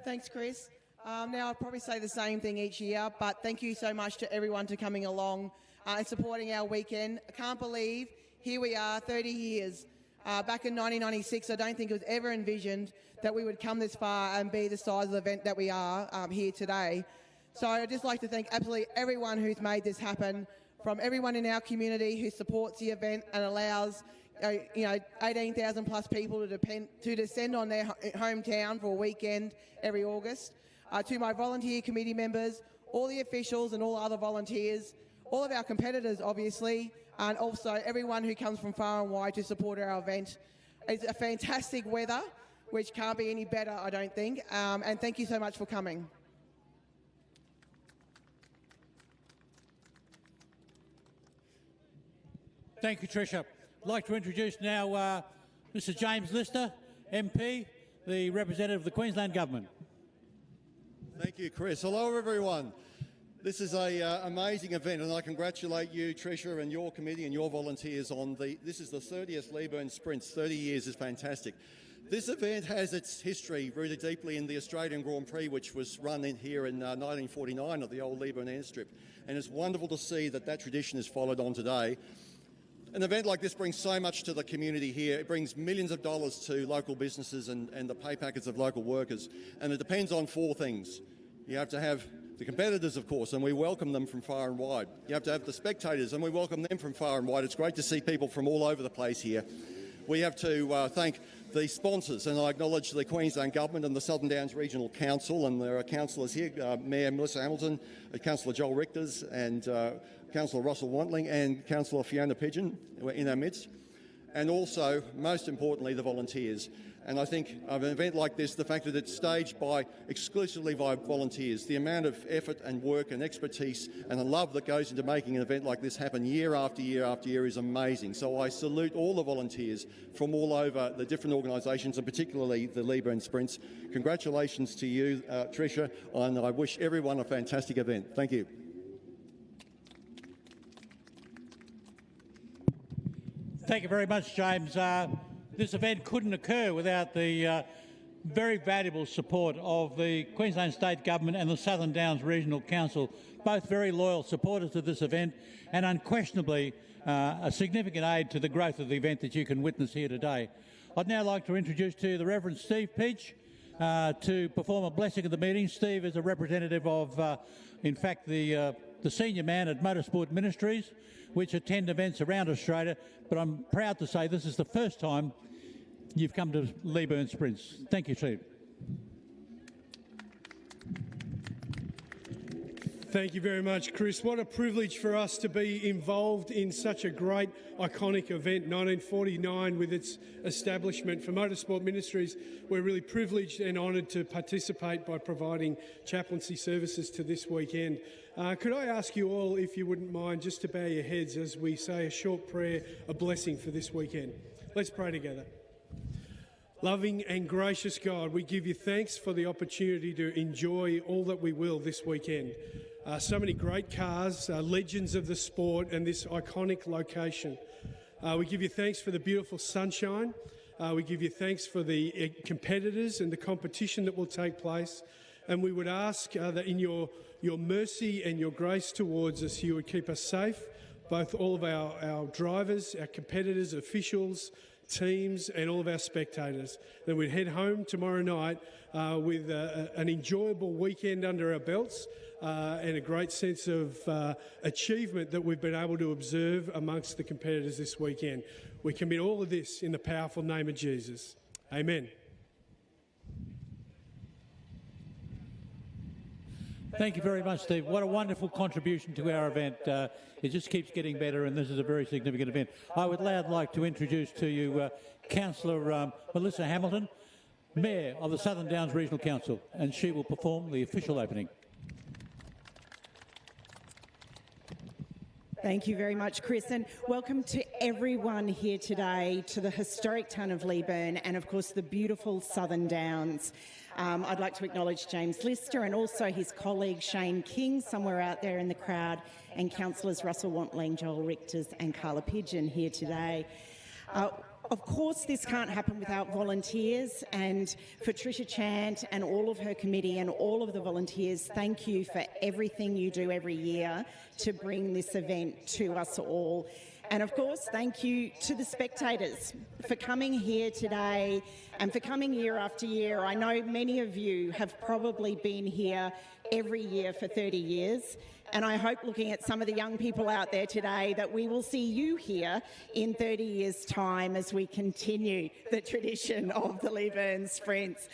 Speaker 6: Thanks, Chris. Now, I'll probably say the same thing each year, but thank you so much to everyone for coming along and supporting our weekend. I can't believe here we are 30 years. Back in 1996, I don't think it was ever envisioned that we would come this far and be the size of the event that we are here today. So I'd just like to thank absolutely everyone who's made this happen, from everyone in our community who supports the event and allows 18,000 plus people to descend on their hometown for a weekend every August, to my volunteer committee members, all the officials and all other volunteers, all of our competitors, obviously, and also everyone who comes from far and wide to support our event. It's a fantastic weather, which can't be any better, I don't think, and thank you so much for coming.
Speaker 5: Thank you, Tricia. I'd like to introduce now Mr. James Lister, MP, the representative of the Queensland Government.
Speaker 7: Thank you, Chris. Hello, everyone. This is an amazing event, and I congratulate you, Tricia, and your committee and your volunteers on this is the 30th Leyburn Sprints. 30 years is fantastic. This event has its history rooted deeply in the Australian Grand Prix, which was run in here in 1949 at the old Leyburn Airstrip. And it's wonderful to see that that tradition is followed on today. An event like this brings so much to the community here. It brings millions of dollars to local businesses and the pay packets of local workers. And it depends on four things. You have to have the competitors, of course, and we welcome them from far and wide. You have to have the spectators, and we welcome them from far and wide. It's great to see people from all over the place here. We have to thank the sponsors, and I acknowledge the Queensland Government and the Southern Downs Regional Council, and there are councillors here, Mayor Melissa Hamilton, Councillor Joel Richters, and Councillor Russell Wantling, and Councillor Fiona Pigeon in our midst, and also, most importantly, the volunteers. And I think of an event like this, the fact that it's staged exclusively by volunteers, the amount of effort and work and expertise and the love that goes into making an event like this happen year after year after year is amazing. So I salute all the volunteers from all over the different organisations, and particularly the Leyburn Sprints. Congratulations to you, Tricia, and I wish everyone a fantastic event. Thank you.
Speaker 5: Thank you very much, James. This event couldn't occur without the very valuable support of the Queensland State Government and the Southern Downs Regional Council, both very loyal supporters of this event and unquestionably a significant aid to the growth of the event that you can witness here today. I'd now like to introduce to you the Reverend Steve Peach to perform a blessing of the meeting. Steve is a representative of, in fact, the senior man at Motorsport Ministries, which attend events around Australia, but I'm proud to say this is the first time you've come to Leyburn Sprints. Thank you, Steve.
Speaker 8: Thank you very much, Chris. What a privilege for us to be involved in such a great, iconic event, 1949, with its establishment. For Motorsport Ministries, we're really privileged and honoured to participate by providing chaplaincy services to this weekend. Could I ask you all, if you wouldn't mind, just to bow your heads as we say a short prayer, a blessing for this weekend. Let's pray together. Loving and gracious God, we give you thanks for the opportunity to enjoy all that we will this weekend. So many great cars, legends of the sport, and this iconic location. We give you thanks for the beautiful sunshine. We give you thanks for the competitors and the competition that will take place. And we would ask that in your mercy and your grace towards us, you would keep us safe, both all of our drivers, our competitors, officials, teams, and all of our spectators. Then we'd head home tomorrow night with an enjoyable weekend under our belts and a great sense of achievement that we've been able to observe amongst the competitors this weekend. We commit all of this in the powerful name of Jesus. Amen.
Speaker 5: Thank you very much, Steve. What a wonderful contribution to our event. It just keeps getting better, and this is a very significant event. I would now like to introduce to you Councillor Melissa Hamilton, Mayor of the Southern Downs Regional Council, and she will perform the official opening.
Speaker 9: Thank you very much, Chris, and welcome to everyone here today to the historic town of Leyburn and, of course, the beautiful Southern Downs. I'd like to acknowledge James Lister and also his colleague Shane King, somewhere out there in the crowd, and councillors Russell Wantling, Joel Richters and Carla Pigeon here today. Of course, this can't happen without volunteers, and for Tricia Chant and all of her committee and all of the volunteers, thank you for everything you do every year to bring this event to us all. And of course, thank you to the spectators for coming here today and for coming year after year. I know many of you have probably been here every year for 30 years. And I hope, looking at some of the young people out there today, that we will see you here in 30 years' time as we continue the tradition of the Leyburn Sprints.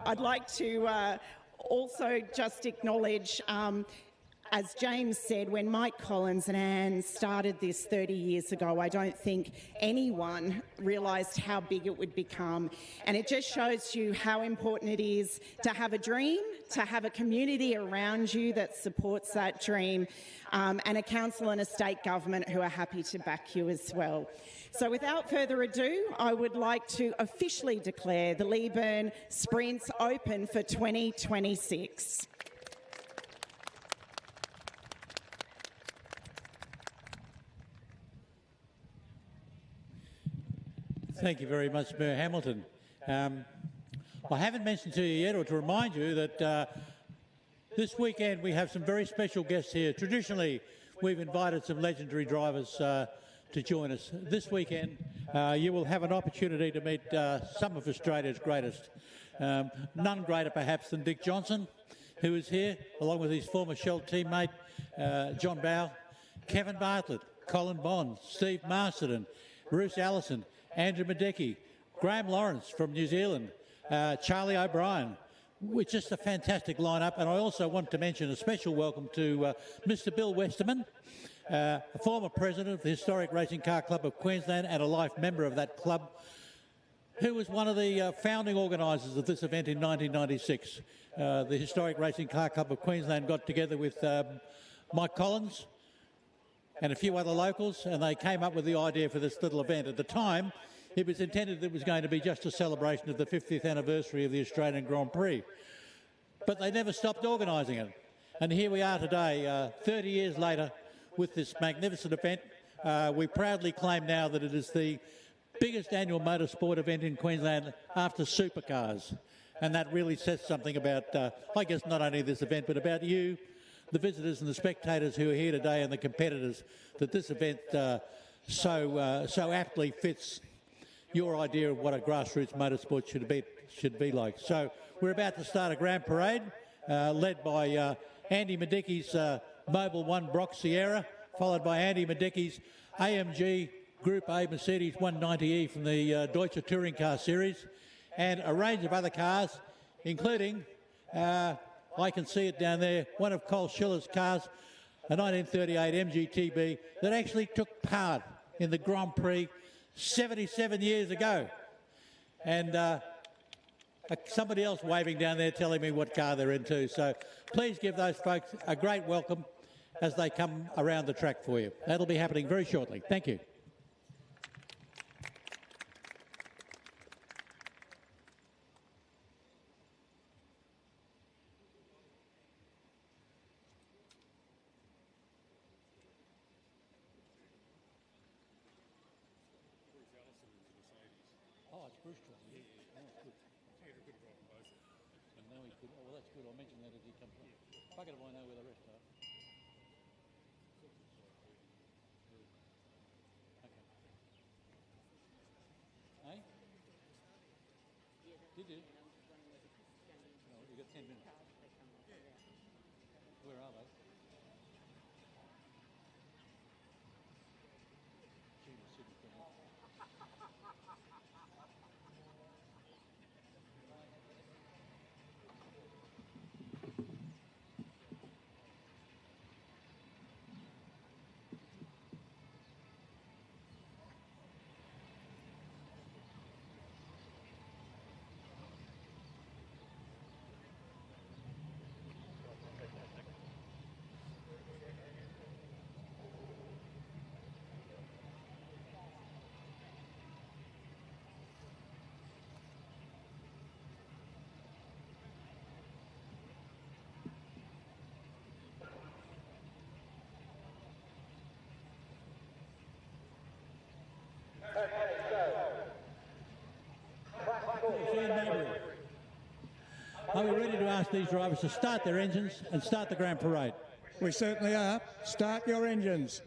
Speaker 9: I'd like to also just acknowledge, as James said, when Mike Collins and Anne started this 30 years ago, I don't think anyone realised how big it would become. And it just shows you how important it is to have a dream, to have a community around you that supports that dream, and a council and a state government who are happy to back you as well. So without further ado, I would like to officially declare the Leyburn Sprints open for 2026.
Speaker 5: Thank you very much, Mayor Hamilton. I haven't mentioned to you yet, or to remind you, that this weekend we have some very special guests here. Traditionally, we've invited some legendary drivers to join us. This weekend, you will have an opportunity to meet some of Australia's greatest. None greater, perhaps, than Dick Johnson, who is here, along with his former Shell teammate, John Bowe, Kevin Bartlett, Colin Bond, Steve Masterton, Bruce Allison, Andrew Madecki, Graham Lawrence from New Zealand, Charlie O'Brien. It's just a fantastic lineup. And I also want to mention a special welcome to Mr. Bill Westerman, a former president of the Historic Racing Car Club of Queensland and a life member of that club, who was one of the founding organisers of this event in 1996. The Historic Racing Car Club of Queensland got together with Mike Collins and a few other locals, and they came up with the idea for this little event. At the time, it was intended that it was going to be just a celebration of the 50th anniversary of the Australian Grand Prix. But they never stopped organising it. And here we are today, 30 years later, with this magnificent event. We proudly claim now that it is the biggest annual motorsport event in Queensland after supercars. And that really says something about, I guess, not only this event, but about you, the visitors and the spectators who are here today, and the competitors, that this event so aptly fits your idea of what a grassroots motorsport should be like. So we're about to start a grand parade led by Andy Madecki's Mobil 1 Brock Sierra, followed by Andy Madecki's AMG Group A Mercedes 190E from the Deutsche Touring Car Series, and a range of other cars, including, I can see it down there, one of Cole Schiller's cars, a 1938 MGTB that actually took part in the Grand Prix 77 years ago. And somebody else waving down there telling me what car they're into. So please give those folks a great welcome as they come around the track for you. That'll be happening very shortly. Thank you. Oh, it's Bruce John. Yeah. Oh, good. And now he's good. Oh, well, that's good. I'll mention that as he comes on. Bugger if I know where the rest are. Okay. Hey? Did you? No, you got 10 minutes. Where are they? Are we ready to ask these drivers to start their engines and start the grand parade?
Speaker 10: We certainly are. Start your engines.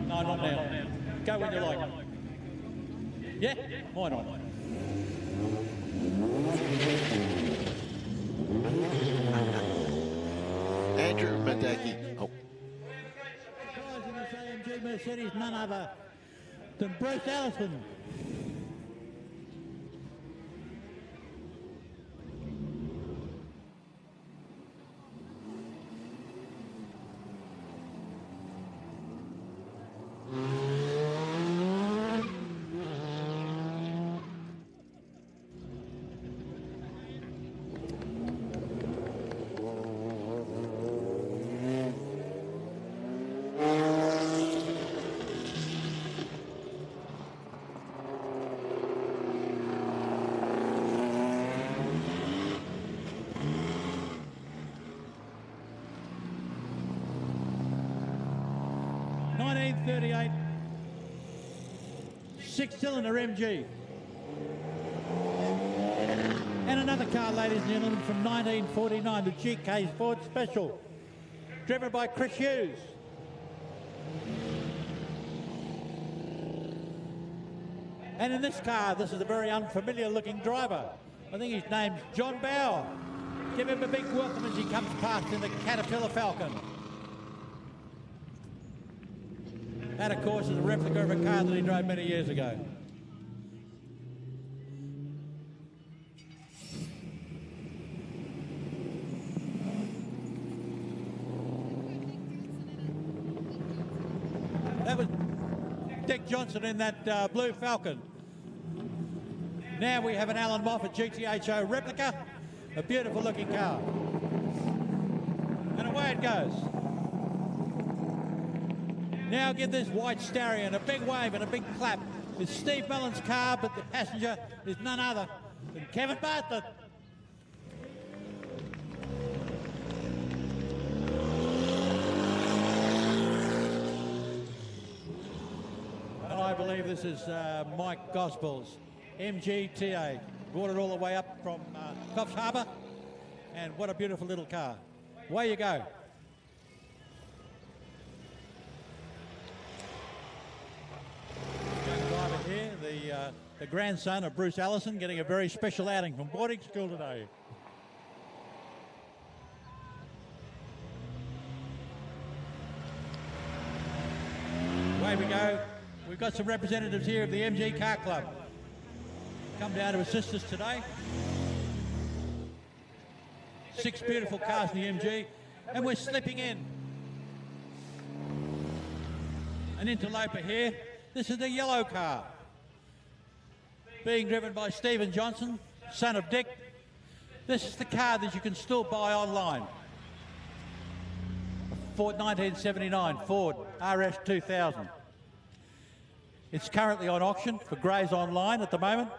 Speaker 5: No, not now. Go when you like. Yeah? Why not?
Speaker 1: Andrew Madecki. Oh,
Speaker 5: big Mercedes, none other than Bruce Allison. .38 six-cylinder MG. And another car, ladies and gentlemen, from 1949, the GK Ford Special, driven by Chris Hughes. And in this car, this is a very unfamiliar looking driver. I think his name's John Bauer. Give him a big welcome as he comes past in the Caterpillar Falcon. That, of course, is a replica of a car that he drove many years ago. That was Dick Johnson in that blue Falcon. Now we have an Alan Moffat GTHO replica, a beautiful looking car. And away it goes. Now give this white stallion a big wave and a big clap. It's Steve Mellon's car, but the passenger is none other than Kevin Bartlett. And I believe this is Mike Gospel's MGTA. Brought it all the way up from Coffs Harbour. And what a beautiful little car. Away you go. Here, the grandson of Bruce Allison, getting a very special outing from boarding school today. Away we go. We've got some representatives here of the MG Car Club. Come down to assist us today. 6 beautiful cars in the MG, and we're slipping in. An interloper here. This is the yellow car, being driven by Stephen Johnson, son of Dick. This is the car that you can still buy online. Ford 1979 Ford RS 2000. It's currently on auction for Grays Online at the moment.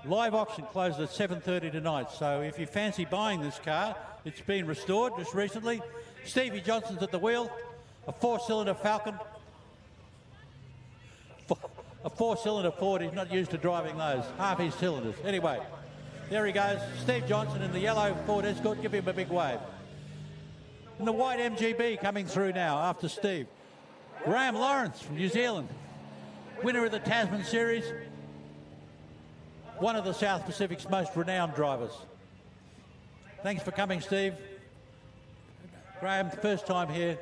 Speaker 5: Live auction closes at 7:30 tonight, so if you fancy buying this car, it's been restored just recently. Stevie Johnson's at the wheel, a 4-cylinder Falcon. A 4-cylinder Ford, he's not used to driving those, half his cylinders. Anyway, there he goes, Steve Johnson in the yellow Ford Escort. Give him a big wave. And the white MGB coming through now after Steve. Graham Lawrence from New Zealand, winner of the Tasman Series, one of the South Pacific's most renowned drivers. Thanks for coming, Steve. Graham, first time here,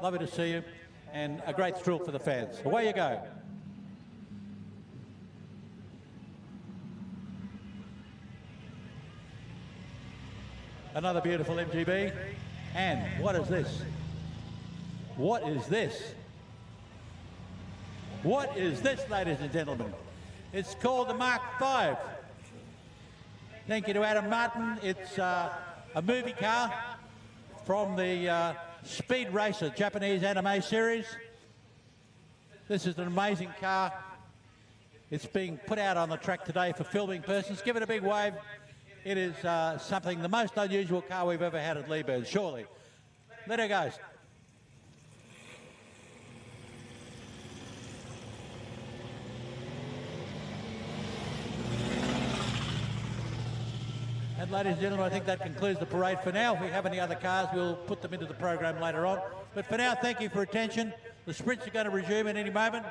Speaker 5: lovely to see you, and a great thrill for the fans. Away you go. Another beautiful MGB. And what is this? What is this? What is this, ladies and gentlemen? It's called the Mark V. Thank you to Adam Martin. It's a movie car from the Speed Racer Japanese anime series. This is an amazing car. It's being put out on the track today for filming persons. Give it a big wave. It is something, the most unusual car we've ever had at Leyburn, surely. Let her go. And ladies and gentlemen, I think that concludes the parade for now. If we have any other cars, we'll put them into the program later on. But for now, thank you for attention. The sprints are going to resume in any moment.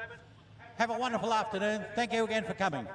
Speaker 5: Have a wonderful afternoon. Thank you again for coming.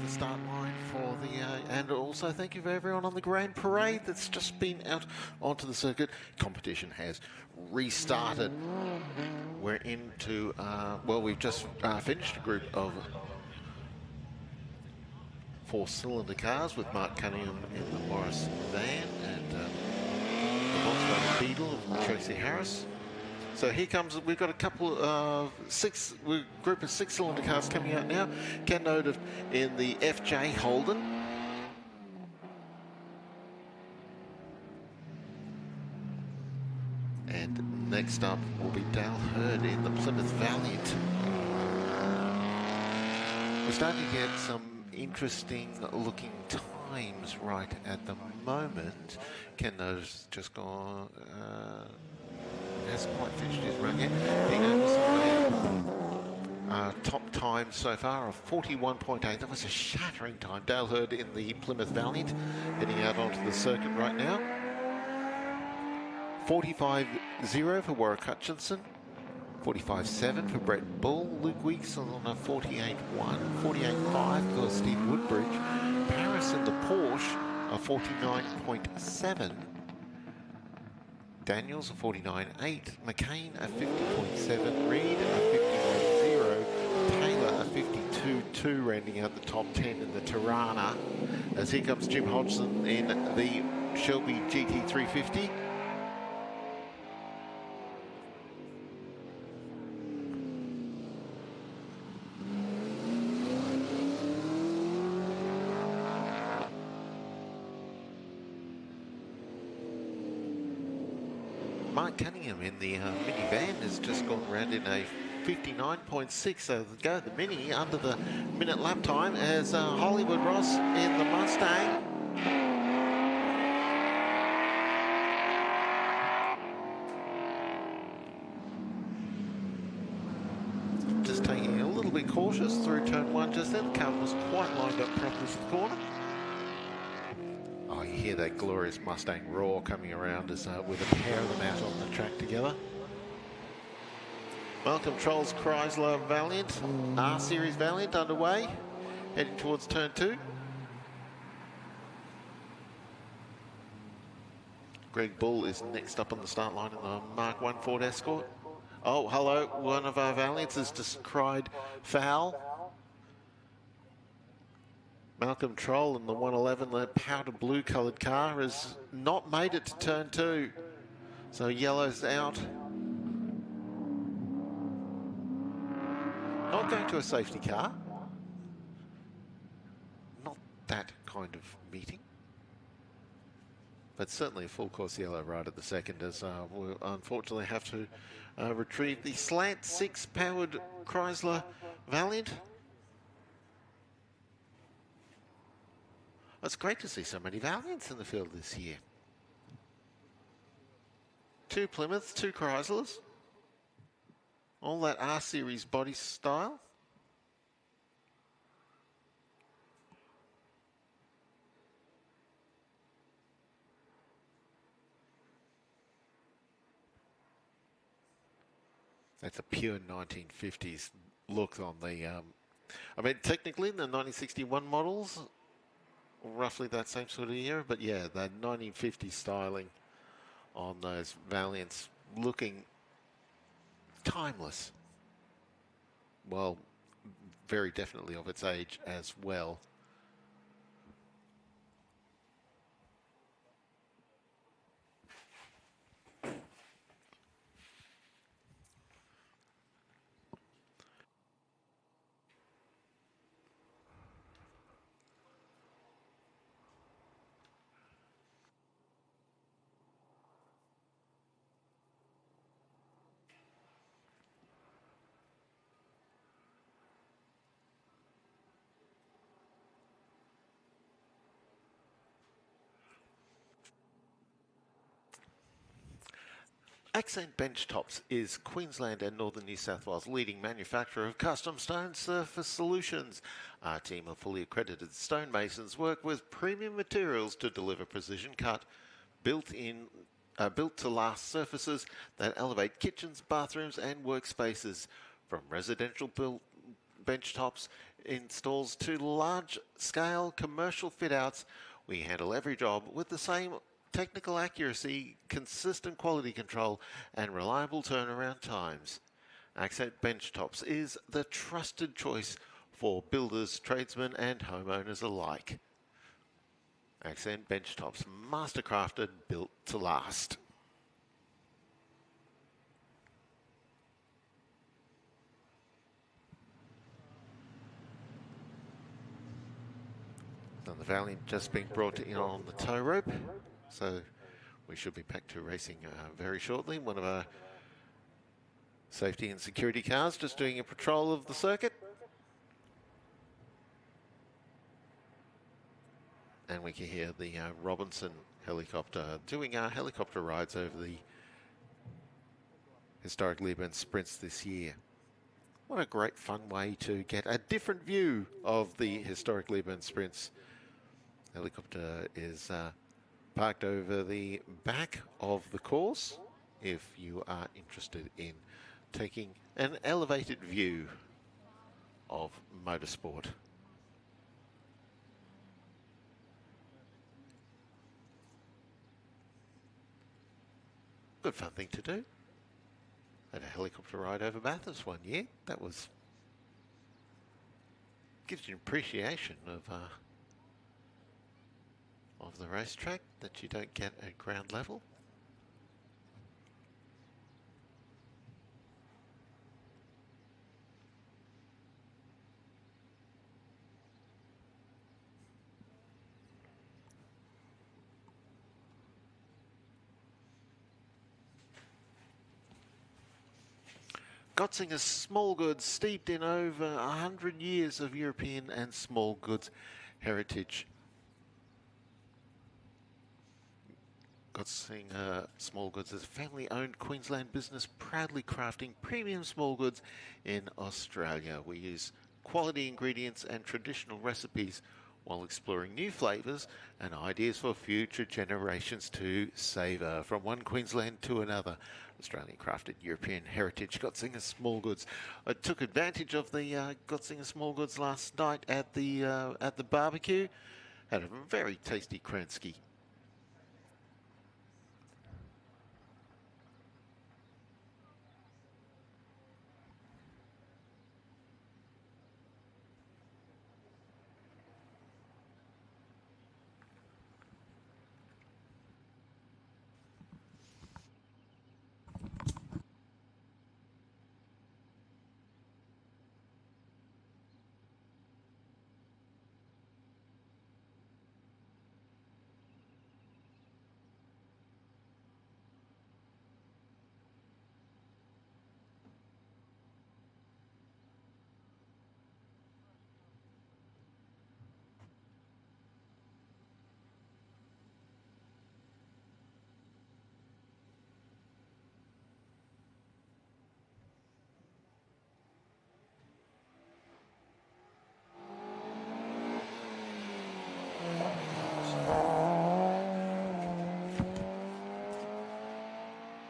Speaker 1: the start line for the, and also thank you for everyone on the Grand Parade that's just been out onto the circuit. Competition has restarted. We're into, well, we've just finished a group of 4-cylinder cars with Mark Cunningham in the Morris van and the Volkswagen Beetle of Tracy Harris. So here comes, we've got a couple of group of 6-cylinder cars coming out now. Ken noted in the FJ Holden. And next up will be Dale Hurd in the Plymouth Valiant. We're starting to get some interesting looking times right at the moment. Ken notice just gone, hasn't quite finished his run yet. Top time so far of 41.8. That was a shattering time. Dale Hurd in the Plymouth Valiant heading out onto the circuit right now. 45.0 for Warwick Hutchinson. 45.7 for Brett Bull. Luke Weeks on a 48.1. 48.5 for Steve Woodbridge. Paris in the Porsche a 49.7. Daniels a 49.8. McCain a 50.7. Reed a 50.0. Taylor a 52.2, rounding out the top 10 in the Tirana. As here comes Jim Hodgson in the Shelby GT350. Mark Cunningham in the minivan has just gone around in a 59.6, so go the Mini under the minute lap time as Hollywood Ross in the Mustang. Just taking it a little bit cautious through turn 1 just then. The car was quite lined up properly for the corner. Oh, you hear that glorious Mustang roar coming around as with a pair of them out on the track together. Malcolm Troll's Chrysler Valiant, R-Series Valiant underway, heading towards turn 2. Greg Bull is next up on the start line in the Mark 1 Ford Escort. Oh, hello, one of our Valiants has just cried foul. Malcolm Troll in the 111, the powder blue coloured car, has not made it to turn 2. So yellow's out. Not going to a safety car. Not that kind of meeting. But certainly a full course yellow right at the second, as we'll unfortunately have to retrieve the Slant 6 powered Chrysler Valiant. It's great to see so many Valiants in the field this year. 2 Plymouths, 2 Chryslers. All that R-Series body style. That's a pure 1950s look on the, I mean, technically the 1961 models, roughly that same sort of era, but yeah, that 1950s styling on those Valiants looking timeless. Well, very definitely of its age as well. Accent Benchtops is Queensland and Northern New South Wales' leading manufacturer of custom stone surface solutions. Our team of fully accredited stonemasons work with premium materials to deliver precision cut, built to last surfaces that elevate kitchens, bathrooms and workspaces. From residential built benchtops installs to large-scale commercial fit-outs. We handle every job with the same technical accuracy, consistent quality control, and reliable turnaround times. Accent Benchtops is the trusted choice for builders, tradesmen, and homeowners alike. Accent Benchtops, mastercrafted, built to last. The Valiant just being brought in on the tow rope, so we should be back to racing very shortly. One of our safety and security cars just doing a patrol of the circuit. And we can hear the Robinson helicopter doing our helicopter rides over the historic Leyburn Sprints this year. What a great fun way to get a different view of the historic Leyburn Sprints. Helicopter is parked over the back of the course if you are interested in taking an elevated view of motorsport. Good fun thing to do. Had a helicopter ride over Bathurst one year. That was, gives you an appreciation of the racetrack that you don't get at ground level. Gotzinger's small goods, steeped in over 100 years of European and small goods heritage. Gotzinger Small Goods is a family-owned Queensland business proudly crafting premium small goods in Australia. We use quality ingredients and traditional recipes while exploring new flavours and ideas for future generations to savour. From one Queensland to another, Australian crafted European heritage. Gotzinger Small Goods. I took advantage of the Gotzinger Small Goods last night at the barbecue. Had a very tasty Kransky.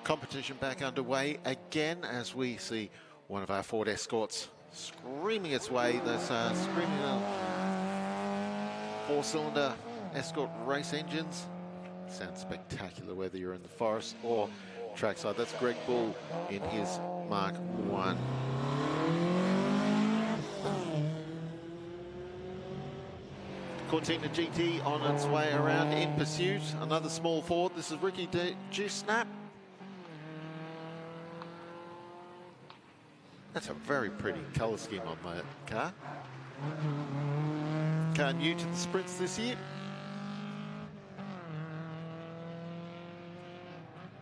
Speaker 1: Competition back underway again as we see one of our Ford Escorts screaming its way. Those screaming four-cylinder Escort race engines. Sounds spectacular whether you're in the forest or trackside. That's Greg Bull in his Mark 1. Cortina GT on its way around in pursuit. Another small Ford. This is Ricky Juice Snap. That's a very pretty colour scheme on that car. Car new to the Sprints this year.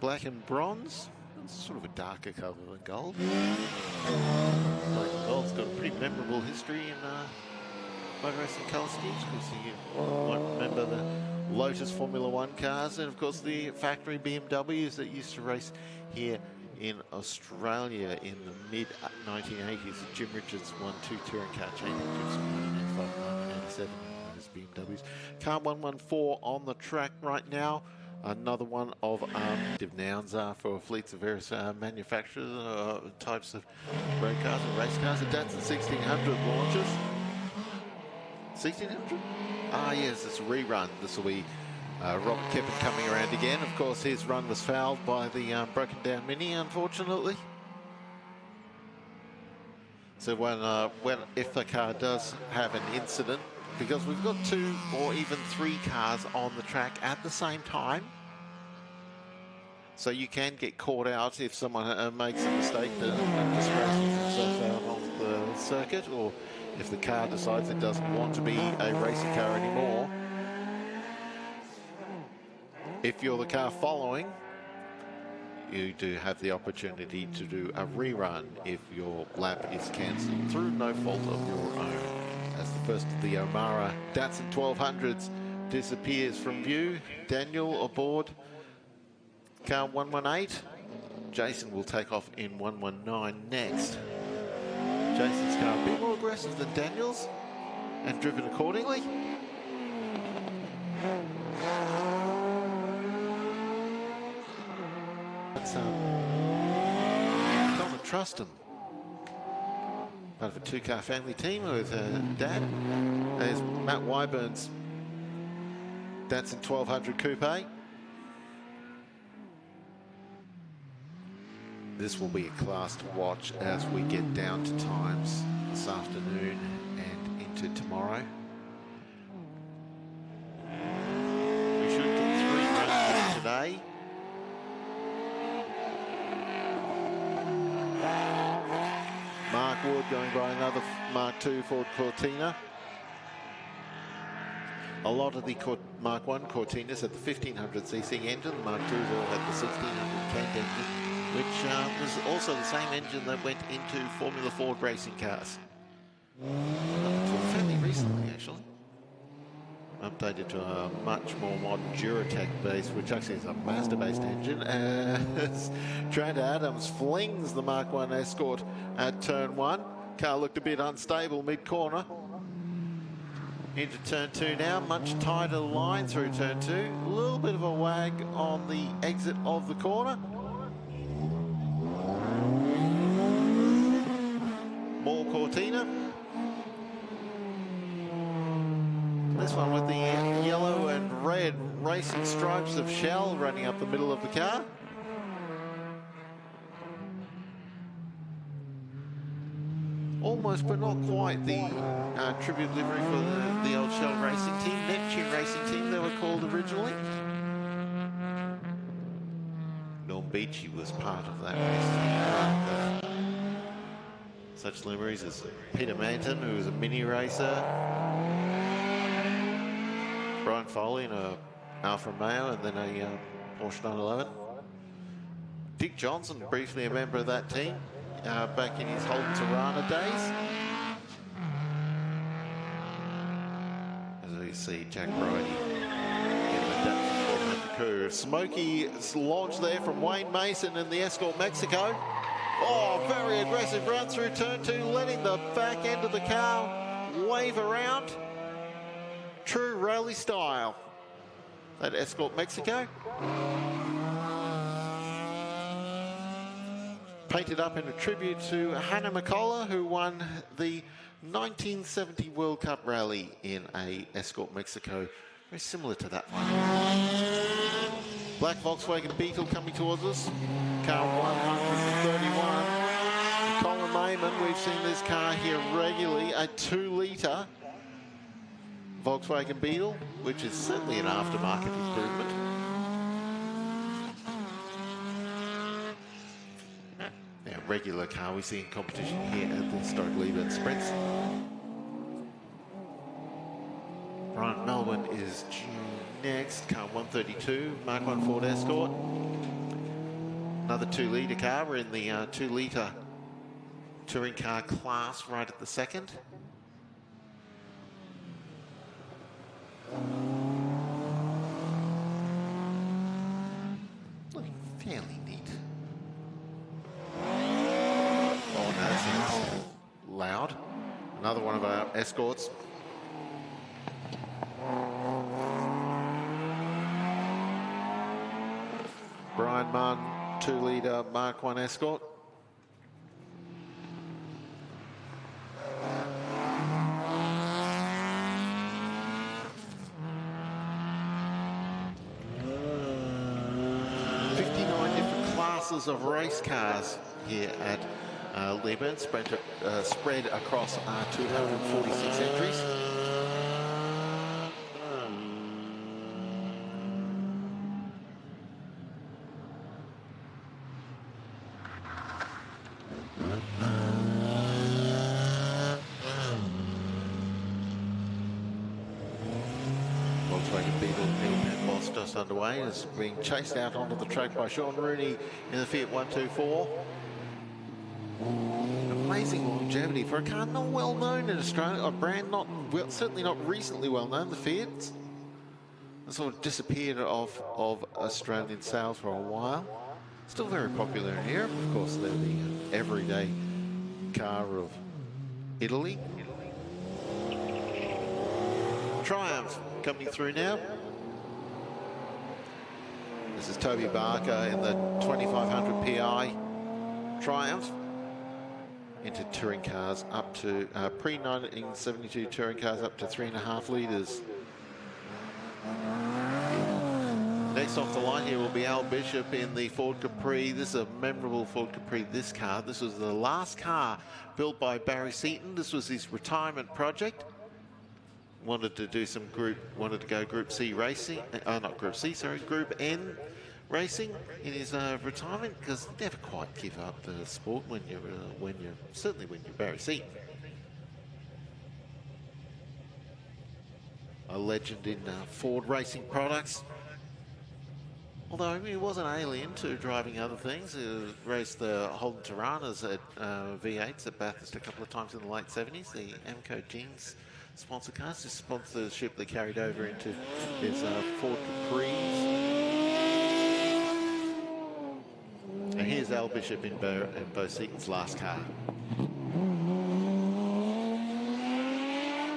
Speaker 1: Black and bronze. It's sort of a darker colour than gold. Black and gold's got a pretty memorable history in motor racing colour schemes, because you might remember the Lotus Formula One cars and of course the factory BMWs that used to race here in Australia in the mid-1980s. Jim Richards won 2 touring car championships in 1985, 1987 with his BMWs. Car 114 on the track right now. Another one of nouns for fleets of various manufacturers, types of road cars and race cars. A Datsun 1600 launches. 1600? Ah, yes, it's a rerun. This will be Robert Kippen coming around again. Of course, his run was fouled by the broken down Mini, unfortunately. So if the car does have an incident, because we've got 2 or even 3 cars on the track at the same time, so you can get caught out if someone makes a mistake and disgraces themselves out on the circuit, or if the car decides it doesn't want to be a racing car anymore. If you're the car following, you do have the opportunity to do a rerun if your lap is cancelled through no fault of your own. As the first of the O'Mara Datsun 1200s disappears from view, Daniel aboard car 118. Jason will take off in 119 next. Jason's car a bit more aggressive than Daniel's and driven accordingly. Don't trust him. Part of a 2-car family team with Dad. There's Matt Leyburn Datsun 1200 Coupe. This will be a class to watch as we get down to times this afternoon and into tomorrow. We should get 3 runs today. Mark Wood going by another Mark II Ford Cortina. A lot of the Mark I Cortinas had the 1500cc engine. The Mark IIs all had the 1600 Kent engine, which was also the same engine that went into Formula Ford racing cars. Until fairly recently, actually. Updated to a much more modern Duratec base, which actually is a Mazda-based engine, as Trent Adams flings the Mark I Escort at turn 1. Car looked a bit unstable mid-corner. Into turn 2 now, much tighter line through turn 2. A little bit of a wag on the exit of the corner. More Cortina. This one with the yellow and red racing stripes of Shell running up the middle of the car. Almost, but not quite, the tribute livery for the old Shell racing team, Neptune racing team they were called originally. Norm Beachy was part of that race team. Such liveries as Peter Manton, who was a mini racer, Brian Foley in a Alfa Romeo and then a Porsche 911. Dick Johnson, briefly a member of that team back in his Holden Tirana days. As we see Jack Bridie in the Datsun 1200 Coupe. Smoky launch there from Wayne Mason in the Escort Mexico. Oh, very aggressive run through turn 2, letting the back end of the car wave around. True rally style, that Escort Mexico. Painted up in a tribute to Hannah McCullough, who won the 1970 World Cup Rally in a Escort Mexico, very similar to that one. Black Volkswagen Beetle coming towards us, car 131. Colin Lehman, we've seen this car here regularly, a 2-litre Volkswagen Beetle, which is certainly an aftermarket improvement. Now, regular car we see in competition here at the historic Leyburn Sprints. Brian Melbourne is due next, car 132, Mark I Ford Escort. Another 2-litre car. We're in the 2-litre touring car class right at the second. Looking fairly neat. Oh, no, that sounds loud. Another one of our Escorts. Brian Munn, 2-litre Mark I Escort. classes of race cars here at Leyburn, spread across 246 entries. Volkswagen Beetle Neil Boss just underway, is being chased out onto the track by Sean Rooney in the Fiat 124. Amazing longevity for a car not well known in Australia, a brand not well, certainly not recently well known. The Fiat sort of disappeared off of Australian sales for a while. Still very popular in Europe, of course. They're the everyday car of Italy. Triumph coming through now. This is Toby Barker in the 2500 PI Triumph. Into touring cars up to pre-1972 touring cars up to 3.5 litres. Next off the line here will be Al Bishop in the Ford Capri. This is a memorable Ford Capri, this car. This was the last car built by Barry Seaton. This was his retirement project. Wanted to go Group C racing, not Group C, sorry, Group N racing in his retirement, because you never quite give up the sport when you're Barry Seaton. A legend in Ford racing products. Although he wasn't alien to driving other things. He raced the Holden Tiranas at V8s at Bathurst a couple of times in the late 70s. The Amco Jeans sponsor cars, this sponsorship that carried over into his Ford Capris. And here's Al Bishop in Bo Seaton's last car.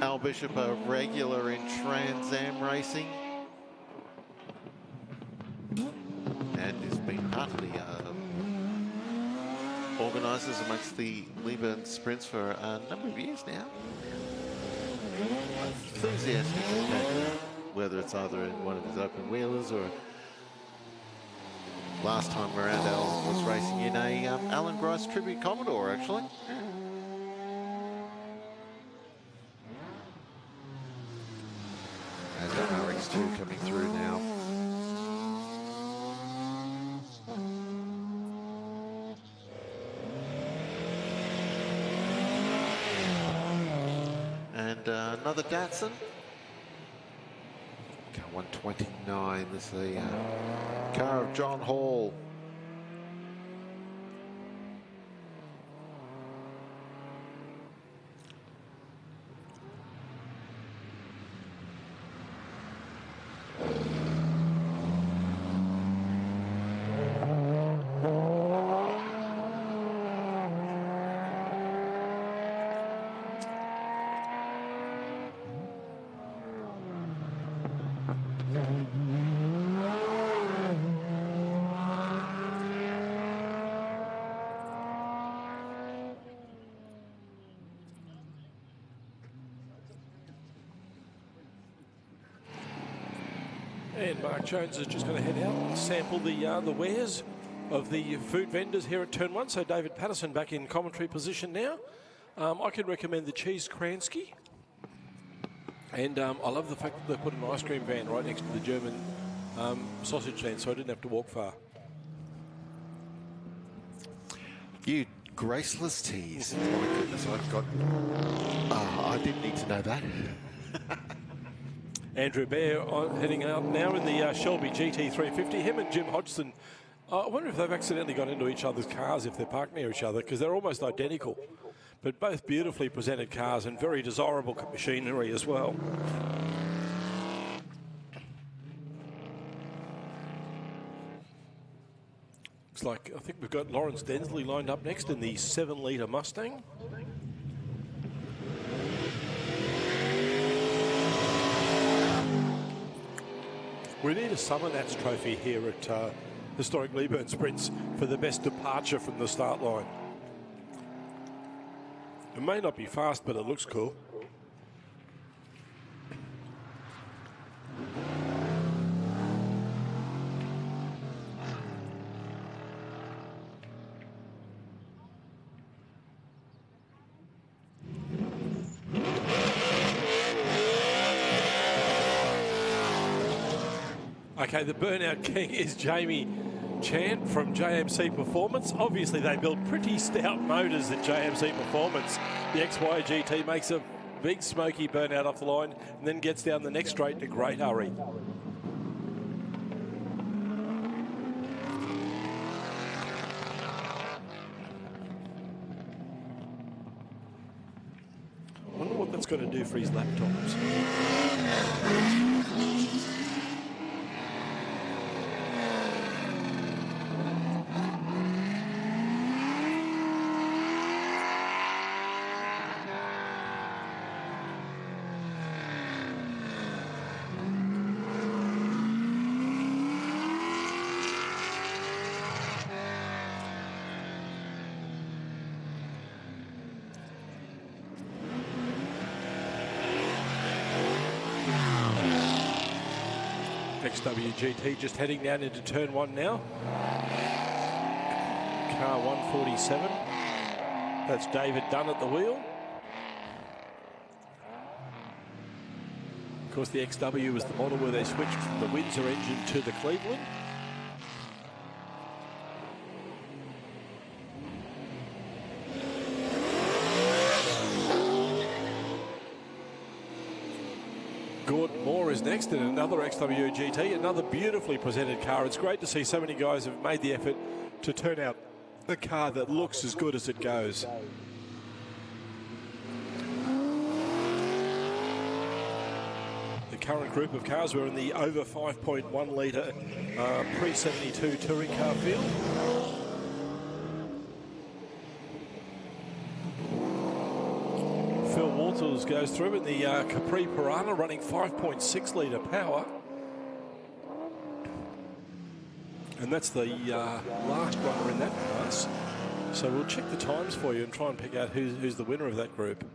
Speaker 1: Al Bishop, a regular in Trans Am racing, and has been part of the organisers amongst the Leyburn Sprints for a number of years now. Enthusiastic, whether it's either in one of his open wheelers or last time around Al was racing in a Alan Grice Tribute Commodore, actually. As the RX2 coming through now. And another Datsun. Car 129, this is the car of John Hall.
Speaker 2: And Mark Jones is just going to head out and sample the wares of the food vendors here at Turn 1. So David Patterson back in commentary position now. I can recommend the cheese Kransky. And I love the fact that they put an ice cream van right next to the German sausage stand, so I didn't have to walk far.
Speaker 1: You graceless tease. My goodness, I've got... Oh, I didn't need to know that.
Speaker 2: Andrew Bear heading out now in the Shelby GT350. Him and Jim Hodgson, I wonder if they've accidentally got into each other's cars if they're parked near each other, because they're almost identical. But both beautifully presented cars and very desirable machinery as well. Looks like, I think we've got Lawrence Densley lined up next in the 7-litre Mustang. We need a Summernats trophy here at historic Leyburn Sprints for the best departure from the start line. It may not be fast, but it looks cool. Okay, the burnout king is Jamie Chan from JMC Performance. Obviously, they build pretty stout motors at JMC Performance. The XYGT makes a big smoky burnout off the line and then gets down the next straight in a great hurry. I wonder what that's going to do for his lap times. XWGT just heading down into turn 1 now. Car 147. That's David Dunn at the wheel. Of course, the XW was the model where they switched from the Windsor engine to the Cleveland. Gordon Moore is next in another XWGT, another beautifully presented car. It's great to see so many guys have made the effort to turn out a car that looks as good as it goes. The current group of cars were in the over 5.1 litre pre-72 touring car field. Phil Walters goes through in the Capri Piranha running 5.6 litre power. And that's the last runner in that class. So we'll check the times for you and try and pick out who's the winner of that group.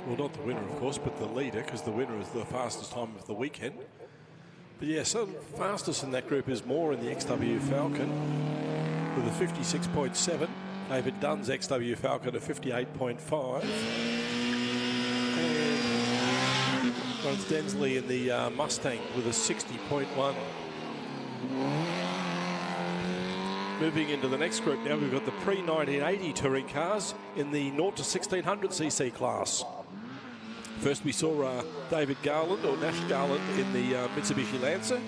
Speaker 2: Well, not the winner, of course, but the leader, because the winner is the fastest time of the weekend. But yeah, so fastest in that group is Moore in the XW Falcon with a 56.7. David Dunn's XW Falcon a 58.5. And Lawrence Densley in the Mustang with a 60.1. Moving into the next group now, we've got the pre-1980 touring cars in the 0 to 1600cc class. First we saw David Garland, or Nash Garland, in the Mitsubishi Lancer.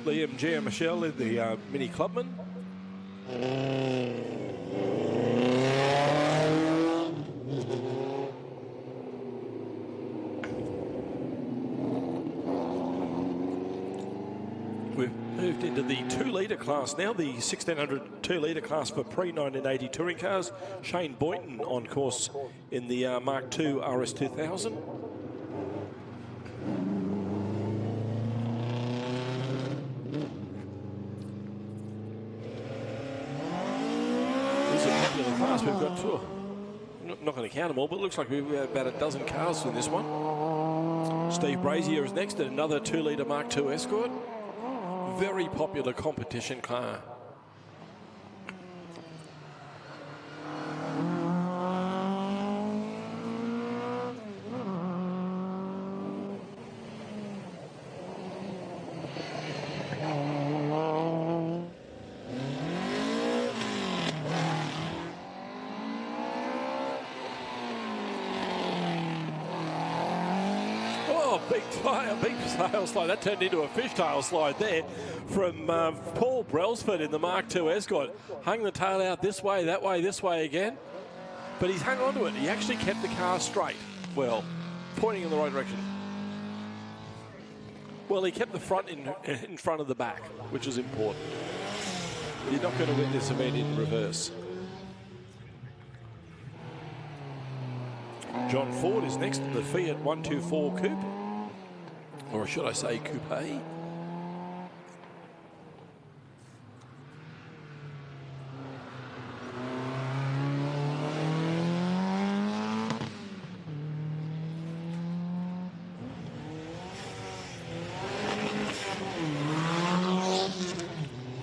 Speaker 2: Liam Giammichelle in the Mini Clubman. We've moved into the 2-litre class now, the 1600 2-litre class for pre-1980 touring cars. Shane Boynton on course in the Mark II RS2000. This is a popular class. We've got two. Not going to count them all, but it looks like we've got about a dozen cars in this one. Steve Brazier is next in another 2-litre Mark II Escort. Very popular competition car. Big tail slide. That turned into a fishtail slide there from Paul Brelsford in the Mark II Escort. Hung the tail out this way, this way again. But he's hung on to it. He actually kept the car straight. Well, pointing in the right direction. Well, he kept the front in front of the back, which is important. You're not going to win this event in reverse. John Ford is next in the Fiat 124 Coupe. Or should I say coupe?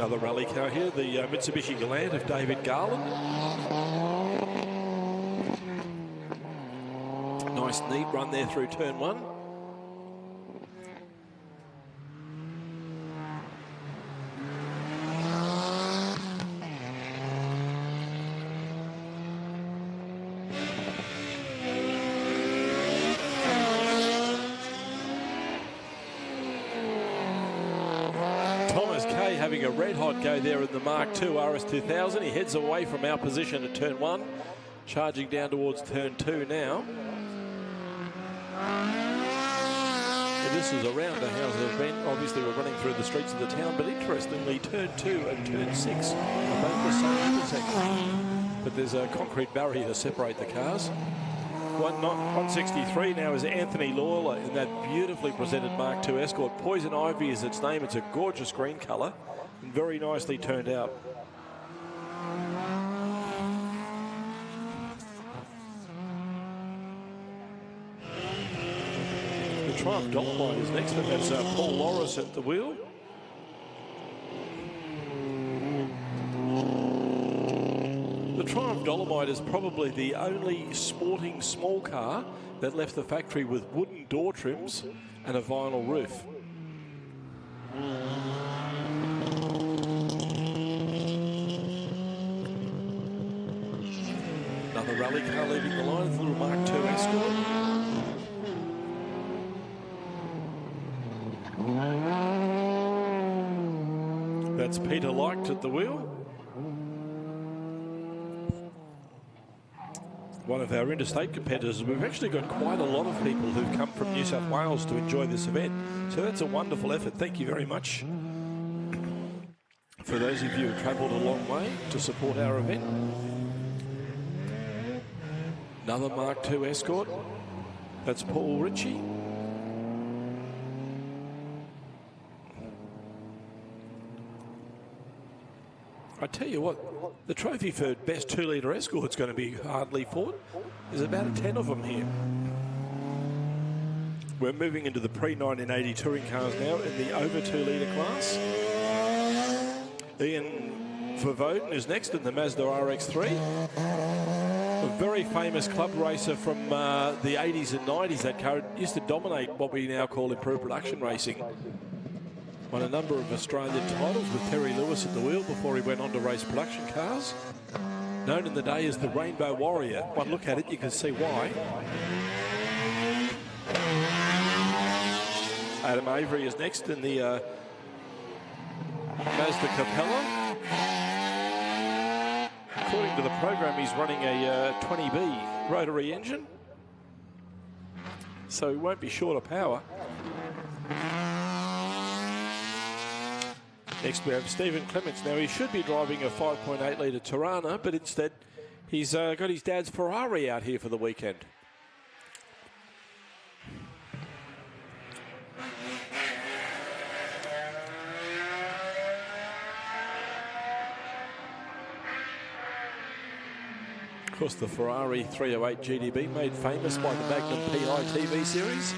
Speaker 2: Another rally car here, the Mitsubishi Galant of David Garland. Nice neat run there through turn 1. Having a red hot go there in the Mark II RS2000. He heads away from our position at turn 1, charging down towards turn 2 now. And this is around the house event. Obviously we're running through the streets of the town, but interestingly turn 2 and turn 6 are both the same intersection. But there's a concrete barrier to separate the cars. 163 now is Anthony Lawler in that beautifully presented Mark II Escort. Poison Ivy is its name. It's a gorgeous green colour and very nicely turned out. The Triumph Dolomite is next, and that's Paul Loris at the wheel. The Triumph Dolomite is probably the only sporting small car that left the factory with wooden door trims and a vinyl roof. Another rally car leaving the line, the little Mark II Escort. That's Peter Leicht at the wheel. One of our interstate competitors. We've actually got quite a lot of people who've come from New South Wales to enjoy this event. So that's a wonderful effort. Thank you very much for those of you who travelled a long way to support our event. Another Mark II Escort. That's Paul Ritchie. I tell you what, the trophy for best 2-litre Escort's going to be hardly fought. There's about 10 of them here. We're moving into the pre-1980 touring cars now in the over 2-litre class. Ian Vervoden is next in the Mazda RX-3. A very famous club racer from the 80s and 90s. That car used to dominate what we now call improved production racing. Won a number of Australian titles with Terry Lewis at the wheel before he went on to race production cars. Known in the day as the Rainbow Warrior. One look at it, you can see why. Adam Avery is next in the Mazda Capella. According to the program, he's running a 20B rotary engine, so he won't be short of power. Next we have Stephen Clements. Now he should be driving a 5.8 litre Tirana, but instead he's got his dad's Ferrari out here for the weekend. Of course, the Ferrari 308 GTB, made famous by the Magnum PI TV series,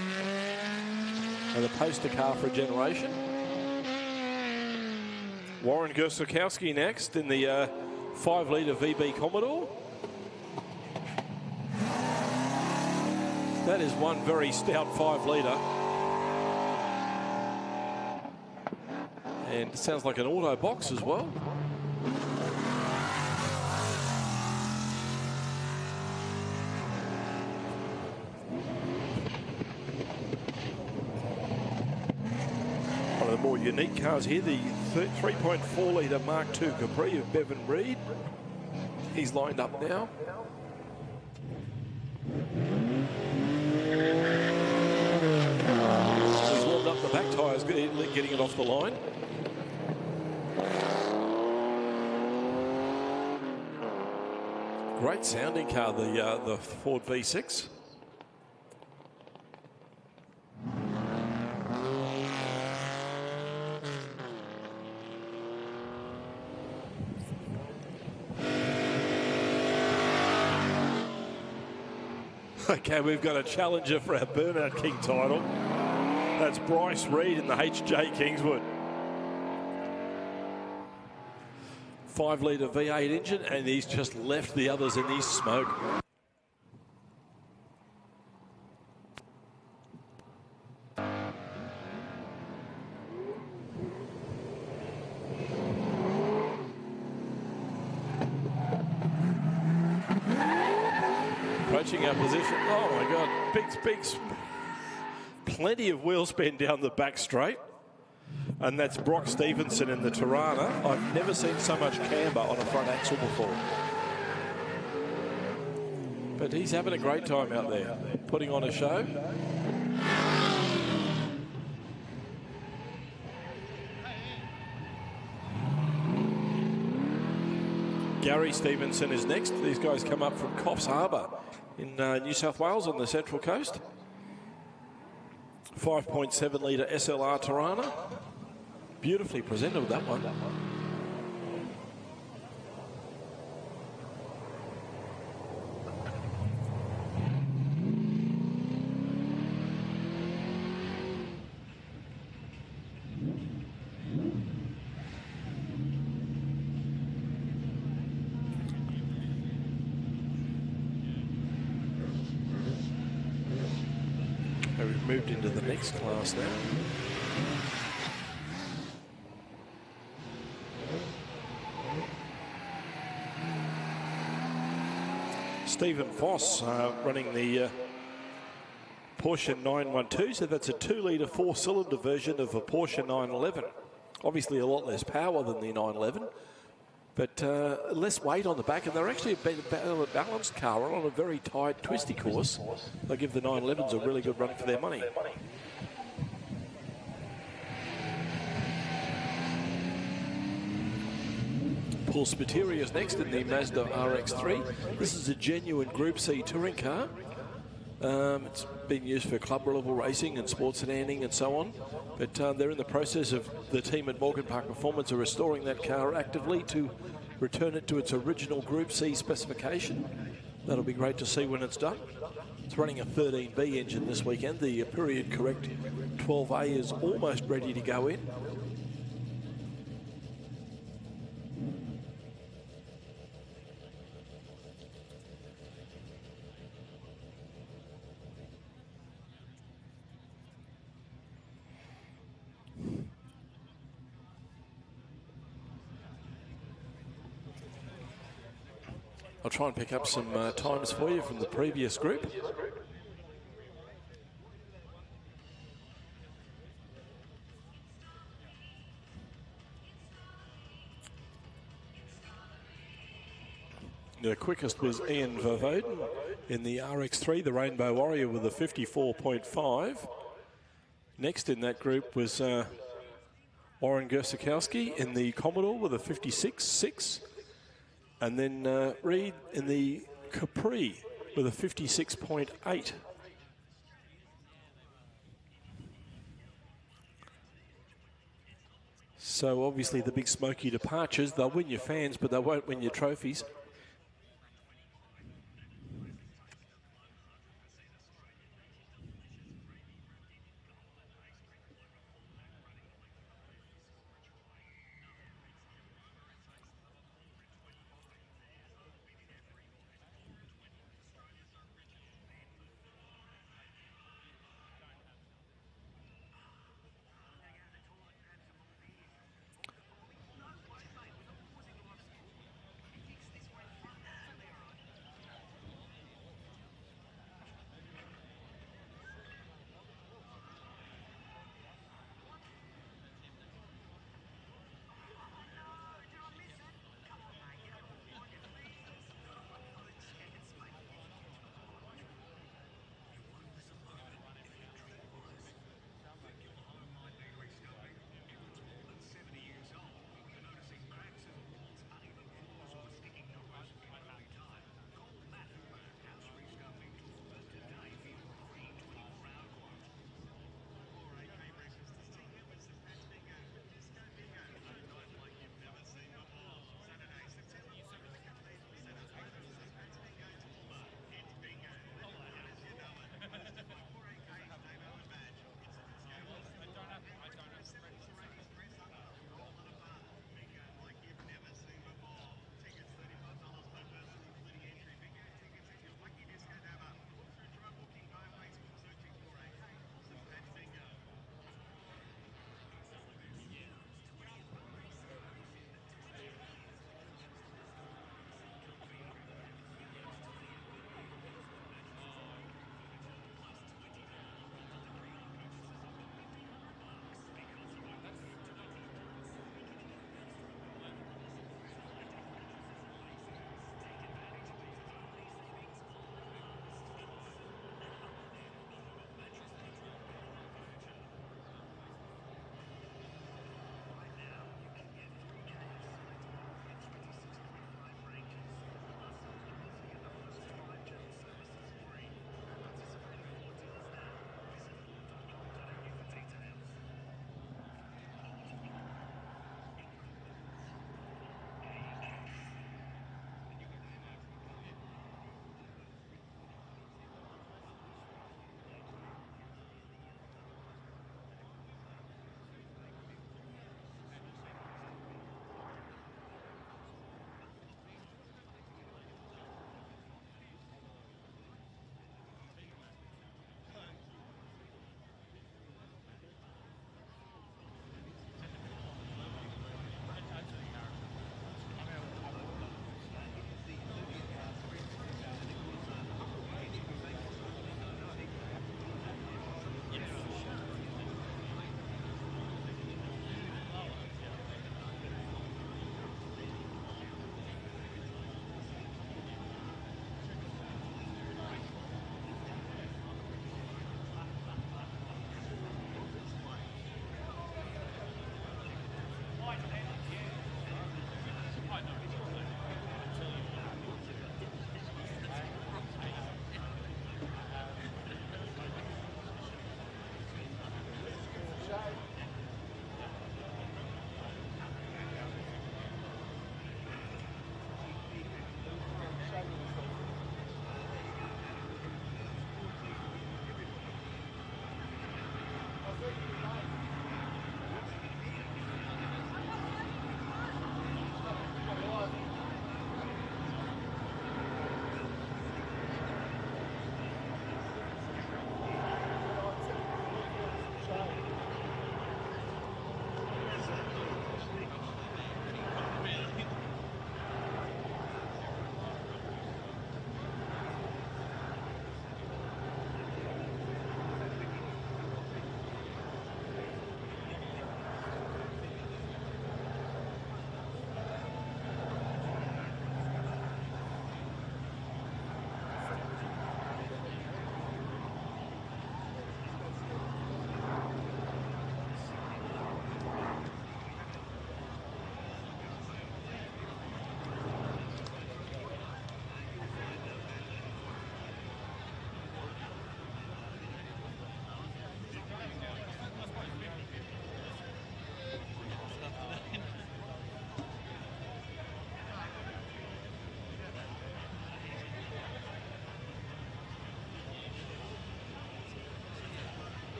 Speaker 2: and the poster car for a generation. Warren Gersakowski next in the 5-litre VB Commodore. That is one very stout 5-litre. And it sounds like an auto box as well. One of the more unique cars here, the 3.4 litre Mark II Capri of Bevan Reid. He's lined up now. He's warmed up the back tyres, getting it off the line. Great sounding car, the Ford V6. Okay, we've got a challenger for our Burnout King title. That's Bryce Reid in the HJ Kingswood. 5-litre V8 engine, and he's just left the others in his smoke. Approaching our position. Oh my God, big, plenty of wheel spin down the back straight. And that's Brock Stevenson in the Tirana. I've never seen so much camber on a front axle before. But he's having a great time out there, putting on a show. Gary Stevenson is next. These guys come up from Coffs Harbour in New South Wales on the Central Coast. 5.7 litre SLR Tirana. Beautifully presented with that one. We've moved into the next class now. Stephen Voss running the Porsche 912, so that's a 2-litre 4-cylinder version of a Porsche 911. Obviously a lot less power than the 911, but less weight on the back, and they're actually a balanced car on a very tight, twisty course. They give the 911s a really good run for their money. Paul Spiteri is next in the Mazda RX-3. This is a genuine Group C touring car. It's been used for club level racing and sports sedaning and so on. But they're in the process of, the team at Morgan Park Performance are restoring that car actively to return it to its original Group C specification. That'll be great to see when it's done. It's running a 13B engine this weekend. The period correct 12A is almost ready to go in. I'll try and pick up some times for you from the previous group. The quickest was Ian Vervoden in the RX-3, the Rainbow Warrior, with a 54.5. Next in that group was Warren Gersikowski in the Commodore with a 56.6. And then Reed in the Capri with a 56.8. So obviously the big smoky departures, they'll win your fans, but they won't win your trophies.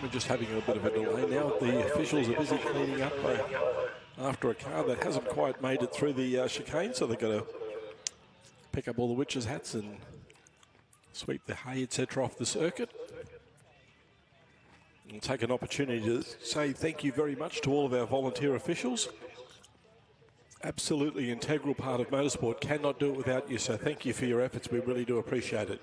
Speaker 2: We're just having a bit of a delay now. The officials are busy cleaning up after a car that hasn't quite made it through the chicane, so they've got to pick up all the witches' hats and sweep the hay, etc. off the circuit. And take an opportunity to say thank you very much to all of our volunteer officials. Absolutely integral part of motorsport. Cannot do it without you, so thank you for your efforts. We really do appreciate it.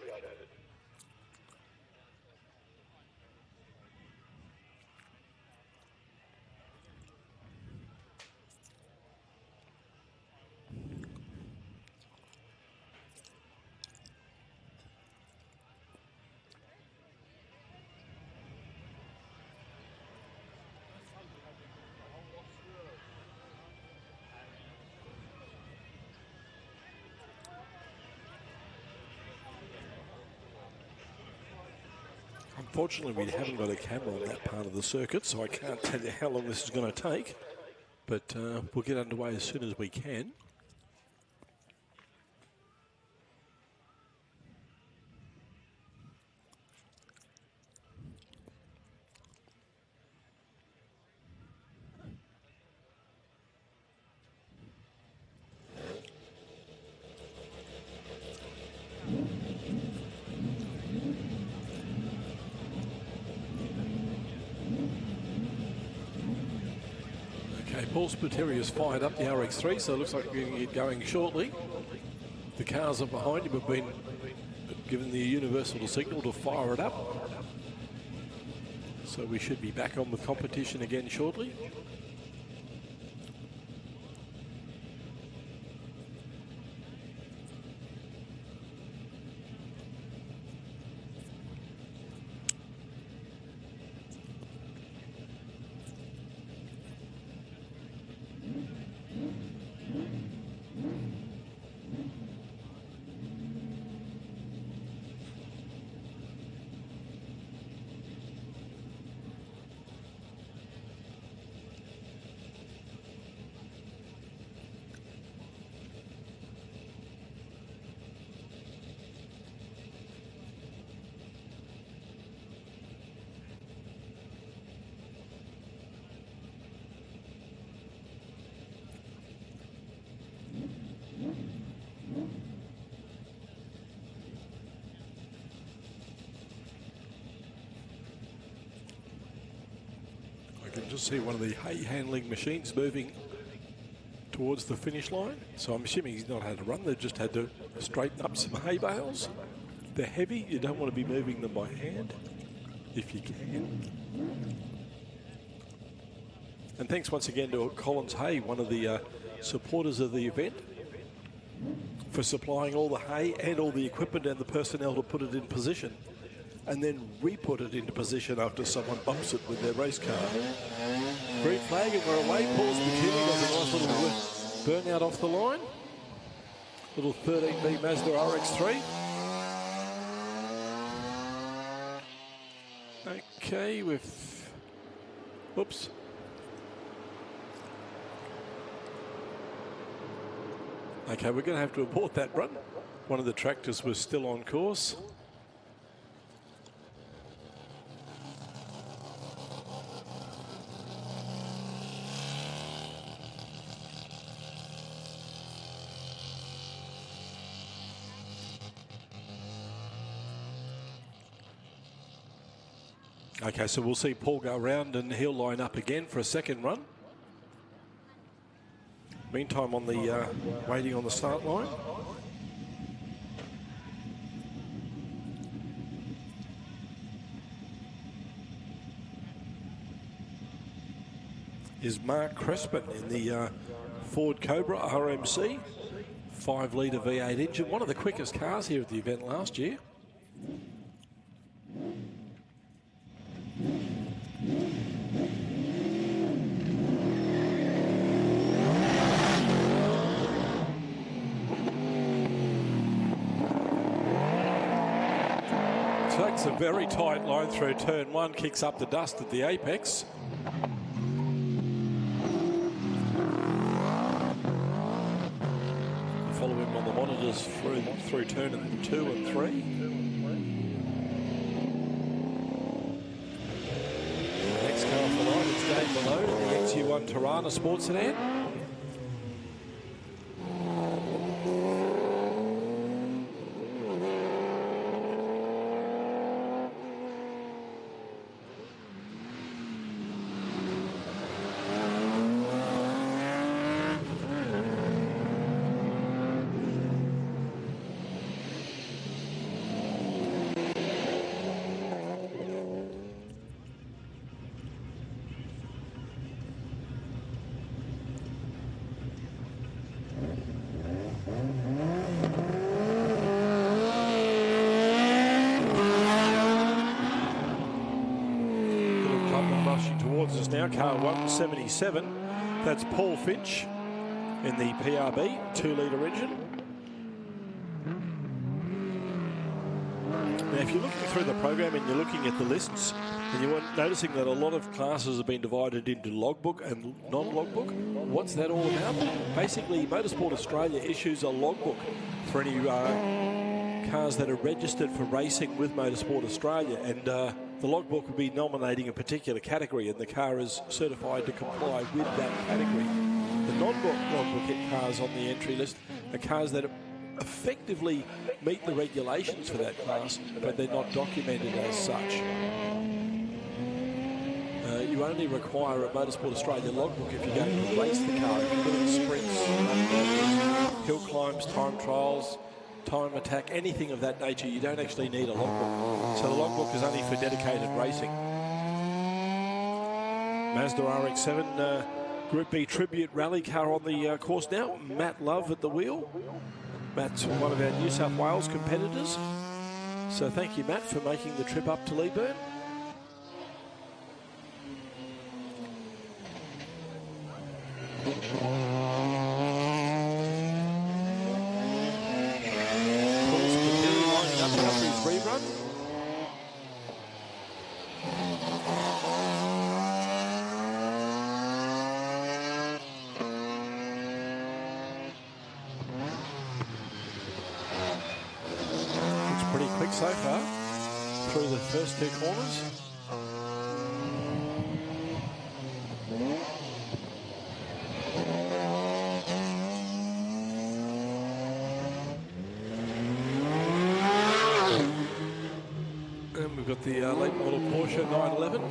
Speaker 2: Unfortunately, we haven't got a camera on that part of the circuit, so I can't tell you how long this is going to take. But we'll get underway as soon as we can. Paul Spiteri has fired up the RX3, so it looks like we're going to get going shortly. The cars are behind him have been given the universal signal to fire it up. So we should be back on with competition again shortly. I can just see one of the hay handling machines moving towards the finish line. So I'm assuming he's not had to run, they've just had to straighten up some hay bales. They're heavy, you don't want to be moving them by hand if you can. And thanks once again to Collins Hay, one of the supporters of the event, for supplying all the hay and all the equipment and the personnel to put it in position and then re-put it into position after someone bumps it with their race car. Green flag and we're away. Paul Spiteri does a nice little burnout off the line. Little 13B Mazda RX-3. Okay, whoops. Okay, we're going to have to abort that run. One of the tractors was still on course. Okay, so we'll see Paul go around and he'll line up again for a second run. Meantime, on the waiting on the start line. Is Mark Crespin in the Ford Cobra RMC 5-litre V8 engine, one of the quickest cars here at the event last year. It's a very tight line through turn one, kicks up the dust at the apex. Follow him on the monitors through turn 2 and 3. Next car for the night is Dave Malone in the XU1 Tirana Sports Sedan. Now car 177, that's Paul Finch in the PRB 2-litre engine. Now if you're looking through the program and you're looking at the lists and you're noticing that a lot of classes have been divided into logbook and non-logbook, what's that all about? Basically Motorsport Australia issues a logbook for any cars that are registered for racing with Motorsport Australia, and the logbook will be nominating a particular category and the car is certified to comply with that category. The non-logbook cars on the entry list are cars that effectively meet the regulations for that class, but they're not documented as such. You only require a Motorsport Australia logbook if you're going to race the car. If you're doing sprints, hill climbs, time trials, time attack, anything of that nature, you don't actually need a logbook. So the logbook is only for dedicated racing. Mazda RX-7 Group B Tribute Rally car on the course now. Matt Love at the wheel. Matt's one of our New South Wales competitors. So thank you, Matt, for making the trip up to Leyburn. So far through the first two corners. And we've got the late model Porsche 911.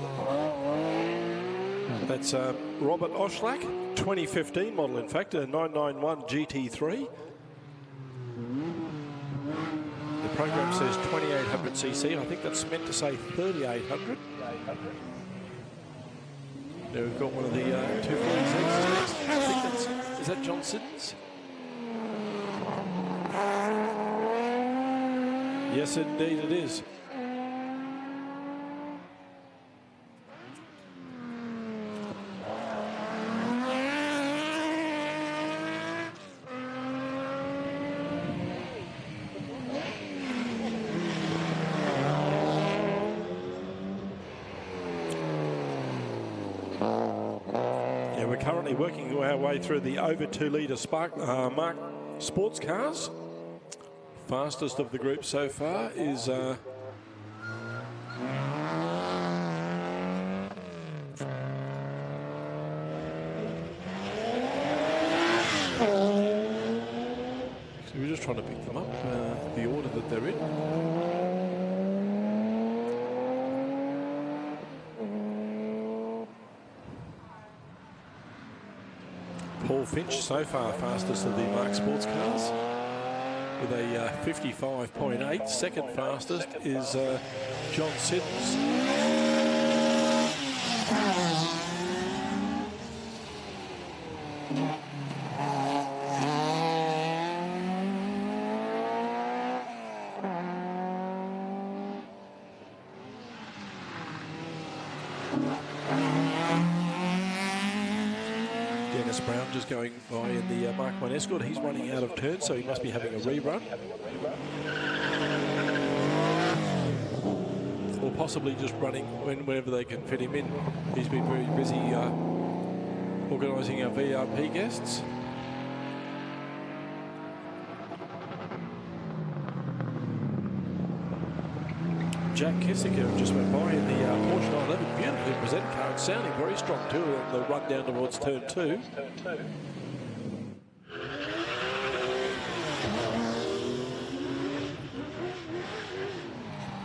Speaker 2: That's Robert Oshlak, 2015 model, in fact, a 991 GT3. The program says 2800cc. I think that's meant to say 3800. Now we've got one of the 246s. I think that's, is that John Siddons? Yes, indeed it is. Currently working our way through the over 2-litre Mark sports cars. Fastest of the group so far is so we're just trying to pick them up, the order that they're in. Paul Finch so far fastest of the Mark sports cars with a 55.8. Second fastest is John Siddons. Brown just going by in the Mark 1 Escort. He's running out of turn, so he must be having a rerun. possibly just running whenever they can fit him in. He's been very busy organising our VIP guests. Jack Kissinger just went by in the Porsche 911, beautifully presented car, and sounding very strong too on the run down towards turn 2.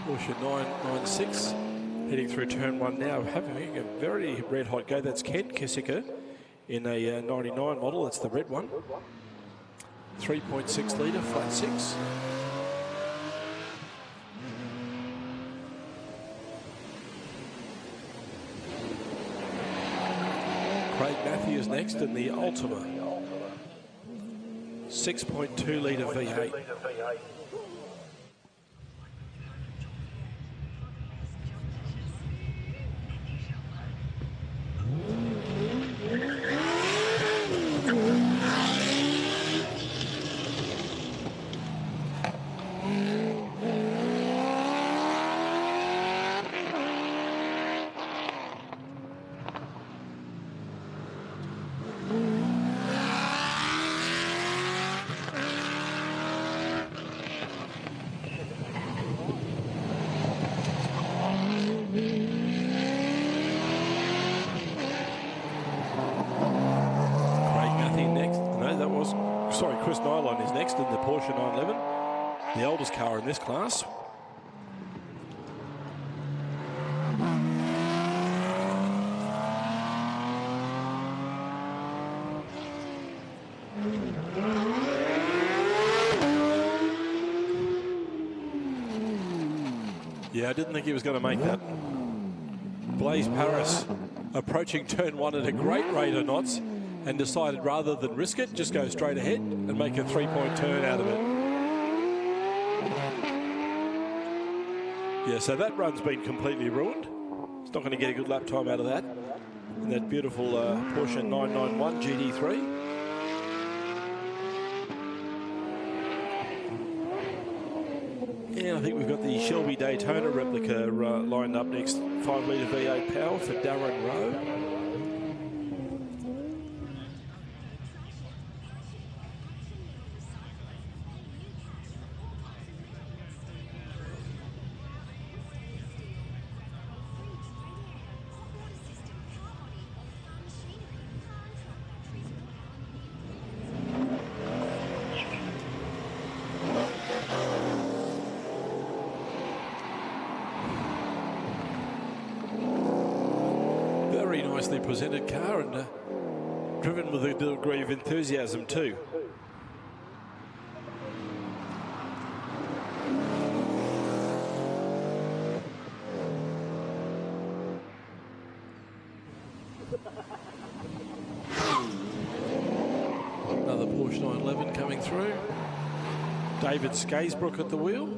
Speaker 2: Porsche 996 heading through turn 1 now, having a very red hot go. That's Ken Kissinger in a 99 model, that's the red one. 3.6 litre, flat 6. Craig Matthews next in the Ultima. 6.2 litre V8. Chris Nylon is next in the Porsche 911, the oldest car in this class. Yeah, I didn't think he was going to make that. Blaise Paris approaching turn 1 at a great rate of knots, and decided rather than risk it, just go straight ahead and make a 3-point turn out of it. Yeah, so that run's been completely ruined. It's not going to get a good lap time out of that. And that beautiful Porsche 991 GT3. Yeah, I think we've got the Shelby Daytona replica lined up next. 5 litre V8 power for Darren Rowe. Nicely presented car and driven with a degree of enthusiasm too. Another Porsche 911 coming through. David Skaysbrook at the wheel.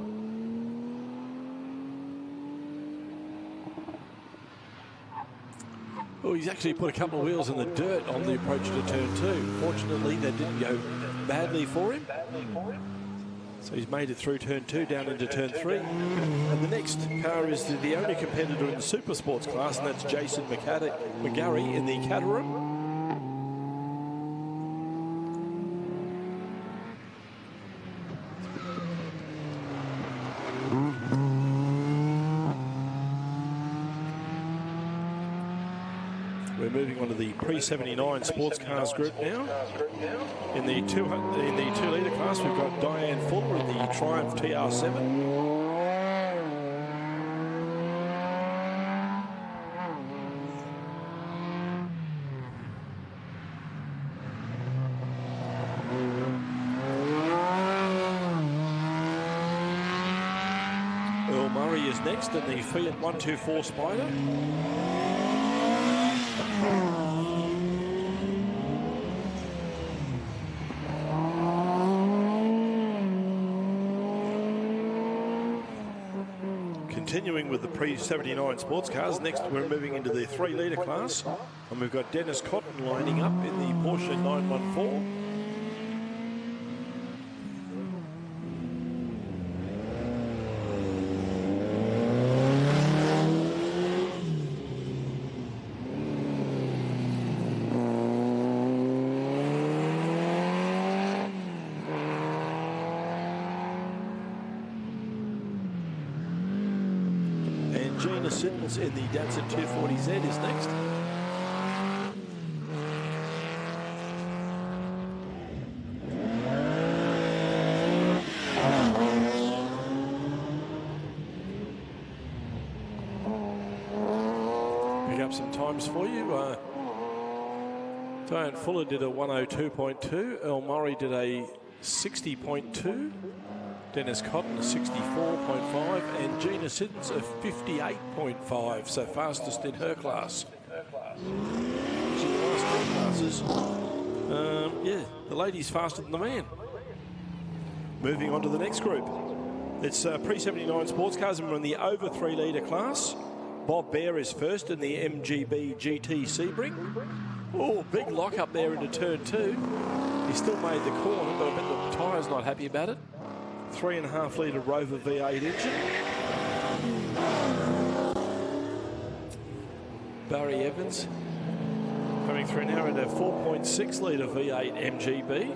Speaker 2: Well, he's actually put a couple of wheels in the dirt on the approach to turn 2. Fortunately, that didn't go badly for him. So he's made it through turn 2 down into turn 3. And the next car is the only competitor in the super sports class, and that's Jason McGarry in the Caterham. Moving on to the pre-79 sports cars group now. In the 2 litre class, we've got Diane Fuller in the Triumph TR7. Earl Murray is next in the Fiat 124 Spider. Continuing with the pre-79 sports cars, next we're moving into the 3 litre class, and we've got Dennis Cotton lining up in the Porsche 914. Gina Siddons in the Datsun 240Z is next. Pick up some times for you. Diane Fuller did a 102.2. Earl Murray did a 60.2. Dennis Cotton a 64.5. And Gina Siddons a 58.5. So fastest in her class. She the last two classes. Yeah, the lady's faster than the man. Moving on to the next group. It's pre-79 sports cars, and we're in the over 3 litre class. Bob Bear is first in the MGB GT Sebring. Oh, big lock up there into turn 2. He still made the corner, but I bet the tyre's not happy about it. 3.5 litre Rover V8 engine. Barry Evans coming through now in a 4.6 litre V8 MGB.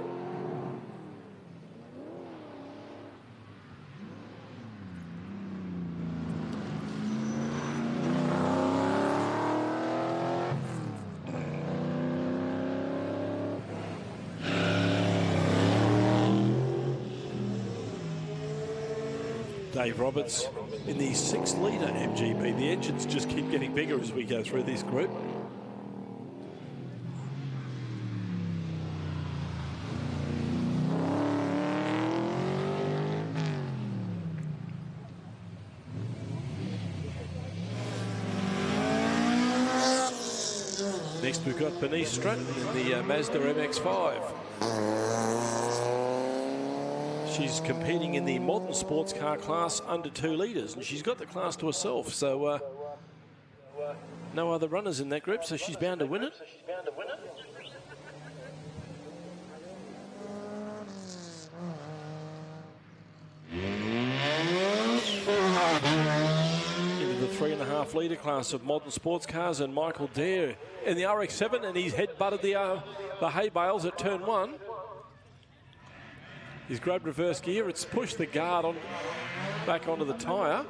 Speaker 2: Dave Roberts in the 6 litre MGB. The engines just keep getting bigger as we go through this group. Next we've got Bernice Stratton in the Mazda MX-5. She's competing in the modern sports car class under 2 litres, and she's got the class to herself, so no other runners in that group, so she's bound to win it. Into the 3.5 litre class of modern sports cars, and Michael Dare in the RX-7, and he's head-butted the hay bales at turn 1. He's grabbed reverse gear. It's pushed the guard on back onto the tyre.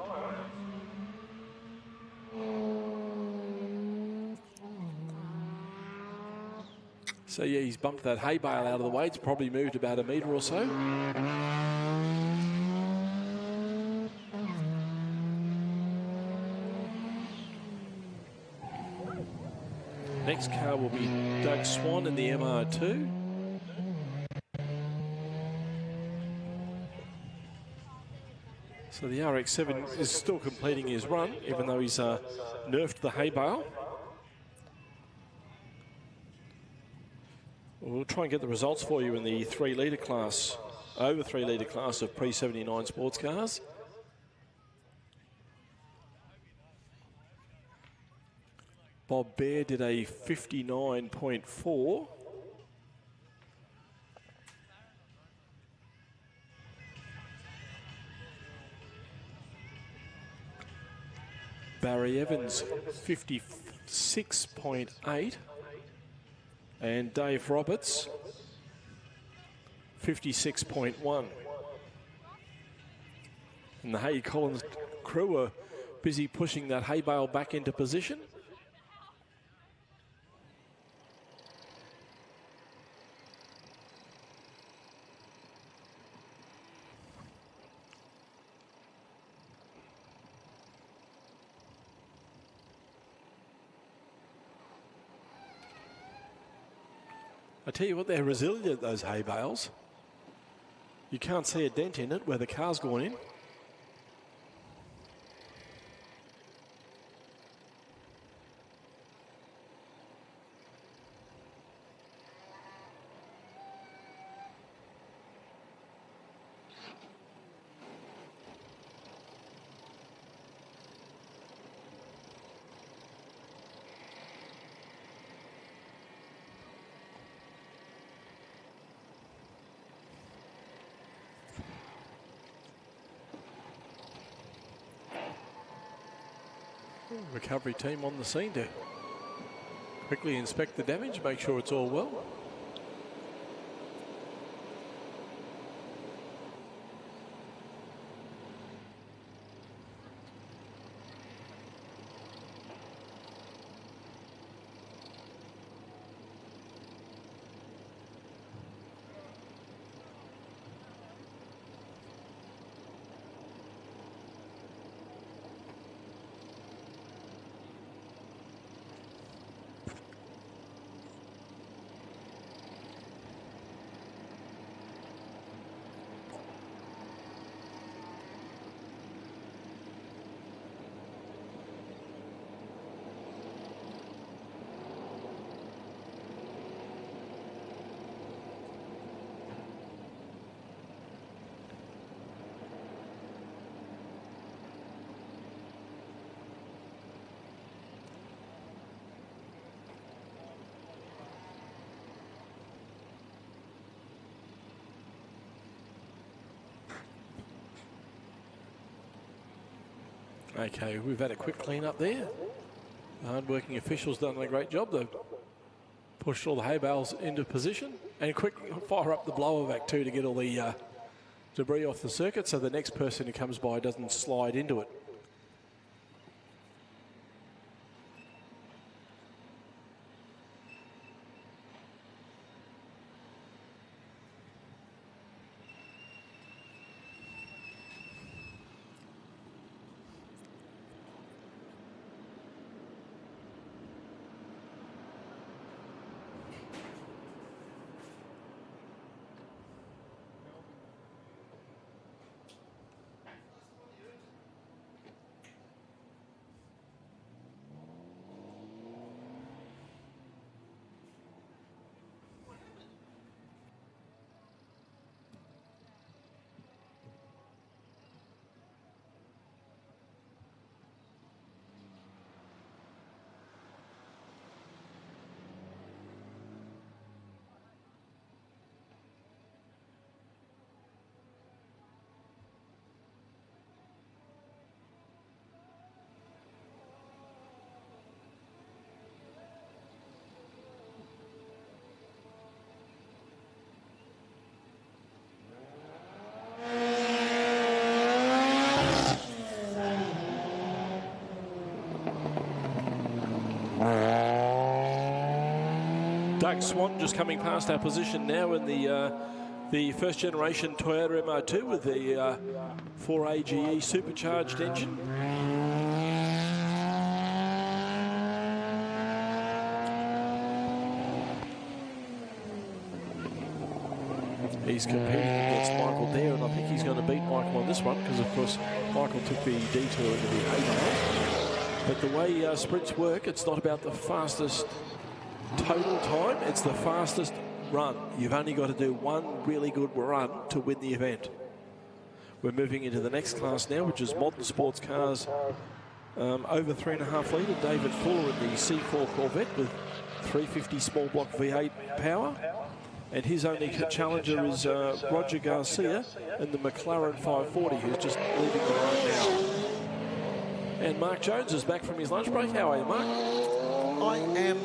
Speaker 2: So yeah, he's bumped that hay bale out of the way. It's probably moved about a metre or so. Next car will be Doug Swan in the MR2. So the RX-7 is still completing his run, even though he's nerfed the hay bale. We'll try and get the results for you in the 3 litre class, over 3 litre class of pre-79 sports cars. Bob Bear did a 59.4. Barry Evans 56.8, and Dave Roberts 56.1. And the Hay Collins crew are busy pushing that hay bale back into position. I tell you what, they're resilient, those hay bales. You can't see a dent in it where the car's gone in. Recovery team on the scene to quickly inspect the damage, make sure it's all well. Okay, we've had a quick clean up there. The hard-working officials done a great job. They've pushed all the hay bales into position and quick fire up the blower vac too to get all the debris off the circuit so the next person who comes by doesn't slide into it. Doug Swan just coming past our position now in the first generation Toyota MR2 with the 4AGE supercharged engine. He's competing against Michael there, and I think he's going to beat Michael on this one because, of course, Michael took the detour into the A-miles. But the way sprints work, it's not about the fastest total time, it's the fastest run. You've only got to do one really good run to win the event. We're moving into the next class now, which is modern sports cars over 3.5 litre. David Fuller in the C4 Corvette with 350 small block V8 power. And his only challenger is Roger Garcia in the McLaren 540, who's just leaving the line now. And Mark Jones is back from his lunch break. How are you, Mark?
Speaker 1: I am...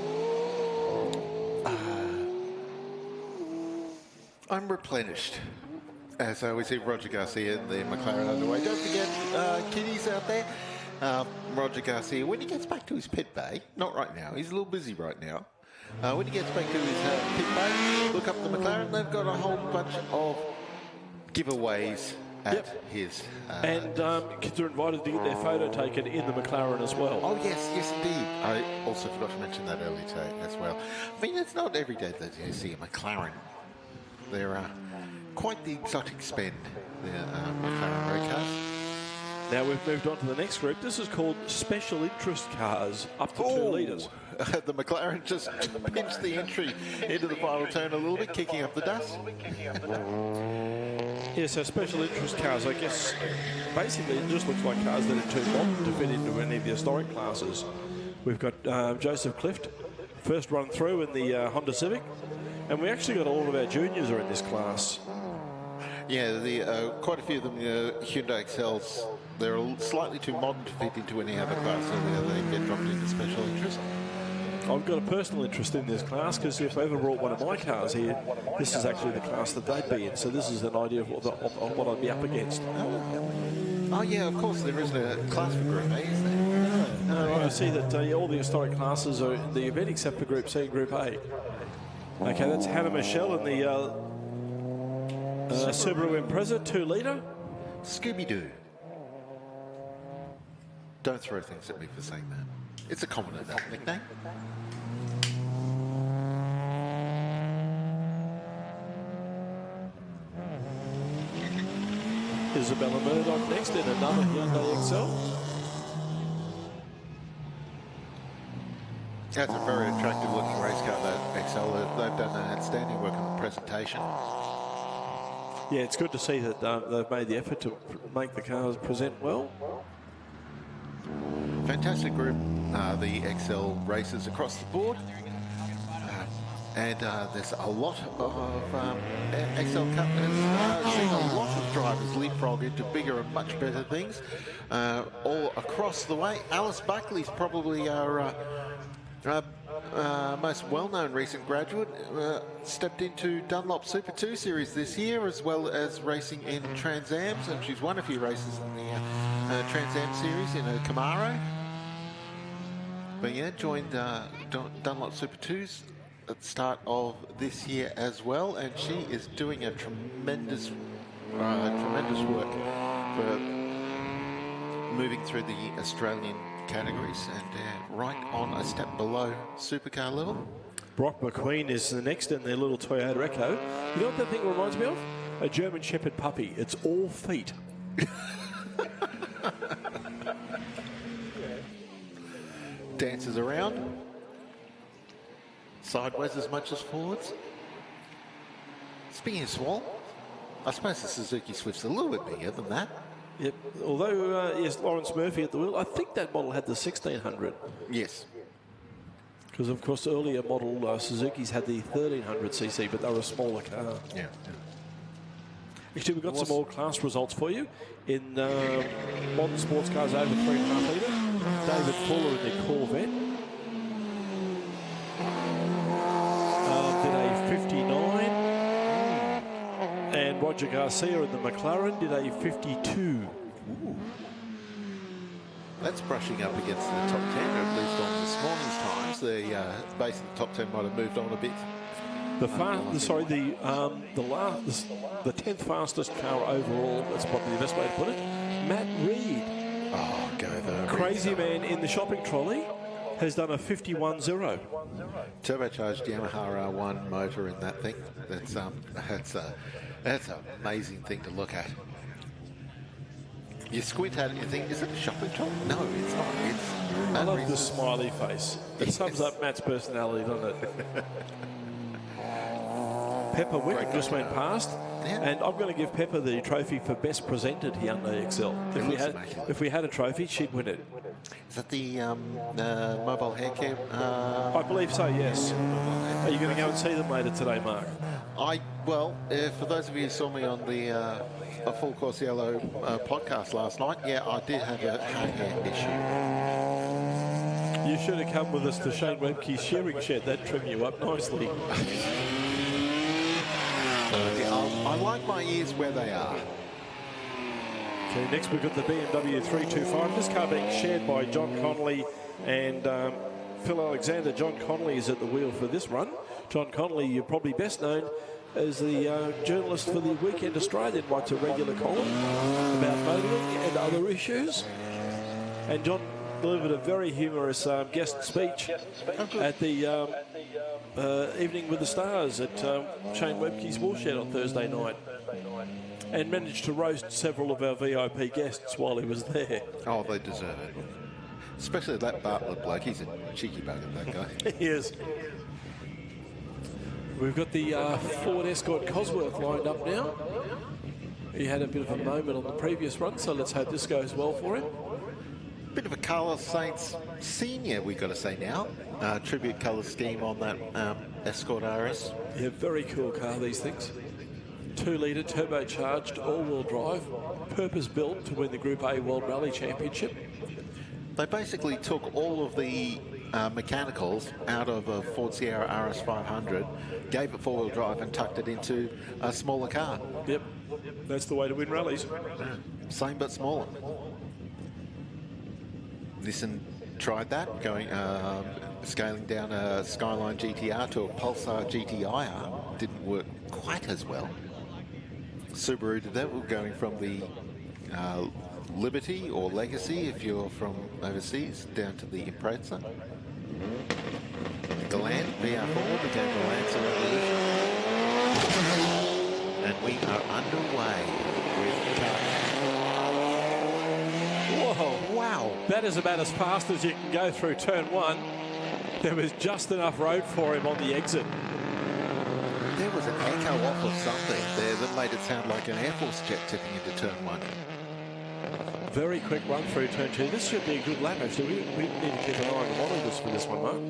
Speaker 1: I'm replenished. As we see Roger Garcia in the McLaren underway. Don't forget, kiddies out there, Roger Garcia, when he gets back to his pit bay, not right now, he's a little busy right now. When he gets back to his pit bay, look up the McLaren. They've got a whole bunch of giveaways at his...
Speaker 2: and kids are invited to get their photo taken in the McLaren as well.
Speaker 1: Oh, yes, indeed. I also forgot to mention that earlier today as well. I mean, it's not every day that you see a McLaren. They're quite the exotic spend, the McLaren road cars.
Speaker 2: Now we've moved on to the next group. This is called special interest cars, up to 2 litres.
Speaker 1: The McLaren just pinched the entry into the final turn a little bit, kicking up the dust.
Speaker 2: Yeah, so special interest cars, I guess, basically it just looks like cars that are too modern to fit into any of the historic classes. We've got Joseph Clift, first run through in the Honda Civic, and we actually got all of our juniors are in this class.
Speaker 1: Yeah, quite a few of them, Hyundai Excels, they're slightly too modern to fit into any other class, so they get dropped into special interest.
Speaker 2: I've got a personal interest in this class because if I ever brought one of my cars here, this is actually the class that they'd be in. So this is an idea of what I'd be up against.
Speaker 1: Oh yeah, of course, there isn't a class for Group A, is there?
Speaker 2: No, I see that all the historic classes are in the event except for Group C and Group A. Okay, that's Hannah Michelle in the Subaru Impreza 2 litre.
Speaker 1: Scooby-Doo. Don't throw things at me for saying that. It's a common enough nickname.
Speaker 2: Isabella Murdoch next in another Hyundai Excel.
Speaker 1: That's a very attractive looking race car, that Excel. They've done an outstanding work on the presentation.
Speaker 2: Yeah, it's good to see that they've made the effort to make the cars present well.
Speaker 1: Fantastic group, the Excel racers across the board. And there's a lot of XL Cup has seen a lot of drivers leapfrog into bigger and much better things all across the way. Alice Buckley's probably our most well-known recent graduate, stepped into Dunlop Super 2 Series this year, as well as racing in Trans Ams, and she's won a few races in the Trans Am Series in a Camaro. But yeah, joined Dunlop Super 2s at the start of this year as well, and she is doing a tremendous work for moving through the Australian categories and right on a step below supercar level.
Speaker 2: Brock McQueen is the next in their little Toyota Echo. You know what that thing reminds me of? A German Shepherd puppy. It's all feet.
Speaker 1: Dances around. Sideways as much as forwards. Speaking of small, I suppose the Suzuki Swift's a little bit bigger than that.
Speaker 2: Yep. Although, yes, Lawrence Murphy at the wheel, I think that model had the 1600.
Speaker 1: Yes.
Speaker 2: Because, of course, earlier model Suzuki's had the 1300cc, but they were a smaller car.
Speaker 1: Yeah.
Speaker 2: Actually, we've got some all-class results for you. In modern sports cars over 3.5 litre, David Fuller in the Corvette did a 59. And Roger Garcia in the McLaren did a 52.
Speaker 1: Ooh. That's brushing up against the top 10, or at least on this morning's times. The base of the top 10 might have moved on a bit.
Speaker 2: The 10th fastest car overall, that's probably the best way to put it, Matt Reed.
Speaker 1: Oh, go there.
Speaker 2: Crazy man in the shopping trolley has done a 51.0.
Speaker 1: Turbocharged Yamaha R1 motor in that thing. That's an amazing thing to look at. You squint at it and you think, is it a shopping trolley? No, it's not. It's
Speaker 2: I love the smiley face. It sums up Matt's personality, doesn't it? Pepper Wick just went past, and I'm going to give Pepper the trophy for best presented Hyundai XL. If we had a trophy, she'd win it.
Speaker 1: Is that the mobile hair care?
Speaker 2: I believe so, yes. Are you going to go and see them later today, Mark?
Speaker 1: For those of you who saw me on the a Full Course Yellow podcast last night, yeah, I did have a hair issue.
Speaker 2: You should have come with us to Shane Webke's shearing shed. That'd trim you up nicely.
Speaker 1: I like my ears where they are.
Speaker 2: Okay, next we've got the BMW 325. This car being shared by John Connolly and Phil Alexander. John Connolly is at the wheel for this run. John Connolly, you're probably best known as the journalist for the Weekend Australian, writes a regular column about motoring and other issues. And John delivered a very humorous guest speech at the Evening with the Stars at Shane Webke's Woolshed on Thursday night, and managed to roast several of our VIP guests while he was there.
Speaker 1: Oh, they deserve it. Especially that Bartlett bloke. He's a cheeky bugger, that guy.
Speaker 2: He is. We've got the Ford Escort Cosworth lined up now. He had a bit of a moment on the previous run, so let's hope this goes well for him.
Speaker 1: Bit of a Carlos Sainz Senior, we've got to say now. Tribute colour scheme on that Escort RS.
Speaker 2: Yeah, very cool car, these things. 2-litre turbocharged all-wheel drive, purpose-built to win the Group A World Rally Championship.
Speaker 1: They basically took all of the mechanicals out of a Ford Sierra RS 500, gave it four-wheel drive and tucked it into a smaller car.
Speaker 2: Yep, that's the way to win rallies.
Speaker 1: Same but smaller. Nissan tried that, going scaling down a Skyline GTR to a Pulsar GTIR. Didn't work quite as well. Subaru did that, going from the Liberty or Legacy, if you're from overseas, down to the Impreza. The Land VR4 became the Lancer Evolution. And we are underway with
Speaker 2: Whoa, wow. That is about as fast as you can go through turn one. There was just enough road for him on the exit.
Speaker 1: There was an echo off of something there that made it sound like an Air Force jet tipping into turn one.
Speaker 2: Very quick run through turn two. This should be a good lap, actually. We need to keep an eye on the monitors for this one, Mark.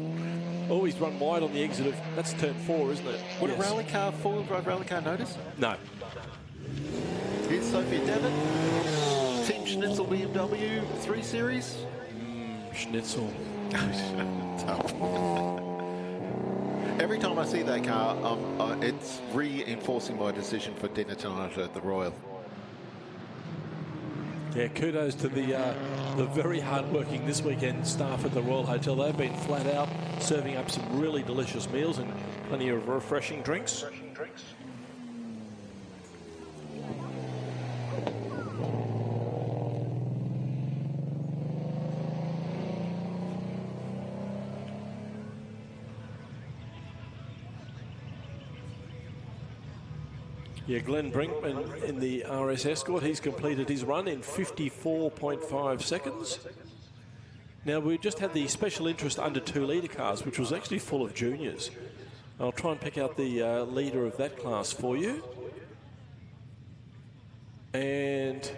Speaker 2: Oh, he's run wide on the exit of, that's turn 4, isn't it?
Speaker 1: Would a rally car, four-wheel drive rally car notice?
Speaker 2: No.
Speaker 1: Here's Sophia Devitt. Team Schnitzel BMW 3 Series.
Speaker 2: Schnitzel.
Speaker 1: Tough. Every time I see that car, it's reinforcing my decision for dinner tonight at the Royal.
Speaker 2: Yeah, kudos to the very hard-working this weekend staff at the Royal Hotel. They've been flat out serving up some really delicious meals and plenty of refreshing drinks. Yeah, Glenn Brinkman in the RS Escort, he's completed his run in 54.5 seconds. Now, we just had the special interest under 2 litre cars, which was actually full of juniors. I'll try and pick out the leader of that class for you. And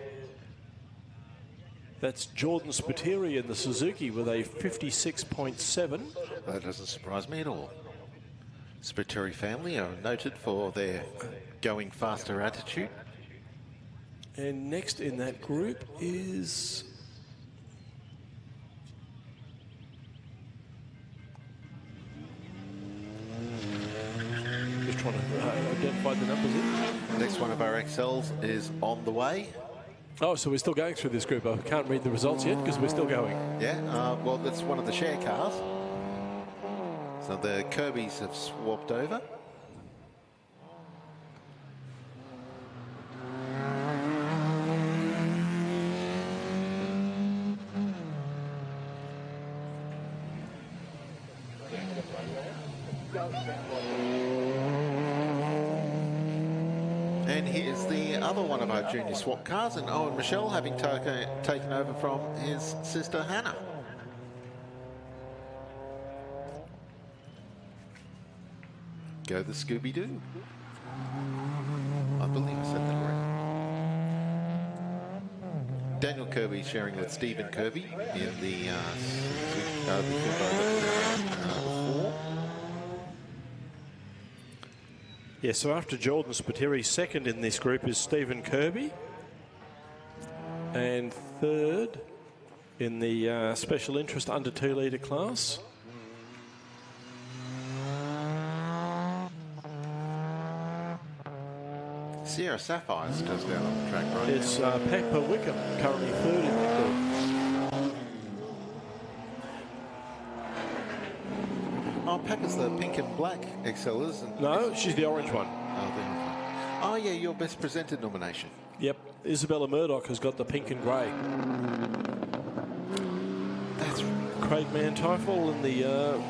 Speaker 2: that's Jordan Spiteri in the Suzuki with a 56.7.
Speaker 1: That doesn't surprise me at all. Spiteri family are noted for their going faster attitude.
Speaker 2: And next in that group is... just trying to identify the numbers in.
Speaker 1: Next one of our XLs is on the way.
Speaker 2: Oh, so we're still going through this group. I can't read the results yet because we're still going.
Speaker 1: Yeah, well, that's one of the share cars. So the Kirbys have swapped over. And here's the other one of our junior swap cars, and Owen Michelle having taken over from his sister Hannah. Go the Scooby-Doo. I believe I said that right. Daniel Kirby sharing with Stephen Kirby in the before.
Speaker 2: Yeah, so after Jordan Spiteri, second in this group is Stephen Kirby. And third in the special interest under 2 litre class.
Speaker 1: Sierra Sapphires just down on the track right
Speaker 2: It's Pepper Wickham, currently third in the group.
Speaker 1: Oh, Pepper's the pink and black XL, isn't?
Speaker 2: No, she's the orange one.
Speaker 1: Oh, the orange one. Oh, yeah, your best presented nomination.
Speaker 2: Yep, Isabella Murdoch has got the pink and grey.
Speaker 1: That's
Speaker 2: Craig Manteifel in the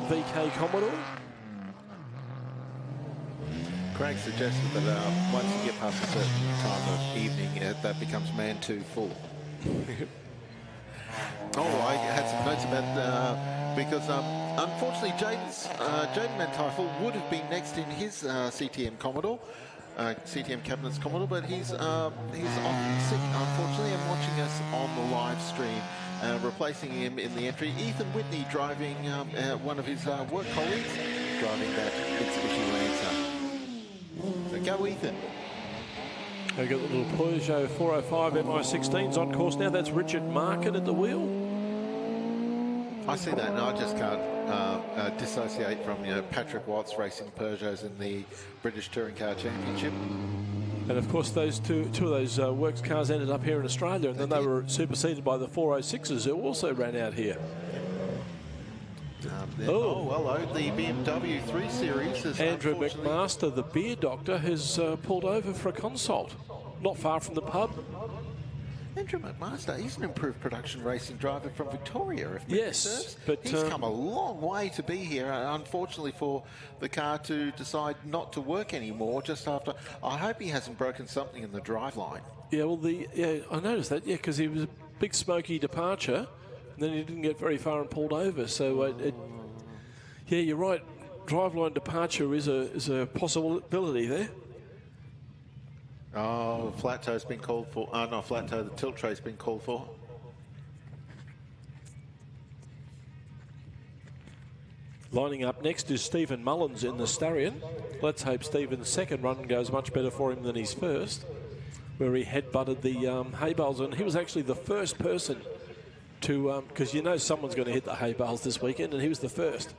Speaker 2: VK Commodore.
Speaker 1: Craig suggested that once you get past a certain time of evening, that becomes man too full. Oh, I had some notes about because unfortunately Jaden Manteifel would have been next in his CTM Commodore, CTM Cabinets Commodore, but he's off sick. Unfortunately, I'm watching us on the live stream. Replacing him in the entry, Ethan Whitney driving one of his work colleagues, driving that Mitsubishi Lancer. So go, Ethan.
Speaker 2: We've got the little Peugeot 405 MI16s on course now. That's Richard Market at the wheel.
Speaker 1: I see that, and I just can't dissociate from Patrick Watts racing Peugeots in the British Touring Car Championship.
Speaker 2: And of course, those two of those works cars ended up here in Australia, and then they were superseded by the 406s, who also ran out here.
Speaker 1: Hello, the BMW 3 Series is
Speaker 2: Andrew McMaster, the beer doctor, has pulled over for a consult, not far from the pub.
Speaker 1: Andrew McMaster, he's an improved production racing driver from Victoria, if
Speaker 2: yes,
Speaker 1: serves.
Speaker 2: But
Speaker 1: he's come a long way to be here. Unfortunately, for the car to decide not to work anymore just after. I hope he hasn't broken something in the driveline.
Speaker 2: Yeah, well, I noticed that. Yeah, because he was a big smoky departure, and then he didn't get very far and pulled over. So, yeah, you're right. Driveline departure is a possibility there.
Speaker 1: Oh, flat toe's been called for. Not flat toe, the tilt tray's been called for.
Speaker 2: Lining up next is Stephen Mullins in the Stallion. Let's hope Stephen's second run goes much better for him than his first, where he headbutted the hay bales. And he was actually the first person to, because you know someone's going to hit the hay bales this weekend, and he was the first.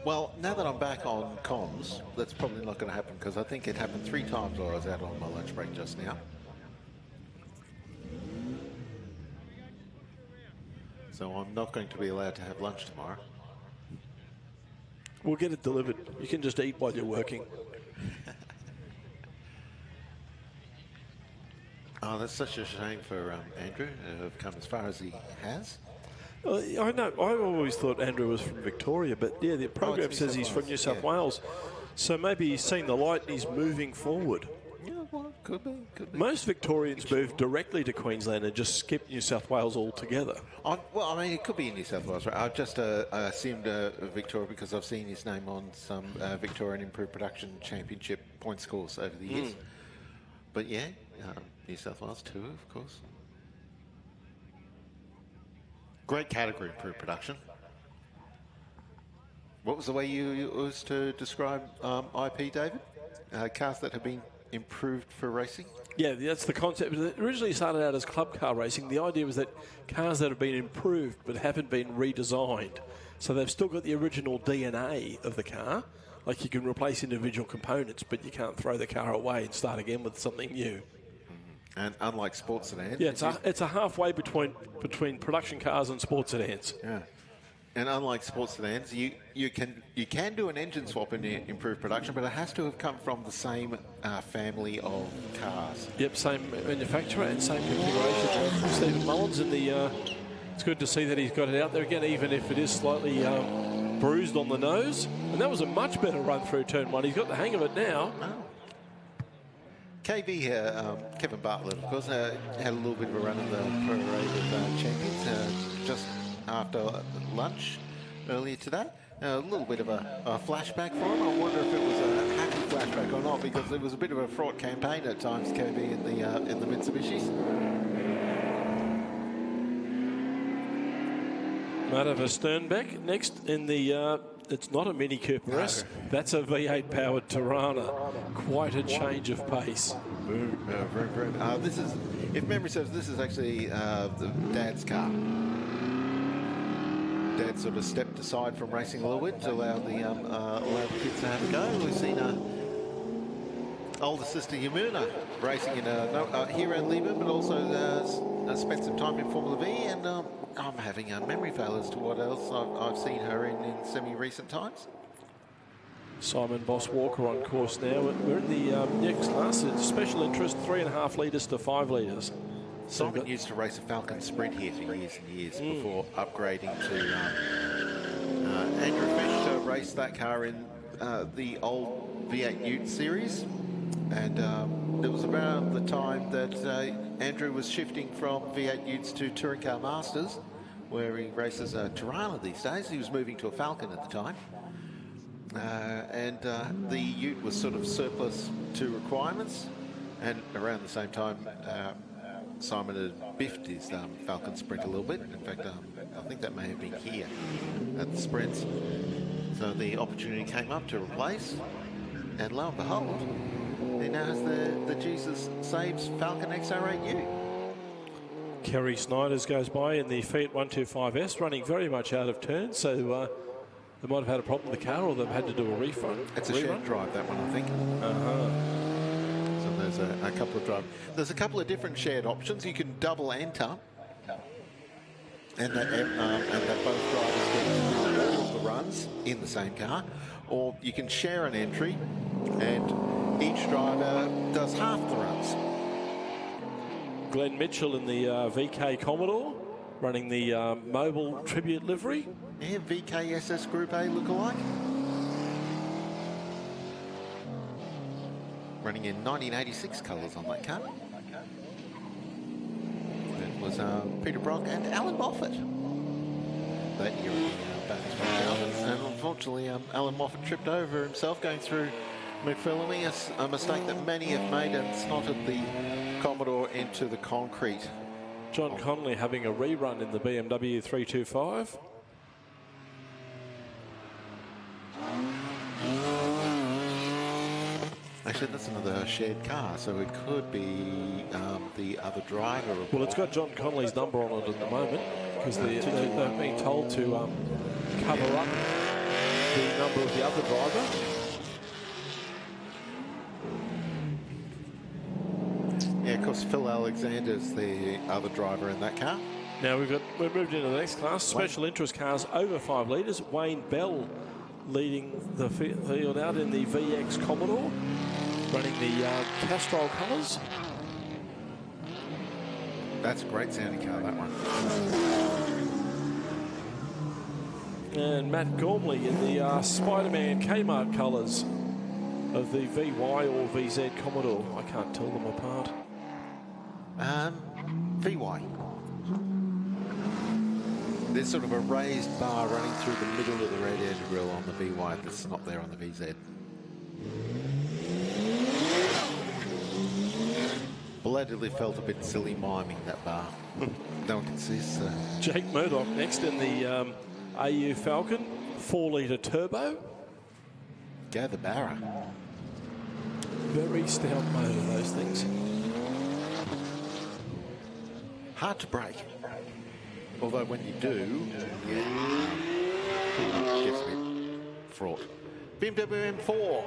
Speaker 1: Well, now that I'm back on comms, that's probably not going to happen, because I think it happened 3 times while I was out on my lunch break just now. So I'm not going to be allowed to have lunch tomorrow.
Speaker 2: We'll get it delivered. You can just eat while you're working.
Speaker 1: Oh, that's such a shame for Andrew to have come as far as he has.
Speaker 2: I know. I always thought Andrew was from Victoria, but yeah, the program says he's from New South Wales. So maybe he's seen the light and he's moving forward.
Speaker 1: Yeah, well, could be.
Speaker 2: Most Victorians move directly to Queensland and just skip New South Wales altogether.
Speaker 1: Well, I mean, it could be in New South Wales, right? I've just assumed Victoria because I've seen his name on some Victorian Improved Production Championship point scores over the years. But yeah, New South Wales too, of course. Great category, Improved Production. What was the way you used to describe IP, David? Cars that have been improved for racing?
Speaker 2: Yeah, that's the concept. It originally started out as club car racing. The idea was that cars that have been improved but haven't been redesigned. So they've still got the original DNA of the car. Like you can replace individual components, but you can't throw the car away and start again with something new.
Speaker 1: And unlike sports sedans.
Speaker 2: Yeah, it's a halfway between production cars and sports sedans.
Speaker 1: Yeah. And unlike sports sedans, you can do an engine swap in improved production, but it has to have come from the same family of cars.
Speaker 2: Yep, same manufacturer and same configuration. Stephen Mullins in the. It's good to see that he's got it out there again, even if it is slightly bruised on the nose. And that was a much better run through turn 1. He's got the hang of it now.
Speaker 1: Oh. KB here, Kevin Bartlett, of course, had a little bit of a run in the Parade of Champions just after lunch earlier today. A little bit of a flashback for him. I wonder if it was a happy flashback or not, because it was a bit of a fraught campaign at times, KB, in the Mitsubishis.
Speaker 2: Madova Sternbeck next in the. It's not a Mini Cooper S. That's a V8 powered Tirana. Quite a change of pace.
Speaker 1: This is, if memory serves, this is actually the Dad's car. Dad sort of stepped aside from racing a little bit to allow the kids to have a go. We've seen older sister Yamuna racing in here at Leyburn, but also spent some time in Formula V, and I'm having a memory fail as to what else I've seen her in semi-recent times.
Speaker 2: Simon Boss Walker on course now. We're in the next class. It's special interest, 3.5 litres to 5 litres.
Speaker 1: Simon used to race a Falcon Sprint here for years and years before upgrading to Andrew Fish raced that car in the old V8 Ute series, and it was around the time that Andrew was shifting from V8 Utes to Touring Car Masters, where he races a Tirana these days. He was moving to a Falcon at the time, and the Ute was sort of surplus to requirements, and around the same time Simon had biffed his Falcon Sprint a little bit. In fact, I think that may have been here at the Sprints. So the opportunity came up to replace, and lo and behold, he now has the Jesus Saves Falcon XR8U.
Speaker 2: Kerry Snyders goes by in the Fiat 125S, running very much out of turn, so they might have had a problem with the car, or they've had to do a refund.
Speaker 1: It's a shared drive, that one, I think. So there's a couple of drive. There's a couple of different shared options. You can double enter, and that both drivers get all of the runs in the same car, or you can share an entry, and each driver does half the runs.
Speaker 2: Glenn Mitchell in the VK Commodore, running the mobile tribute livery.
Speaker 1: Yeah, VKSS Group A lookalike. Running in 1986 colours on that car. It was Peter Brock and Alan Moffat that year at the Bathurst 1000. And unfortunately, Alan Moffat tripped over himself going through McPhillamy, a mistake that many have made, and snotted the Commodore into the concrete.
Speaker 2: John Connolly having a rerun in the BMW 325.
Speaker 1: Actually, that's another shared car, so it could be the other driver.
Speaker 2: Well, it's got John Connolly's number on it at the moment because they've been told to cover up the number of the other driver.
Speaker 1: Yeah, of course, Phil Alexander's the other driver in that car.
Speaker 2: Now we've moved into the next class, special interest cars over 5 litres. Wayne Bell leading the field out in the VX Commodore, running the Castrol colours.
Speaker 1: That's a great sounding car, that one.
Speaker 2: And Matt Gormley in the Spider-Man Kmart colours of the VY or VZ Commodore. I can't tell them apart.
Speaker 1: VY. There's sort of a raised bar running through the middle of the radiator grille on the VY that's not there on the VZ. Belatedly felt a bit silly miming that bar. No one can see, so.
Speaker 2: Jake Murdoch next in the AU Falcon, 4-litre turbo.
Speaker 1: Gather Barra.
Speaker 2: Very stout motor, those things.
Speaker 1: Hard to break. Although when you do, it gets a bit fraught. BMW M4,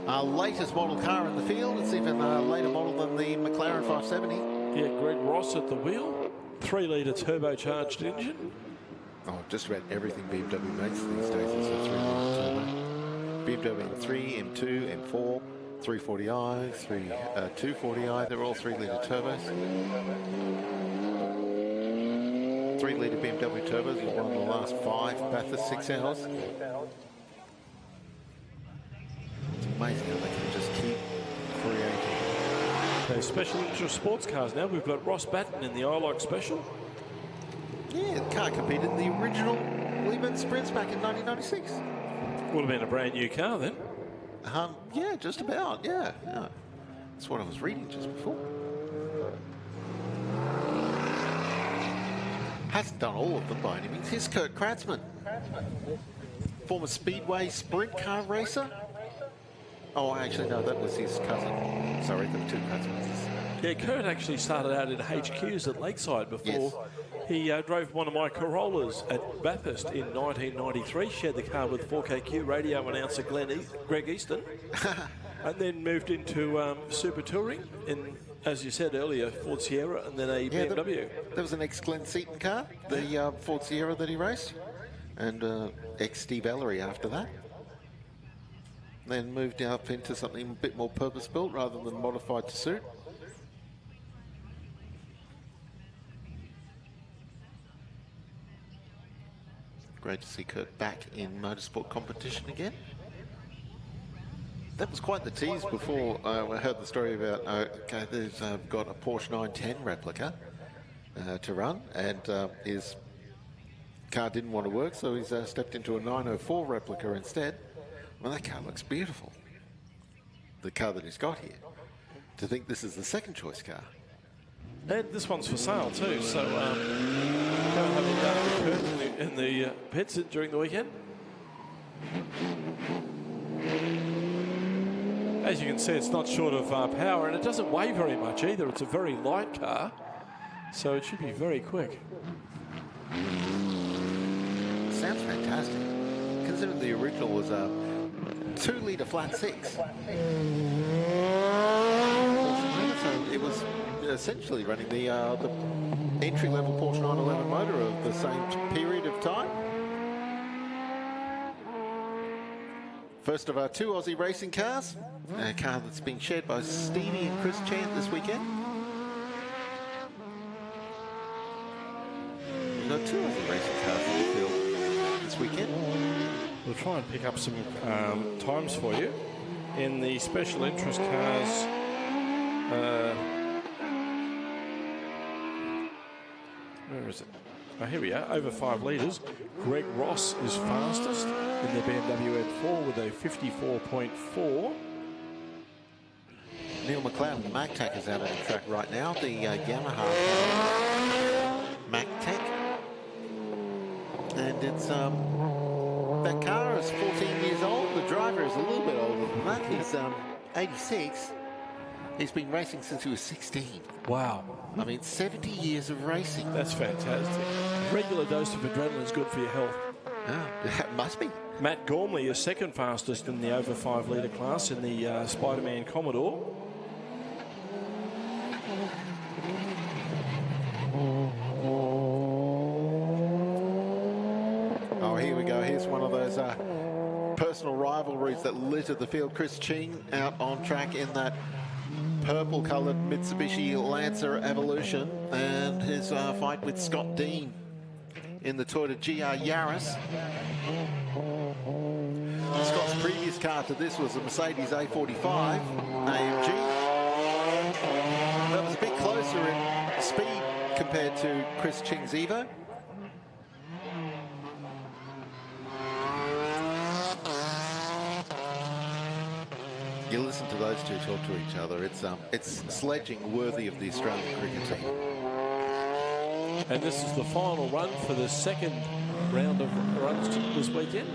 Speaker 1: our latest model car in the field. It's even a later model than the McLaren 570.
Speaker 2: Yeah, Greg Ross at the wheel. 3-litre turbocharged engine.
Speaker 1: Oh, just about everything BMW makes these days is a 3-litre turbo. BMW M3, M2, M4, 340i, 240i. They're all 3-litre turbos. 3-litre BMW turbos have won the last 5 Bathurst 6 hours. It's amazing how they can just keep creating.
Speaker 2: Those special interest sports cars now. We've got Ross Batten in the I-Like Special.
Speaker 1: Yeah, the car competed in the original Leyburn Sprints back in 1996.
Speaker 2: Would have been a brand new car then.
Speaker 1: Yeah, just about, yeah. That's what I was reading just before. Hasn't done all of them by any means. Here's Kurt Kratzmann, former Speedway sprint car racer. Oh, actually, no, that was his cousin. Sorry, there were 2 Kratzmanns.
Speaker 2: Yeah, Kurt actually started out in HQs at Lakeside before he drove one of my Corollas at Bathurst in 1993, shared the car with 4KQ radio announcer Greg Easton, and then moved into Super Touring in, as you said earlier, Ford Sierra and then a BMW.
Speaker 1: There was an ex-Glenn Seaton car, the Ford Sierra that he raced, and ex-Steve Ellery after that. Then moved up into something a bit more purpose-built rather than modified to suit. Great to see Kurt back in motorsport competition again. That was quite the tease before I heard the story about, okay, they've got a Porsche 910 replica to run, and his car didn't want to work, so he's stepped into a 904 replica instead. Well, that car looks beautiful. The car that he's got here. To think this is the second choice car.
Speaker 2: And this one's for sale too, so go and have a look at Kurt in the pits during the weekend. As you can see, it's not short of power, and it doesn't weigh very much either. It's a very light car, so it should be very quick.
Speaker 1: Sounds fantastic. Considering the original was a 2-litre flat 6. So it was essentially running the entry-level Porsche 911 motor of the same period of time. First of our 2 Aussie racing cars, a car that's been shared by Stevie and Chris Chant this weekend. We've got 2 Aussie racing cars in the field this weekend.
Speaker 2: We'll try and pick up some times for you. In the special interest cars, where is it? Oh, here we are, over 5 litres. Greg Ross is fastest in the BMW M4 with a 54.4.
Speaker 1: Neil McLeod, the MacTac, is out on the track right now. The Yamaha MacTac. And it's, that car is 14 years old. The driver is a little bit older than that. He's 86. He's been racing since he was 16.
Speaker 2: Wow.
Speaker 1: I mean, 70 years of racing.
Speaker 2: That's fantastic. Regular dose of adrenaline is good for your health.
Speaker 1: It must be.
Speaker 2: Matt Gormley is second fastest in the over 5 litre class in the Spider-Man Commodore.
Speaker 1: Oh, here we go. Here's one of those personal rivalries that littered the field. Chris Ching out on track in that purple-coloured Mitsubishi Lancer Evolution, and his fight with Scott Dean in the Toyota GR Yaris. Scott's previous car to this was a Mercedes A45 AMG. That was a bit closer in speed compared to Chris Ching's Evo. You listen to those two talk to each other. It's sledging worthy of the Australian cricket team.
Speaker 2: And this is the final run for the second round of runs this weekend.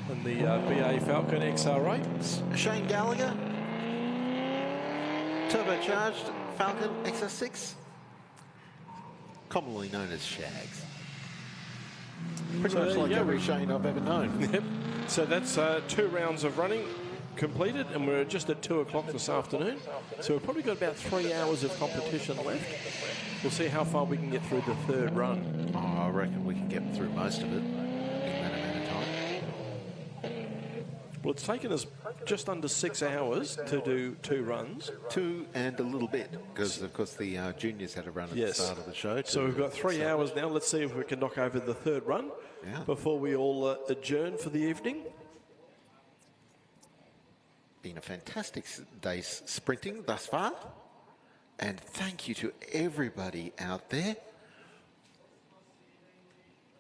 Speaker 2: And the BA Falcon XR8.
Speaker 1: Shane Gallagher, turbocharged Falcon XR6, commonly known as Shags. Pretty much like every Shane I've ever known.
Speaker 2: Yep. So that's 2 rounds of running completed, and we're just at 2 o'clock this afternoon. So we've probably got about 3 hours of competition left. We'll see how far we can get through the third run.
Speaker 1: Oh, I reckon we can get through most of it in that amount of time.
Speaker 2: Well, it's taken us just under 6 hours to do 2 runs.
Speaker 1: 2 and a little bit, because of course the juniors had a run at the start of the show.
Speaker 2: So we've got 3 hours now. Let's see if we can knock over the third run before we all adjourn for the evening.
Speaker 1: Been a fantastic day's sprinting thus far, and thank you to everybody out there,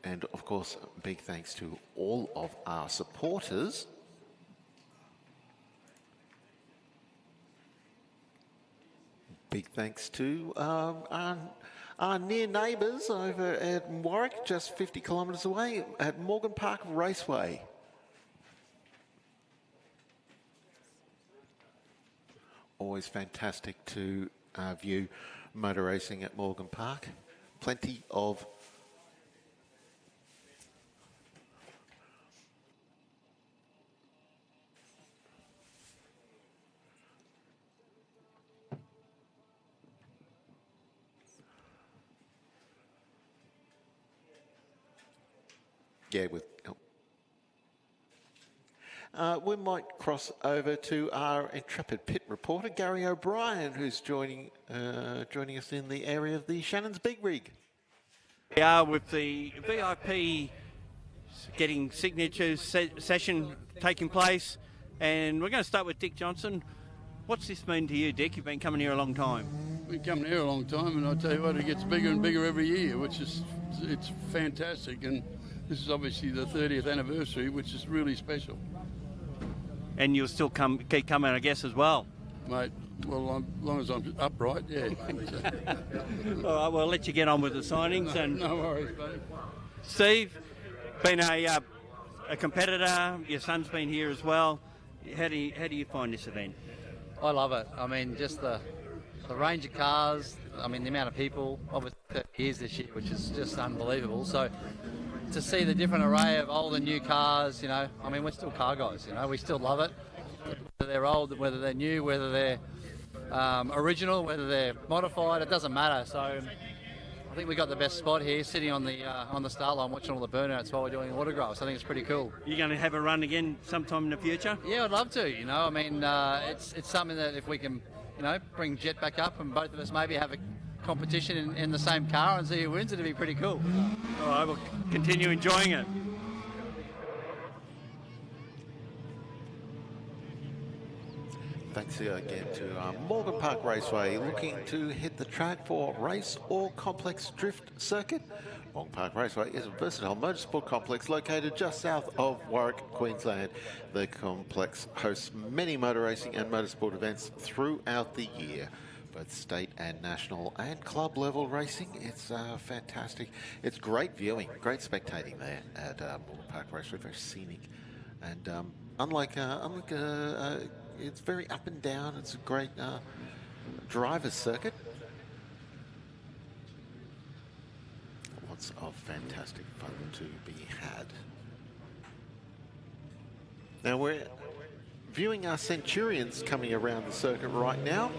Speaker 1: and of course big thanks to all of our supporters. Big thanks to our near neighbours over at Warwick, just 50 kilometres away at Morgan Park Raceway. Always fantastic to view motor racing at Morgan Park. Plenty of we might cross over to our intrepid pit reporter, Gary O'Brien, who's joining us in the area of the Shannon's Big Rig.
Speaker 11: We are with the VIP getting signatures session taking place, and we're going to start with Dick Johnson. What's this mean to you, Dick? You've been coming here a long time.
Speaker 12: We've come here a long time, and I'll tell you what, it gets bigger and bigger every year, which is it's fantastic. And this is obviously the 30th anniversary, which is really special.
Speaker 11: And you'll still keep coming, I guess, as well.
Speaker 12: Mate, well, as long as I'm upright, yeah.
Speaker 11: All right, well, I'll let you get on with the signings.
Speaker 12: No worries, buddy.
Speaker 11: Steve, been a competitor. Your son's been here as well. How do you find this event?
Speaker 13: I love it. I mean, just the range of cars. I mean, the amount of people. Obviously, 30 years this year, which is just unbelievable. So to see the different array of old and new cars, you know, I mean, we're still car guys, you know, we still love it. Whether they're old, whether they're new, whether they're original, whether they're modified, it doesn't matter. So I think we got the best spot here, sitting on the start line, watching all the burnouts while we're doing autographs. I think it's pretty cool.
Speaker 11: You're going to have a run again sometime in the future?
Speaker 13: Yeah, I'd love to. You know, I mean, it's something that if we can, you know, bring Jet back up and both of us maybe have a competition in the same car and see who wins, it'd be pretty cool.
Speaker 11: All right, we'll continue enjoying it.
Speaker 1: Thanks again to Morgan Park Raceway, looking to hit the track for race or complex drift circuit. Morgan Park Raceway is a versatile motorsport complex located just south of Warwick, Queensland. The complex hosts many motor racing and motorsport events throughout the year, both state and national and club level racing. It's fantastic. It's great viewing, great spectating there at Morgan Park Raceway, very scenic. And it's very up and down. It's a great driver's circuit. Lots of fantastic fun to be had. Now we're viewing our Centurions coming around the circuit right now.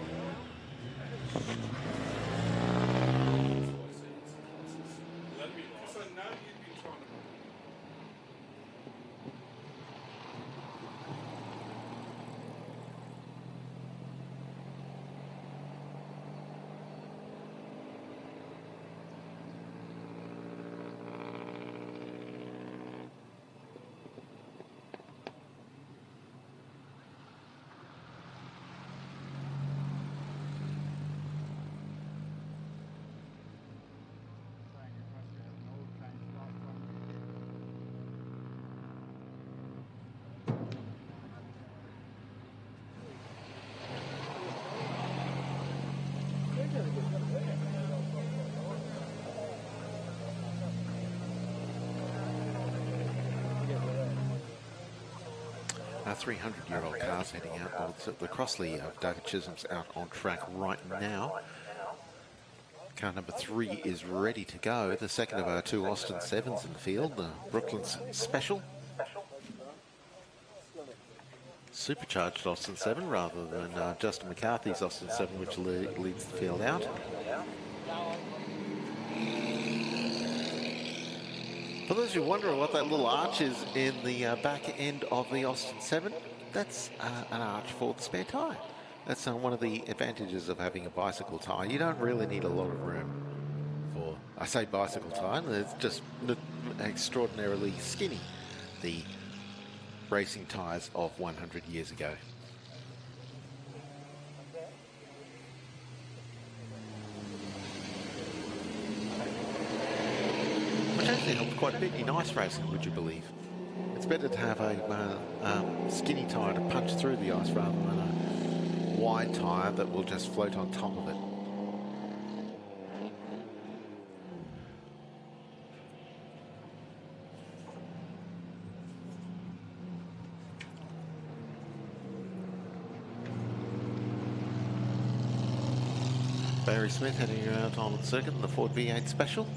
Speaker 1: Our 300-year-old car's heading out. Well, the Crossley of Doug Chisholm's out on track right now. Car number 3 is ready to go. The second of our 2 Austin 7s in the field, the Brooklyn's Special. Supercharged Austin 7 rather than Justin McCarthy's Austin 7, which leads the field out. For those who wonder what that little arch is in the back end of the Austin 7, that's an arch for the spare tyre. That's one of the advantages of having a bicycle tyre. You don't really need a lot of room for, I say bicycle tyre, it's just extraordinarily skinny, the racing tyres of 100 years ago. Which actually helps quite a bit in ice racing, would you believe? It's better to have a skinny tyre to punch through the ice rather than a wide tyre that will just float on top of it. Barry Smith heading around on the circuit in the Ford V8 Special.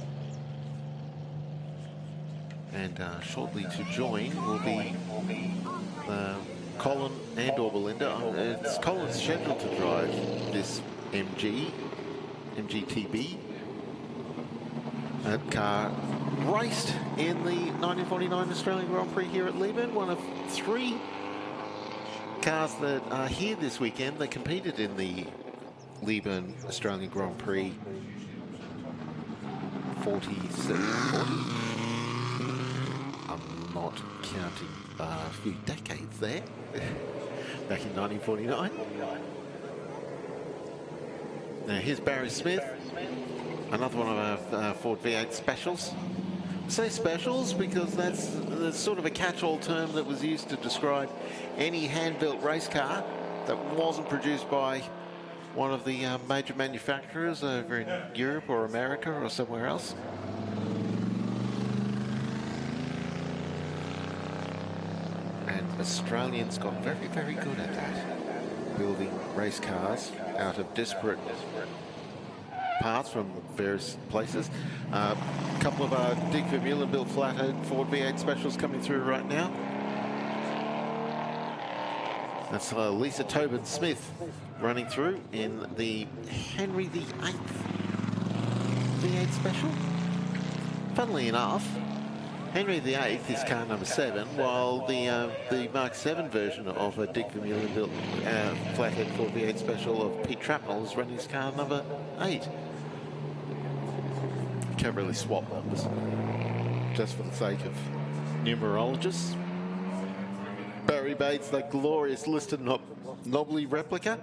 Speaker 1: And shortly to join will be Colin and or Belinda. It's Colin's scheduled to drive this MGTB. That car raced in the 1949 Australian Grand Prix here at Leyburn, one of 3 cars that are here this weekend. They competed in the Leyburn Australian Grand Prix 47, 40? I'm not counting a few decades there. Back in 1949. Now here's Barry Smith, another one of our Ford V8 Specials. I say specials because that's sort of a catch-all term that was used to describe any hand-built race car that wasn't produced by one of the major manufacturers over in Europe or America or somewhere else. And Australians got very, very good at that, building race cars out of disparate parts from various places. A couple of our Dick Vermeulen built flathead Ford V8 Specials coming through right now. That's Lisa Tobin Smith running through in the Henry VIII V8 Special. Funnily enough, Henry VIII is car number 7, while the Mark 7 version of a Dick Vermeulen built flathead Ford V8 Special of Pete Trapnell is running his car number 8. Can't really swap numbers, just for the sake of numerologists. Barry Bates, the glorious listed Knobley replica.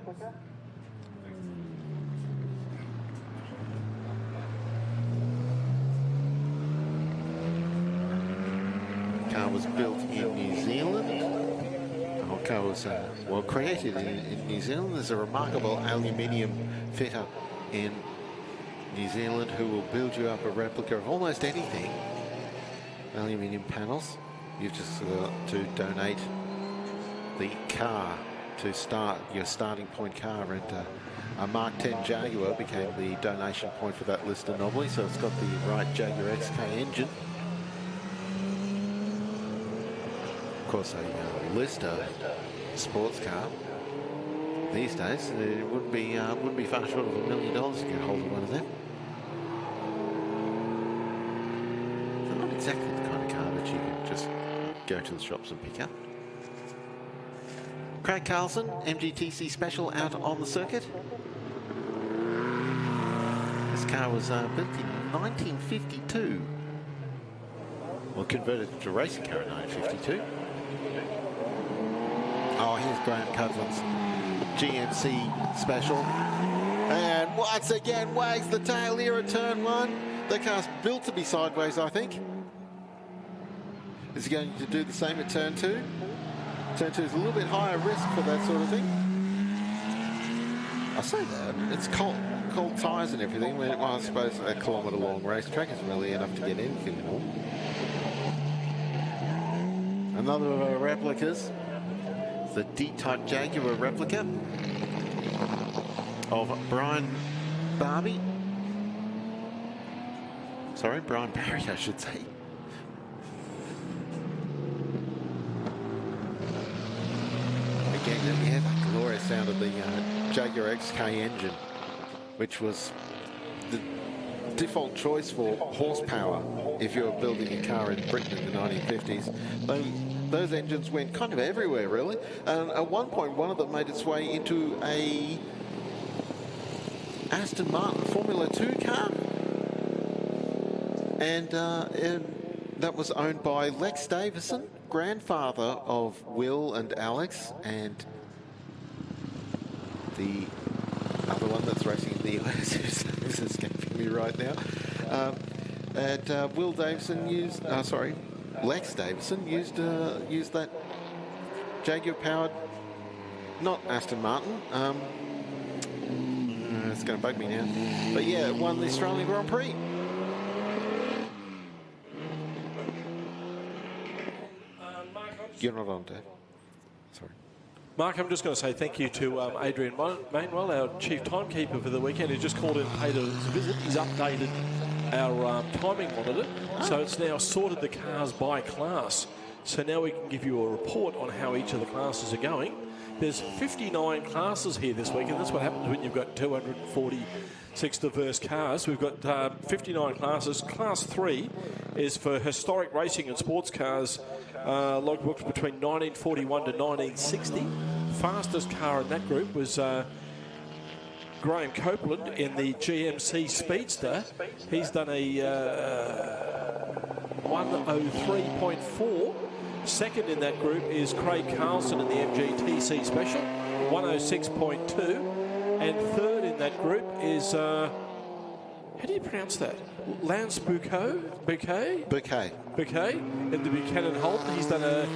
Speaker 1: Car was built in New Zealand. The car was well created in New Zealand. There's a remarkable aluminium fitter in New Zealand who will build you up a replica of almost anything. Aluminium panels. You've just got to donate the car to start your starting point car, and a Mark 10 Jaguar became the donation point for that list anomaly, so it's got the right Jaguar XK engine. Of course, a Lister sports car these days, it wouldn't be far short of $1 million to get hold of one of them. They're not exactly the kind of car that you can just go to the shops and pick up. Craig Carlson, MGTC Special, out on the circuit. This car was built in 1952. Well, converted to a racing car in 1952. Oh, here's Graham Coughlin's GMC Special. And once again, wags the tail here at turn one. The car's built to be sideways, I think. Is he going to do the same at turn two? Turn two is a little bit higher risk for that sort of thing. I say that, it's cold tyres and everything. Well, I suppose a kilometre-long racetrack isn't really enough to get anything more. Another of our replicas, the D-Type Jaguar replica of Brian Barry, I should say. Again, then we have that glorious sound of the Jaguar XK engine, which was the default choice for horsepower if you were building a car in Britain in the 1950s. Those engines went kind of everywhere, really. And at one point, one of them made its way into a Aston Martin Formula 2 car. And that was owned by Lex Davison, grandfather of Will and Alex, and the other one that's racing in the US is escaping me right now. Will Davison used, Lex Davison used that Jaguar-powered, not Aston Martin. It's going to bug me now, but yeah, it won the Australian Grand Prix. You're not on, Dave. Sorry.
Speaker 2: Mark, I'm just going to say thank you to Adrian Mainwell, our chief timekeeper for the weekend, who just called in and paid us a visit. He's updated our timing monitor, so it's now sorted the cars by class. So now we can give you a report on how each of the classes are going. There's 59 classes here this week, and that's what happens when you've got 246 diverse cars. We've got 59 classes. Class 3 is for historic racing and sports cars, logbooks between 1941 to 1960. Fastest car in that group was Graham Copeland in the GMC Speedster. He's done a 1:03.4. Second in that group is Craig Carlson in the MGTC Special, 1:06.2. And third in that group is, how do you pronounce that? Lance Bouquet in the Buchanan Holt. He's done a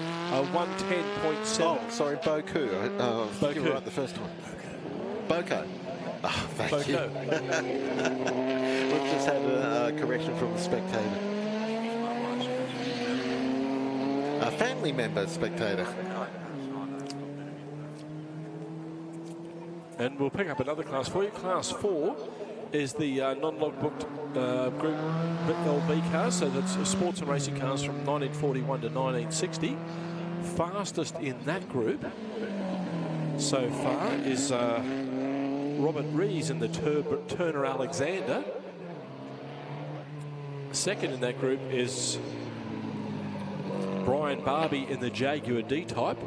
Speaker 2: 1:10.7.
Speaker 1: Oh, sorry, Boku. I think you were right the first time. Boko. Oh, thank you. We've just had a correction from the spectator. A family member spectator.
Speaker 2: And we'll pick up another class for you. Class 4 is the non-logbooked group LB cars, so that's sports and racing cars from 1941 to 1960. Fastest in that group so far is Robert Rees in the Turner Alexander. Second in that group is Brian Barbie in the Jaguar D-Type.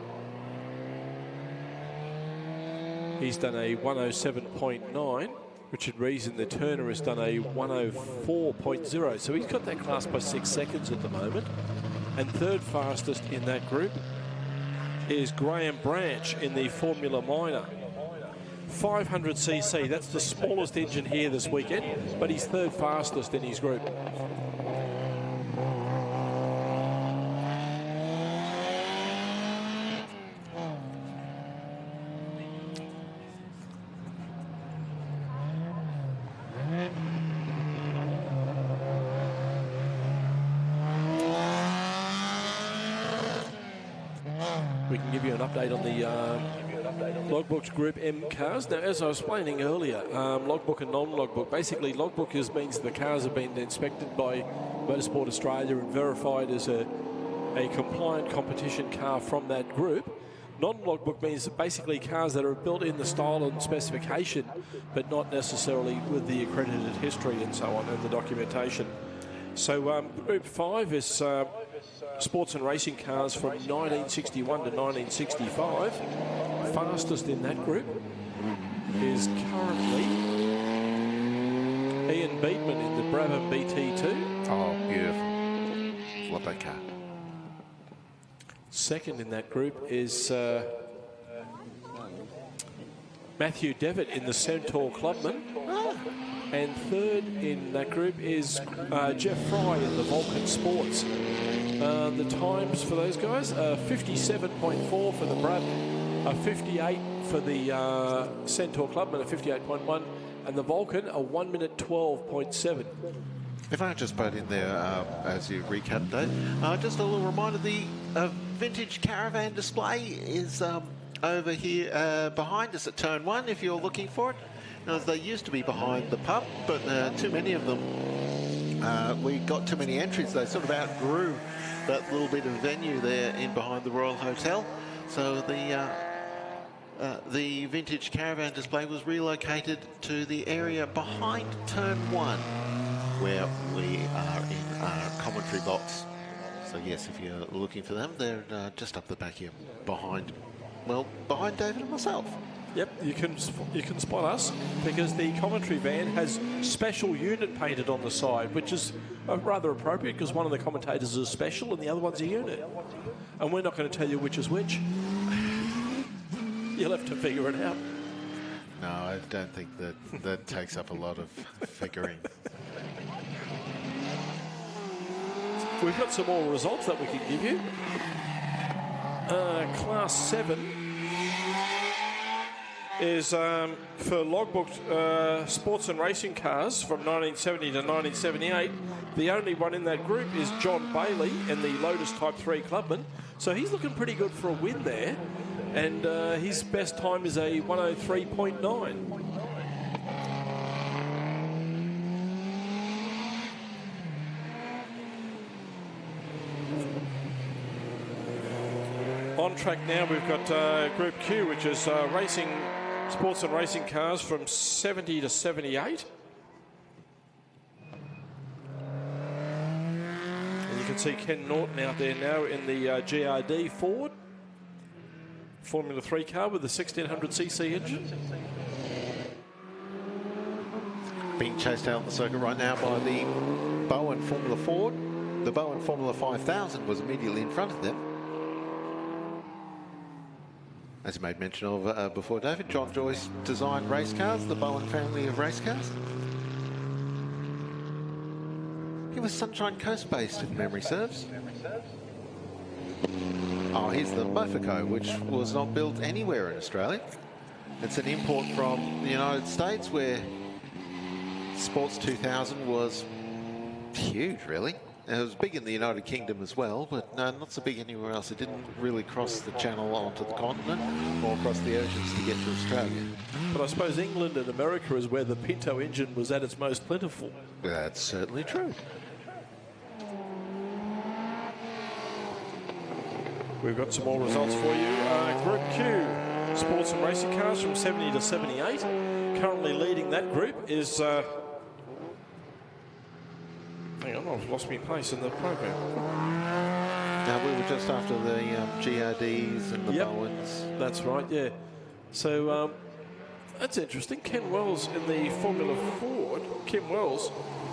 Speaker 2: He's done a 1:07.9. Richard Rees in the Turner has done a 1:04.0. So he's got that class by 6 seconds at the moment. And third fastest in that group is Graham Branch in the Formula Minor. 500cc, that's the smallest engine here this weekend, but he's third fastest in his group. we can give you an update on the Logbook's Group M cars. Now, as I was explaining earlier, logbook and non-logbook. Basically, logbook means the cars have been inspected by Motorsport Australia and verified as a compliant competition car from that group. Non-logbook means basically cars that are built in the style and specification, but not necessarily with the accredited history and so on and the documentation. So Group 5 is sports and racing cars from 1961 to 1965. Fastest in that group is currently Ian Beatman in the Brabham BT2.
Speaker 1: Oh, beautiful. Love that car.
Speaker 2: Second in that group is Matthew Devitt in the Centaur Clubman. And third in that group is Jeff Fry in the Vulcan Sports. The times for those guys are 57.4 for the Brabham, a 58 for the Centaur Clubman, a 58.1, and the Vulcan, a 1 minute 12.7.
Speaker 1: If I just put in there, as you recap, Dave, just a little reminder, the vintage caravan display is over here behind us at Turn 1, if you're looking for it. Now, they used to be behind the pub, but too many of them, we got too many entries. They sort of outgrew that little bit of venue there in behind the Royal Hotel. So the vintage caravan display was relocated to the area behind Turn 1, where we are in our commentary box. So yes, if you're looking for them, they're just up the back here, behind David and myself.
Speaker 2: Yep, you can spot us because the commentary van has special unit painted on the side, which is rather appropriate because one of the commentators is special and the other one's a unit. And we're not going to tell you which is which. You'll have to figure it out.
Speaker 1: No, I don't think that takes up a lot of figuring.
Speaker 2: We've got some more results that we can give you. Class 7 is for logbook sports and racing cars from 1970 to 1978. The only one in that group is John Bailey in the Lotus Type 3 Clubman. So he's looking pretty good for a win there. And his best time is a 103.9. On track now, we've got Group Q, which is racing sports and racing cars from 70 to 78. And you can see Ken Norton out there now in the GRD Ford Formula 3 car with the 1600cc engine.
Speaker 1: Being chased out on the circuit right now by the Bowen Formula Ford. The Bowen Formula 5000 was immediately in front of them. As you made mention of before, David, John Joyce designed race cars, the Bowen family of race cars. He was Sunshine Coast based, if memory serves. Oh, here's the Mofico, which was not built anywhere in Australia. It's an import from the United States, where Sports 2000 was huge, really. It was big in the United Kingdom as well, but no, not so big anywhere else. It didn't really cross the channel onto the continent or across the oceans to get to Australia.
Speaker 2: But I suppose England and America is where the Pinto engine was at its most plentiful.
Speaker 1: That's certainly true.
Speaker 2: We've got some more results for you. Group Q, sports and racing cars from 70 to 78. Currently leading that group is... hang on, I've lost my place in the program.
Speaker 1: Now, we were just after the GRDs and the Bowens.
Speaker 2: That's right, yeah. So, that's interesting. Ken Wells in the Formula Ford. Kim Wells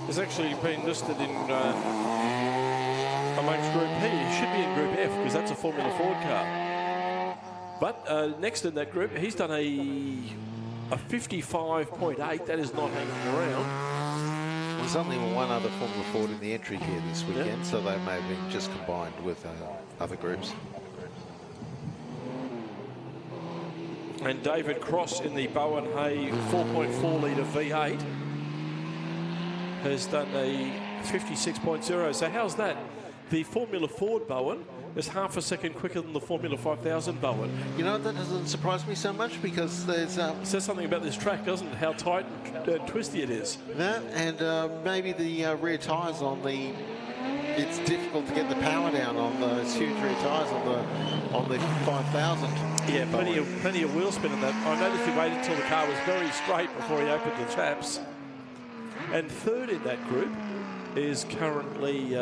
Speaker 2: has actually been listed in... amongst Group P. He should be in Group F because that's a Formula Ford car. But next in that group, he's done a 55.8. That is not hanging around.
Speaker 1: There's only one other Formula Ford in the entry here this weekend, so they may have been just combined with other groups.
Speaker 2: And David Cross in the Bowen Hay 4.4 litre V8 has done a 56.0. So how's that? The Formula Ford Bowen is half a second quicker than the Formula 5000, Bowen.
Speaker 1: You know, that doesn't surprise me so much because there's...
Speaker 2: It says something about this track, doesn't it? How tight and twisty it is.
Speaker 1: That and maybe the rear tyres on the... It's difficult to get the power down on those huge rear tyres on the 5000.
Speaker 2: Yeah, plenty of wheel spin in that. I noticed he waited until the car was very straight before he opened the chaps. And third in that group is currently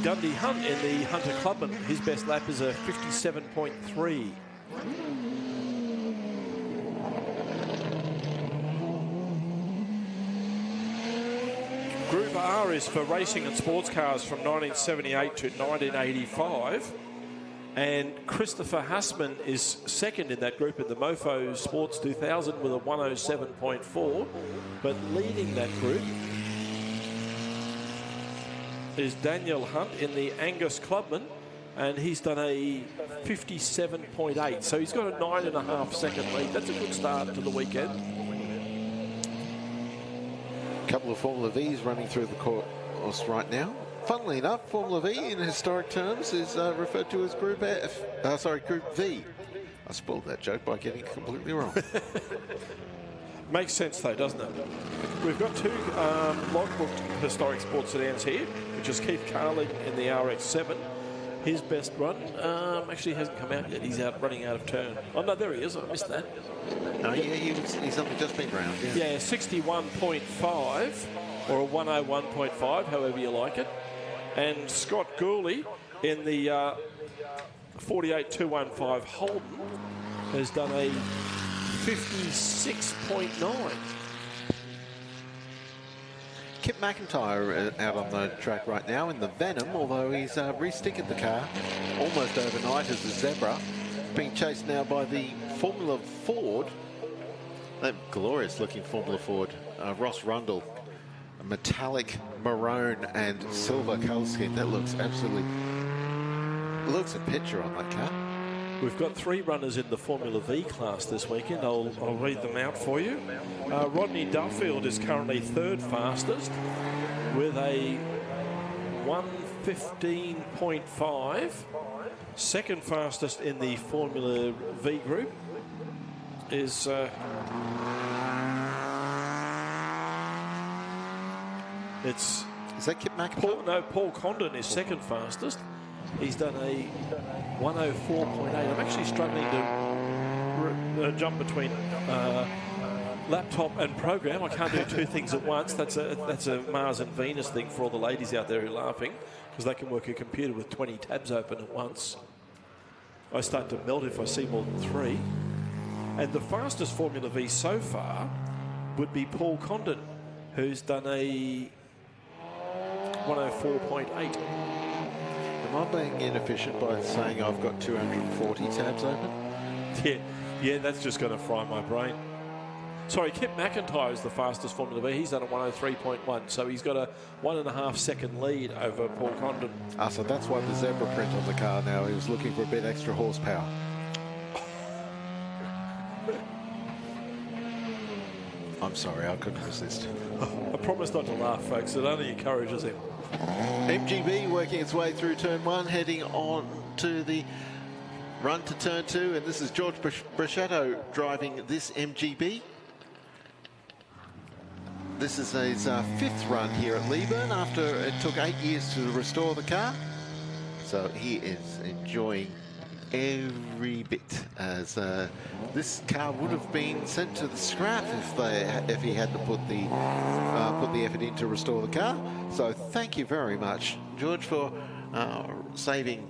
Speaker 2: Gundy Hunt in the Hunter Clubman. His best lap is a 57.3. Group R is for racing and sports cars from 1978 to 1985. And Christopher Hassman is second in that group in the Mofo Sports 2000 with a 107.4. But leading that group is Daniel Hunt in the Angus Clubman, and he's done a 57.8. So he's got a 9.5 second lead. That's a good start to the weekend.
Speaker 1: A couple of Formula Vs running through the course right now. Funnily enough, Formula V in historic terms is referred to as Group F. Group V. I spoiled that joke by getting it completely wrong.
Speaker 2: Makes sense though, doesn't it? We've got two logbook historic sports sedans here, which is Keith Carling in the RX-7. His best run actually hasn't come out yet. He's running out of turn. Oh no, there he is. I missed that.
Speaker 1: No, yeah, he's only just been round.
Speaker 2: Yeah, 61.5 or a 101.5, however you like it. And Scott Gooley in the 48215 Holden has done a 56.9.
Speaker 1: Kip McIntyre out on the track right now in the Venom, although he's re-stickered the car almost overnight as a Zebra. Being chased now by the Formula Ford, that glorious looking Formula Ford, Ross Rundle. A metallic maroon and silver colour scheme. That looks absolutely... looks a picture on that car.
Speaker 2: We've got three runners in the Formula V class this weekend. I'll read them out for you. Rodney Duffield is currently third fastest with a 1:15.5. Second fastest in the Formula V group is... Is
Speaker 1: that Kip McIntyre?
Speaker 2: Paul Condon is second fastest. He's done a 104.8. I'm actually struggling to jump between laptop and program. I can't do two things at once. That's a Mars and Venus thing for all the ladies out there who are laughing, because they can work a computer with 20 tabs open at once. I start to melt if I see more than three. And the fastest Formula V so far would be Paul Condon, who's done a 104.8.
Speaker 1: Am I being inefficient by saying I've got 240 tabs open?
Speaker 2: Yeah, that's just going to fry my brain. Sorry, Kip McIntyre is the fastest Formula V. He's done a 103.1, so he's got a 1.5 second lead over Paul Condon.
Speaker 1: So that's why the zebra print on the car now. He was looking for a bit extra horsepower. I'm sorry, I couldn't resist.
Speaker 2: I promise not to laugh, folks. It only encourages him.
Speaker 1: MGB working its way through turn one, heading on to the run to turn two, and this is George Brachetto driving this MGB. This is his fifth run here at Leyburn after it took 8 years to restore the car. So he is enjoying every bit, as this car would have been sent to the scrap if he hadn't put the effort in to restore the car. So thank you very much, George, for saving.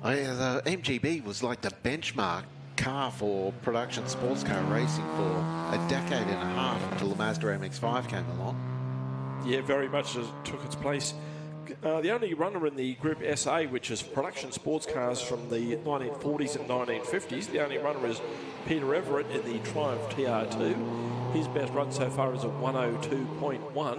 Speaker 1: The MGB was like the benchmark car for production sports car racing for a decade and a half until the Mazda MX-5 came along.
Speaker 2: Yeah, very much took its place. The only runner in the Group SA, which is production sports cars from the 1940s and 1950s, the only runner is Peter Everett in the Triumph TR2. His best run so far is a 102.1.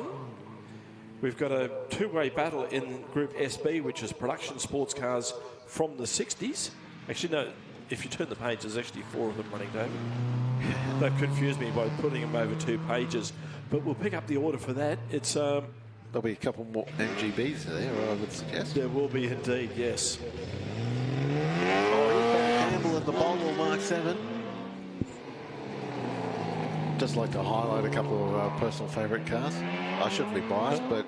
Speaker 2: We've got a two-way battle in Group SB, which is production sports cars from the 60s. Actually, no, if you turn the page, there's actually four of them running, David. They've confused me by putting them over 2 pages. But we'll pick up the order for that. It's
Speaker 1: There'll be a couple more MGBs there, I would suggest.
Speaker 2: There will be indeed, yes.
Speaker 1: Campbell at the Bolwell Mark 7. Just like to highlight a couple of personal favourite cars. I shouldn't be biased, but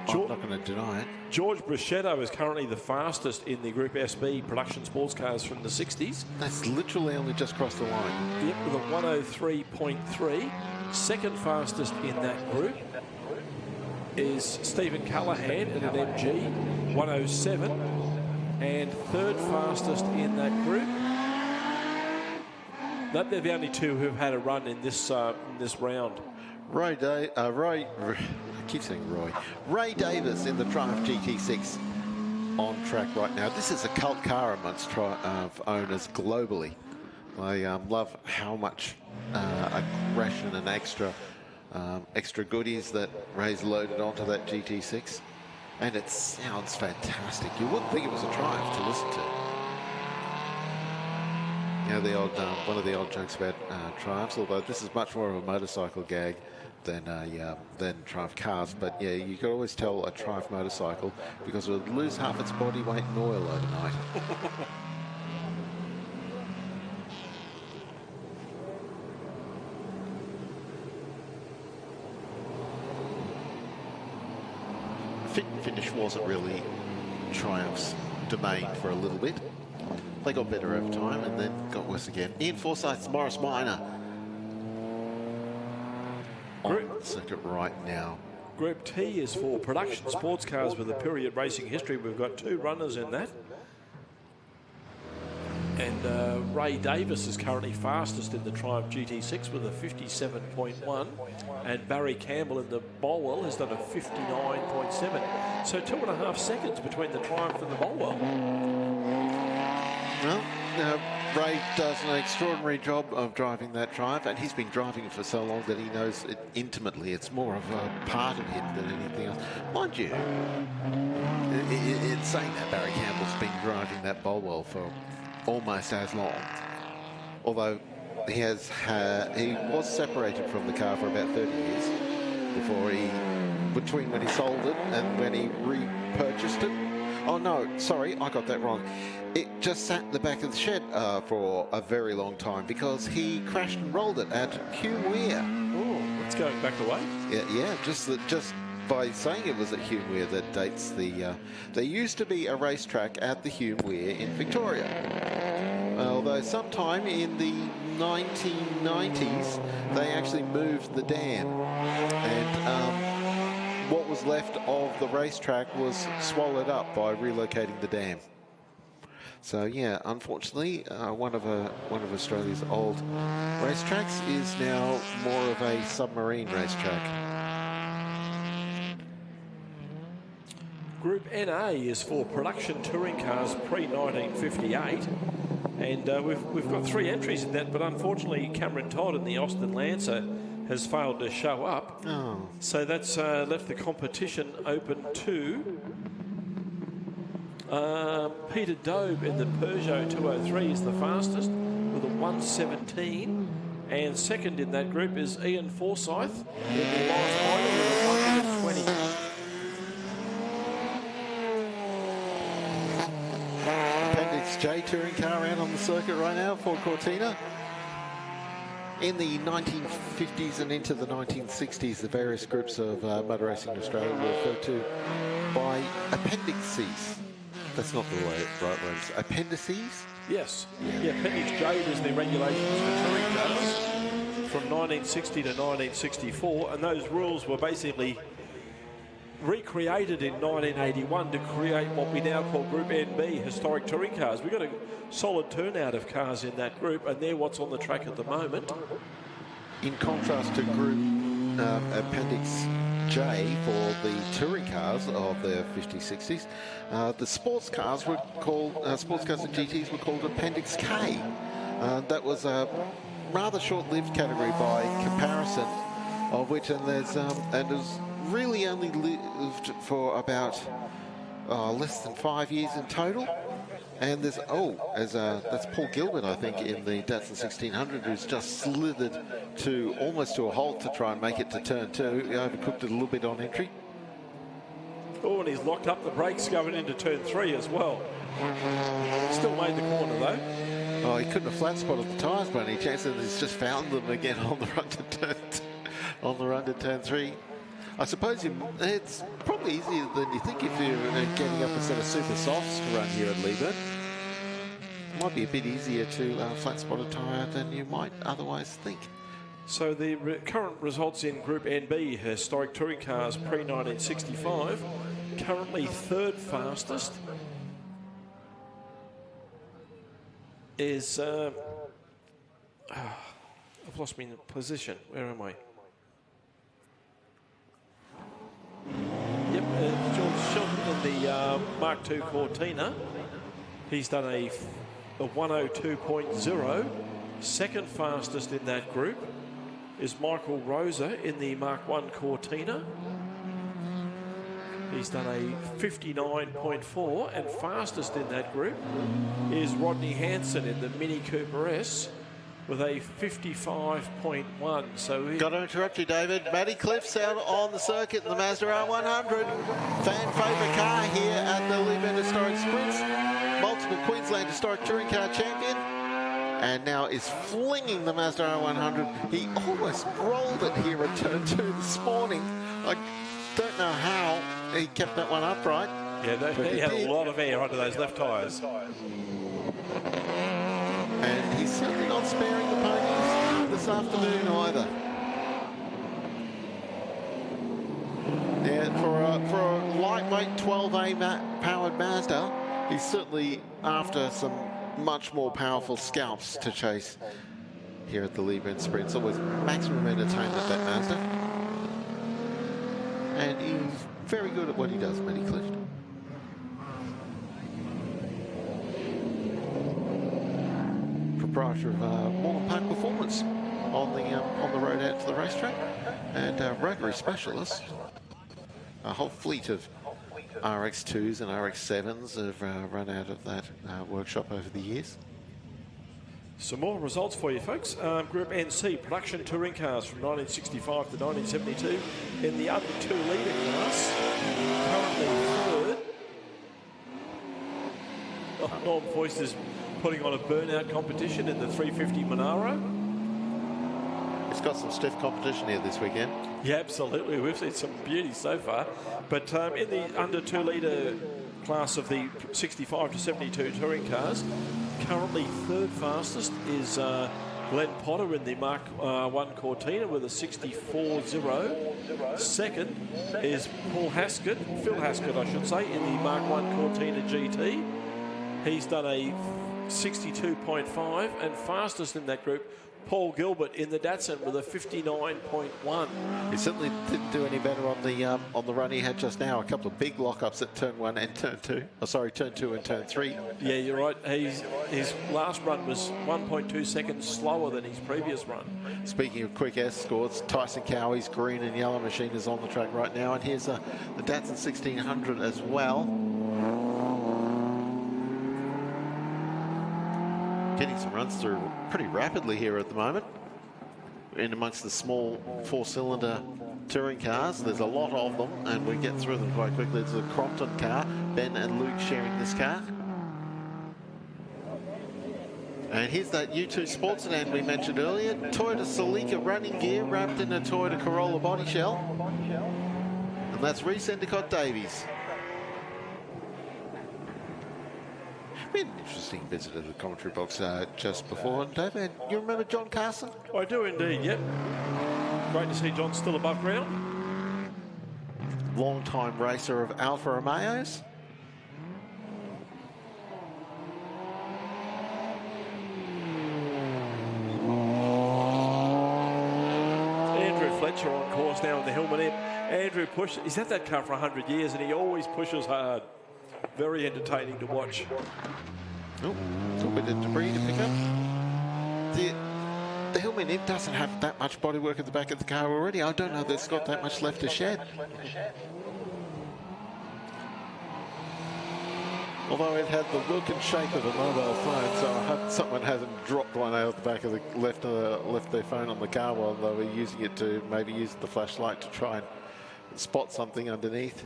Speaker 1: I'm not going to deny it.
Speaker 2: George Bruschetto is currently the fastest in the Group SB production sports cars from the 60s.
Speaker 1: That's literally only just crossed the line.
Speaker 2: Yep, with a 103.3. Second fastest in that group is Stephen Callahan at an MG, 107. And third fastest in that group. They're the only two who've had a run in this round.
Speaker 1: Ray Davis in the Triumph GT6 on track right now. This is a cult car amongst Triumph owners globally. I love how much aggression and extra goodies that Ray's loaded onto that GT6. And it sounds fantastic. You wouldn't think it was a Triumph to listen to. You know, the odd one of the odd jokes about Triumphs, although this is much more of a motorcycle gag than Triumph cars. But yeah, you could always tell a Triumph motorcycle because it would lose half its body weight in oil overnight. Fit and finish wasn't really Triumph's domain for a little bit. They got better over time and then got worse again. Ian Forsyth's Morris Minor on the circuit right now.
Speaker 2: Group T is for production sports cars with a period racing history. We've got two runners in that. And Ray Davis is currently fastest in the Triumph GT6 with a 57.1. And Barry Campbell in the Bolwell has done a 59.7. So 2.5 seconds between the Triumph and the Bolwell.
Speaker 1: Well, Ray does an extraordinary job of driving that Triumph, and he's been driving it for so long that he knows it intimately. It's more of a part of him than anything else. Mind you, it's saying that Barry Campbell's been driving that Bolwell for almost as long. Although he was separated from the car for about 30 years between when he sold it and when he repurchased it. Oh no, sorry, I got that wrong. It just sat in the back of the shed for a very long time because he crashed and rolled it at Hugh Weir.
Speaker 2: Oh, it's going back away.
Speaker 1: Yeah, just by saying it was at Hugh Weir that dates the... there used to be a racetrack at the Hugh Weir in Victoria. Although sometime in the 1990s, they actually moved the dam. And what was left of the racetrack was swallowed up by relocating the dam. So yeah, unfortunately, one of Australia's old racetracks is now more of a submarine racetrack.
Speaker 2: Group NA is for production touring cars pre-1958. And we've got 3 entries in that, but unfortunately Cameron Todd in the Austin Lancer has failed to show up.
Speaker 1: Oh.
Speaker 2: So that's left the competition open to Peter Dobe in the Peugeot 203 is the fastest with a 117. And second in that group is Ian Forsyth in the Lawrence Minor with a 120.
Speaker 1: Appendix J touring car around on the circuit right now for Cortina. In the 1950s and into the 1960s, the various groups of motor racing in Australia were referred to by appendices. That's not the right word. Appendices?
Speaker 2: Yes. Yeah, Appendix J was the regulations for touring cars from 1960 to 1964, and those rules were basically recreated in 1981 to create what we now call Group NB, historic touring cars. We've got a solid turnout of cars in that group, and they're what's on the track at the moment.
Speaker 1: In contrast to Group Appendix J for the touring cars of the 50s, 60s, the sports cars were called, sports cars and GTs were called Appendix K. That was a rather short-lived category by comparison, of which, and it was really only lived for about less than 5 years in total. And there's, that's Paul Gilbert, I think, in the Datsun 1600, who's just slithered to almost to a halt to try and make it to turn 2. He overcooked it a little bit on entry.
Speaker 2: Oh, and he's locked up the brakes going into turn 3 as well. Still made the corner, though.
Speaker 1: Oh, he couldn't have flat spotted the tyres by any chance, and he's just found them again on the run to turn 3. I suppose it's probably easier than you think if you're getting up a set of super softs to run here at Leyburn. It might be a bit easier to flat spot a tyre than you might otherwise think.
Speaker 2: So the current results in Group NB, historic touring cars pre-1965, currently third fastest is, I've lost my position, where am I? Yep, George Shelton in the Mark II Cortina. He's done a 102.0. Second fastest in that group is Michael Rosa in the Mark I Cortina. He's done a 59.4, and fastest in that group is Rodney Hansen in the Mini Cooper S with a 55.1. So
Speaker 1: got to interrupt you, David. Matty Cliff's out on the circuit in the Mazda R100. Fan favourite car here at the Leyburn Historic Sprints. Multiple Queensland Historic Touring Car Champion. And now is flinging the Mazda R100. He almost rolled it here at turn 2 this morning. I don't know how he kept that one upright.
Speaker 2: Yeah, he had a lot of air under those left tyres.
Speaker 1: And he's certainly not sparing the ponies this afternoon either. Yeah, for a lightweight 12A powered Mazda, he's certainly after some much more powerful scalps to chase here at the Leyburn Sprints. Always maximum entertainment, that Mazda. And he's very good at what he does, Matty Clift. Proprietor of Moreland Park Performance on the road out to the racetrack, and rotary specialist. A whole fleet of RX2s and RX7s have run out of that workshop over the years.
Speaker 2: Some more results for you, folks. Group NC, production touring cars from 1965 to 1972 in the under 2 litre class. Currently third. Oh, Norm Foyst is putting on a burnout competition in the 350 Monaro.
Speaker 1: It's got some stiff competition here this weekend.
Speaker 2: Yeah, absolutely. We've seen some beauty so far. But in the under 2 litre class of the 65 to 72 touring cars, currently third fastest is Glenn Potter in the Mark I Cortina with a 64.0. Second is Phil Haskett, I should say, in the Mark I Cortina GT. He's done a 62.5, and fastest in that group, Paul Gilbert in the Datsun with a 59.1.
Speaker 1: He certainly didn't do any better on the run he had just now. A couple of big lockups at turn 1 and turn 2. Oh, sorry, turn 2 and turn 3.
Speaker 2: Yeah, you're right. His last run was 1.2 seconds slower than his previous run.
Speaker 1: Speaking of quick S scores, Tyson Cowie's green and yellow machine is on the track right now, and here's the Datsun 1600 as well. Getting some runs through pretty rapidly here at the moment. In amongst the small 4-cylinder touring cars, there's a lot of them, and we get through them quite quickly. There's a Crompton car, Ben and Luke sharing this car. And here's that U2 sports sedan we mentioned earlier. Toyota Celica running gear wrapped in a Toyota Corolla body shell. And that's Reece Endicott Davies. Been an interesting visit to the commentary box just before. And David, you remember John Carson?
Speaker 2: I do indeed, yep. Great to see John still above ground.
Speaker 1: Long-time racer of Alfa Romeos.
Speaker 2: Andrew Fletcher on course now in the Hillman M. Andrew he's had that car for 100 years, and he always pushes hard. Very entertaining to watch.
Speaker 1: Oh, a little bit of debris to pick up. The Hillman Imp doesn't have that much bodywork at the back of the car already. I don't know that it's got that much left to shed. Although it had the look and shape of a mobile phone, so I hope someone hasn't dropped one out of the back of the left their phone on the car while they were using it to maybe use the flashlight to try and spot something underneath.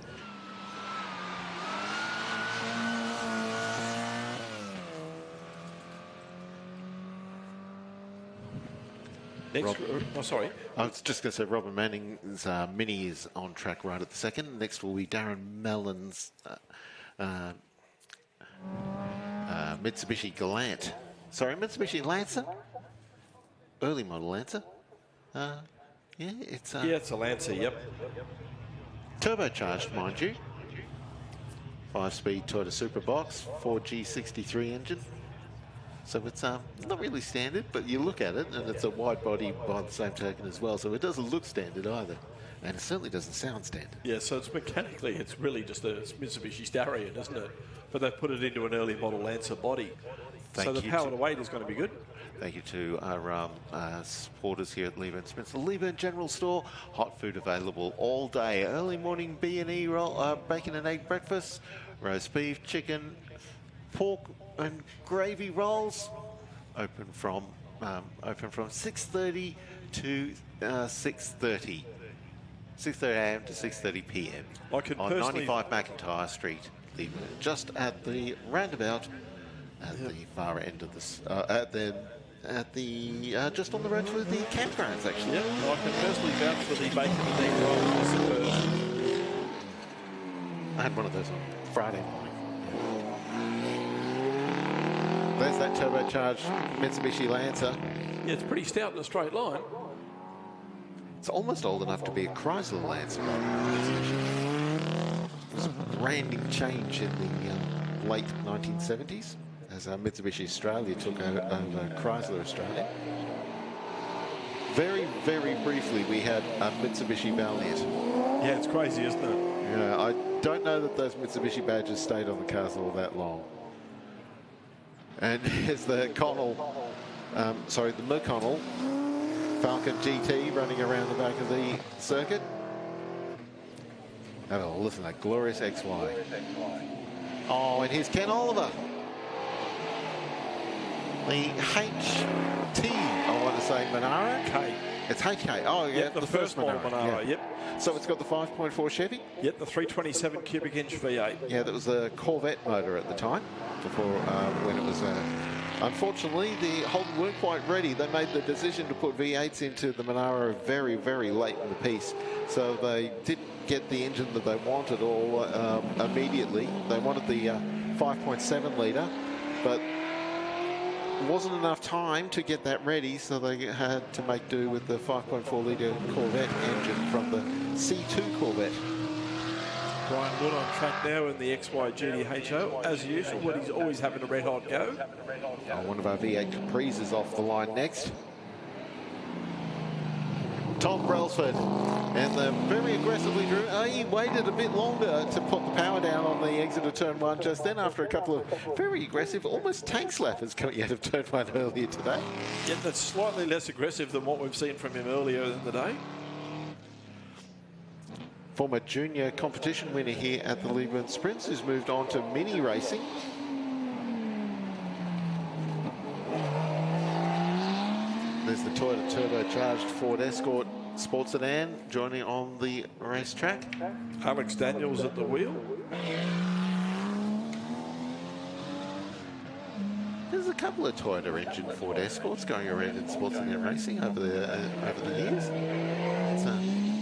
Speaker 2: Next, sorry.
Speaker 1: I was just going to say Robin Manning's Mini is on track right at the second. Next will be Darren Mellon's Mitsubishi Galant. Sorry, Mitsubishi Lancer? Early model Lancer. Yeah, it's
Speaker 2: it's a Lancer, yep.
Speaker 1: Turbocharged, mind you. 5-speed Toyota Super Box, 4G63 engine. So it's not really standard, but you look at it and it's a wide body by the same token as well. So it doesn't look standard either. And it certainly doesn't sound standard.
Speaker 2: Yeah, so it's mechanically, it's really just a Mitsubishi Starion, isn't it? But they've put it into an early model Lancer body. So the power to weight is going to be good.
Speaker 1: Thank you to our supporters here at Leyburn Sprints. The Leyburn General Store, hot food available all day. Early morning B&E roll, bacon and egg breakfast, roast beef, chicken, pork and gravy rolls. Open from 6:30 to 6:30. 6:30 a.m. to 6:30 p.m. on 95 McIntyre Street, Leyburn, just at the roundabout at the far end of this, just on the road to the campgrounds, actually.
Speaker 2: Yeah, I can personally vouch for the bacon and egg rolls.
Speaker 1: I had one of those on Friday morning. There's that turbocharged Mitsubishi Lancer.
Speaker 2: Yeah, it's pretty stout in a straight line.
Speaker 1: It's almost old enough to be a Chrysler Lancer. It was a branding change in the late 1970s as Mitsubishi Australia took over Chrysler Australia. Very, very briefly, we had a Mitsubishi Valiant.
Speaker 2: Yeah, it's crazy, isn't it?
Speaker 1: Yeah, I don't know that those Mitsubishi badges stayed on the cars all that long. And here's the the McConnell Falcon GT running around the back of the circuit. Have a listen to that glorious XY. Oh, and here's Ken Oliver. The HT, I want to say, Monaro.
Speaker 2: K.
Speaker 1: It's HK. Oh, yeah,
Speaker 2: the first model Monaro, yep.
Speaker 1: So it's got the 5.4 Chevy?
Speaker 2: Yep, the 327 cubic inch V8.
Speaker 1: Yeah, that was the Corvette motor at the time, before when it was... unfortunately, the Holden weren't quite ready. They made the decision to put V8s into the Monaro very, very late in the piece. So they didn't get the engine that they wanted all immediately. They wanted the 5.7 litre, but wasn't enough time to get that ready, so they had to make do with the 5.4 litre Corvette engine from the C2 Corvette.
Speaker 2: Brian Wood on track now in the XY GTHO, as usual, when he's always having a red hot go.
Speaker 1: One of our V8 Capris is off the line next. Tom Brailsford, and very aggressively drew. He waited a bit longer to put the power down on the exit of turn one just then, after a couple of very aggressive, almost tank slappers coming out of turn one earlier today.
Speaker 2: Yeah, that's slightly less aggressive than what we've seen from him earlier in the day.
Speaker 1: Former junior competition winner here at the Leyburn Sprints, who's moved on to mini racing. There's the Toyota turbocharged Ford Escort sports sedan joining on the racetrack.
Speaker 2: Alex Daniels at the wheel.
Speaker 1: There's a couple of Toyota engine Ford Escorts going around in sports sedan racing over the years. It's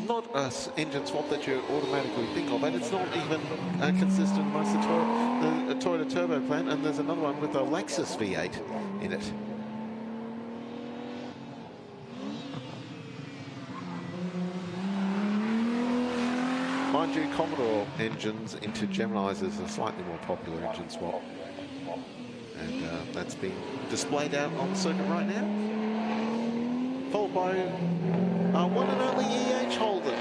Speaker 1: not an engine swap that you automatically think of, and it's not even consistent amongst the Toyota turbo plant. And there's another one with a Lexus V8 in it. Mind you, Commodore engines into Geminis is a slightly more popular engine swap. And that's being displayed out on the circuit right now. Followed by one and only EH Holden.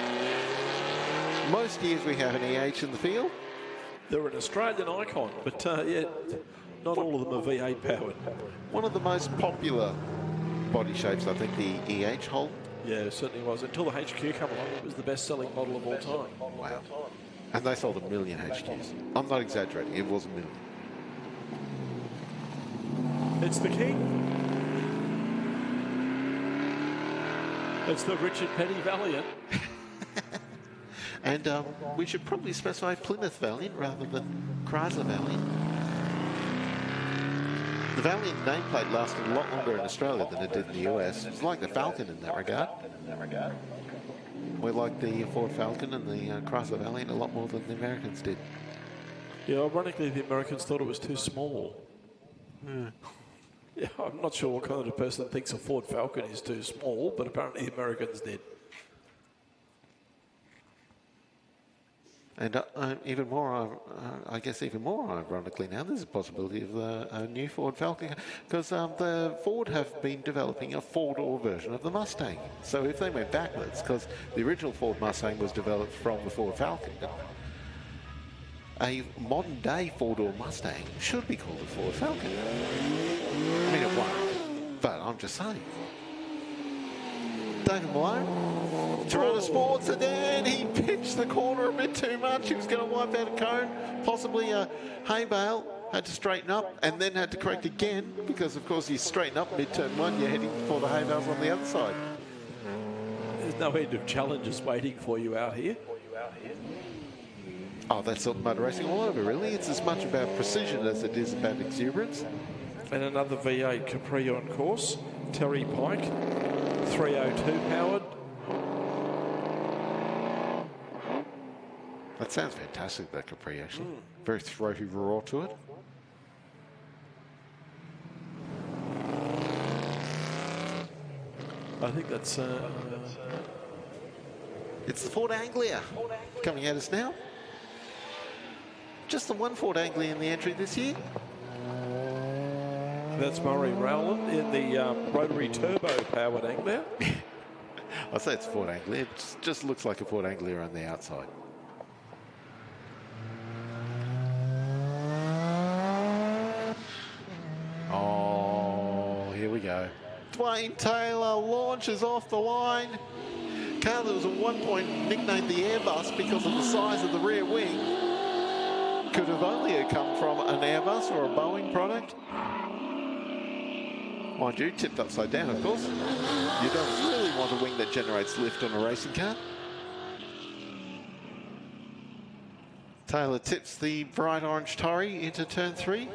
Speaker 1: Most years we have an EH in the field.
Speaker 2: They're an Australian icon, but yeah, not all of them are V8 powered.
Speaker 1: One of the most popular body shapes, I think, the EH Holden.
Speaker 2: Yeah, it certainly was. Until the HQ came along, it was the best-selling model of all time.
Speaker 1: Wow. And they sold 1 million HQs. I'm not exaggerating, it was 1 million.
Speaker 2: It's the King. It's the Richard Petty Valiant.
Speaker 1: And we should probably specify Plymouth Valiant rather than Chrysler Valiant. The Valiant nameplate lasted a lot longer in Australia than it did in the US. It's like the Falcon in that regard. We like the Ford Falcon and the Chrysler Valiant a lot more than the Americans did.
Speaker 2: Yeah, ironically, the Americans thought it was too small. Yeah, I'm not sure what kind of person thinks a Ford Falcon is too small, but apparently the Americans did.
Speaker 1: And even more, I guess even more ironically now, there's a possibility of a new Ford Falcon, because the Ford have been developing a four-door version of the Mustang. So if they went backwards, because the original Ford Mustang was developed from the Ford Falcon, a modern-day four-door Mustang should be called a Ford Falcon. I mean, it won't, but I'm just saying. David Malone, Toronto Sports, and then he pitched the corner a bit too much. He was going to wipe out a cone, possibly a hay bale, had to straighten up, and then had to correct again, because of course you straighten up mid-turn one, you're heading for the hay bales on the other side.
Speaker 2: There's no end of challenges waiting for you out here.
Speaker 1: Oh, that's motor racing all over, really. It's as much about precision as it is about exuberance.
Speaker 2: And another V8 Capri on course. Terry Pike, 302 powered.
Speaker 1: That sounds fantastic, that Capri, actually. Very throaty roar to it.
Speaker 2: I think that's...
Speaker 1: It's the Ford Anglia coming at us now. Just the one Ford Anglia in the entry this year.
Speaker 2: That's Murray Rowland in the rotary turbo-powered Anglia.
Speaker 1: I say it's Ford Anglia. It just looks like a Ford Anglia on the outside. Oh, here we go. Dwayne Taylor launches off the line. Car that was at one point nicknamed the Airbus because of the size of the rear wing. Could have only come from an Airbus or a Boeing product. Mind you, tipped upside down, of course. You don't really want a wing that generates lift on a racing car. Taylor tips the bright orange Torrey into turn 3.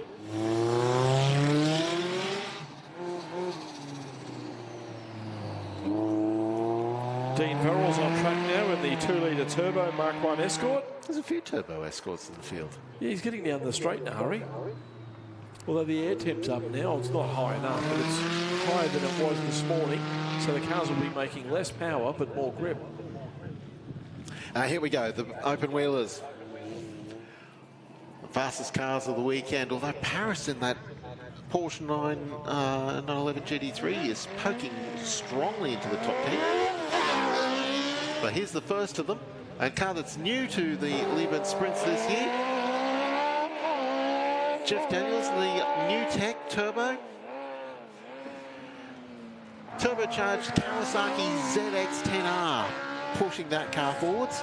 Speaker 2: Dean Verrill's on track now in the 2-litre turbo Mark 1 Escort.
Speaker 1: There's a few turbo Escorts in the field.
Speaker 2: Yeah, he's getting down the straight in a hurry. Although the air temp's up now, it's not high enough, but it's higher than it was this morning. So the cars will be making less power, but more grip.
Speaker 1: Here we go, the open wheelers. The fastest cars of the weekend, although Paris in that Porsche 911 GT3 is poking strongly into the top 10. But here's the first of them, a car that's new to the Leyburn Sprints this year. Jeff Daniels, the new tech turbo. Turbocharged Kawasaki ZX-10R, pushing that car forwards.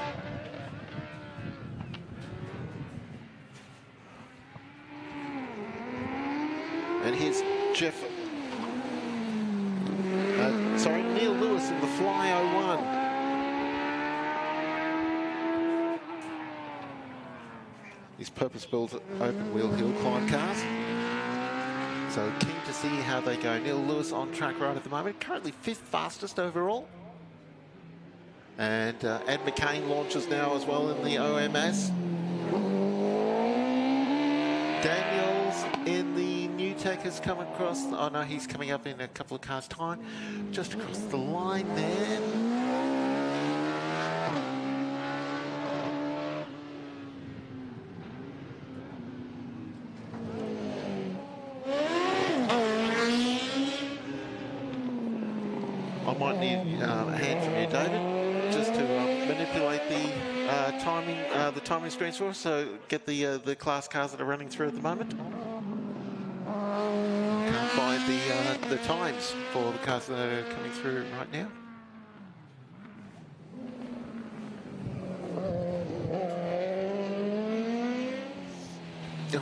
Speaker 1: And here's Neil Lewis in the Fly 01. These purpose-built open-wheel hill climb cars. So keen to see how they go. Neil Lewis on track right at the moment. Currently 5th fastest overall. And Ed McCain launches now as well in the OMS. Daniels in the new tech has come across. Oh no, he's coming up in a couple of cars' time. Just across the line there. I might need a hand from you, David, just to manipulate the timing screens for us, so get the class cars that are running through at the moment. Can't find the times for the cars that are coming through right now.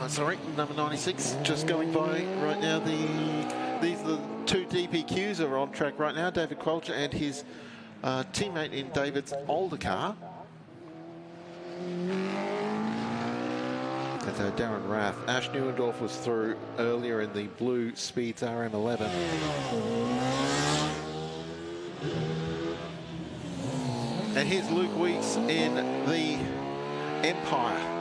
Speaker 1: sorry, number 96 just going by right now. These are the two DPQs are on track right now. David Qualcher and his teammate in David's older car. That's Darren Rath. Ash Neuendorf was through earlier in the blue Speeds RM11. And here's Luke Weeks in the Empire.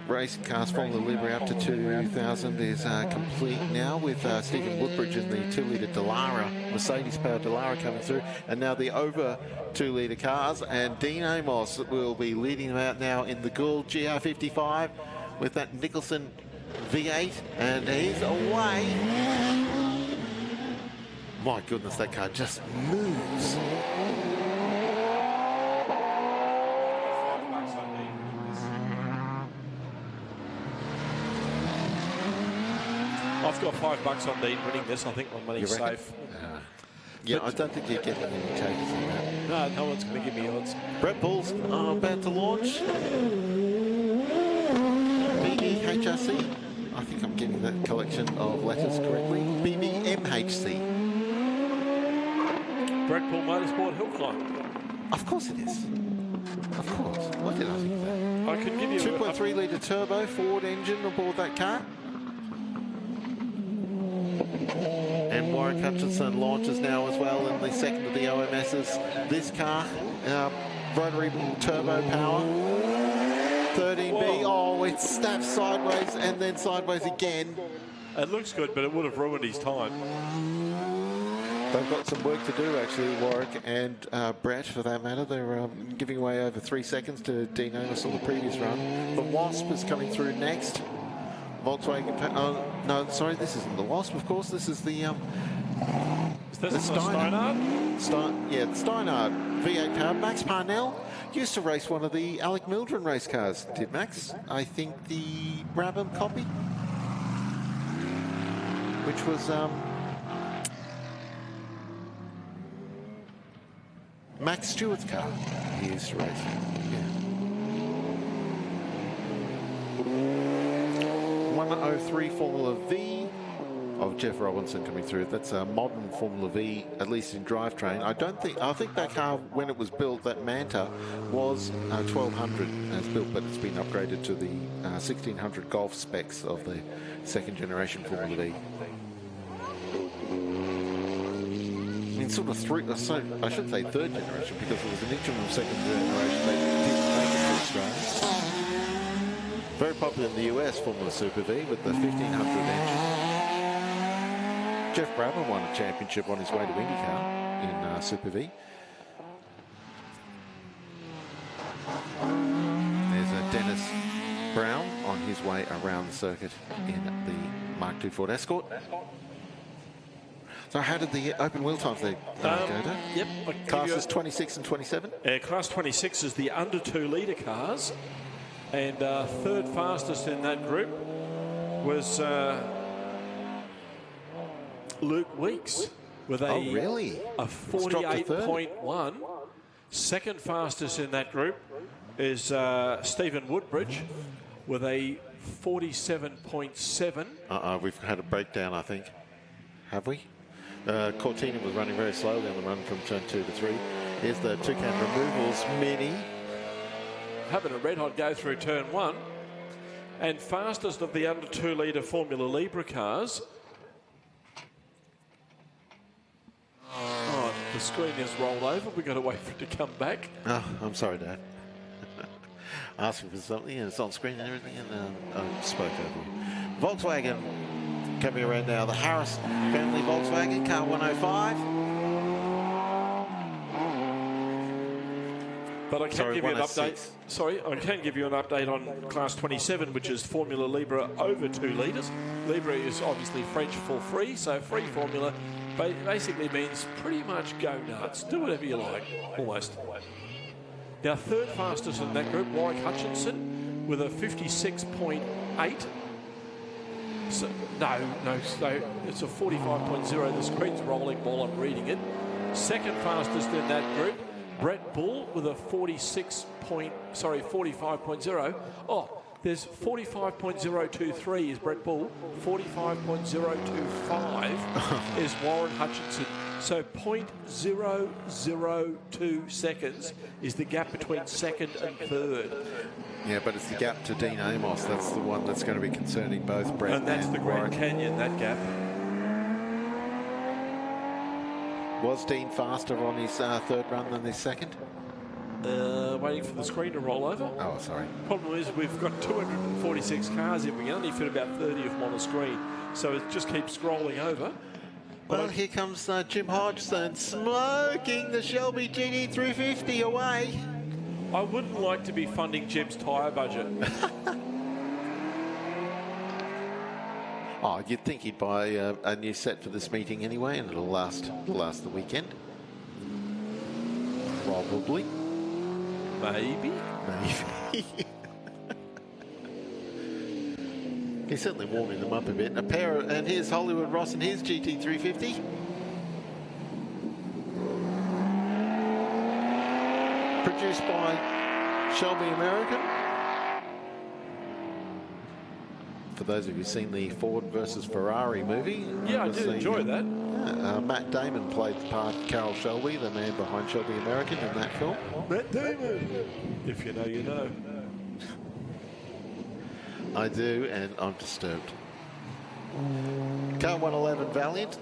Speaker 1: Racing cars from the Libre up to 2000 is complete now with Stephen Woodbridge in the 2-litre Dallara, Mercedes-powered Dallara coming through, and now the over 2-litre cars, and Dean Amos will be leading them out now in the Gould GR55 with that Nicholson V8, and he's away. My goodness, that car just moves.
Speaker 2: I've got $5 on Dean winning this. I think my money's safe.
Speaker 1: Yeah, I don't think you're getting any takers in that.
Speaker 2: No, no one's going to give me odds.
Speaker 1: Brett Bulls about to launch. BBHRC. I think I'm getting that collection of letters correctly. BBMHC.
Speaker 2: Brett Bull Motorsport Hill Climb.
Speaker 1: Of course it is. Of course. What did I think of that?
Speaker 2: I can give you
Speaker 1: 2.3 litre turbo Ford engine aboard that car. And Warwick Hutchinson launches now as well in the second of the OMSs. This car, rotary turbo power. 13B, oh, it snaps sideways and then sideways again.
Speaker 2: It looks good, but it would have ruined his time.
Speaker 1: They've got some work to do, actually, Warwick and Brett, for that matter. They're giving away over 3 seconds to Dean Amos on the previous run. The Wasp is coming through next. Volkswagen, no, sorry, this isn't the Wasp, of course. This is the
Speaker 2: Steinhardt?
Speaker 1: The Steinhardt V8 powered. Max Parnell used to race one of the Alec Mildren race cars, did Max? I think the Brabham copy, which was Max Stewart's car he used to race. Yeah. 103 Formula V of Jeff Robinson coming through. That's a modern Formula V, at least in drivetrain. I think that car, when it was built, that Manta, was 1200 as built, but it's been upgraded to the 1600 Golf specs of the second generation Formula V. I mean, sort of I should say third generation, because there was an interim of second generation they didn't make it to Australia. Very popular in the US, Formula Super V, with the 1500 engine. Jeff Brabham won a championship on his way to IndyCar in Super V. There's Dennis Brown on his way around the circuit in the Mark II Ford Escort. So how did the open wheel times there go down?
Speaker 2: Yep.
Speaker 1: Classes 26 and 27?
Speaker 2: Class 26 is the under 2 litre cars. And third fastest in that group was Luke Weeks with a 48.1. Second fastest in that group is Stephen Woodbridge with a 47.7.
Speaker 1: We've had a breakdown, I think. Have we? Cortina was running very slowly on the run from turn 2 to 3. Here's the Toucan Removals Mini.
Speaker 2: Having a red hot go through turn 1, and fastest of the under 2 litre Formula Libre cars. Oh, the screen has rolled over. We've got to wait for it to come back.
Speaker 1: Oh, I'm sorry, Dad. Asking for something, and it's on screen and everything, and I spoke over you. Volkswagen coming around now. The Harris family Volkswagen, car 105.
Speaker 2: But I can give you an update. Sorry, I can give you an update on Class 27, which is Formula Libre over 2 litres. Libre is obviously French for free, so free formula basically means pretty much go nuts. Do whatever you like, almost. Now, third fastest in that group, Warwick Hutchinson, with a 56.8. So, no, so it's a 45.0. The screen's rolling while I'm reading it. Second fastest in that group, Brett Bull with a 45.0. Oh, there's 45.023 is Brett Bull. 45.025 is Warren Hutchinson. So 0.002 seconds is the gap between second and third.
Speaker 1: Yeah, but it's the gap to Dean Amos. That's the one that's going to be concerning both Brett
Speaker 2: and that's the Grand
Speaker 1: Warwick.
Speaker 2: Canyon, that gap.
Speaker 1: Was Dean faster on his third run than his second?
Speaker 2: Waiting for the screen to roll over.
Speaker 1: Oh, sorry.
Speaker 2: Problem is we've got 246 cars in. We can only fit about 30 of them on a screen. So it just keeps scrolling over.
Speaker 1: Well, here comes Jim Hodgson smoking the Shelby GT350 away.
Speaker 2: I wouldn't like to be funding Jim's tyre budget.
Speaker 1: Oh, you'd think he'd buy a new set for this meeting anyway, and it'll last the weekend. Probably.
Speaker 2: Maybe.
Speaker 1: He's certainly warming them up a bit. And here's Hollywood Ross and his GT350. Produced by Shelby American. For those of you who've seen the Ford versus Ferrari movie.
Speaker 2: Yeah, I did enjoy that.
Speaker 1: Matt Damon played the part of Carroll Shelby, the man behind Shelby American in that film.
Speaker 2: Matt Damon. If you know, you know.
Speaker 1: I do, and I'm disturbed. Car 111 Valiant.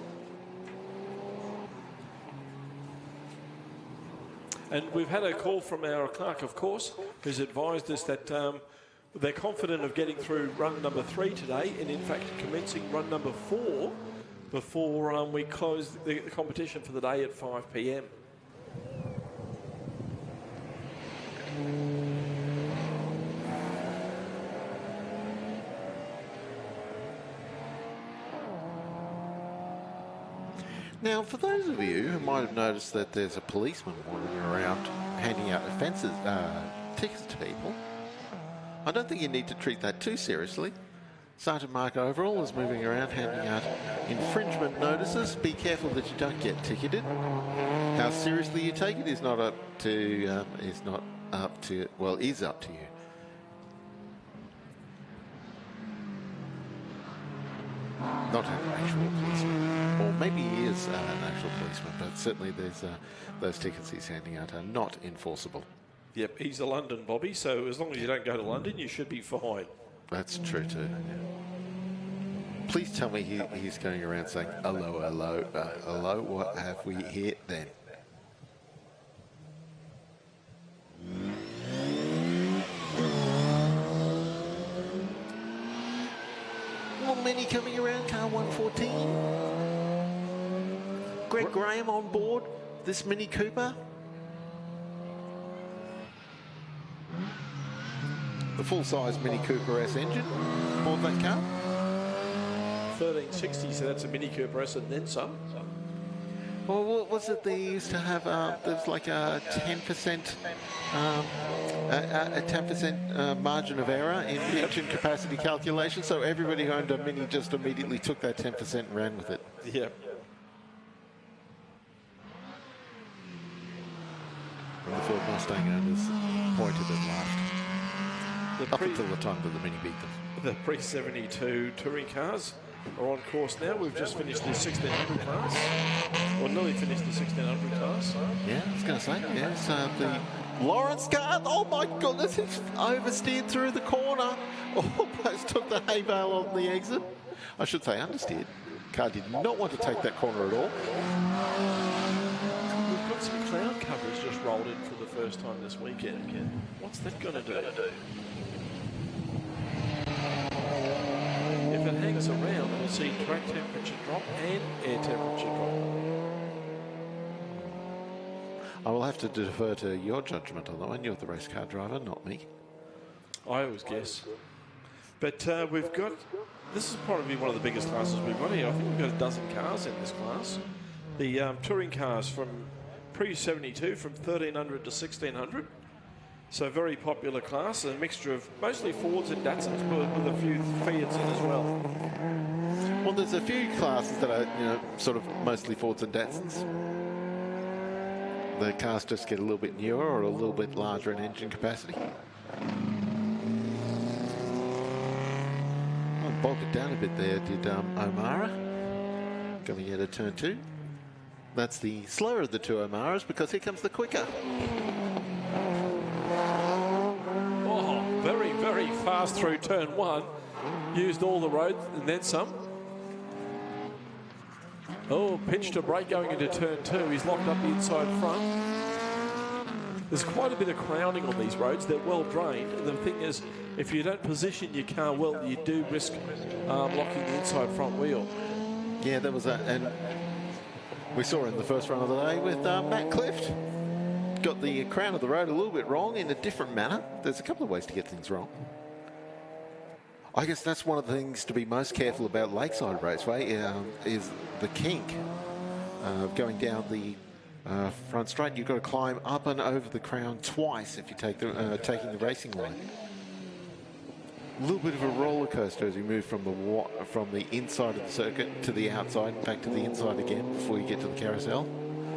Speaker 2: And we've had a call from our clerk, of course, who's advised us that they're confident of getting through run number 3 today, and in fact commencing run number 4 before we close the competition for the day at 5 p.m.
Speaker 1: Now, for those of you who might have noticed that there's a policeman wandering around handing out offences, tickets to people, I don't think you need to treat that too seriously. Sergeant Mark Overall is moving around handing out infringement notices. Be careful that you don't get ticketed. How seriously you take it is not up to is up to you. Not an actual policeman, or maybe he is an actual policeman, but certainly there's those tickets he's handing out are not enforceable.
Speaker 2: Yep, he's a London Bobby, so as long as you don't go to London, you should be fine.
Speaker 1: That's true too. Please tell me he's going around saying, hello, hello, hello, what have we here then? More Mini coming around, car 114. Greg Graham on board this Mini Cooper. The full-size Mini Cooper S engine aboard that car.
Speaker 2: 1360, so that's a Mini Cooper S and then some.
Speaker 1: Well, what was it they used to have? There's like a 10%, a 10% margin of error in the engine capacity calculation. So everybody who owned a Mini just immediately took that 10% and ran with it.
Speaker 2: Yeah.
Speaker 1: And the Ford Mustang owners pointed and laughed. Up until the time that the Mini beat them.
Speaker 2: The pre-72 touring cars are on course now. We've just finished the 1600 class, or nearly finished the 1600 class.
Speaker 1: Yeah, I was going to say, yes, the Lawrence car. Oh my goodness, he's oversteered through the corner. Almost took the hay bale on the exit. I should say understeered. Car did not want to take that corner at all.
Speaker 2: We've got some cloud coverage just rolled in for the first time this weekend. What's that going to do? If it hangs around, we'll see track temperature drop and air temperature drop.
Speaker 1: I will have to defer to your judgment on that one. You're the race car driver, not me.
Speaker 2: I always guess. But we've got, this is probably one of the biggest classes we've got here. I think we've got a dozen cars in this class. The touring cars from pre-72 from 1300 to 1600. So very popular class, a mixture of mostly Fords and Datsuns, but with a few Fiats in as well.
Speaker 1: Well, there's a few classes that are, sort of mostly Fords and Datsuns. The cars just get a little bit newer or a little bit larger in engine capacity. I bogged it down a bit there, did O'Mara. Coming out of turn 2. That's the slower of the two O'Maras because here comes the quicker.
Speaker 2: Oh, very, very fast through turn 1. Used all the road and then some. Oh, pitch to brake going into turn 2. He's locked up the inside front. There's quite a bit of crowding on these roads. They're well drained. And the thing is, if you don't position your car well, you do risk locking the inside front wheel.
Speaker 1: Yeah, that was and we saw in the first run of the day with Matt Clift. Got the crown of the road a little bit wrong in a different manner. There's a couple of ways to get things wrong. I guess that's one of the things to be most careful about Lakeside Raceway is the kink going down the front straight. You've got to climb up and over the crown twice if you take the taking the racing line. A little bit of a roller coaster as you move from the inside of the circuit to the outside, back to the inside again before you get to the carousel.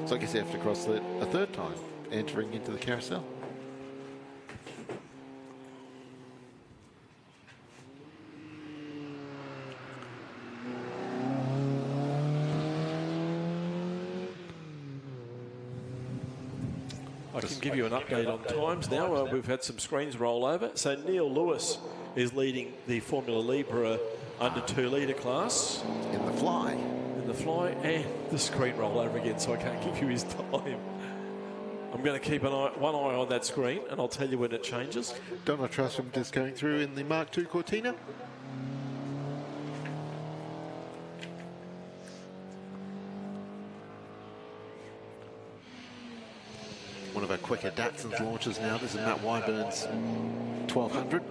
Speaker 1: So I guess you have to cross it a third time, entering into the carousel.
Speaker 2: I can give you an update on times now. We've had some screens roll over. So Neil Lewis is leading the Formula Libre under 2 litre class.
Speaker 1: In the fly.
Speaker 2: In the fly, and the screen roll over again, so I can't give you his time. I'm going to keep one eye on that screen, and I'll tell you when it changes.
Speaker 1: Donald Trustram just going through in the Mark II Cortina. One of our quicker Datsuns launches now. This is Matt Wyburn's 1200.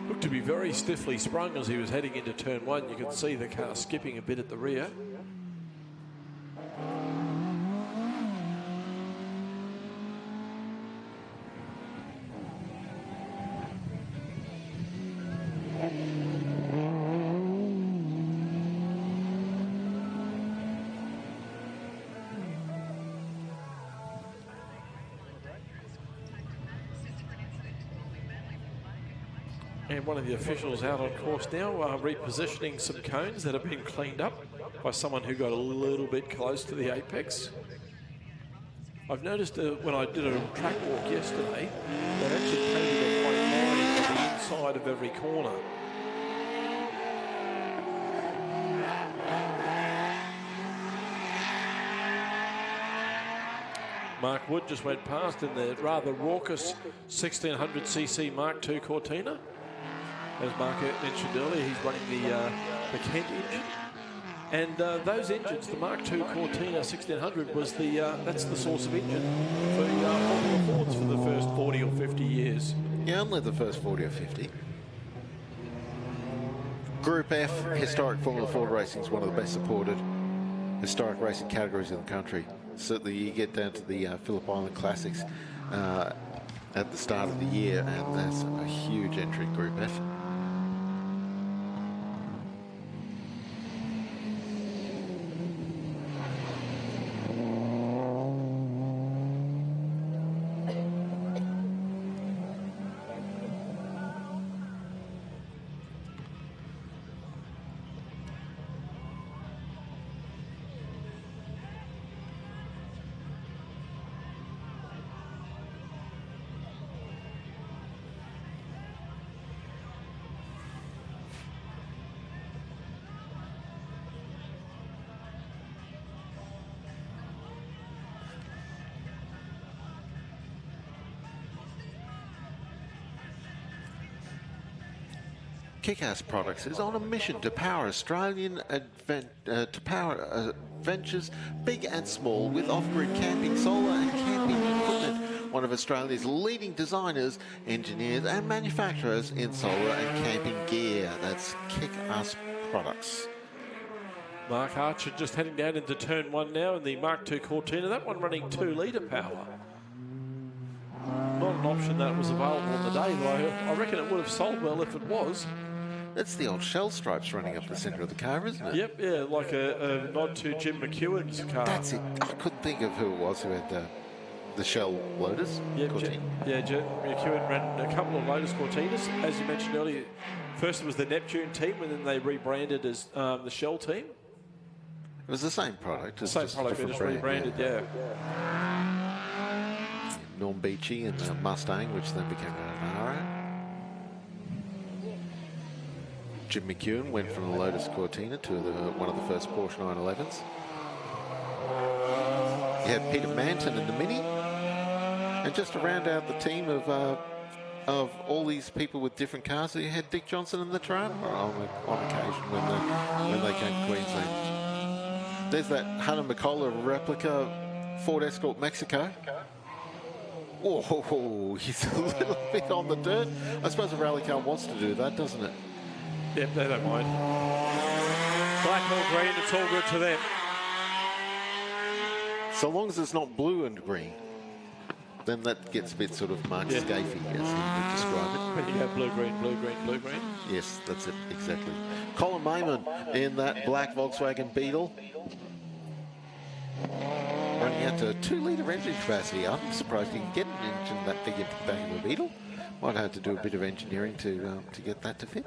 Speaker 2: Looked to be very stiffly sprung as he was heading into turn 1. You can see the car skipping a bit at the rear. And one of the officials out on course now, repositioning some cones that have been cleaned up by someone who got a little bit close to the apex. I've noticed when I did a track walk yesterday, they actually painted a white line on the inside of every corner. Mark Wood just went past in the rather raucous 1600cc Mark II Cortina. As Mark mentioned earlier, he's running the Kent engine. And those engines, the Mark II Cortina 1600 was that's the source of engine for Formula Fords for the first 40 or 50 years.
Speaker 1: Yeah, only the first 40 or 50. Group F, historic Formula Ford racing is one of the best supported historic racing categories in the country. Certainly you get down to the Phillip Island Classics at the start of the year, and that's a huge entry, Group F. Kick-Ass Products is on a mission to power Australian adventures, big and small, with off-grid camping, solar and camping equipment. One of Australia's leading designers, engineers and manufacturers in solar and camping gear. That's Kick-Ass Products.
Speaker 2: Mark Archer just heading down into turn 1 now in the Mark II Cortina. That one running 2 litre power. Not an option that was available on the day, though. I reckon it would have sold well if it was.
Speaker 1: That's the old shell stripes running up the centre of the car, isn't it?
Speaker 2: Yep, yeah, like a nod to Jim McEwen's car.
Speaker 1: That's it. I couldn't think of who it was who had the shell loaders.
Speaker 2: Jim McEwen ran a couple of Lotus Cortinas, as you mentioned earlier. First it was the Neptune team, and then they rebranded as the Shell team.
Speaker 1: It was the same product.
Speaker 2: The same product, but just rebranded, yeah.
Speaker 1: Norm Beachy and the Mustang, which then became an Nara. Jim McEwen went from the Lotus Cortina to one of the first Porsche 911s. You had Peter Manton in the Mini. And just to round out the team of all these people with different cars, you had Dick Johnson in the Toronto on occasion when they came to Queensland. There's that Hunter McCullough replica Ford Escort Mexico. Oh, he's a little bit on the dirt. I suppose a rally car wants to do that, doesn't it?
Speaker 2: Yep, they don't mind. Black or green, it's all good to them.
Speaker 1: So long as it's not blue and green, then that gets a bit sort of Mark Scafey, as he would describe it.
Speaker 2: When you have blue, green, blue, green, blue, green.
Speaker 1: Yes, that's it, exactly. Colin Mayman in that black Volkswagen Beetle. Running out to a 2-litre engine capacity. I'm surprised you can get an engine that big into the back of a Beetle. Might have to do a bit of engineering to get that to fit.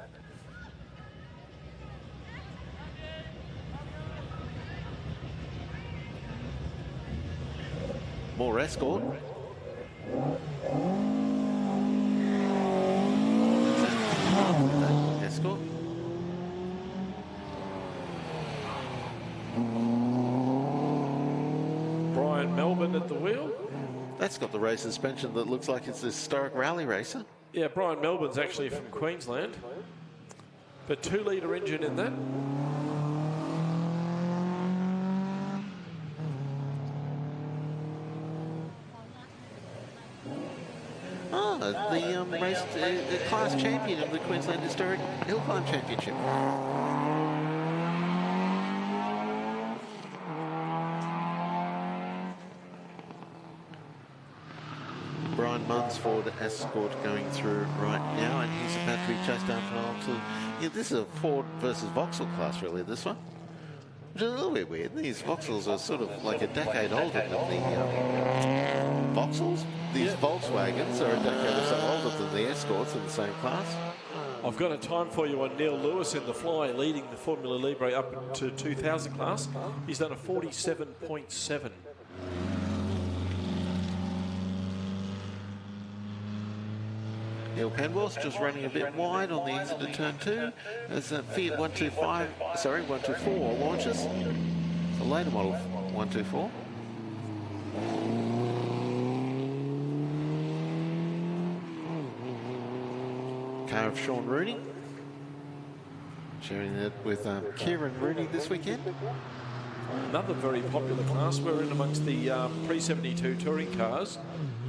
Speaker 1: More Escort. Escort.
Speaker 2: Brian Melbourne at the wheel.
Speaker 1: That's got the race suspension that looks like it's a historic rally racer.
Speaker 2: Yeah, Brian Melbourne's actually from Queensland. But 2-litre engine in that.
Speaker 1: The race class champion of the Queensland Historic Hill Climb Championship. Brian Munn's Ford Escort going through right now, and he's about to be chased down to. Yeah, this is a Ford versus Vauxhall class, really. This one, which is a little bit weird. These Vauxhalls are sort of like a decade older than the Vauxhalls. These Volkswagens are a decade or so older than the Escorts in the same class.
Speaker 2: I've got a time for you on Neil Lewis in the Fly, leading the Formula Libre up to 2000 class. He's done a 47.7.
Speaker 1: Neil Penworth just running a bit wide on the exit of turn 2 as Fiat 124 launches. The later model 124. Car of Sean Rooney. Sharing it with Kieran Rooney this weekend.
Speaker 2: Another very popular class. We're in amongst the pre-72 touring cars.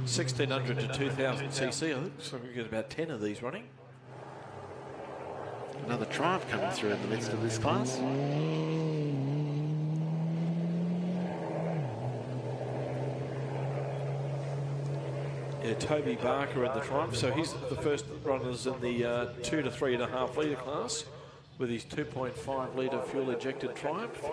Speaker 2: 1600 to 2000 cc. I think so we get about 10 of these running.
Speaker 1: Another Triumph coming through in the midst of this class.
Speaker 2: Yeah, Toby Barker in the Triumph. So he's the first runners in the 2 to 3.5 litre class with his 2.5 litre fuel injected Triumph.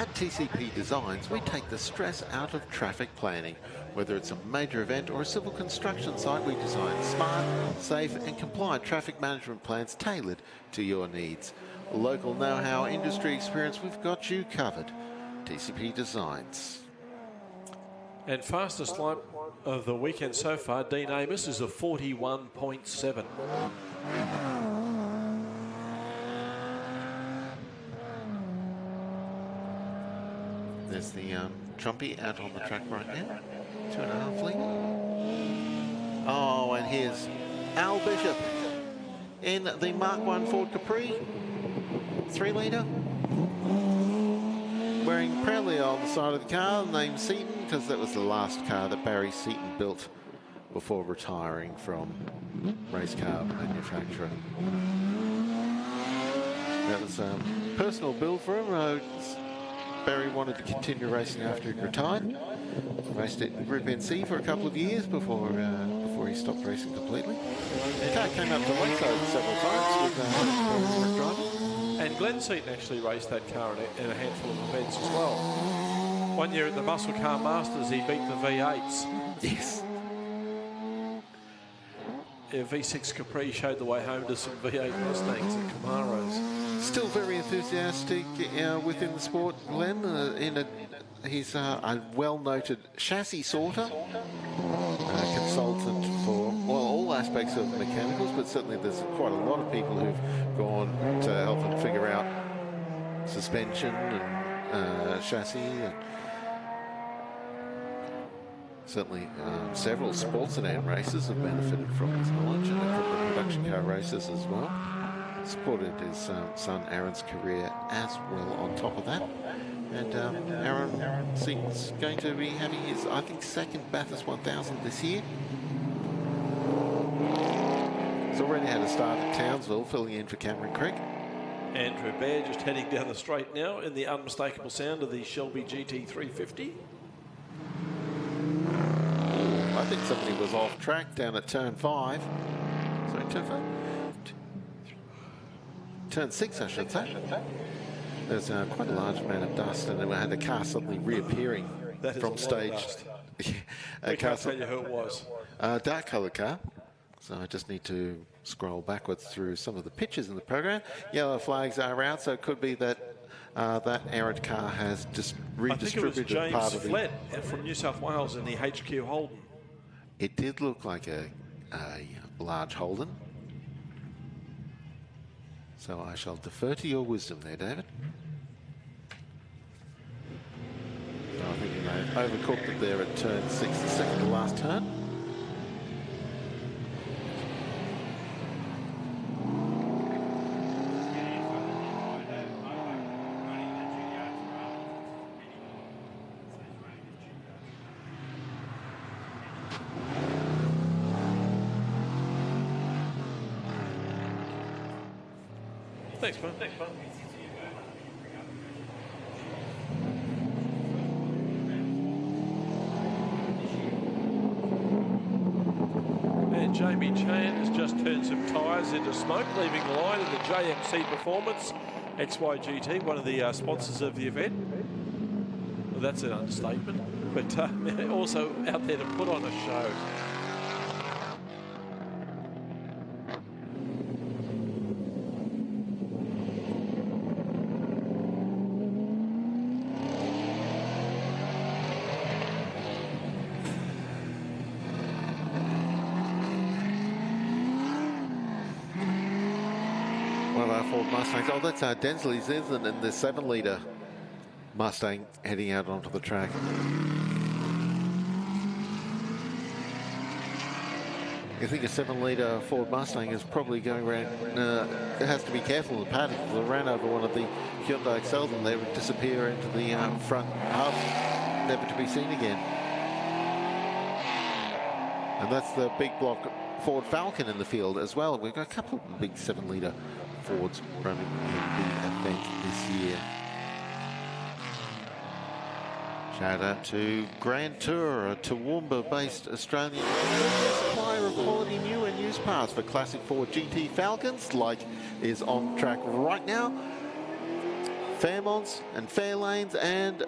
Speaker 1: At TCP Designs, we take the stress out of traffic planning. Whether it's a major event or a civil construction site, we design smart, safe and compliant traffic management plans tailored to your needs. Local know-how, industry experience, we've got you covered. TCP Designs.
Speaker 2: And fastest lap of the weekend so far, Dean Amos, is a 41.7.
Speaker 1: There's the Trumpy out on the track right now. 2.5 litre. Oh, and here's Al Bishop in the Mark 1 Ford Capri. 3 litre. Wearing proudly on the side of the car, named Seaton, because that was the last car that Barry Seaton built before retiring from race car manufacturer. That was a personal build for him. Barry wanted to continue racing after he retired. Raced at Group NC for a couple of years before he stopped racing completely. The car came up to Lakeside several times with driving.
Speaker 2: And Glenn Seaton actually raced that car in a handful of events as well. One year at the Muscle Car Masters, he beat the V8s.
Speaker 1: Yes.
Speaker 2: V6 Capri showed the way home to some V8 Mustangs and Camaros.
Speaker 1: Still very enthusiastic within the sport, Glenn. He's a well-noted chassis sorter, consultant for all aspects of mechanicals, but certainly there's quite a lot of people who've gone to help him figure out suspension and chassis. And certainly several sports sedan races have benefited from his knowledge, and a couple of production car races as well. Supported his son Aaron's career as well on top of that. And Aaron Seaton's going to be having his, I think, second Bathurst 1000 this year. He's already had a start at Townsville, filling in for Cameron Craig.
Speaker 2: Andrew Baird just heading down the straight now in the unmistakable sound of the Shelby GT350.
Speaker 1: I think somebody was off track down at turn 5. Sorry, turn 5? Turn 6, I should say. There's quite a large amount of dust, and we had the car suddenly reappearing from stage.
Speaker 2: I can't tell you who it was.
Speaker 1: Dark coloured car. So I just need to scroll backwards through some of the pictures in the program. Yellow flags are out, so it could be that that errant car has just redistributed part of
Speaker 2: James Flett from New South Wales in the HQ Holden.
Speaker 1: It did look like a large Holden. So I shall defer to your wisdom there, David. So I think they've overcooked it there at turn 6, the second to last turn.
Speaker 2: Thanks, man. Thanks, man. And Jamie Chan has just turned some tyres into smoke, leaving the line in the JMC Performance XYGT, one of the sponsors of the event. Well, that's an understatement, but also out there to put on a show.
Speaker 1: Oh, that's Densley's, isn't it? And the 7-litre Mustang heading out onto the track. You think a 7-litre Ford Mustang is probably going around, it has to be careful in the paddock. If it ran over one of the Hyundai Excels and they would disappear into the front hub, never to be seen again. And that's the big block Ford Falcon in the field as well. We've got a couple of big 7-litre Fords running in the event this year. Shout out to Grand Tour, a Toowoomba-based Australian supplier of quality new and used parts for classic Ford GT Falcons, like is on track right now. Fairmonts and Fairlanes and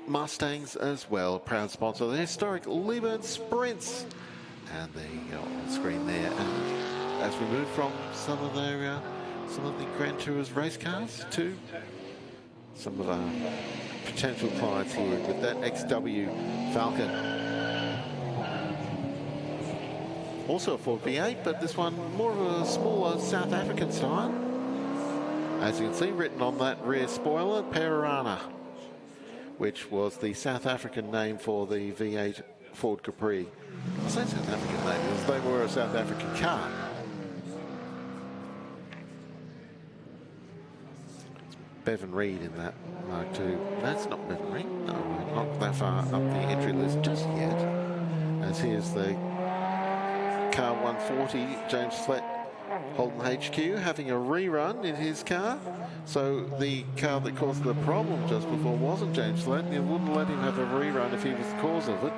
Speaker 1: Mustangs as well. Proud sponsor of the historic Leyburn Sprints. And there you go on the screen there. And as we move from some of the Grand Tours race cars to some of our potential clients here with that XW Falcon. Also a Ford V8, but this one more of a smaller South African style. As you can see, written on that rear spoiler, Perarana, which was the South African name for the V8 Ford Capri. I say South African name because they were a South African car. Bevan Reid in that Mark II. That's not Bevan Reid. No, we're not that far up the entry list just yet. As here's the car 140, James Flett, Holden HQ, having a rerun in his car. So the car that caused the problem just before wasn't James Flett, and you wouldn't let him have a rerun if he was the cause of it.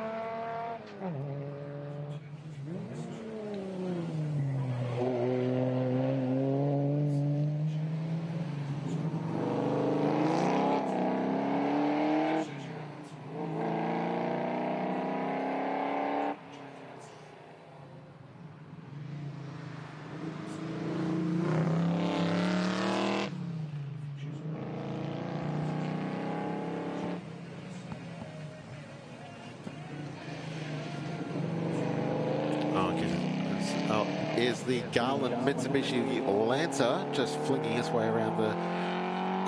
Speaker 1: Is the Garland Mitsubishi Lancer just flinging his way around the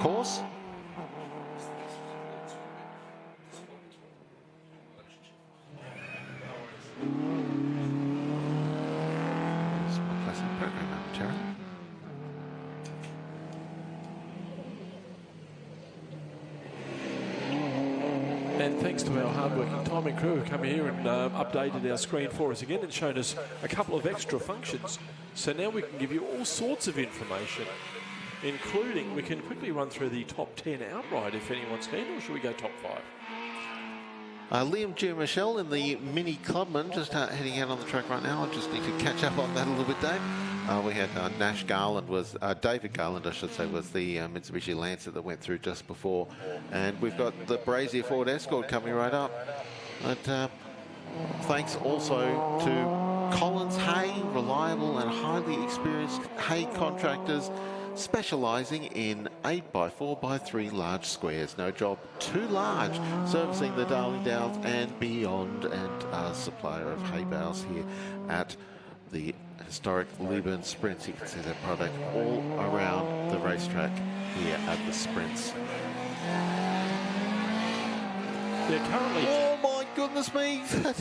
Speaker 1: course. It's my classic program momentarily.
Speaker 2: And thanks to our hard-working timing crew who come here and updated our screen for us again and shown us a couple of extra functions. So now we can give you all sorts of information, including we can quickly run through the top 10 outright if anyone's keen, or should we go top 5?
Speaker 1: Liam Michelle in the Mini Clubman just heading out on the track right now. I just need to catch up on that a little bit, Dave. We had David Garland, I should say, was the Mitsubishi Lancer that went through just before. And we've got the Brazier Ford Escort coming right up. But thanks also to Collins Hay, reliable and highly experienced hay contractors, specialising in 8x4x3 large squares. No job too large, servicing the Darling Downs and beyond, and a supplier of hay bales here at the historic Leyburn Sprints. You can see that product all around the racetrack here at the Sprints.
Speaker 2: They're currently...
Speaker 1: Oh my goodness me! That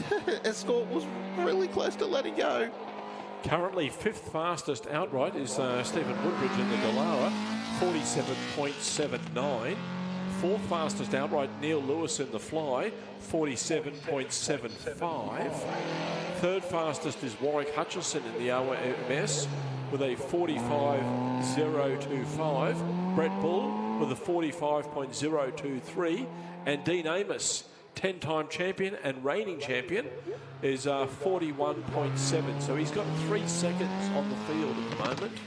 Speaker 1: Escort was really close to letting go.
Speaker 2: Currently fifth fastest outright is Stephen Woodbridge in the Dallara, 47.79. Fourth fastest outright, Neil Lewis in the Fly, 47.75. Third fastest is Warwick Hutchison in the OMS with a 45.025. Brett Bull with a 45.023. And Dean Amos, 10-time champion and reigning champion, is 41.7. So he's got 3 seconds on the field at the moment.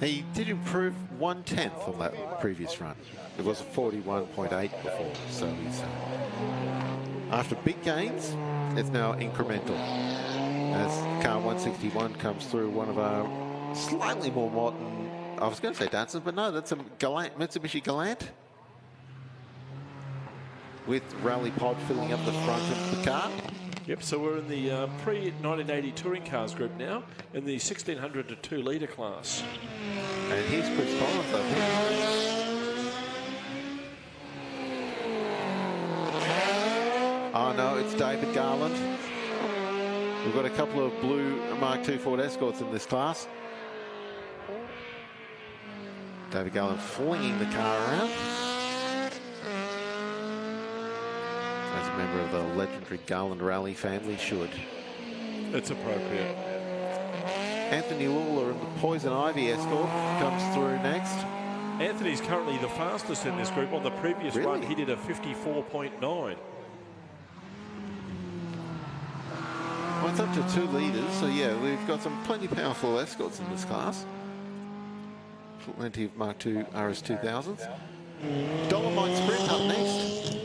Speaker 1: He did improve 1/10 on that previous run. It was a 41.8 before, so he's after big gains, it's now incremental. As car 161 comes through, one of our slightly more modern, I was going to say Datsun, but no, that's a Galant, Mitsubishi Galant, with rally pod filling up the front of the car.
Speaker 2: Yep, so we're in the pre-1980 touring cars group now, in the 1600 to 2 litre class.
Speaker 1: And here's Chris Collins, I think. Oh no, it's David Garland. We've got a couple of blue Mark II Ford Escorts in this class. David Garland flinging the car around. As a member of the legendary Garland Rally family should.
Speaker 2: It's appropriate.
Speaker 1: Anthony Lawler in the Poison Ivy Escort comes through next.
Speaker 2: Anthony's currently the fastest in this group. On the previous run, he did a 54.9.
Speaker 1: Well, it's up to 2 litres, so yeah, we've got some plenty powerful Escorts in this class. Plenty of Mark II RS2000s. Dolomite Sprint up next.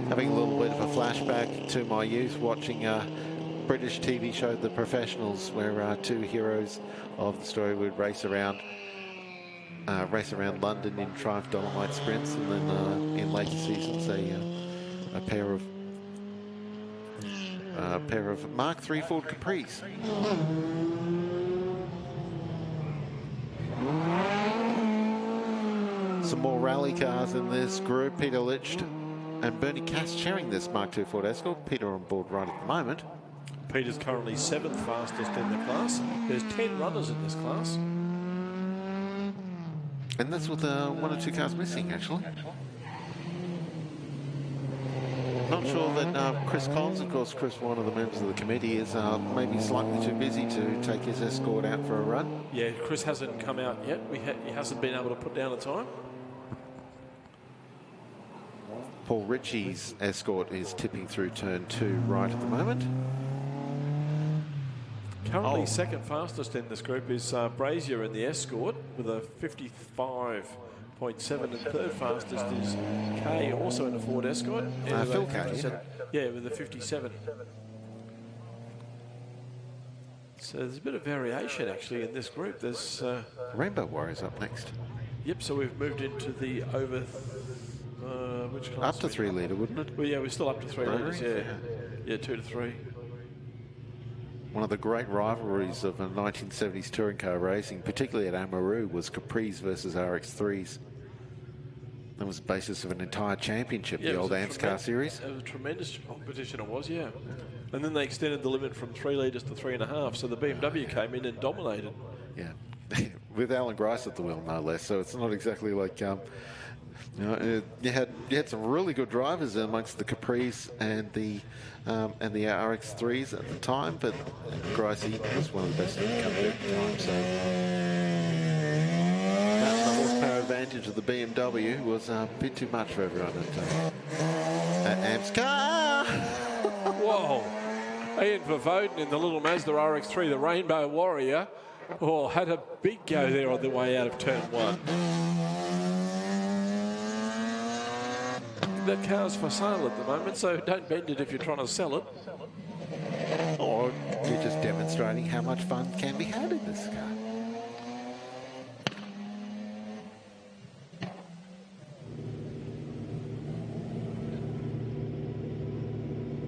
Speaker 1: Having a little bit of a flashback to my youth watching British TV show The Professionals, where two heroes of the story would race around London in Triumph Dolomite Sprints, and then in later seasons a pair of Mark III Ford Capris. Some more rally cars in this group. Peter Licht and Bernie Cass sharing this Mark II Ford Escort. Peter on board right at the moment.
Speaker 2: Peter's currently 7th fastest in the class. There's 10 runners in this class.
Speaker 1: And that's with 1 or 2 cars missing, actually. Not sure that Chris Collins, of course, one of the members of the committee, is maybe slightly too busy to take his Escort out for a run.
Speaker 2: Yeah, Chris hasn't come out yet. He hasn't been able to put down a time.
Speaker 1: Paul Ritchie's Escort is tipping through turn 2 right at the moment.
Speaker 2: Currently second fastest in this group is Brazier in the Escort with a 55.7, and third fastest is Kay, also in a Ford Escort.
Speaker 1: Phil Kay.
Speaker 2: Yeah, with a 57. So there's a bit of variation actually in this group. There's
Speaker 1: Rainbow Warriors up next.
Speaker 2: Yep, so we've moved into the over... which class?
Speaker 1: Up to 3 litre, wouldn't it?
Speaker 2: Well, yeah, we're still up to 3 litres, yeah, 2 to 3.
Speaker 1: One of the great rivalries of 1970s touring car racing, particularly at Amaru, was Capris versus RX3s. That was the basis of an entire championship, the old AMS car series.
Speaker 2: It was a tremendous competition, it was, yeah. And then they extended the limit from 3 litres to 3.5, so the BMW came in and dominated.
Speaker 1: Yeah, with Alan Grice at the wheel, no less. So it's not exactly like... you had some really good drivers amongst the Capris and the RX3s at the time, but Grice was one of the best in the country at the time. So that's the horsepower advantage of the BMW was a bit too much for everyone at AMS car.
Speaker 2: Whoa! Ian Vervoden in the little Mazda RX3, the Rainbow Warrior, had a big go there on the way out of turn 1. That car's for sale at the moment, so don't bend it if you're trying to sell it.
Speaker 1: Or you're just demonstrating how much fun can be had in this car.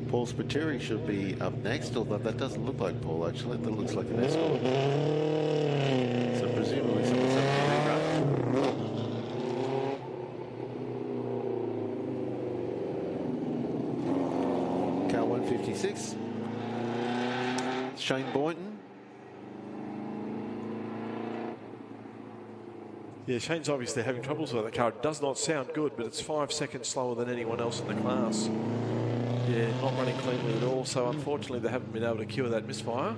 Speaker 1: Paul Spiteri should be up next, although that doesn't look like Paul actually, that looks like an Escort. So presumably someone's having a rerun. Car 156. Shane Boynton.
Speaker 2: Yeah, Shane's obviously having troubles with the car. It does not sound good, but it's 5 seconds slower than anyone else in the class. Yeah, not running cleanly at all, so unfortunately they haven't been able to cure that misfire.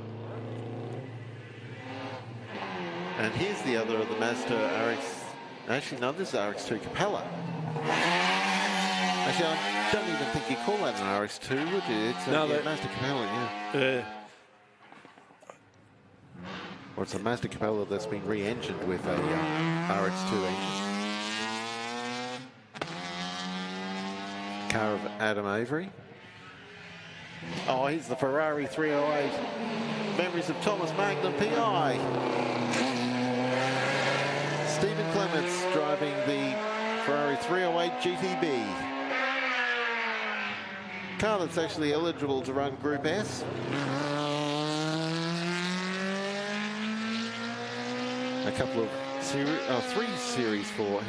Speaker 1: And here's the other of the Mazda RX. Actually, no, this is RX2 Capella. Actually, I don't even think you call that an RX2, would you? It's a Mazda Capella, yeah. Or it's a Mazda Capella that's been re-engined with a RX2 engine. Car of Adam Avery. Oh, here's the Ferrari 308. Memories of Thomas Magnum PI. Stephen Clements driving the Ferrari 308 GTB. Car that's actually eligible to run Group S. A couple of three series for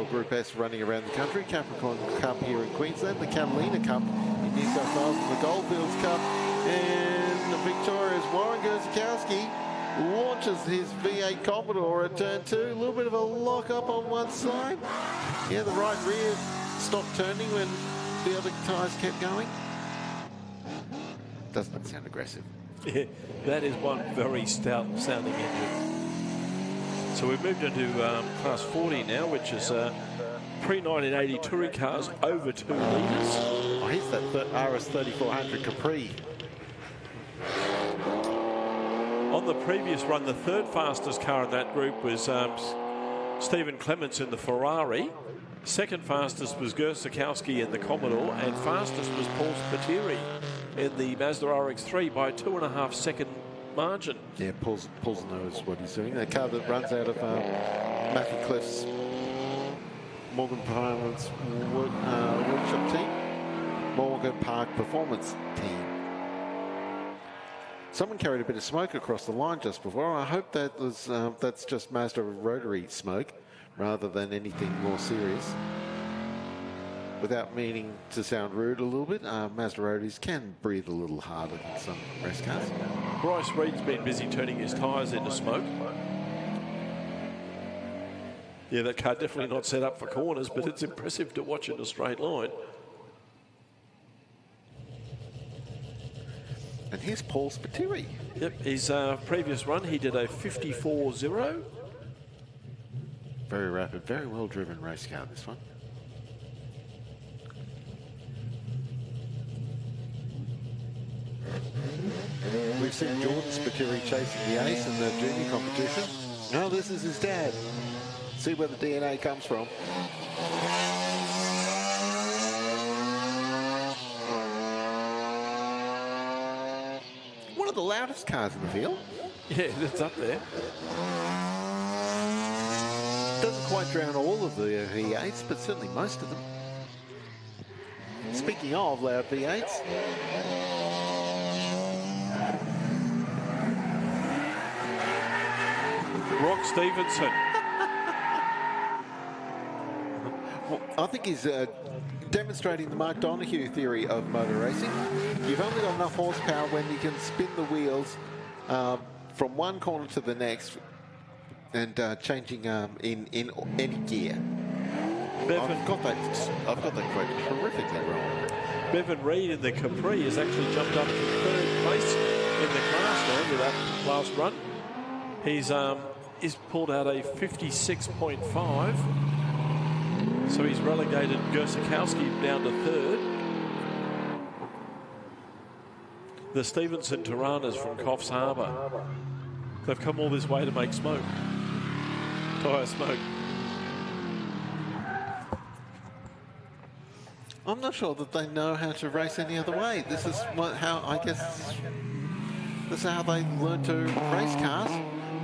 Speaker 1: Group S running around the country. Capricorn Cup here in Queensland, the Catalina Cup in New South Wales, and the Goldfields Cup in Victoria's. Warren Guzikowski launches his V8 Commodore at turn 2. A little bit of a lock up on one side. Yeah, the right rear stopped turning when the other tyres kept going. Doesn't sound aggressive.
Speaker 2: Yeah, that is one very stout sounding engine. So we've moved into class 40 now, which is pre-1980 touring cars over 2 litres.
Speaker 1: Oh, here's that RS 3400 Capri.
Speaker 2: on the previous run, the third fastest car in that group was Stephen Clements in the Ferrari. Second fastest was Gursakowski in the Commodore, and fastest was Paul Spiteri in the Mazda RX-3 by a 2.5 second margin.
Speaker 1: Yeah, Paul's knows what he's doing. The car that runs out of Mackie Cliff's Morgan Performance workshop team, Morgan Park Performance team. Someone carried a bit of smoke across the line just before. I hope that was that's just Mazda rotary smoke rather than anything more serious. Without meaning to sound rude a little bit, Mazda rotaries can breathe a little harder than some race cars.
Speaker 2: Bryce Reed's been busy turning his tyres into smoke. Yeah, that car definitely not set up for corners, but it's impressive to watch in a straight line.
Speaker 1: And here's Paul Spiteri.
Speaker 2: Yep, his previous run, he did a 54.0.
Speaker 1: Very rapid, very well driven race car, this one. We've seen Jordan Spiteri chasing the ace in the junior competition. No, this is his dad. See where the DNA comes from. One of the loudest cars in the field.
Speaker 2: Yeah, it's up there.
Speaker 1: Doesn't quite drown all of the V8s, but certainly most of them. Speaking of loud V8s,
Speaker 2: Rock Stevenson.
Speaker 1: well, I think he's demonstrating the Mark Donoghue theory of motor racing. You've only got enough horsepower when you can spin the wheels from one corner to the next and changing in any gear. I've got that quite horrifically wrong.
Speaker 2: Bevan Reid in the Capri has actually jumped up to third place in the class now with that last run. He's pulled out a 56.5. So he's relegated Gursakowski down to third. The Stevenson Tiranas from Coffs Harbour. They've come all this way to make smoke. Tyre smoke.
Speaker 1: I'm not sure that they know how to race any other way. This is this is how they learn to race cars.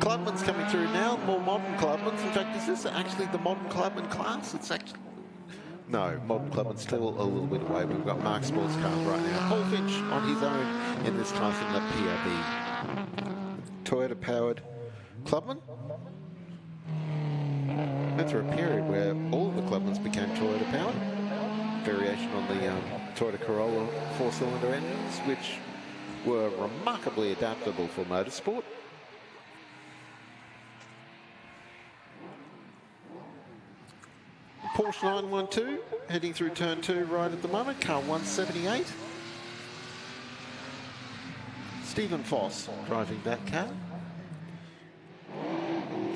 Speaker 1: Clubman's coming through now, more modern Clubmans. In fact, is this actually the modern Clubman class? It's actually... No, modern Clubman's still a little bit away. We've got Mark Sports cars right now. Paul Finch on his own in this class in the PRB. Toyota-powered Clubman. Went through a period where all of the Clubmans became Toyota-powered. Variation on the Toyota Corolla four-cylinder engines, which were remarkably adaptable for motorsport. Porsche 912 heading through turn 2 right at the moment, car 178. Stephen Foss driving that car.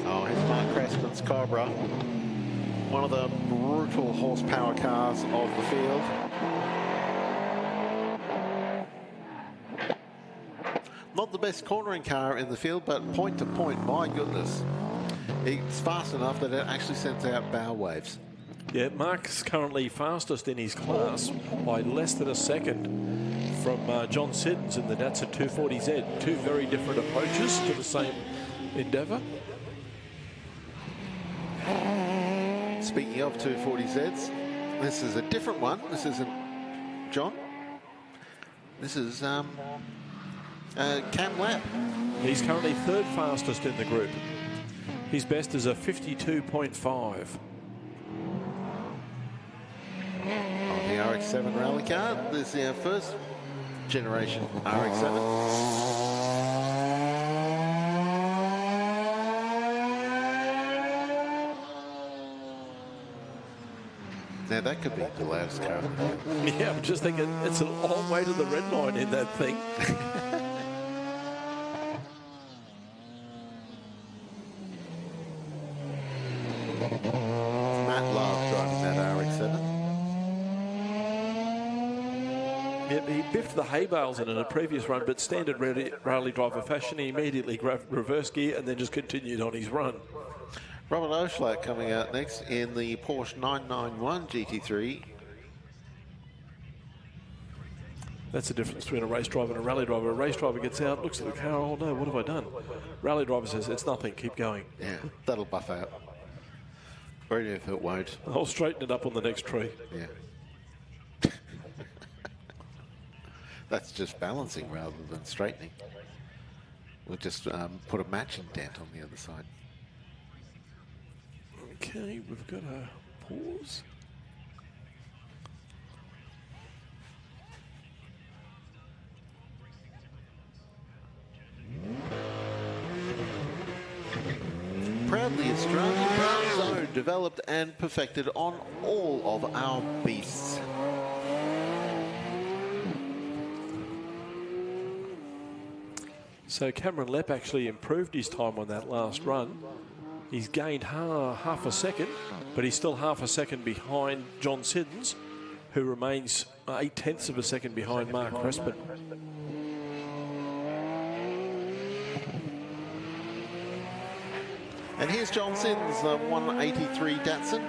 Speaker 1: Oh, here's Mark Creston's Cobra. One of the brutal horsepower cars of the field. Not the best cornering car in the field, but point to point, my goodness. It's fast enough that it actually sends out bow waves.
Speaker 2: Yeah, Mark's currently fastest in his class by less than a second from John Siddons in the Datsun 240Z. Two very different approaches to the same endeavour.
Speaker 1: Speaking of 240Zs, this is a different one. This isn't John. This is Cam Lapp.
Speaker 2: He's currently third fastest in the group. His best is a 52.5.
Speaker 1: On the RX-7 rally car, this is our first generation RX-7. Now that could be the loudest car.
Speaker 2: Yeah, I'm just thinking it's a long way to the red line in that thing.
Speaker 1: Matt Love driving that RX-7.
Speaker 2: Yep, biffed the hay bales in a previous run, but standard rally driver fashion, he immediately grabbed reverse gear and then just continued on his run.
Speaker 1: Robert Oschlack coming out next in the Porsche 991 GT3.
Speaker 2: That's the difference between a race driver and a rally driver. A race driver gets out, looks at the car, oh no, what have I done? Rally driver says, it's nothing, keep going.
Speaker 1: Yeah, that'll buff out. Or even if it won't.
Speaker 2: I'll straighten it up on the next tree.
Speaker 1: Yeah. That's just balancing rather than straightening. We'll just put a matching dent on the other side.
Speaker 2: Okay, we've got a pause.
Speaker 1: Proudly Australian, proud zone, developed and perfected on all of our beasts.
Speaker 2: So Cameron Lepp actually improved his time on that last run. He's gained half a second, but he's still half a second behind John Siddons, who remains 8/10 of a second behind Mark Crespin.
Speaker 1: And here's John Siddons, the 183 Datsun.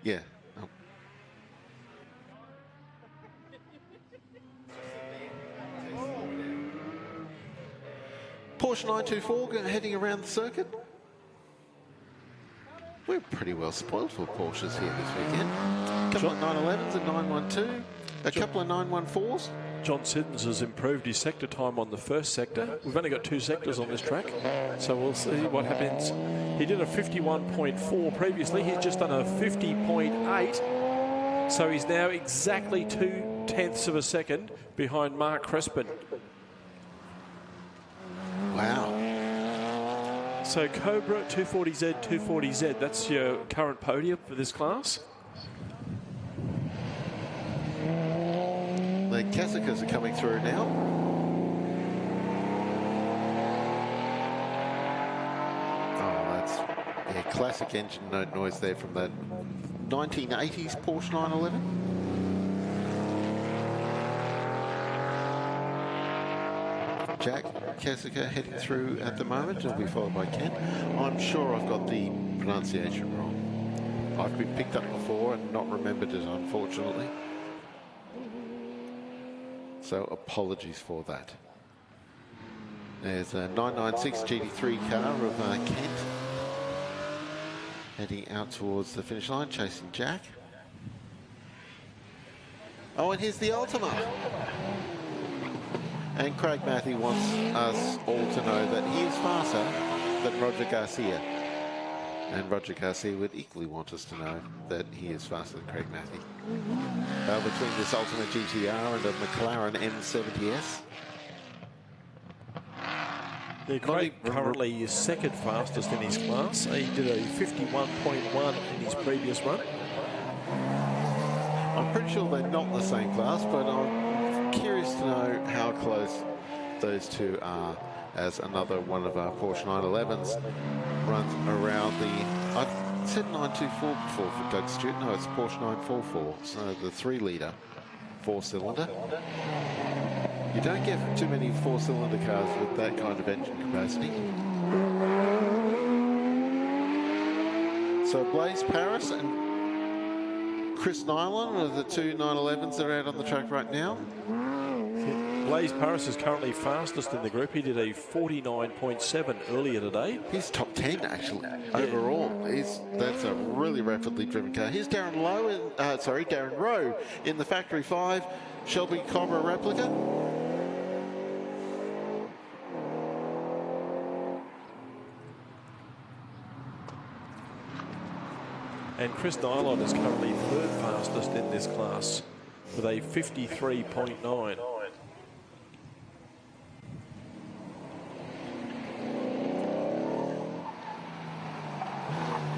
Speaker 1: Yeah. Oh. Porsche 924 heading around the circuit. We're pretty well spoiled for Porsches here this weekend. A couple of 911s and 912, a couple of 914s.
Speaker 2: John Siddons has improved his sector time on the first sector. We've only got 2 sectors on this track, so we'll see what happens. He did a 51.4 previously. He's just done a 50.8, so he's now exactly 2/10 of a second behind Mark Crespin.
Speaker 1: Wow.
Speaker 2: So Cobra, 240Z, 240Z, that's your current podium for this class.
Speaker 1: The Cassicas are coming through now. Oh, that's classic engine note noise there from the 1980s Porsche 911. Jack Cassica heading through at the moment. It'll be followed by Ken. I'm sure I've got the pronunciation wrong. I've been picked up before and not remembered it, unfortunately. So apologies for that. There's a 996 GT3 car of Kent heading out towards the finish line, chasing Jack. Oh, and here's the Ultima. And Craig Matthew wants us all to know that he is faster than Roger Garcia. And Roger Garcia would equally want us to know that he is faster than Craig Matthew. Between this Ultima GTR and a McLaren M70S.
Speaker 2: Yeah, Craig currently is second fastest in his class. He did a 51.1 in his previous run.
Speaker 1: I'm pretty sure they're not the same class, but I'm curious to know how close those two are, as another one of our Porsche 911s runs around the... I've said 924 before for Doug Stewart. No, it's Porsche 944, so the 3-litre 4-cylinder. You don't get too many 4-cylinder cars with that kind of engine capacity. So Blaise Paris and Chris Nylon are the two 911s that are out on the track right now.
Speaker 2: Blaise Paris is currently fastest in the group. He did a 49.7 earlier today.
Speaker 1: He's top 10 actually overall. That's a really rapidly driven car. Here's Darren Rowe in the Factory 5 Shelby Cobra replica.
Speaker 2: And Chris Nylon is currently third fastest in this class with a 53.9.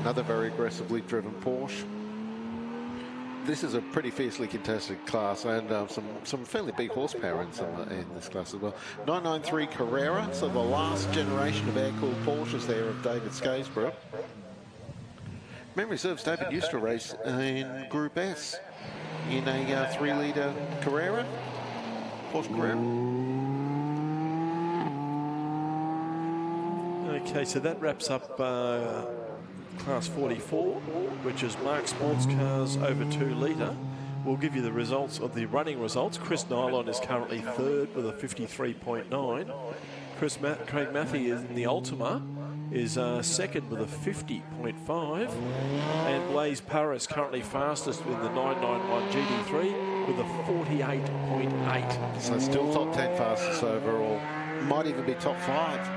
Speaker 1: Another very aggressively driven Porsche. this is a pretty fiercely contested class, and some fairly big horsepower in this class as well. 993 Carrera, so the last generation of air-cooled Porsches there of David Scasebrook. Memory serves, David used to race in Group S in a 3-litre Carrera, Porsche Carrera.
Speaker 2: Okay, so that wraps up Class 44, which is Mark Sports Cars over 2 litre. We'll give you the results of the running results. Chris Nylon is currently third with a 53.9. Craig Mathey in the Ultima is second with a 50.5. And Blaze Paris currently fastest with the 991 GD3 with a 48.8.
Speaker 1: So still top 10 fastest overall. Might even be top 5.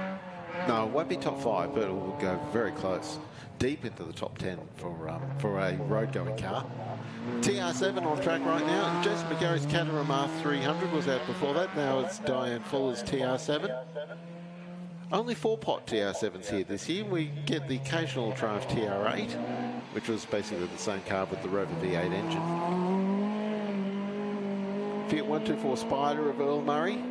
Speaker 1: No, it won't be top 5, but it will go very close. Deep into the top 10 for a road-going car. TR7 on track right now. Jason McGarry's Caterham 300 was out before that. Now it's Diane Fuller's TR7. Only 4-pot TR7s here this year. We get the occasional Triumph TR8, which was basically the same car with the Rover V8 engine. Fiat 124 Spider of Earl Murray.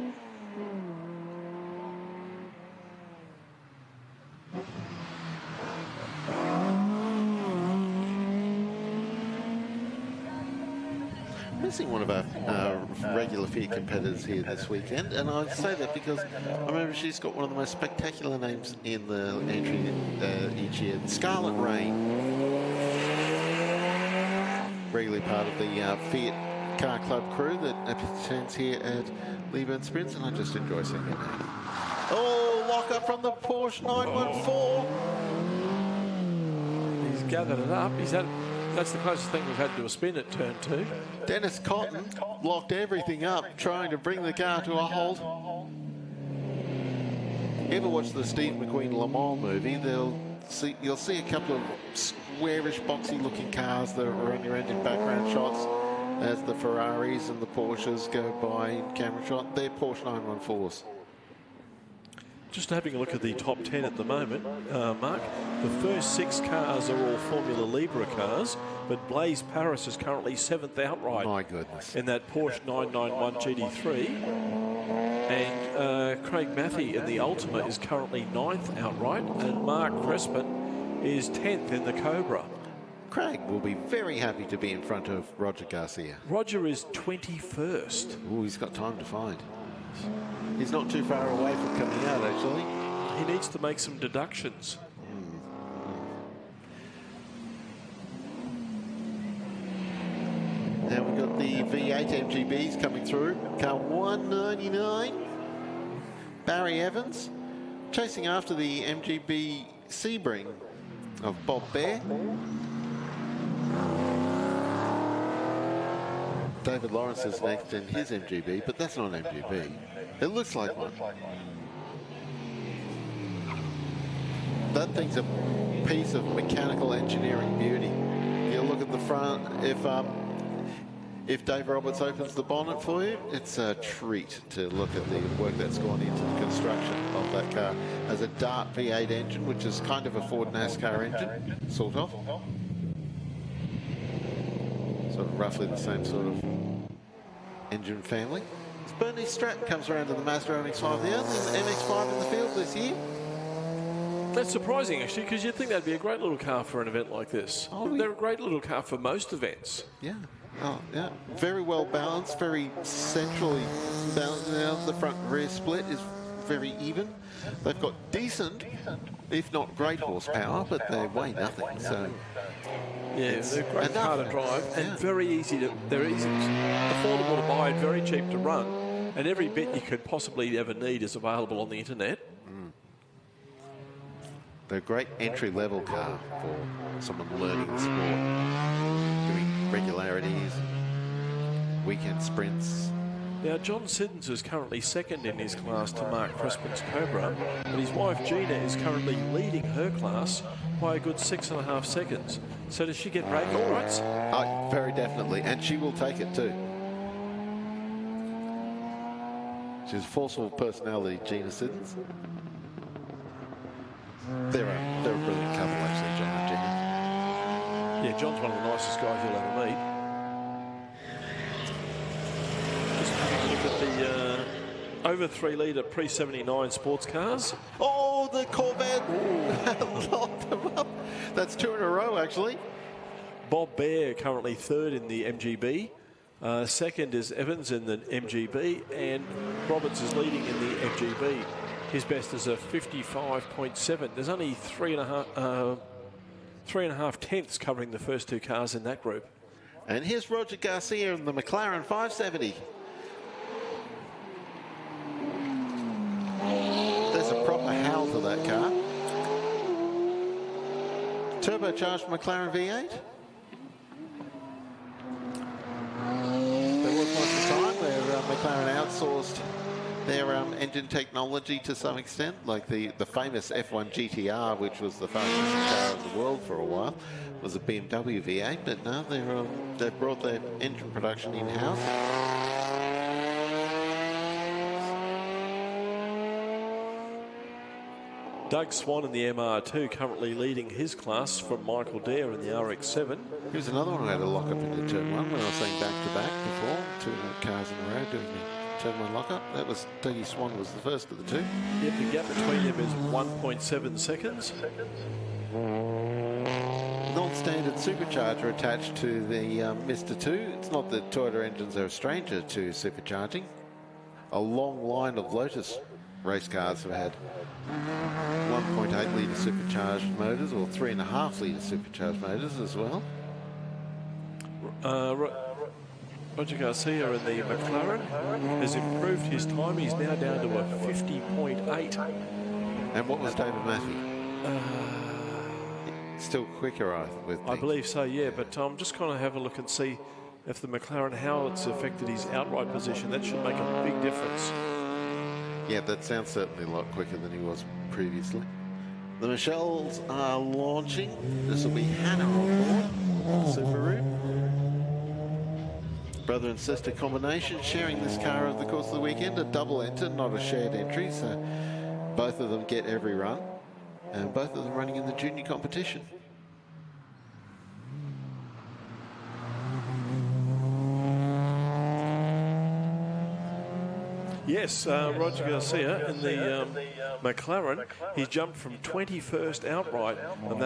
Speaker 1: Missing one of our regular Fiat competitors here this weekend, and I say that because I remember she's got one of the most spectacular names in the entry each year, Scarlet Rain. Regularly part of the Fiat Car Club crew that attends here at Leyburn Sprints, and I just enjoy seeing her name. Oh, lock up from the Porsche 914.
Speaker 2: He's gathered it up. That's the closest thing we've had to a spin at turn 2.
Speaker 1: Dennis Cotton locked everything up, trying to bring the car to a halt. Ever watch the Steve McQueen Le Mans movie? You'll see a couple of squarish, boxy-looking cars that are on your end in background shots as the Ferraris and the Porsches go by in camera shot. They're Porsche 914s.
Speaker 2: Just having a look at the top 10 at the moment, Mark. The first 6 cars are all Formula Libra cars, but Blaze Paris is currently 7th outright.
Speaker 1: My goodness.
Speaker 2: In that Porsche 991 GD3. And Craig Mathey in the Ultima is currently 9th outright, and Mark Crespin is 10th in the Cobra.
Speaker 1: Craig will be very happy to be in front of Roger Garcia.
Speaker 2: Roger is 21st.
Speaker 1: Oh, he's got time to find. He's not too far away from coming out, actually.
Speaker 2: He needs to make some deductions.
Speaker 1: Now we've got the V8 MGBs coming through. Car 199. Barry Evans chasing after the MGB Sebring of Bob Bear. David Lawrence is next in his MGB, but that's not an MGB. It looks like one. That thing's a piece of mechanical engineering beauty. You look at the front, if Dave Roberts opens the bonnet for you, it's a treat to look at the work that's gone into the construction of that car. It has a Dart V8 engine, which is kind of a Ford NASCAR engine, sort of. Sort of roughly the same sort of engine family. Bernie Stratton comes around to the Mazda MX-5, the only MX-5 in the field this year.
Speaker 2: That's surprising, actually, because you'd think that'd be a great little car for an event like this. Oh, they're a great little car for most events.
Speaker 1: Yeah. Oh, yeah. Very well balanced, very centrally balanced. Now the front rear split is very even. They've got decent, if not great horsepower, but they weigh nothing. So
Speaker 2: yeah, they're a great car to drive and very easy to. They're easy, affordable to buy, and very cheap to run. And every bit you could possibly ever need is available on the internet.
Speaker 1: They're a great entry-level car for someone learning the sport, doing regularities, weekend sprints.
Speaker 2: Now, John Siddons is currently second in his class to Mark Crespin's Cobra, but his wife Gina is currently leading her class by a good 6.5 seconds. So does she get braking rights?
Speaker 1: Oh, very definitely, and she will take it too. She's a forceful personality, Gina Siddons. They're a brilliant couple, actually, John and Gina.
Speaker 2: Yeah, John's one of the nicest guys you'll ever meet. look at the over 3 litre pre-79 sports cars.
Speaker 1: Oh, the Corvette locked them up. That's 2 in a row, actually.
Speaker 2: Bob Bear currently third in the MGB. Second is Evans in the MGB, and Roberts is leading in the MGB. His best is a 55.7. There's only 3.5 tenths covering the first 2 cars in that group.
Speaker 1: And here's Roger Garcia in the McLaren 570. There's a proper howl to that car. Turbocharged McLaren V8. There was once a time where McLaren outsourced their engine technology to some extent, like the famous F1 GTR, which was the fastest car in the world for a while, was a BMW V8, but now they've brought their engine production in-house.
Speaker 2: Doug Swan in the MR2 currently leading his class from Michael Dare in the RX-7.
Speaker 1: Here's another one who had a lock-up into turn 1 when I was saying back-to-back before, 2 cars in a row doing the turn 1 lock-up. That was Dougie Swan was the first of the 2.
Speaker 2: Yep, the gap between them is 1.7 seconds.
Speaker 1: Non-standard supercharger attached to the Mr. 2. It's not that Toyota engines are a stranger to supercharging. A long line of Lotus race cars have had 1.8 litre supercharged motors or 3.5 litre supercharged motors as well.
Speaker 2: Roger Garcia in the McLaren has improved his time. He's now down to a 50.8.
Speaker 1: And what was David Matthew? Still quicker, I would think.
Speaker 2: I believe so, yeah, but I'm just going to have a look and see if the McLaren, how it's affected his outright position. That should make a big difference.
Speaker 1: Yeah, that sounds certainly a lot quicker than he was previously. The Michelles are launching. This will be Hannah on board, Subaru. Brother and sister combination sharing this car over the course of the weekend. A double enter, not a shared entry, so both of them get every run. And both of them running in the junior competition.
Speaker 2: Yes, Roger Garcia in the McLaren, he jumped from 21st outright, and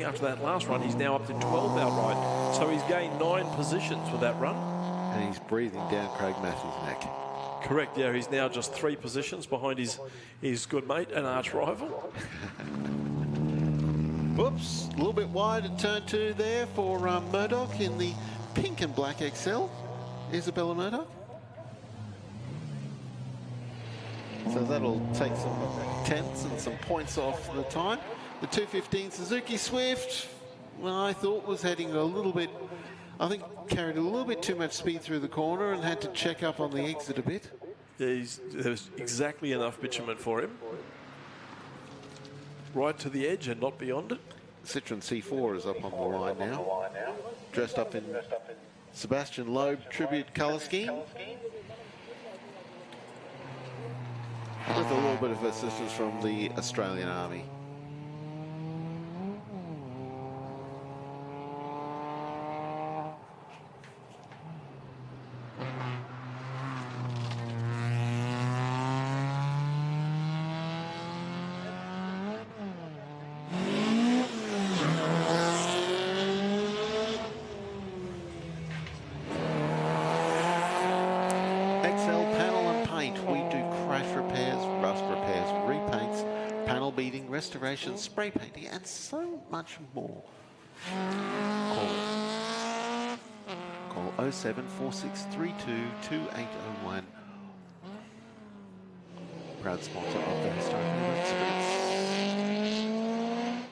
Speaker 2: after that last run, he's now up to 12th outright. So he's gained 9 positions with that run.
Speaker 1: And he's breathing down Craig Matthews' neck.
Speaker 2: Correct, yeah, he's now just 3 positions behind his good mate and arch rival.
Speaker 1: Whoops, a little bit wide at turn 2 there for Murdoch in the pink and black XL. Isabella Murdoch. So that'll take some tenths and some points off the time. The 215 Suzuki Swift, well, I thought was heading a little bit, I think carried a little bit too much speed through the corner and had to check up on the exit a bit.
Speaker 2: There's exactly enough bitumen for him. Right to the edge and not beyond it.
Speaker 1: Citroen C4 is up on the line now. Dressed up in Sebastian Loeb tribute colour scheme. With a little bit of assistance from the Australian Army. Restoration, spray painting, and so much more. Call 0746322801. Proud sponsor of the historic Leyburn Sprints.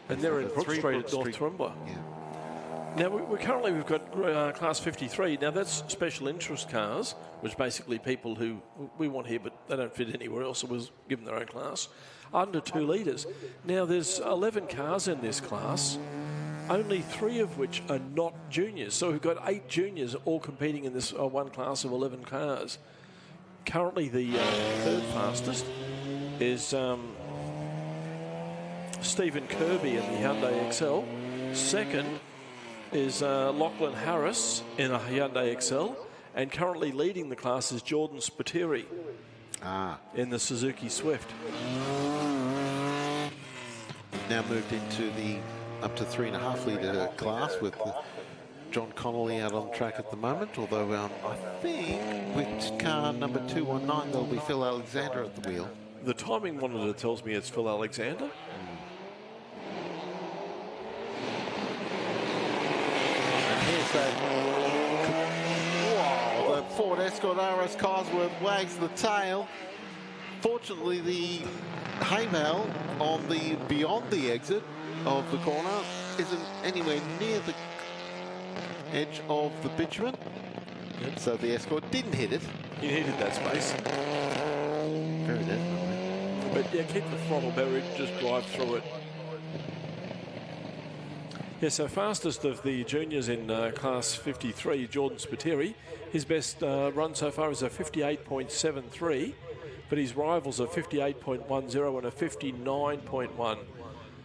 Speaker 2: And they're in Brook Street at North Toowoomba.
Speaker 1: Yeah.
Speaker 2: Now, we've got Class 53. Now, that's special interest cars, which basically people who we want here, but they don't fit anywhere else, so we'll give them their own class, under 2 litres. Now, there's 11 cars in this class, only 3 of which are not juniors. So we've got 8 juniors all competing in this one class of 11 cars. Currently, the third fastest is Stephen Kirby in the Hyundai XL. Second is Lachlan Harris in a Hyundai XL. And currently leading the class is Jordan Spiteri in the Suzuki Swift.
Speaker 1: Now moved into the up to 3.5 litre class with John Connolly out on track at the moment, although I think with car number 219 there'll be Phil Alexander at the wheel.
Speaker 2: The timing monitor tells me it's Phil Alexander.
Speaker 1: And here's the Ford Escort RS Cosworth wags the tail. Fortunately, the hay bale on the beyond the exit of the corner isn't anywhere near the edge of the bitumen, so the Escort didn't hit it.
Speaker 2: He needed that space.
Speaker 1: Very definitely.
Speaker 2: But yeah, keep the throttle buried, just drive through it. Yeah, so fastest of the juniors in class 53, Jordan Spiteri. His best run so far is a 58.73, but his rivals are 58.10 and a 59.1.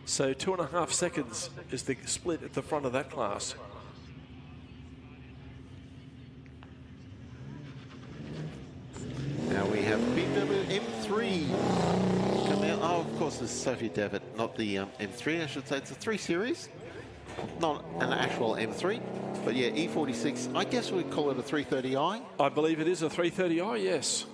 Speaker 2: So 2.5 seconds is the split at the front of that class.
Speaker 1: Now we have BMW M3 coming out. Oh, of course, this is Sophie Devitt, not the M3, I should say. It's a 3 Series, not an actual M3. But yeah, E46, I guess we'd call it a 330i.
Speaker 2: I believe it is a 330i, yes.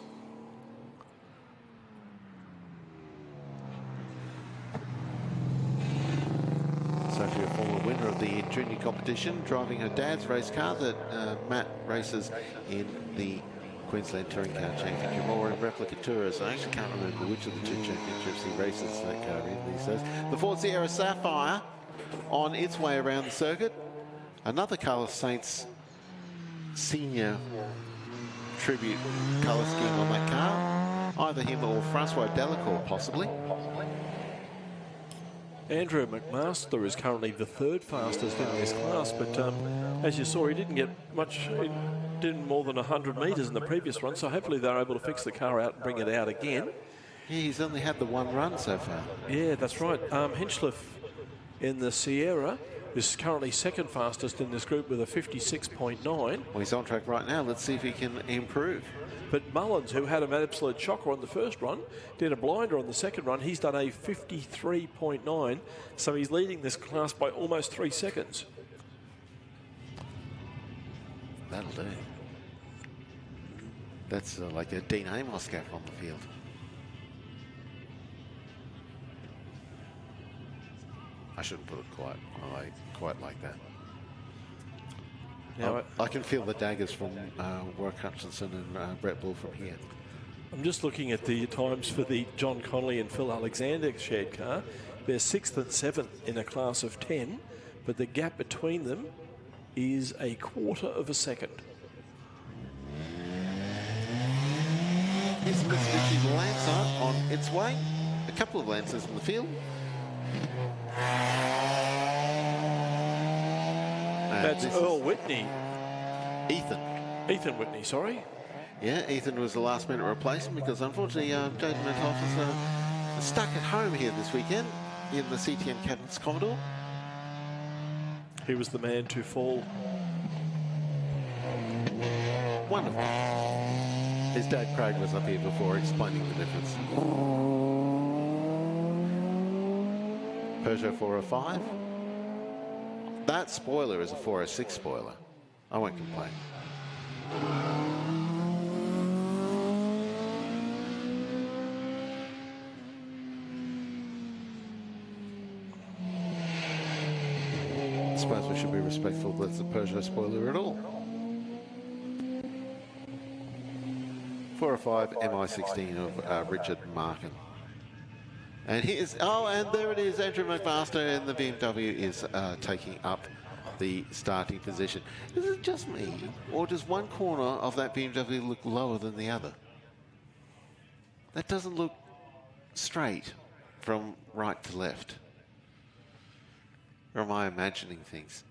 Speaker 1: Sophie, a former winner of the junior competition, driving her dad's race car that Matt races in the Queensland Touring Car Championship, or in Replica Tours. I actually can't remember which of the 2 championships he races that car in these days. The Ford Sierra Sapphire on its way around the circuit. Another Carlos Sainz senior tribute colour scheme on that car. Either him or Francois Delacour, possibly.
Speaker 2: Andrew McMaster is currently the 3rd fastest in this class, but as you saw, he didn't get much, he did more than 100 metres in the previous run, so hopefully they're able to fix the car out and bring it out again.
Speaker 1: Yeah, he's only had the 1 run so far.
Speaker 2: Yeah, that's right. Hinchcliffe in the Sierra is currently 2nd fastest in this group with a 56.9.
Speaker 1: Well, he's on track right now. Let's see if he can improve.
Speaker 2: But Mullins, who had an absolute shocker on the first run, did a blinder on the second run. He's done a 53.9, so he's leading this class by almost 3 seconds.
Speaker 1: That'll do. That's like a Dean Amos gap on the field. I shouldn't put it quite like that.
Speaker 2: Now,
Speaker 1: I can feel the daggers from Warwick Hutchinson and Brett Bull from here.
Speaker 2: I'm just looking at the times for the John Connolly and Phil Alexander shared car. They're 6th and 7th in a class of 10, but the gap between them is 1/4 of a second.
Speaker 1: Here's the Mitsubishi Lancer on its way. A couple of Lancers in the field.
Speaker 2: That's Earl Whitney.
Speaker 1: Ethan
Speaker 2: Whitney, sorry.
Speaker 1: Yeah, Ethan was the last-minute replacement because unfortunately Jaden Mentoff is stuck at home here this weekend in the CTM Captain's Commodore.
Speaker 2: He was the man to fall.
Speaker 1: Wonderful. His dad Craig was up here before explaining the difference. Peugeot 405. That spoiler is a 406 spoiler. I won't complain. I suppose we should be respectful that it's a Peugeot spoiler at all. 405 MI16 of Richard Markin. And here's, and there it is, Andrew McMaster in the BMW is taking up the starting position. Is it just me, or does one corner of that BMW look lower than the other? That doesn't look straight from right to left. Or am I imagining things?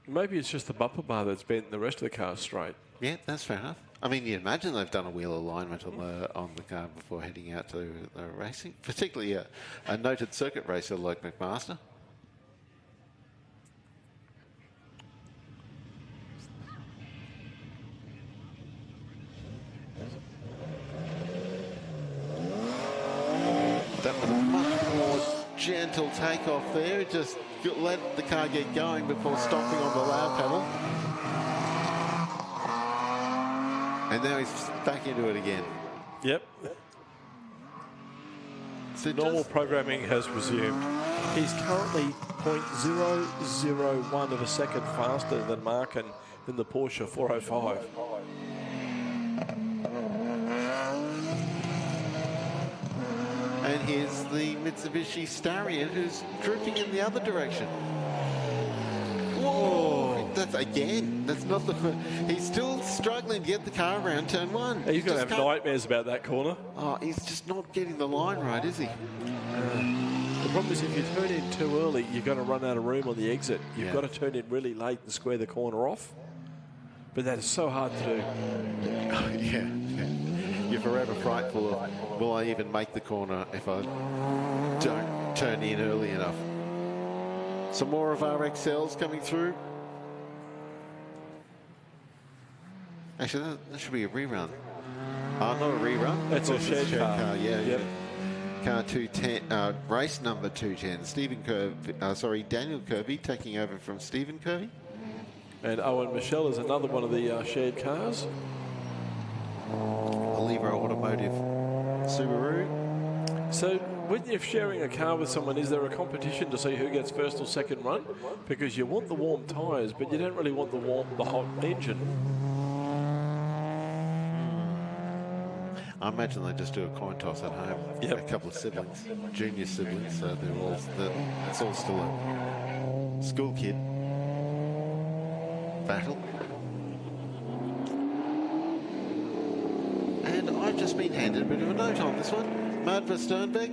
Speaker 2: Maybe it's just the bumper bar that's bent and the rest of the car's straight.
Speaker 1: Yeah, that's fair enough. I mean, you imagine they've done a wheel alignment on the car before heading out to the racing, particularly a noted circuit racer like McMaster. That was a much more gentle takeoff there. Just let the car get going before stopping on the loud pedal. And now he's back into it again.
Speaker 2: Yep.
Speaker 1: So
Speaker 2: normal programming has resumed. He's currently 0.001 of a second faster than Markin in the Porsche 405.
Speaker 1: And here's the Mitsubishi Starion, who's drooping in the other direction. Whoa! That's not the first. He's still struggling to get the car around turn one.
Speaker 2: He's going to have nightmares about that corner.
Speaker 1: Oh, he's just not getting the line right, is he?
Speaker 2: The problem is if you turn in too early, you're going to run out of room on the exit. You've got to turn in really late and square the corner off. But that is so hard to do.
Speaker 1: Yeah. You're forever frightful of, will I even make the corner if I don't turn in early enough? Some more of our XLs coming through. Actually, that should be a rerun. Not a rerun.
Speaker 2: That's a shared car.
Speaker 1: Yeah, yep. Car 210, race number 210. Daniel Kirby taking over from Stephen Kirby.
Speaker 2: And Owen Michelle is another one of the shared cars.
Speaker 1: Oliver Automotive Subaru.
Speaker 2: So when you're sharing a car with someone, is there a competition to see who gets first or second run? Because you want the warm tyres, but you don't really want the hot engine.
Speaker 1: I imagine they just do a coin toss at home. Yep. A couple of siblings, junior siblings, so it's all still a school kid battle. And I've just been handed a bit of a note on this one. Madva Sternbeck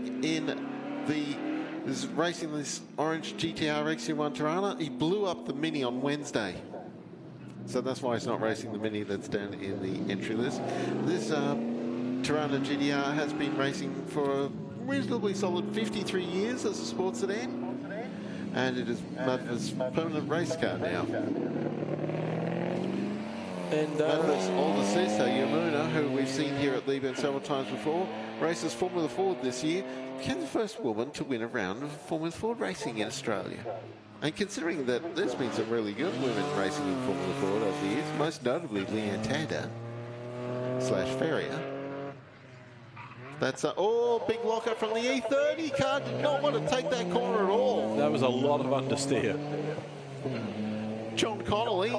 Speaker 1: is racing this orange GTR XC1 Tirana. He blew up the Mini on Wednesday. So that's why he's not racing the Mini that's down in the entry list. This Tirana GTR has been racing for a reasonably solid 53 years as a sports sedan. And it is Madva's permanent race car now. And Madva's older sister, Yamuna, who we've seen here at Leyburn several times before, races Formula Ford this year, became the first woman to win a round of Formula Ford racing in Australia. And considering that there's been some really good women racing in Formula Ford over the years, most notably Leanne Tander / Ferrier. That's big locker from the E30 car. Did not want to take that corner at all.
Speaker 2: That was a lot of understeer.
Speaker 1: John Connolly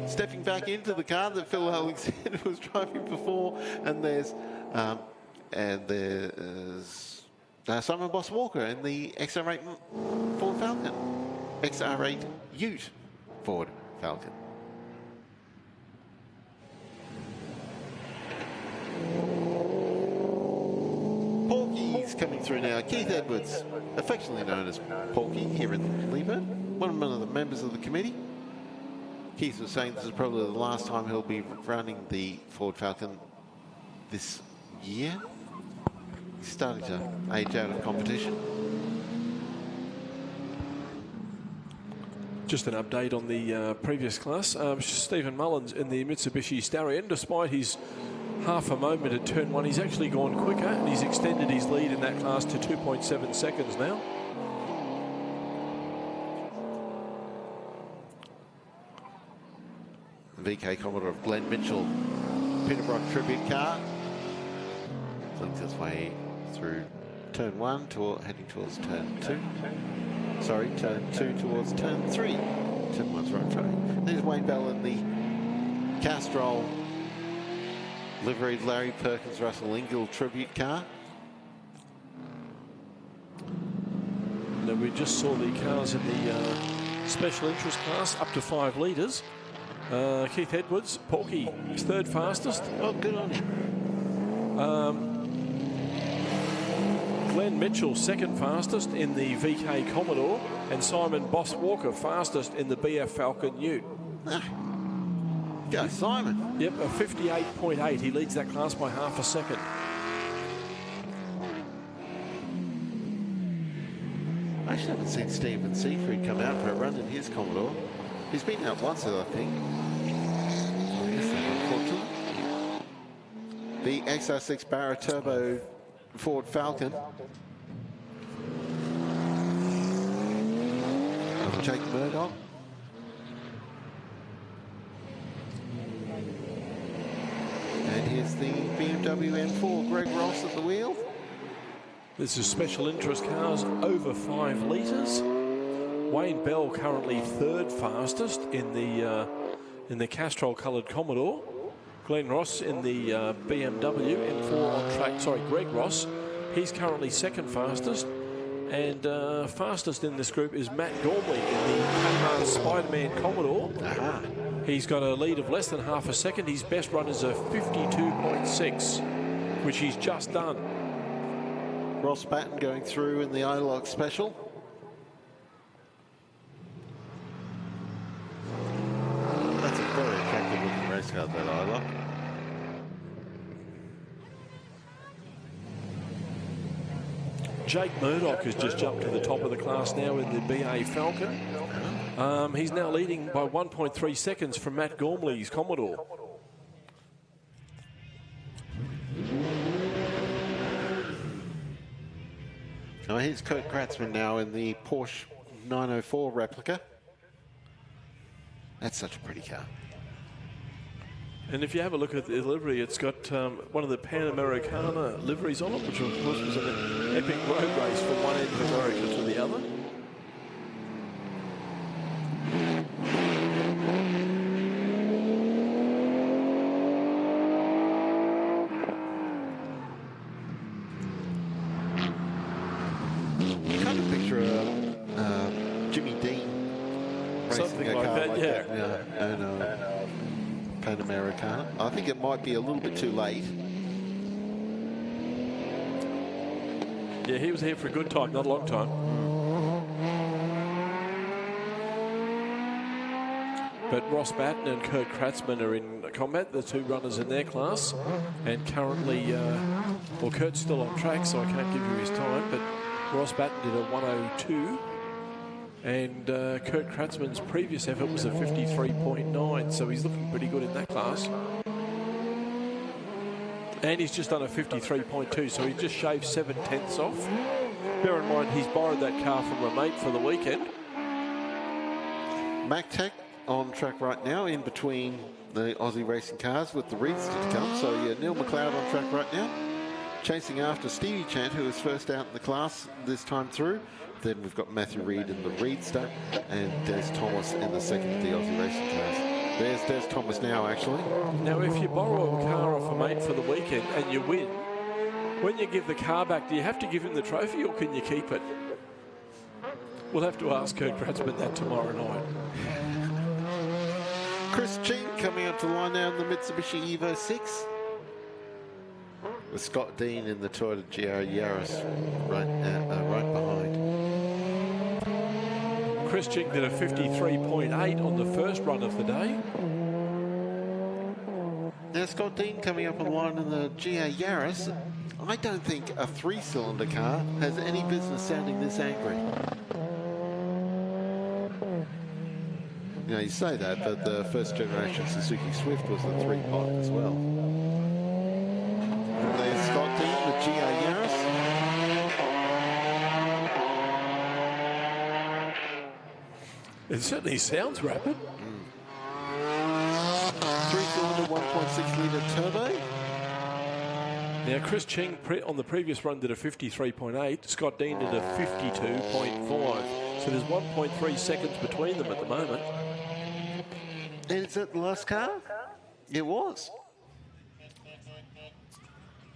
Speaker 1: stepping back into the car that Phil Alexander was driving before, and there's Simon Boss Walker in the XR8 Ford Falcon, XR8 Ute Ford Falcon. Porky's coming through now. Keith Edwards, affectionately known as Porky here in Leyburn, one of the members of the committee. Keith was saying this is probably the last time he'll be running the Ford Falcon this year. He's starting to age out of competition.
Speaker 2: Just an update on the previous class. Stephen Mullins in the Mitsubishi Starion, despite his half a moment at turn one, he's actually gone quicker and he's extended his lead in that class to 2.7 seconds now.
Speaker 1: VK Commodore of Glenn Mitchell, Peterborough tribute car. Links its way through turn one, heading towards turn two. Sorry, turn two towards turn three. Turn one's right track. There's Wayne Bell in the Castrol liveried Larry Perkins Russell Ingall tribute car.
Speaker 2: Now we just saw the cars in the special interest class up to 5 litres. Keith Edwards, Porky, is third fastest.
Speaker 1: Oh, good on him.
Speaker 2: Glenn Mitchell, second fastest in the VK Commodore, and Simon Boss Walker, fastest in the BF Falcon Ute.
Speaker 1: Go Simon.
Speaker 2: Yep, a 58.8. He leads that class by half a second.
Speaker 1: I actually haven't seen Stephen Seafried come out for a run in his Commodore. He's been out once, I think. The XR6 Barra Turbo Ford Falcon. of Jake Murdoch. And here's the BMW M4, Greg Ross at the wheel.
Speaker 2: This is special interest cars over 5 litres. Wayne Bell currently third fastest in the Castrol-coloured Commodore. Glenn Ross in the BMW M4 on track. Sorry, Greg Ross. He's currently second fastest. And fastest in this group is Matt Gormley in the Panama Spider-Man Commodore. He's got a lead of less than half a second. His best run is a 52.6, which he's just done.
Speaker 1: Ross Batten going through in the ILOC Special. That's a very attractive looking race car, that ILOC.
Speaker 2: Jake Murdoch has just jumped to the top of the class now in the BA Falcon. He's now leading by 1.3 seconds from Matt Gormley's Commodore.
Speaker 1: Now here's Kurt Kratzmann now in the Porsche 904 replica. That's such a pretty car.
Speaker 2: And if you have a look at the livery, it's got one of the Panamericana liveries on it, which of course was an epic road race from one end of America to the other.
Speaker 1: You kind of picture Jimmy Dean racing
Speaker 2: Something
Speaker 1: a
Speaker 2: like
Speaker 1: car
Speaker 2: that,
Speaker 1: like
Speaker 2: yeah.
Speaker 1: that. And Panamericana. I think it might be a little bit too late.
Speaker 2: Yeah, he was here for a good time, not a long time. But Ross Batten and Kurt Kratzmann are in combat, the two runners in their class. And currently, well, Kurt's still on track, so I can't give you his time, but Ross Batten did a 1:02. And Kurt Kratzmann's previous effort was a 53.9, so he's looking pretty good in that class. And he's just done a 53.2, so he just shaved 7/10 off. Bear in mind, he's borrowed that car from a mate for the weekend.
Speaker 1: MacTech on track right now, in between the Aussie racing cars with the Reeds to come. So yeah, Neil McLeod on track right now, chasing after Stevie Chant, who was first out in the class this time through. Then we've got Matthew Reid in the Reedster and Des Thomas in the second of the Aussie racing cars. There's Des Thomas now, actually.
Speaker 2: Now, if you borrow a car off a mate for the weekend and you win, when you give the car back, do you have to give him the trophy or can you keep it? We'll have to ask Kurt Kratzmann that tomorrow night.
Speaker 1: Chris Ching coming up to the line now in the Mitsubishi Evo 6. With Scott Dean in the Toyota GR Yaris right behind.
Speaker 2: Chris Ching did a 53.8 on the first run of the day.
Speaker 1: Now Scott Dean coming up on the line in the GR Yaris. I don't think a 3-cylinder car has any business sounding this angry. You know, you say that, but the first generation Suzuki Swift was a 3-pot as well. And there's Scott Dean, the GR Yaris.
Speaker 2: It certainly sounds rapid.
Speaker 1: 3-cylinder, 1.6-litre turbo.
Speaker 2: Now, Chris Ching on the previous run did a 53.8. Scott Dean did a 52.5. So there's 1.3 seconds between them at the moment.
Speaker 1: And is that the last car? It was.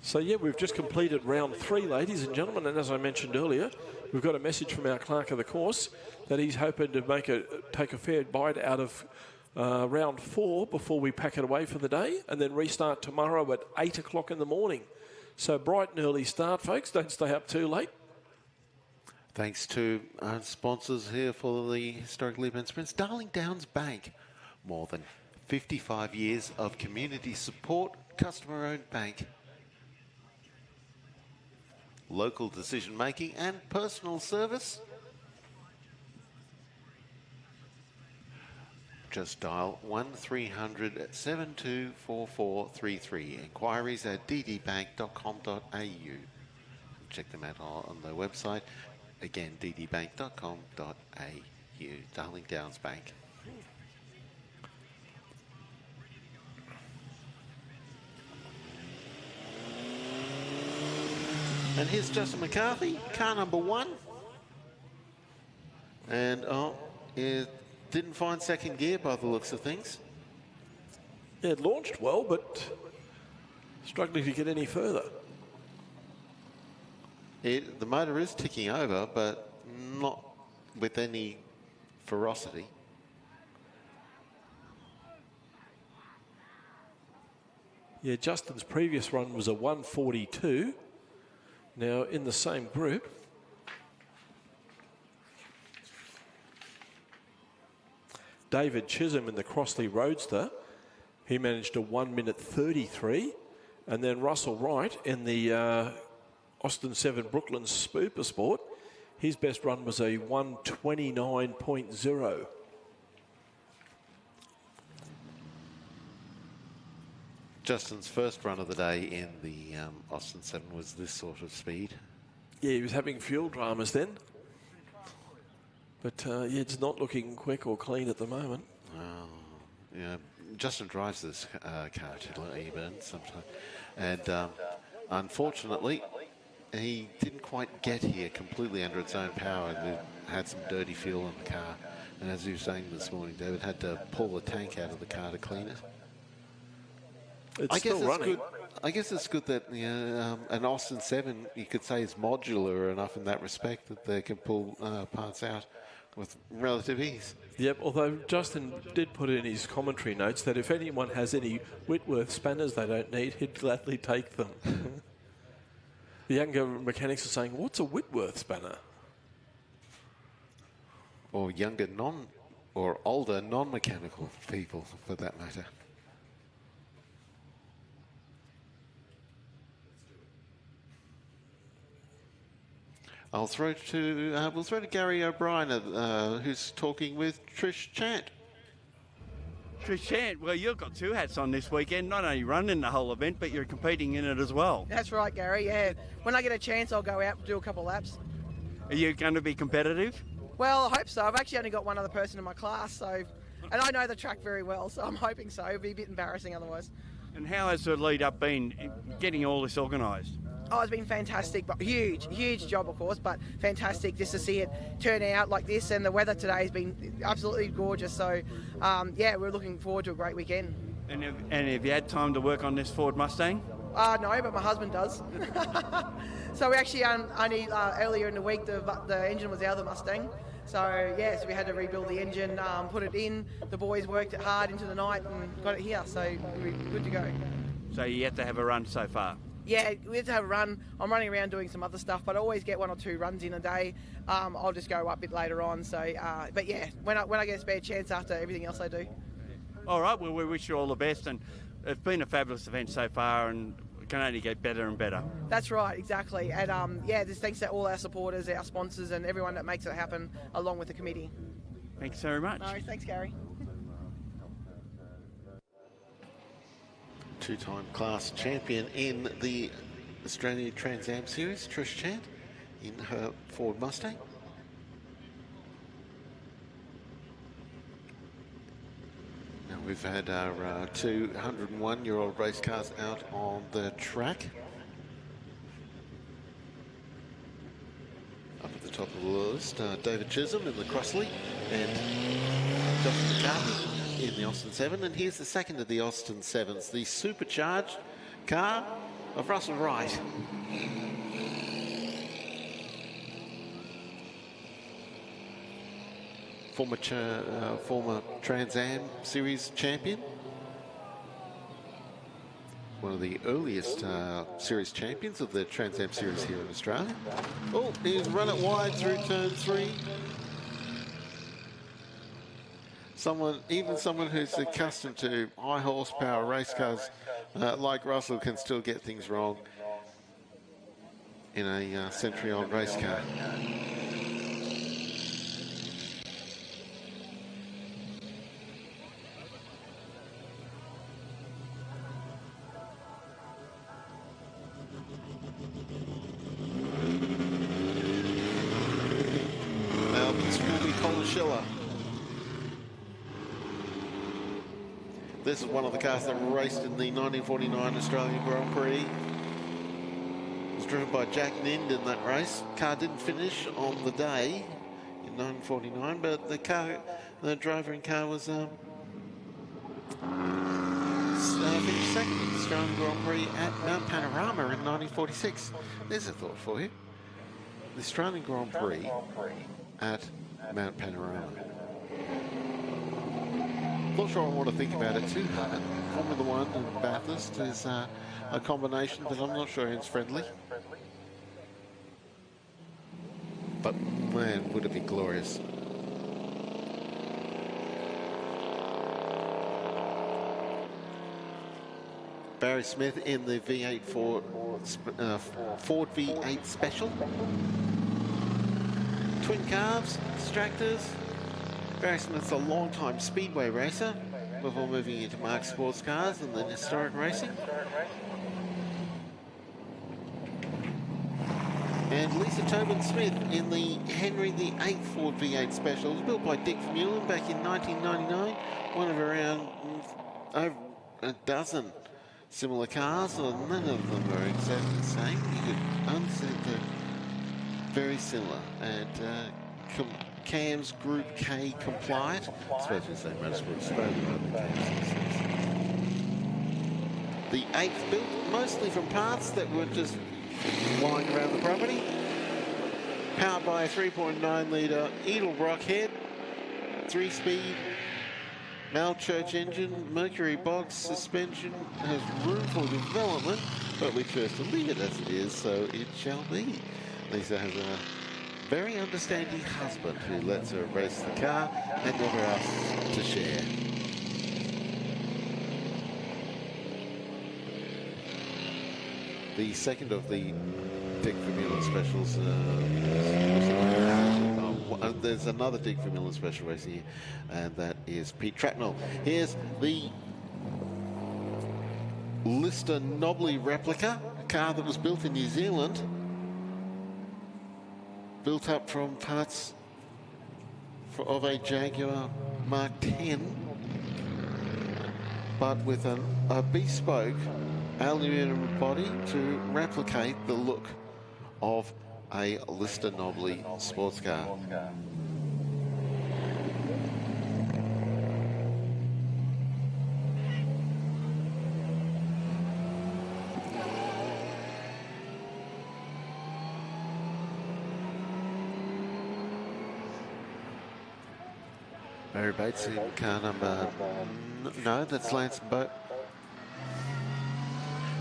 Speaker 2: So, yeah, we've just completed round 3, ladies and gentlemen. And as I mentioned earlier, we've got a message from our clerk of the course that he's hoping to take a fair bite out of round 4 before we pack it away for the day and then restart tomorrow at 8 o'clock in the morning. So bright and early start, folks. Don't stay up too late.
Speaker 1: Thanks to our sponsors here for the historic Leyburn Sprints. Darling Downs Bank. More than 55 years of community support, customer-owned bank. Local decision-making and personal service. Just dial 1300-724433. Inquiries at ddbank.com.au. Check them out on their website. Again, ddbank.com.au. you, Darling Downs Bank. And here's Justin McCarthy, car number 1. And, it didn't find second gear by the looks of things.
Speaker 2: Yeah, it launched well, but struggling to get any further.
Speaker 1: The motor is ticking over, but not with any ferocity.
Speaker 2: Yeah, Justin's previous run was a 142. Now in the same group, David Chisholm in the Crossley Roadster, he managed a 1 minute 33, and then Russell Wright in the Austin 7 Brooklyn Super Sport, his best run was a 129.0.
Speaker 1: Justin's first run of the day in the Austin 7 was this sort of speed.
Speaker 2: Yeah, he was having fuel dramas then. But yeah, it's not looking quick or clean at the moment.
Speaker 1: Yeah, Justin drives this car to Leyburn sometimes. And unfortunately, he didn't quite get here completely under its own power. It had some dirty fuel in the car. And as you were saying this morning, David had to pull the tank out of the car to clean it.
Speaker 2: It's still running.
Speaker 1: I guess it's good that an Austin 7, you could say, is modular enough in that respect that they can pull parts out with relative ease.
Speaker 2: Yep, although Justin did put in his commentary notes that if anyone has any Whitworth spanners they don't need, he'd gladly take them. The younger mechanics are saying, what's a Whitworth spanner?
Speaker 1: Or younger or older non-mechanical people, for that matter. We'll throw to Gary O'Brien, who's talking with Trish Chant.
Speaker 11: Trish Chant, well, you've got 2 hats on this weekend, not only running the whole event, but you're competing in it as well.
Speaker 6: That's right, Gary, yeah. When I get a chance, I'll go out and do a couple laps.
Speaker 11: Are you going to be competitive?
Speaker 6: Well, I hope so. I've actually only got one other person in my class, so, and I know the track very well, so I'm hoping so. It'll be a bit embarrassing otherwise.
Speaker 11: And how has the lead up been getting all this organised?
Speaker 6: Oh, it's been fantastic, but huge job, of course, but fantastic just to see it turn out like this. And the weather today has been absolutely gorgeous. So, yeah, we're looking forward to a great weekend.
Speaker 11: And have you had time to work on this Ford Mustang?
Speaker 6: No, but my husband does. So we actually only earlier in the week the engine was out of the Mustang. So, yeah, so we had to rebuild the engine, put it in. The boys worked it hard into the night and got it here. So we're good to go.
Speaker 11: So you have to have a run so far?
Speaker 6: Yeah, we have to have a run. I'm running around doing some other stuff, but I always get 1 or 2 runs in a day. I'll just go up a bit later on. So, but yeah, when I get a spare chance after everything else I do.
Speaker 11: All right, well, we wish you all the best. And it's been a fabulous event so far and it can only get better and better.
Speaker 6: That's right, exactly. And yeah, just thanks to all our supporters, our sponsors and everyone that makes it happen along with the committee.
Speaker 11: Thanks very much.
Speaker 6: No, thanks, Gary.
Speaker 1: Two-time class champion in the Australian Trans Am Series, Trish Chant, in her Ford Mustang. Now we've had our 201-year-old race cars out on the track. Up at the top of the list, David Chisholm in the Crossley and Justin McCarthy in the Austin 7, and here's the second of the Austin 7s, the supercharged car of Russell Wright. Former Trans Am Series champion. One of the earliest series champions of the Trans Am Series here in Australia. Oh, he's run it wide through turn 3. Even someone who's accustomed to high horsepower race cars like Russell can still get things wrong in a century-old race car. Now this will be Colin Schiller. This is one of the cars that raced in the 1949 Australian Grand Prix. It was driven by Jack Nind in that race. Car didn't finish on the day in 1949, but the driver in car was finished second in the Australian Grand Prix at Mount Panorama in 1946. There's a thought for you. The Australian Grand Prix at Mount Panorama. Not sure I want to think about it too hard. Formula One and Bathurst is a combination that I'm not sure is friendly. But man, would it be glorious. Barry Smith in the V8 Ford V8 Special. Twin carbs, distractors. Barry Smith's a long-time speedway racer before moving into marked sports cars and then historic racing. And Lisa Tobin Smith in the Henry VIII Ford V8 Special. It was built by Dick Vermeulen back in 1999. One of around over a dozen similar cars, and none of them are exactly the same. You could understand they're very similar. And Cam's Group K compliant. I suppose we say Motorsport Australia rather than Cam's. The 8th built mostly from parts that were just lying around the property. Powered by a 3.9 litre Edelbrock head, 3-speed Malchurch engine, Mercury box suspension, has room for development, but we chose to leave it as it is, so it shall be. Lisa has a very understanding husband who lets her race the car and never asks to share. The second of the Dick Vermeulen specials, there's another Dick Vermeulen special race here, and that is Pete Trapnell. Here's the Lister Knobley replica, a car that was built in New Zealand, built up from parts of a Jaguar Mark 10, but with a bespoke aluminium body to replicate the look of a Lister Knobley sports car. Barry Bates in car number... No, that's Lance Boat.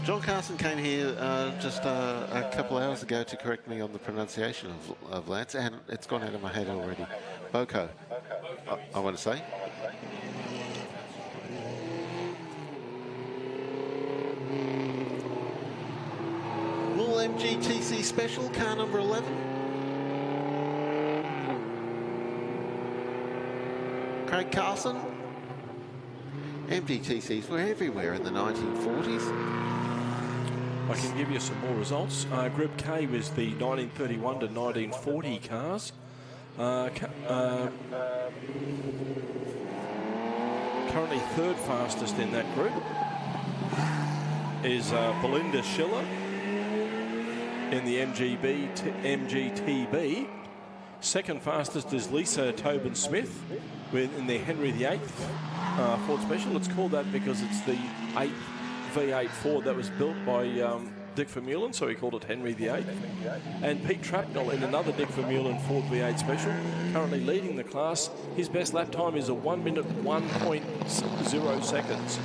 Speaker 1: John Carson came here just a couple of hours ago to correct me on the pronunciation of Lance, and it's gone out of my head already. Boko, I want to say. Little MGTC Special, car number 11. Craig Carson. MGTCs were everywhere in the 1940s.
Speaker 2: I can give you some more results. Group K was the 1931 to 1940 cars. Currently third fastest in that group is Belinda Schiller in the MGTB. Second fastest is Lisa Tobin Smith in the Henry VIII Ford Special. It's called that because it's the 8th V8 Ford that was built by Dick Vermeulen, so he called it Henry VIII. And Pete Trapnell in another Dick Vermeulen Ford V8 Special, currently leading the class. His best lap time is a 1 minute 1.0 seconds.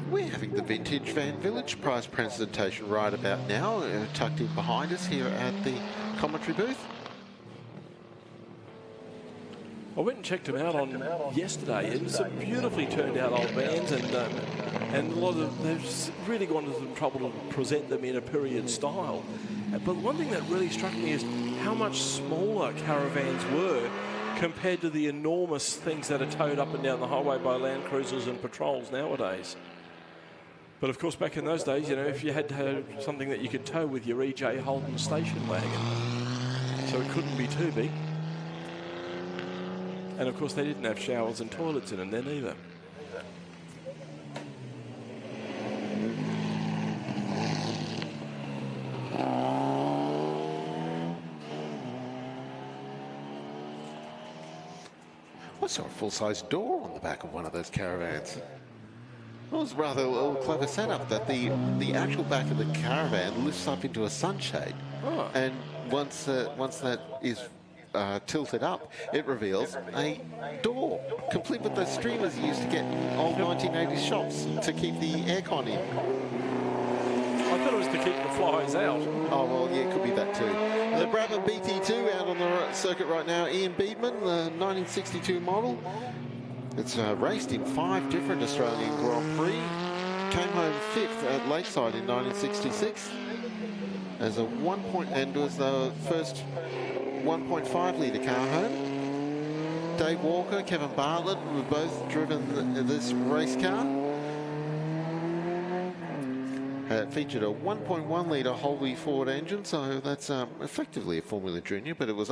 Speaker 1: We're having the Vintage Van Village prize presentation right about now, tucked in behind us here at the commentary booth.
Speaker 2: I went and checked them out on yesterday, and some beautifully turned out old vans, and a lot of they've really gone to some trouble to present them in a period style. But one thing that really struck me is how much smaller caravans were compared to the enormous things that are towed up and down the highway by Land Cruisers and patrols nowadays. But of course, back in those days, you know, if you had to have something that you could tow with your E.J. Holden station wagon, So it couldn't be too big. And of course they didn't have showers and toilets in them then either.
Speaker 1: I saw a full-size door on the back of one of those caravans. It was rather a little clever setup that the actual back of the caravan lifts up into a sunshade.
Speaker 2: Oh.
Speaker 1: And once that is tilted up, it reveals a door, complete with those streamers you used to get in old 1980s shops to keep the aircon in.
Speaker 2: I thought it was to keep the flies out.
Speaker 1: Oh, well, yeah, it could be that too. The Brabham BT2 out on the circuit right now. Ian Beedman, the 1962 model. It's raced in 5 different Australian Grand Prix. Came home 5th at Lakeside in 1966 as a and was the first 1.5 litre car home. Dave Walker, Kevin Bartlett were both driven this race car. It featured a 1.1 litre Holby Ford engine, so that's effectively a Formula Junior, but it was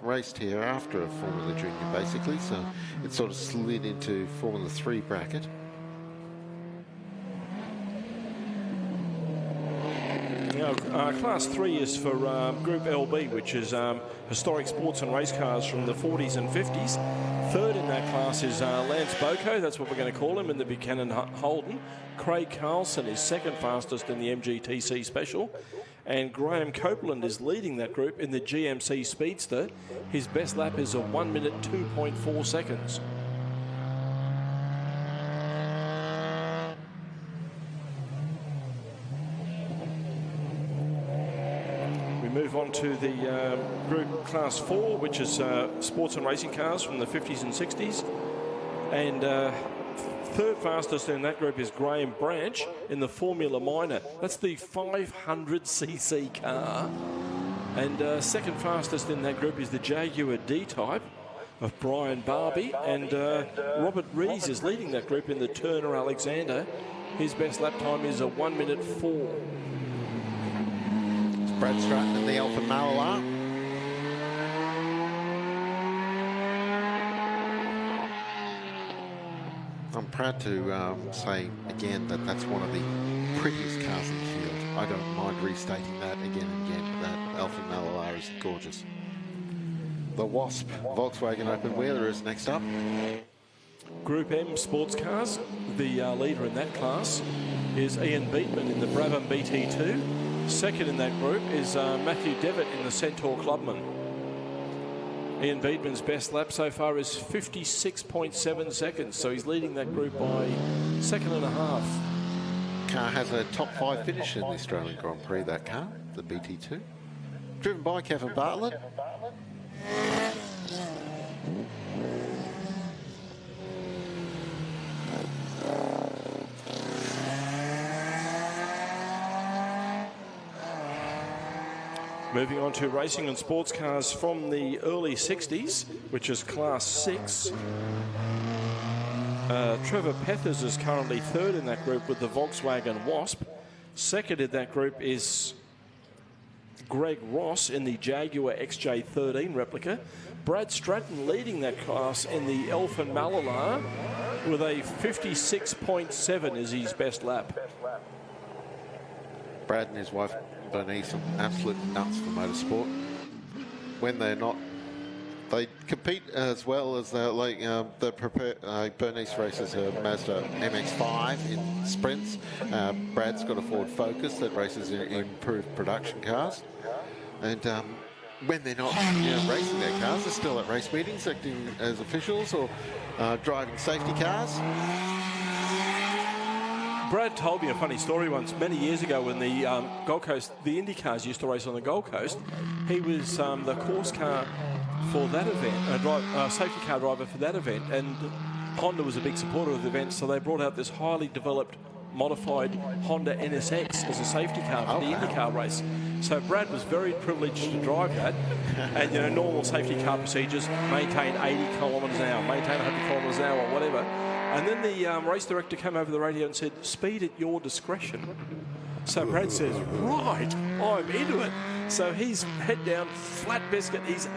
Speaker 1: raced here after a Formula Junior, basically, so it sort of slid into Formula 3 bracket.
Speaker 2: Now, Class 3 is for Group LB, which is historic sports and race cars from the 40s and 50s. Third in that class is Lance Boko, that's what we're going to call him, in the Buchanan Holden. Craig Carlson is second fastest in the MGTC Special. And Graham Copeland is leading that group in the GMC Speedster. His best lap is a 1 minute 2.4 seconds. Move on to the group Class 4, which is sports and racing cars from the 50s and 60s. And third fastest in that group is Graham Branch in the Formula Minor. That's the 500cc car. And second fastest in that group is the Jaguar D-Type of Brian Barbie. And Robert Rees is leading that group in the Turner Alexander. His best lap time is a 1 minute 4.
Speaker 1: Brad Stratton and the Alfa Maloa. I'm proud to say again that that's one of the prettiest cars in the field. I don't mind restating that again and again. That Alfa Maloa is gorgeous. The Wasp Volkswagen Open Wheeler is next up.
Speaker 2: Group M sports cars. The leader in that class is Ian Beatman in the Brabham BT2. Second in that group is Matthew Devitt in the Centaur Clubman. Ian Beedman's best lap so far is 56.7 seconds, so he's leading that group by 1.5 seconds.
Speaker 1: Car has a top 5 finish in the Australian Grand Prix, that car, the BT2. Driven by Kevin Bartlett.
Speaker 2: Moving on to racing and sports cars from the early 60s, which is Class 6. Trevor Pethers is currently third in that group with the Volkswagen Wasp. Second in that group is Greg Ross in the Jaguar XJ13 replica. Brad Stratton leading that class in the Alfa Malola with a 56.7 is his best lap.
Speaker 1: Brad and his wife Bernice are absolute nuts for motorsport. When they're not, they compete as well as Bernice races a Mazda MX-5 in sprints. Brad's got a Ford Focus that races in improved production cars. And when they're not racing their cars, they're still at race meetings, acting as officials or driving safety cars.
Speaker 2: Brad told me a funny story once, many years ago when the Gold Coast, the Indy cars used to race on the Gold Coast. He was the course car for that event, safety car driver for that event, and Honda was a big supporter of the event, so they brought out this highly developed, modified Honda NSX as a safety car for the IndyCar race. So Brad was very privileged to drive that, and normal safety car procedures, maintain 80 kilometres an hour, maintain 100 kilometres an hour, or whatever. And then the race director came over the radio and said, "Speed at your discretion." So Brad says, right, I'm into it. So he's head down, flat biscuit. He's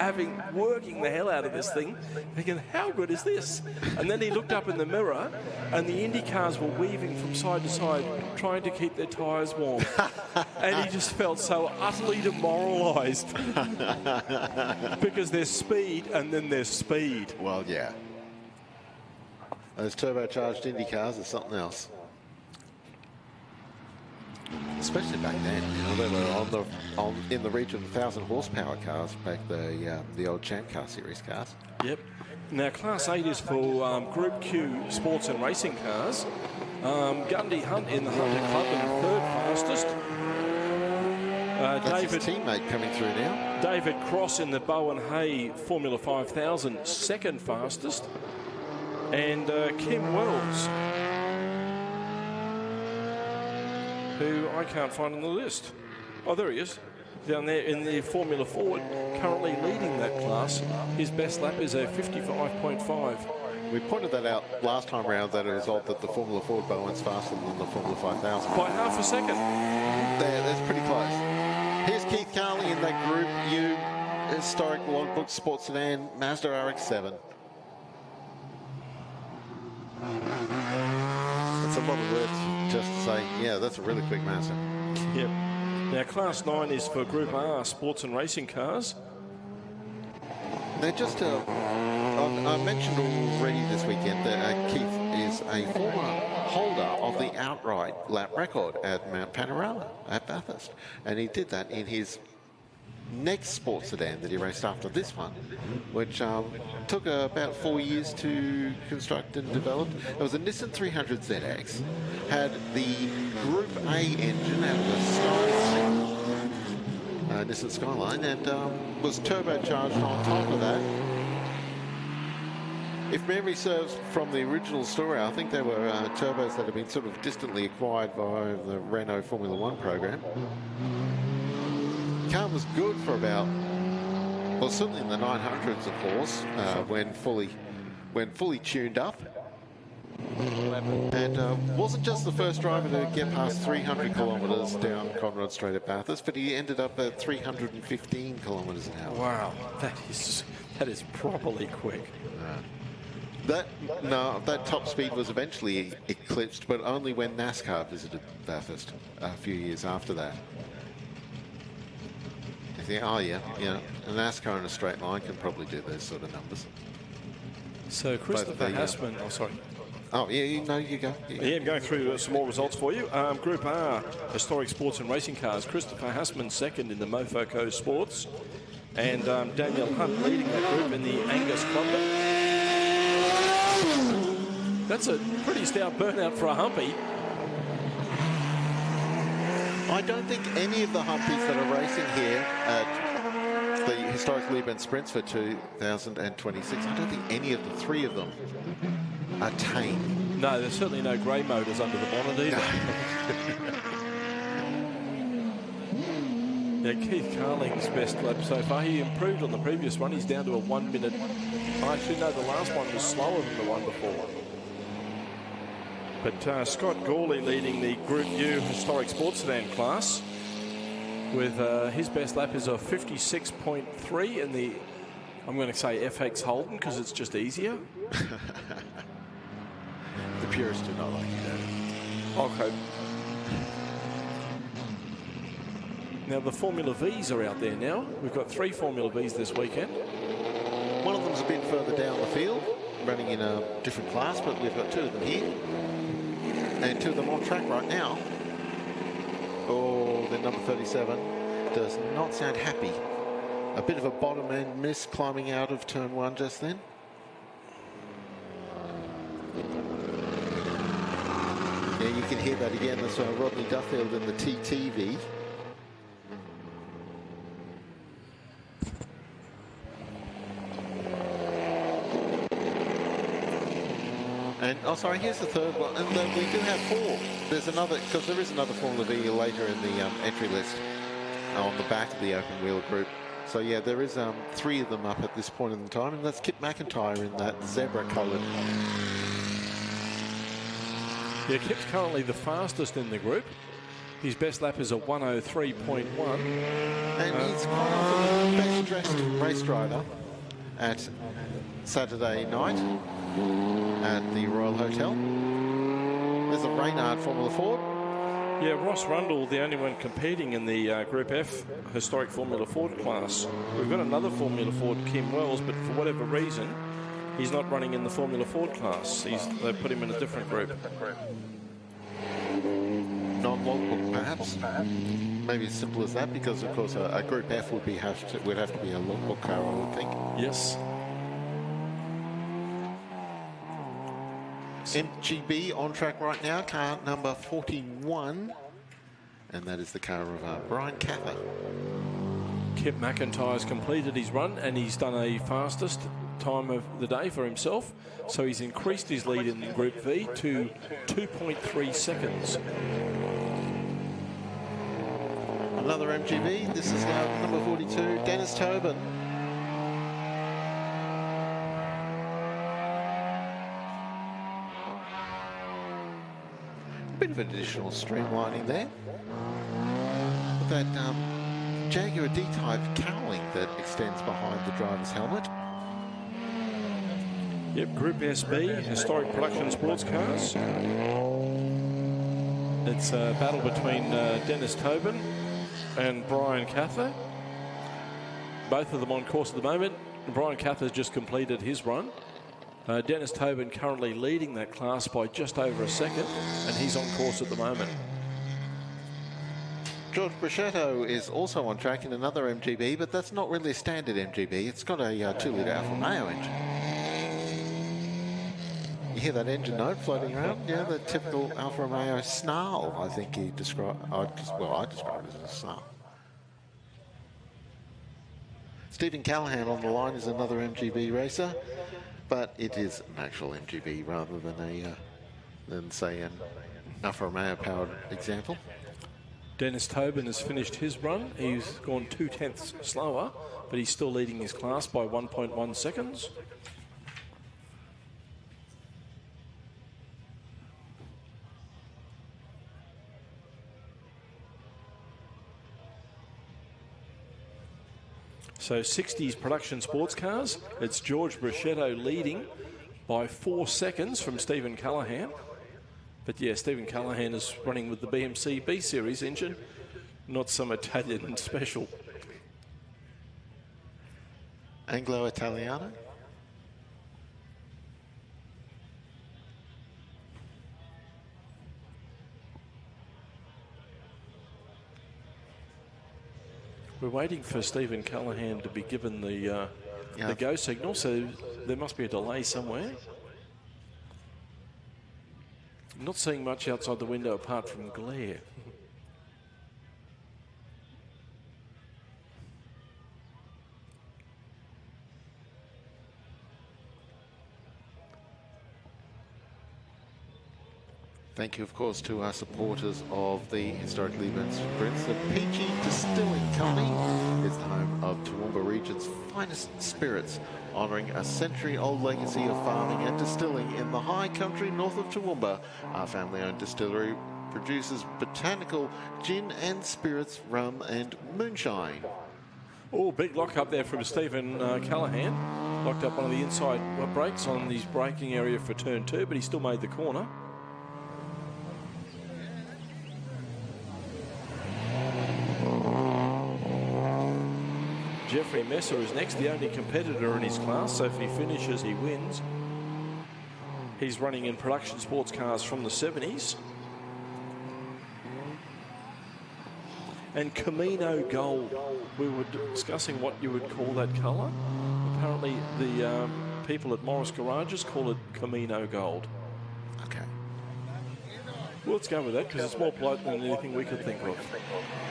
Speaker 2: working the hell out of this thing, thinking, how good is this? And then he looked up in the mirror, and the Indy cars were weaving from side to side, trying to keep their tyres warm. And he just felt so utterly demoralised because there's speed, and then there's speed.
Speaker 1: Well, yeah. Those turbocharged Indy cars are something else. Especially back then, you know, they were in the region of 1,000 horsepower cars back the old Champ Car Series cars.
Speaker 2: Yep. Now, Class 8 is for Group Q sports and racing cars. Gundy Hunt in the Hunter Club in third fastest.
Speaker 1: That's his teammate coming through now.
Speaker 2: David Cross in the Bowen Hay Formula 5000 second fastest. And Kim Wells, who I can't find on the list. Oh, there he is, down there in the Formula Ford, currently leading that class. His best lap is a 55.5.
Speaker 1: We pointed that out last time round, that it was odd that the Formula Ford Bowen's faster than the Formula 5000.
Speaker 2: By half a second.
Speaker 1: That's pretty close. Here's Keith Carley in that Group U historic logbook sports sedan Mazda RX-7. That's a lot of words just to say, yeah, that's a really quick Mazda.
Speaker 2: Yep. Now, Class 9 is for Group R, sports and racing cars.
Speaker 1: Now, just I mentioned already this weekend that Keith is a former holder of the outright lap record at Mount Panorama at Bathurst. And he did that in his next sports sedan that he raced after this one, which took about 4 years to construct and develop. It was a Nissan 300 ZX, had the Group A engine out of the Skyline, Nissan Skyline, and was turbocharged on top of that. If memory serves from the original story, I think there were turbos that had been sort of distantly acquired by the Renault Formula One program. The car was good for about, well, certainly in the 900s, of course, when fully tuned up. And wasn't just the first driver to get past 300 kilometres down Conrod Straight at Bathurst, but he ended up at 315 kilometres an hour.
Speaker 2: Wow, that is properly quick.
Speaker 1: That top speed was eventually eclipsed, but only when NASCAR visited Bathurst a few years after that. You think, oh yeah, a NASCAR in a straight line can probably do those sort of numbers.
Speaker 2: So Christopher Hassman,
Speaker 1: oh yeah, you go.
Speaker 2: Yeah, I'm going through some more results for you. Group R, historic sports and racing cars. Christopher Hassman second in the Mofoco Sports, and Daniel Hunt leading that group in the Angus Clubber. That's a pretty stout burnout for a Humpy.
Speaker 1: I don't think any of the Humpies that are racing here at the historic Leyburn Sprints for 2026, I don't think any of the three of them are tame.
Speaker 2: No, there's certainly no grey motors under the bonnet either. Yeah, Keith Carling's best lap so far. He improved on the previous one. He's down to a 1 minute. Actually, no, the last one was slower than the one before. But Scott Gawley leading the Group U historic sports sedan class with his best lap is a 56.3 in the, I'm going to say FX Holden because it's just easier.
Speaker 1: The purists do not like that.
Speaker 2: Okay. Now the Formula Vs are out there now. We've got 3 Formula Vs this weekend.
Speaker 1: One of them's a bit further down the field, running in a different class, but we've got 2 of them here. And 2 of them on track right now. Oh, the number 37 does not sound happy. A bit of a bottom end miss climbing out of turn 1 just then. Yeah, you can hear that again. That's Rodney Duffield in the TTV. And, oh, sorry, here's the third one. And we do have 4. There's another, because there is another Formula V later in the entry list on the back of the open wheel group. So, yeah, there is 3 of them up at this point in time. And that's Kip McIntyre in that zebra-coloured.
Speaker 2: Yeah, Kip's currently the fastest in the group. His best lap is a 103.1.
Speaker 1: And he's quite often the best dressed race driver at Saturday night at the Royal Hotel. There's a Reynard Formula Ford.
Speaker 2: Yeah, Ross Rundle, the only one competing in the Group F historic Formula Ford class. We've got another Formula Ford, Kim Wells, but for whatever reason, he's not running in the Formula Ford class. They've put him in a different group.
Speaker 1: Non-logbook, perhaps. Maybe as simple as that, because of course a Group F would have to be a logbook car, I would think.
Speaker 2: Yes.
Speaker 1: MGB on track right now, car number 41, and that is the car of Brian Cather.
Speaker 2: Kip McIntyre's completed his run, and he's done a fastest time of the day for himself, so he's increased his lead in Group V to 2.3 seconds.
Speaker 1: Another MGB, this is now number 42, Dennis Tobin. Bit of additional streamlining there. With that Jaguar D-type cowling that extends behind the driver's helmet.
Speaker 2: Yep, Group SB, historic production sports cars. It's a battle between Dennis Tobin and Brian Cather. Both of them on course at the moment. Brian Cather's just completed his run. Dennis Tobin currently leading that class by just over a second, and he's on course at the moment.
Speaker 1: George Brachetto is also on track in another MGB, but that's not really a standard MGB. It's got a 2-litre Alfa Romeo engine. You hear that engine note floating around? Yeah, the typical Alfa Romeo snarl, I think he described. I describe it as a snarl. Stephen Callahan on the line is another MGB racer, but it is an actual MGB rather than say an Alfa Romeo powered example.
Speaker 2: Dennis Tobin has finished his run. He's gone 0.2 slower, but he's still leading his class by 1.1 seconds. So 60s production sports cars. It's George Brachetto leading by 4 seconds from Stephen Callahan. But yeah, Stephen Callahan is running with the BMC B-Series engine, not some Italian special.
Speaker 1: Anglo-Italiano?
Speaker 2: We're waiting for Stephen Callahan to be given the go signal, so there must be a delay somewhere. I'm not seeing much outside the window apart from glare.
Speaker 1: Thank you, of course, to our supporters of the historic Leyburn Sprints. The Peachy Distilling Company is the home of Toowoomba region's finest spirits, honouring a century-old legacy of farming and distilling in the high country north of Toowoomba. Our family-owned distillery produces botanical gin and spirits, rum and moonshine.
Speaker 2: Oh, big lock up there from Stephen Callahan. Locked up one of the inside brakes on his braking area for turn 2, but he still made the corner. Jeffrey Messer is next, the only competitor in his class, so if he finishes, he wins. He's running in production sports cars from the 70s. And Camino Gold, we were discussing what you would call that colour. Apparently the people at Morris Garages call it Camino Gold.
Speaker 1: Okay.
Speaker 2: Well, let's go with that, because it's more polite than anything we could think of.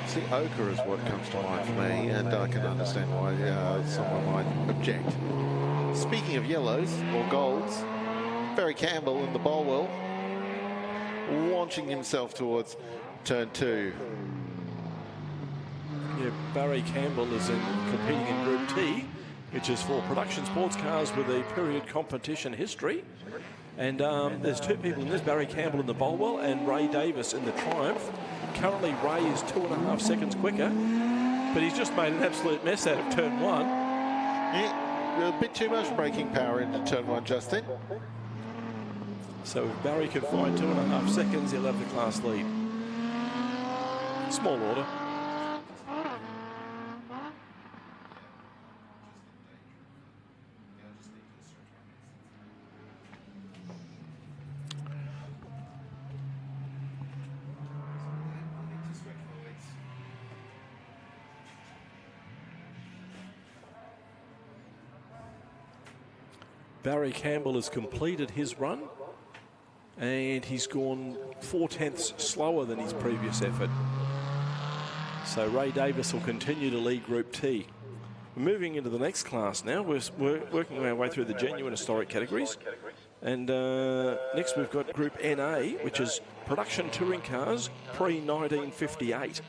Speaker 1: See, ochre is what comes to mind for me, and I can understand why someone might object. Speaking of yellows or golds, Barry Campbell in the Bolwell, launching himself towards turn 2.
Speaker 2: Yeah, Barry Campbell is competing in Group T, which is for production sports cars with a period competition history. And there's 2 people in this, Barry Campbell in the Bolwell and Ray Davis in the Triumph. Currently, Ray is 2.5 seconds quicker, but he's just made an absolute mess out of turn 1.
Speaker 1: Yeah, a bit too much braking power into turn 1, Justin.
Speaker 2: So if Barry can find 2.5 seconds, he'll have the class lead. Small order. Barry Campbell has completed his run and he's gone 4/10 slower than his previous effort. So Ray Davis will continue to lead Group T. We're moving into the next class now. We're working our way through the genuine historic categories. And next we've got Group NA, which is production touring cars pre-1958.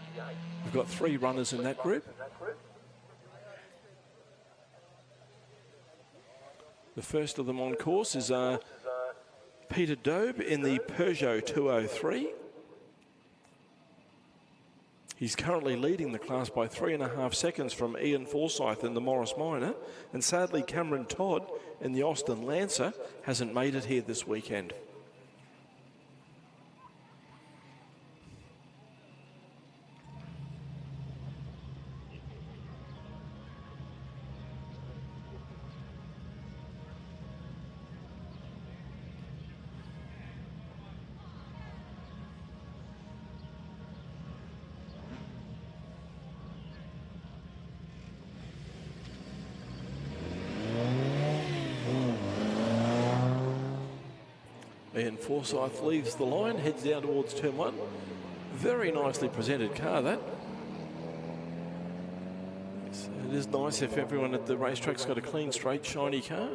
Speaker 2: We've got 3 runners in that group. The first of them on course is Peter Dobe in the Peugeot 203. He's currently leading the class by 3.5 seconds from Ian Forsyth in the Morris Minor. And sadly, Cameron Todd in the Austin Lancer hasn't made it here this weekend. Ian Forsyth leaves the line, heads down towards turn 1. Very nicely presented car, that. It is nice if everyone at the racetrack's got a clean, straight, shiny car.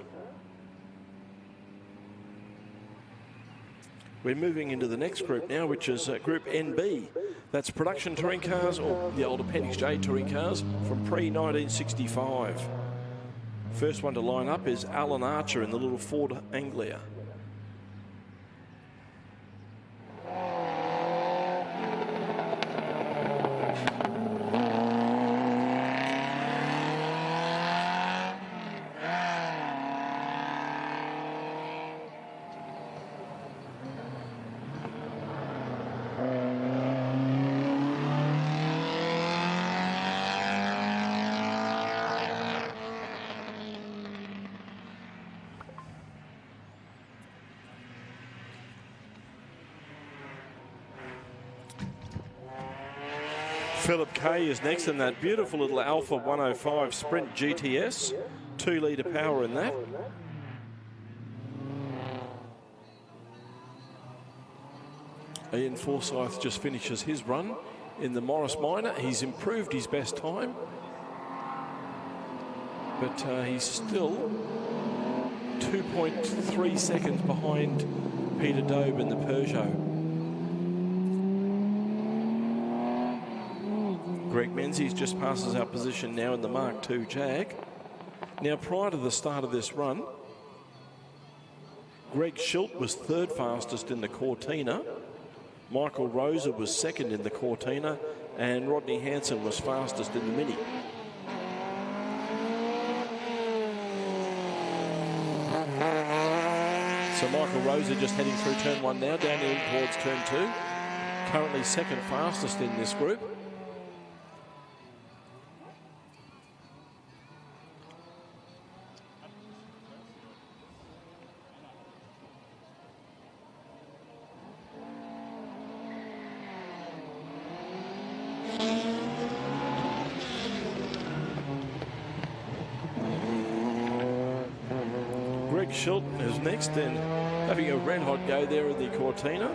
Speaker 2: We're moving into the next group now, which is Group NB. That's production touring cars, or the old Appendix J touring cars from pre-1965. First one to line up is Alan Archer in the little Ford Anglia. Philip Kay is next in that beautiful little Alpha 105 Sprint GTS, 2-litre power in that. Ian Forsyth just finishes his run in the Morris Minor. He's improved his best time, but he's still 2.3 seconds behind Peter Dobe in the Peugeot. Greg Menzies just passes our position now in the Mark II Jag. Now, prior to the start of this run, Greg Schilt was 3rd fastest in the Cortina. Michael Rosa was 2nd in the Cortina, and Rodney Hansen was fastest in the Mini. So Michael Rosa just heading through turn 1 now, down in towards turn 2. Currently 2nd fastest in this group. Shilton is next and having a red hot go there in the Cortina.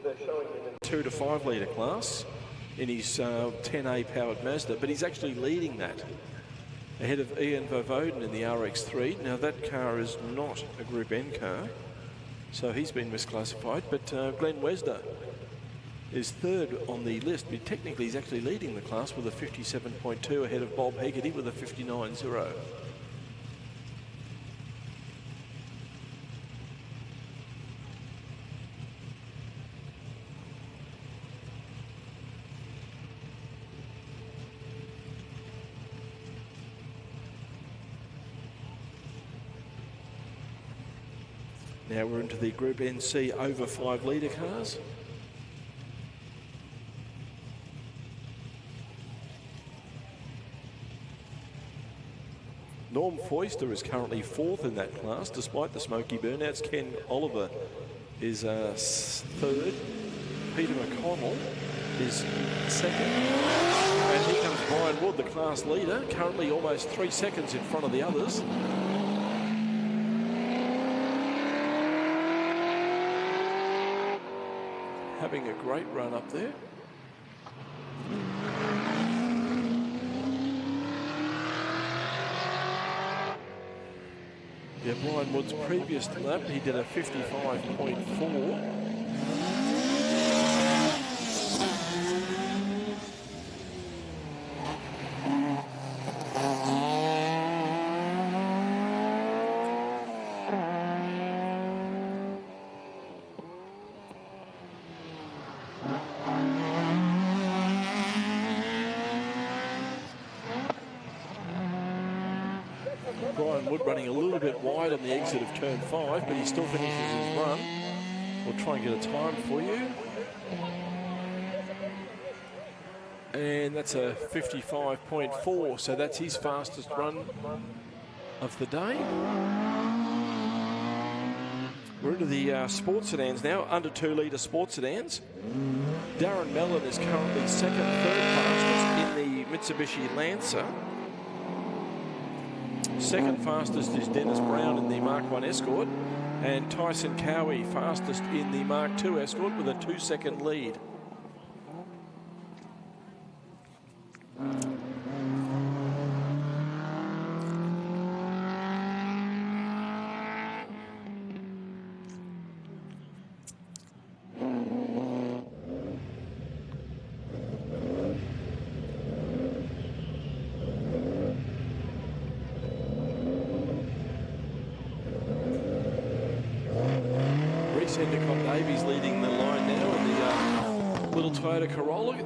Speaker 2: They're showing him in 2 to 5 litre class in his 10A powered Mazda, but he's actually leading that ahead of Ian Vovoden in the RX3. Now that car is not a Group N car, so he's been misclassified, but Glenn Wesder is third on the list, but technically he's actually leading the class with a 57.2 ahead of Bob Hegarty with a 59.0. Now we're into the Group NC over 5 litre cars. Norm Foister is currently 4th in that class, despite the smoky burnouts. Ken Oliver is 3rd. Peter McConnell is 2nd. And here comes Brian Wood, the class leader, currently almost 3 seconds in front of the others. Having a great run up there. Yeah, Brian Wood's previous lap, he did a 55.4. Brian Wood running a little bit wide on the exit of turn 5, but he still finishes his run. We'll try and get a time for you. And that's a 55.4, so that's his fastest run of the day. We're into the sports sedans now, under 2 litre sports sedans. Darren Mellon is currently second, third fastest in the Mitsubishi Lancer. Second fastest is Dennis Brown in the Mark 1 Escort, and Tyson Cowie fastest in the Mark 2 Escort with a 2-second lead. Endicott Davies leading the line now in the little Toyota Corolla.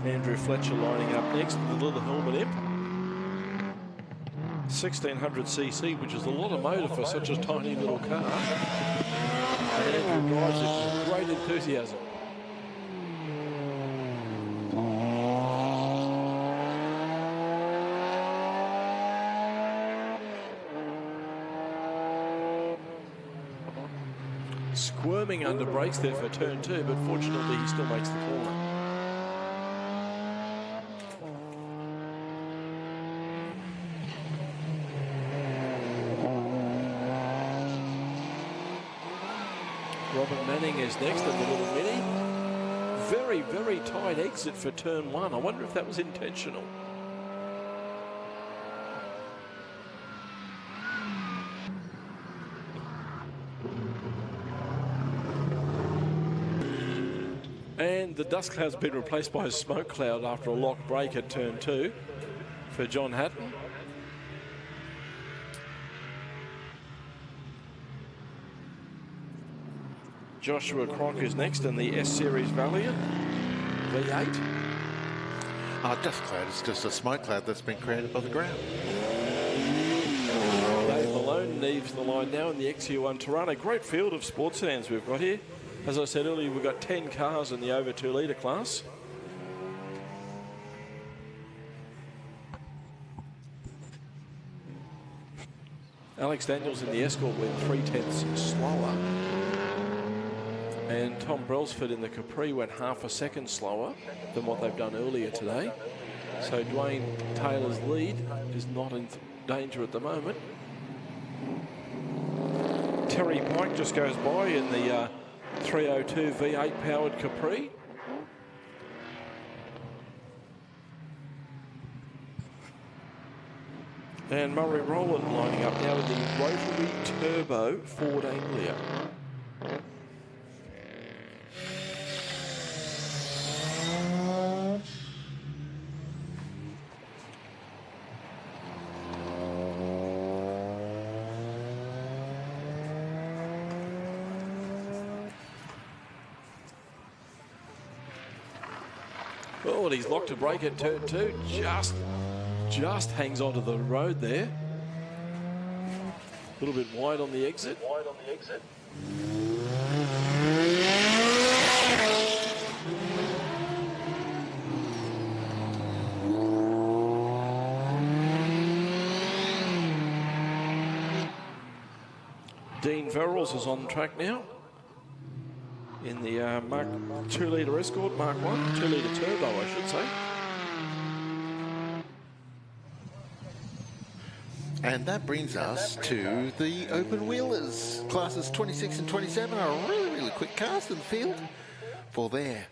Speaker 2: Andrew Fletcher lining up next with the little helmet imp. 1600cc, which is a lot of motor for such a tiny little car. And Andrew drives it with great enthusiasm. Squirming under brakes there for turn 2, but fortunately he still makes the corner. Robin Manning is next in the little Mini. Very, very tight exit for turn 1. I wonder if that was intentional. And the dust cloud's been replaced by a smoke cloud after a locked break at turn 2 for John Hatton. Joshua Cronk is next in the S-Series Valiant V8.
Speaker 1: Dust cloud is just a smoke cloud that's been created by the ground.
Speaker 2: Dave Malone leaves the line now in the XU1 Toronto. Great field of sports sedans we've got here. As I said earlier, we've got 10 cars in the over 2 litre class. Alex Daniels in the Escort went 3/10 slower. And Tom Brailsford in the Capri went half a second slower than what they've done earlier today. So Dwayne Taylor's lead is not in danger at the moment. Terry Pike just goes by in the 302 V8 powered Capri. And Murray Rowland lining up now with the rotary turbo Ford Anglia. Oh, and he's locked a brake at turn 2. Just hangs onto the road there. A little bit wide on the exit. Dean Verrills is on track now in the Mark 2 litre Escort, Mark 1, 2 litre turbo, I should say.
Speaker 1: And that brings us to the open wheelers. Classes 26 and 27 are really, really quick cars in the field for their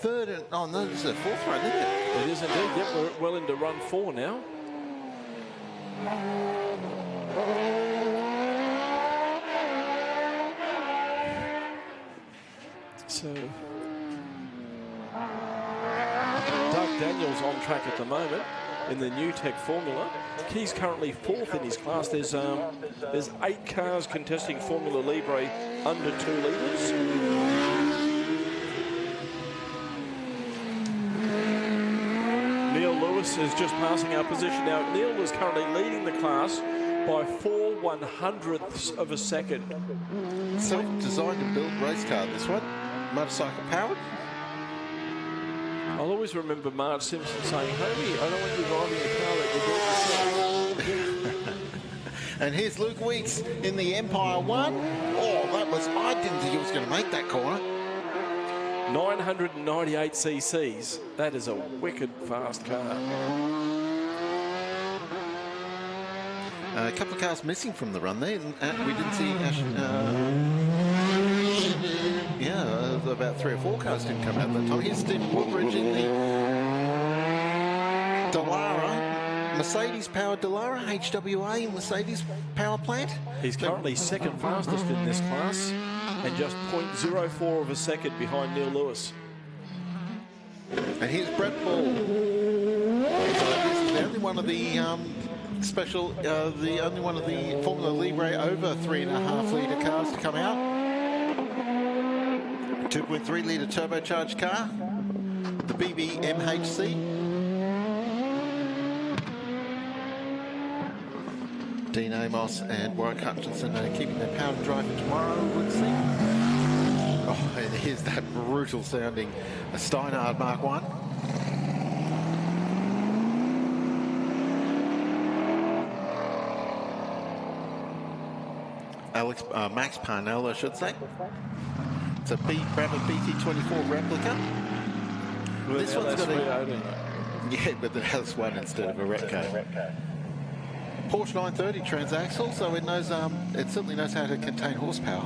Speaker 1: third and, oh no, this is a fourth run, isn't it?
Speaker 2: It is indeed. Yep, we're well into run 4 now. So Doug Daniels on track at the moment in the New Tech Formula. He's currently 4th in his class. There's 8 cars contesting Formula Libre under 2 litres. Neil Lewis is just passing our position now. Neil is currently leading the class by 4/100ths of a second.
Speaker 1: Self-designed and built race car, this one. Motorcycle powered.
Speaker 2: I'll always remember Marge Simpson saying, "Homie, I don't want you driving a car that you built yourself."
Speaker 1: And here's Luke Weeks in the Empire 1. Oh, I didn't think he was going to make that corner.
Speaker 2: 998 cc's. That is a wicked fast car.
Speaker 1: A couple of cars missing from the run there. We didn't see about 3 or 4 cars didn't come out that time. Here's Stephen Woodbridge in the Dallara, Mercedes-powered Dallara, HWA Mercedes power plant.
Speaker 2: He's currently second fastest in this class and just 0.04 of a second behind Neil Lewis.
Speaker 1: And here's Brett Ball. So this is the only one of the the only one of the Formula Libre over 3.5 litre cars to come out. 2.3 litre turbocharged car, the BBMHC. Dean Amos and Warwick Hutchinson are keeping their power and drive for tomorrow, let's see. Oh, and here's that brutal sounding Steinhardt Mark 1. Max Parnell, I should say. It's a Brabham BT24 replica. This one's got but it has one instead of a Repco. Porsche 930 transaxle, so it knows it certainly knows how to contain horsepower.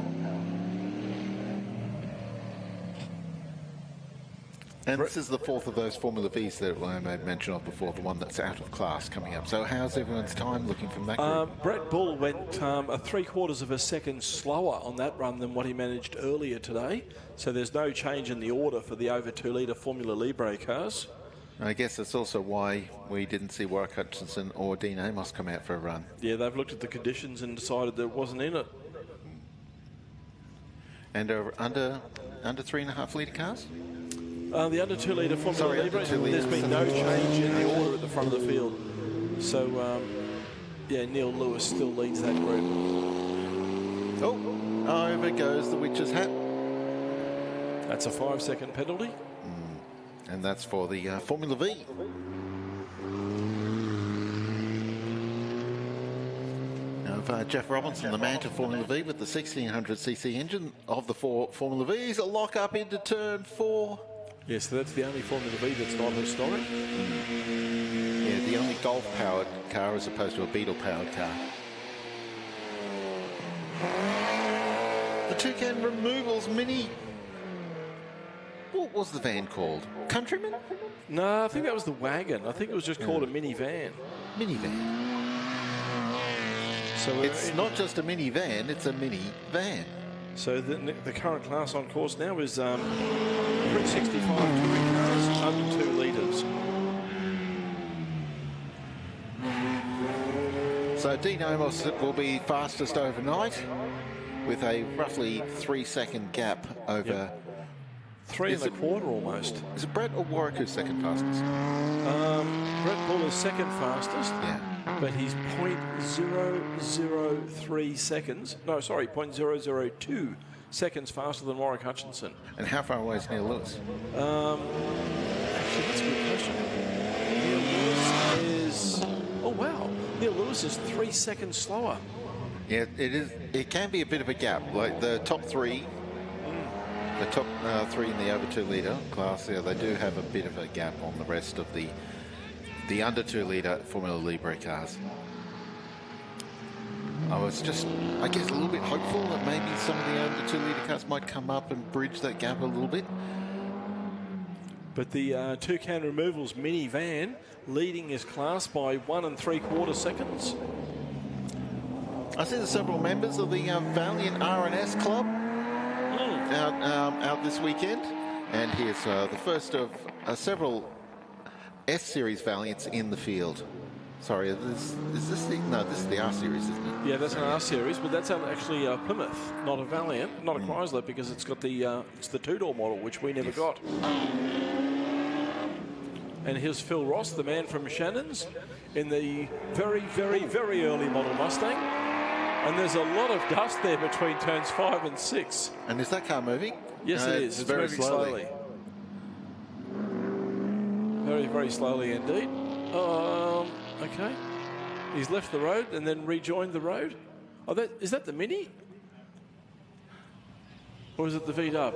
Speaker 1: And this is the 4th of those Formula Vs that I made mention of before, the one that's out of class coming up. So how's everyone's time looking from that group?
Speaker 2: Brett Bull went a 3/4 of a second slower on that run than what he managed earlier today. So there's no change in the order for the over 2 litre Formula Libre cars.
Speaker 1: I guess that's also why we didn't see Warwick Hutchinson or Dean Amos come out for a run.
Speaker 2: Yeah, they've looked at the conditions and decided that it wasn't in it.
Speaker 1: And under 3.5 litre cars?
Speaker 2: The under 2 litre Formula Libre, there's been no change in the order at the front of the field. So, yeah, Neil Lewis still leads that group.
Speaker 1: Oh, over goes the witch's hat.
Speaker 2: That's a 5-second penalty.
Speaker 1: And that's for the Formula V. Now, Jeff Robinson, the man to Formula V with the 1600cc engine of the 4 Formula Vs. A lock up into turn 4.
Speaker 2: Yeah, so that's the only Formula V that's not historic.
Speaker 1: Yeah, the only Golf-powered car as opposed to a Beetle-powered car. The Toucan Removals Mini. What was the van called? Countryman?
Speaker 2: No, I think that was the wagon. I think it was just called a minivan.
Speaker 1: Minivan. So it's not just a minivan, it's a mini van.
Speaker 2: So the current class on course now is 365 touring cars under 2 litres.
Speaker 1: So Dean Amos will be fastest overnight with a roughly 3-second gap over...
Speaker 2: Yep. 3 1/4 almost.
Speaker 1: Is it Brett or Warwick who's second fastest?
Speaker 2: Brett Bull is second fastest.
Speaker 1: Yeah.
Speaker 2: But he's 0.003 seconds. No, sorry, 0.002 seconds faster than Warwick Hutchinson.
Speaker 1: And how far away is Neil Lewis?
Speaker 2: Actually, that's a good question. Neil Lewis is... Oh, wow. Neil Lewis is 3 seconds slower.
Speaker 1: Yeah, it is. It can be a bit of a gap. Like the top 3... The top 3 in the over 2 litre class, yeah, they do have a bit of a gap on the rest of the under 2 litre Formula Libre cars. I was just, I guess, a little bit hopeful that maybe some of the under 2 litre cars might come up and bridge that gap a little bit.
Speaker 2: But the Toucan Removals minivan leading his class by 1 3/4 seconds.
Speaker 1: I see there's several members of the Valiant R&S Club out this weekend, and here's the first of several S-Series Valiants in the field. Sorry, is this the... No, this is the R-Series, isn't it?
Speaker 2: Yeah, that's an R-Series, but that's actually a Plymouth, not a Valiant, not a Chrysler, because it's got the it's the 2-door model, which we never got. And here's Phil Ross, the man from Shannon's, in the very, very, very early model Mustang. And there's a lot of dust there between turns 5 and 6.
Speaker 1: And is that car moving?
Speaker 2: Yes, it is. It's
Speaker 1: very
Speaker 2: moving slowly. Very, very slowly indeed. Okay. He's left the road and then rejoined the road. Oh, is that the Mini? Or is it the V-Dub?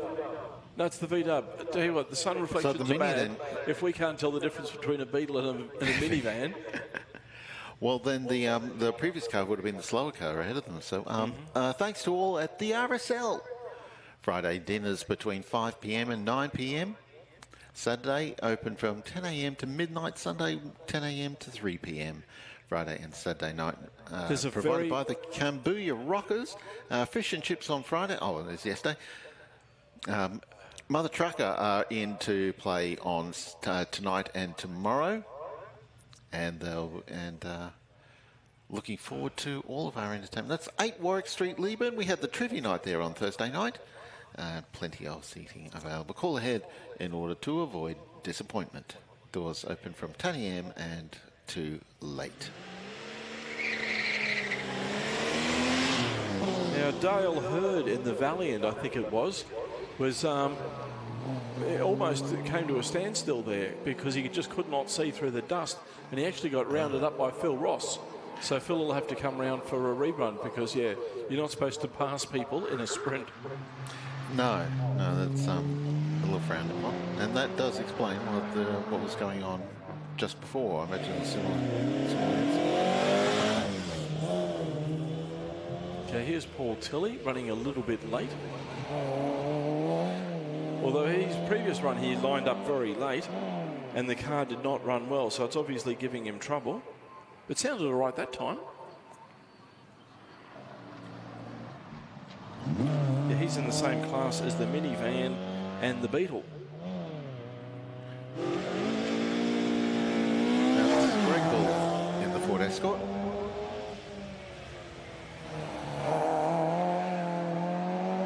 Speaker 2: No, it's the V-Dub. I tell you what, the sun reflections are bad. Then? If we can't tell the difference between a Beetle and a minivan.
Speaker 1: Well, then the previous car would have been the slower car ahead of them. So thanks to all at the RSL. Friday dinners between 5 p.m. and 9 p.m. Saturday open from 10 a.m. to midnight. Sunday 10 a.m. to 3 p.m. Friday and Saturday night provided by the Cambodia Rockers. Fish and chips on Friday. Oh, it was yesterday. Mother Trucker are in to play on tonight and tomorrow. And looking forward to all of our entertainment. That's 8 Warwick Street, Leyburn. We had the trivia night there on Thursday night. Plenty of seating available. Call ahead in order to avoid disappointment. Doors open from 10 a.m. and to late.
Speaker 2: Now, Dale Hurd in the Valiant, I think it was it almost came to a standstill there because he just could not see through the dust, and he actually got rounded up by Phil Ross. So Phil will have to come round for a rerun because, yeah, you're not supposed to pass people in a sprint.
Speaker 1: No, that's a little frowned upon. And that does explain what was going on just before. I imagine a similar incident.
Speaker 2: Okay, here's Paul Tilley running a little bit late. Although his previous run he lined up very late and the car did not run well, so it's obviously giving him trouble. It sounded all right that time. Yeah, he's in the same class as the minivan and the Beetle.
Speaker 1: Now this is Greg Bull in the Ford Escort.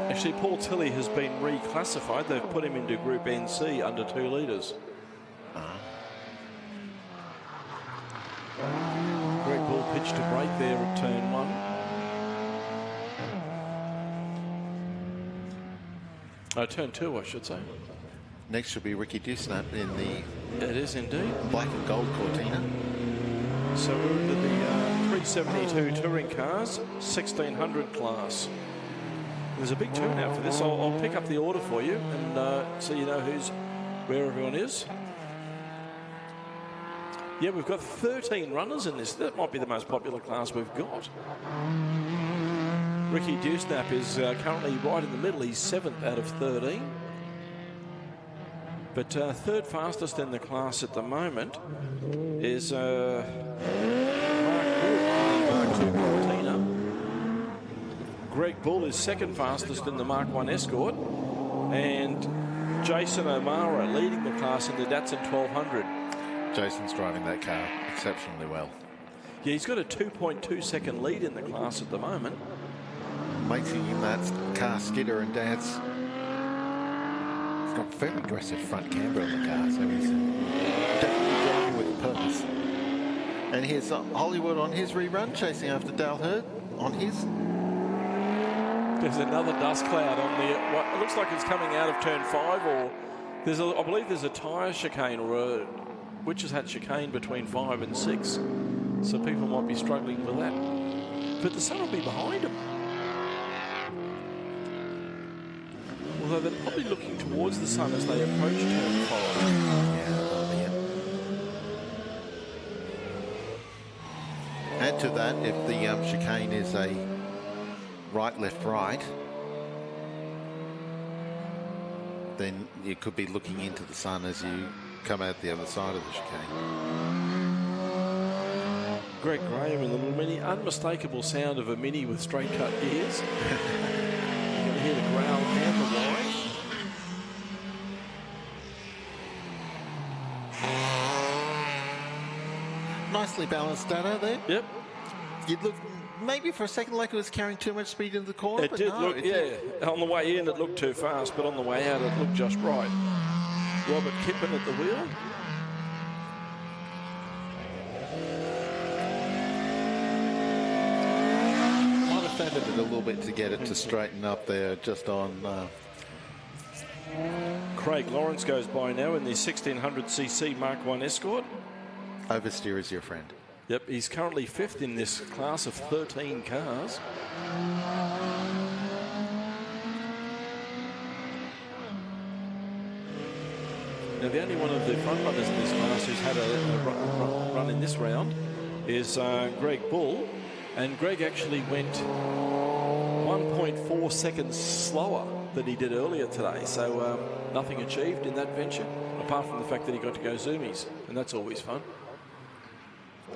Speaker 2: Actually, Paul Tilley has been reclassified. They've put him into Group NC under 2 litres. Greg Bull pitched a break there at turn 1. Turn 2, I should say.
Speaker 1: Next should be Ricky Dewsnap in the...
Speaker 2: It is indeed.
Speaker 1: Black and gold Cortina.
Speaker 2: So we're into the 372 touring cars, 1600 class. There's a big turnout for this. I'll pick up the order for you and so you know where everyone is. Yeah, we've got 13 runners in this. That might be the most popular class we've got. Ricky Dewsnap is currently right in the middle. He's 7th out of 13. But 3rd fastest in the class at the moment is Mark Wood in the Mark 2 Cortina. Greg Bull is 2nd fastest in the Mark 1 Escort. And Jason O'Mara leading the class in the Datsun 1200.
Speaker 1: Jason's driving that car exceptionally well.
Speaker 2: Yeah, he's got a 2.2 second lead in the class at the moment.
Speaker 1: Making him that car skidder and dance. He's got very aggressive front camber on the car, so he's definitely driving with purpose. And here's Hollywood on his rerun, chasing after Dale Hurd on his.
Speaker 2: There's another dust cloud on the... It looks like it's coming out of turn 5, or I believe there's a tyre chicane or a Witches Hat chicane between 5 and 6. So people might be struggling with that. But the sun will be behind them. Although they're probably looking towards the sun as they approach turn 5.
Speaker 1: Add to that, if the chicane is a right, left, right, then you could be looking into the sun as you come out the other side of the chicane.
Speaker 2: Greg Graham in the little Mini. Unmistakable sound of a Mini with straight cut gears. You can hear the growl and the whine.
Speaker 1: Nicely balanced data there.
Speaker 2: Yep.
Speaker 1: You'd look maybe for a second like it was carrying too much speed into the corner.
Speaker 2: It did look, yeah. On the way in, it looked too fast, but on the way out, it looked just right. Robert Kippen at the wheel.
Speaker 1: a little bit to get it to straighten up there just on...
Speaker 2: Craig Lawrence goes by now in the 1600cc Mark 1 Escort.
Speaker 1: Oversteer is your friend.
Speaker 2: Yep, he's currently 5th in this class of 13 cars. Now, the only one of the front runners in this class who's had a run in this round is Greg Bull, and Greg actually went 1.4 seconds slower than he did earlier today, so nothing achieved in that venture, apart from the fact that he got to go zoomies, and that's always fun.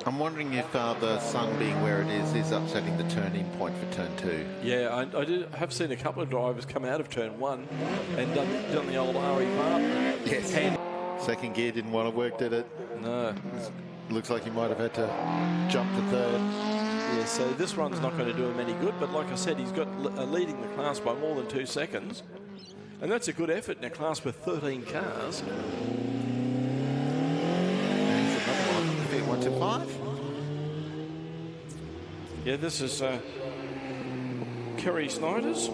Speaker 1: I'm wondering if the sun being where it is upsetting the turn-in point for turn 2.
Speaker 2: Yeah, I have seen a couple of drivers come out of turn 1 and done the old RE part.
Speaker 1: Yes. Second gear didn't want to work, did it?
Speaker 2: No.
Speaker 1: Looks like he might have had to jump to third.
Speaker 2: Yeah, so this run's not going to do him any good, but like I said, he's got leading the class by more than 2 seconds. And that's a good effort in a class with 13 cars.
Speaker 1: There's another one, 125.
Speaker 2: Yeah, this is Kerry Snyder's.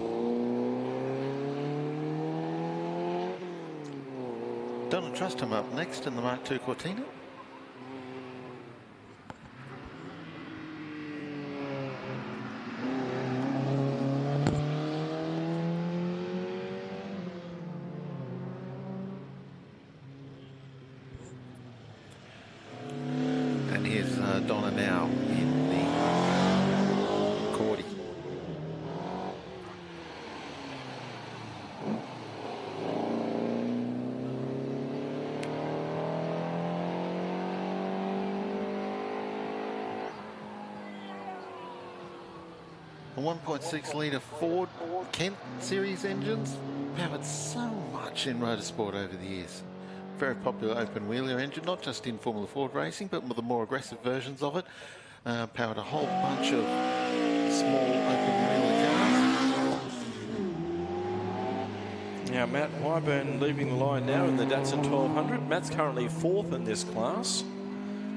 Speaker 1: Donald Trustham up next in the Mark II Cortina. And here's Donna now in the Cordy. A 1.6 litre Ford Kent series engines powered so much in motorsport over the years. Very popular open wheeler engine, not just in Formula Ford racing, but with the more aggressive versions of it. Powered a whole bunch of small open wheeler cars.
Speaker 2: Now Matt Wyburn leaving the line now in the Datsun 1200. Matt's currently 4th in this class.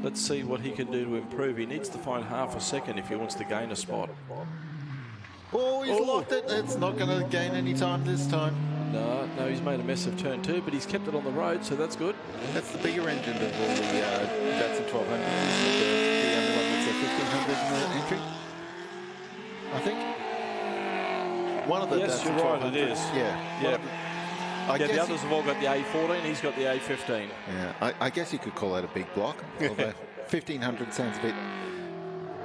Speaker 2: Let's see what he can do to improve. He needs to find half a second if he wants to gain a spot.
Speaker 1: Oh, he's locked it. It's not going to gain any time this time.
Speaker 2: No, he's made a mess of turn 2, but he's kept it on the road, so that's good.
Speaker 1: That's the bigger engine of all the Datsun 1200. The only one that's a 1500 in the entry, I think. One of the
Speaker 2: yes,
Speaker 1: Datsun
Speaker 2: you're right,
Speaker 1: 1200.
Speaker 2: it is.
Speaker 1: Yeah.
Speaker 2: The others have all got the A14, he's got the A15.
Speaker 1: Yeah, I guess you could call that a big block, although 1500 sounds a bit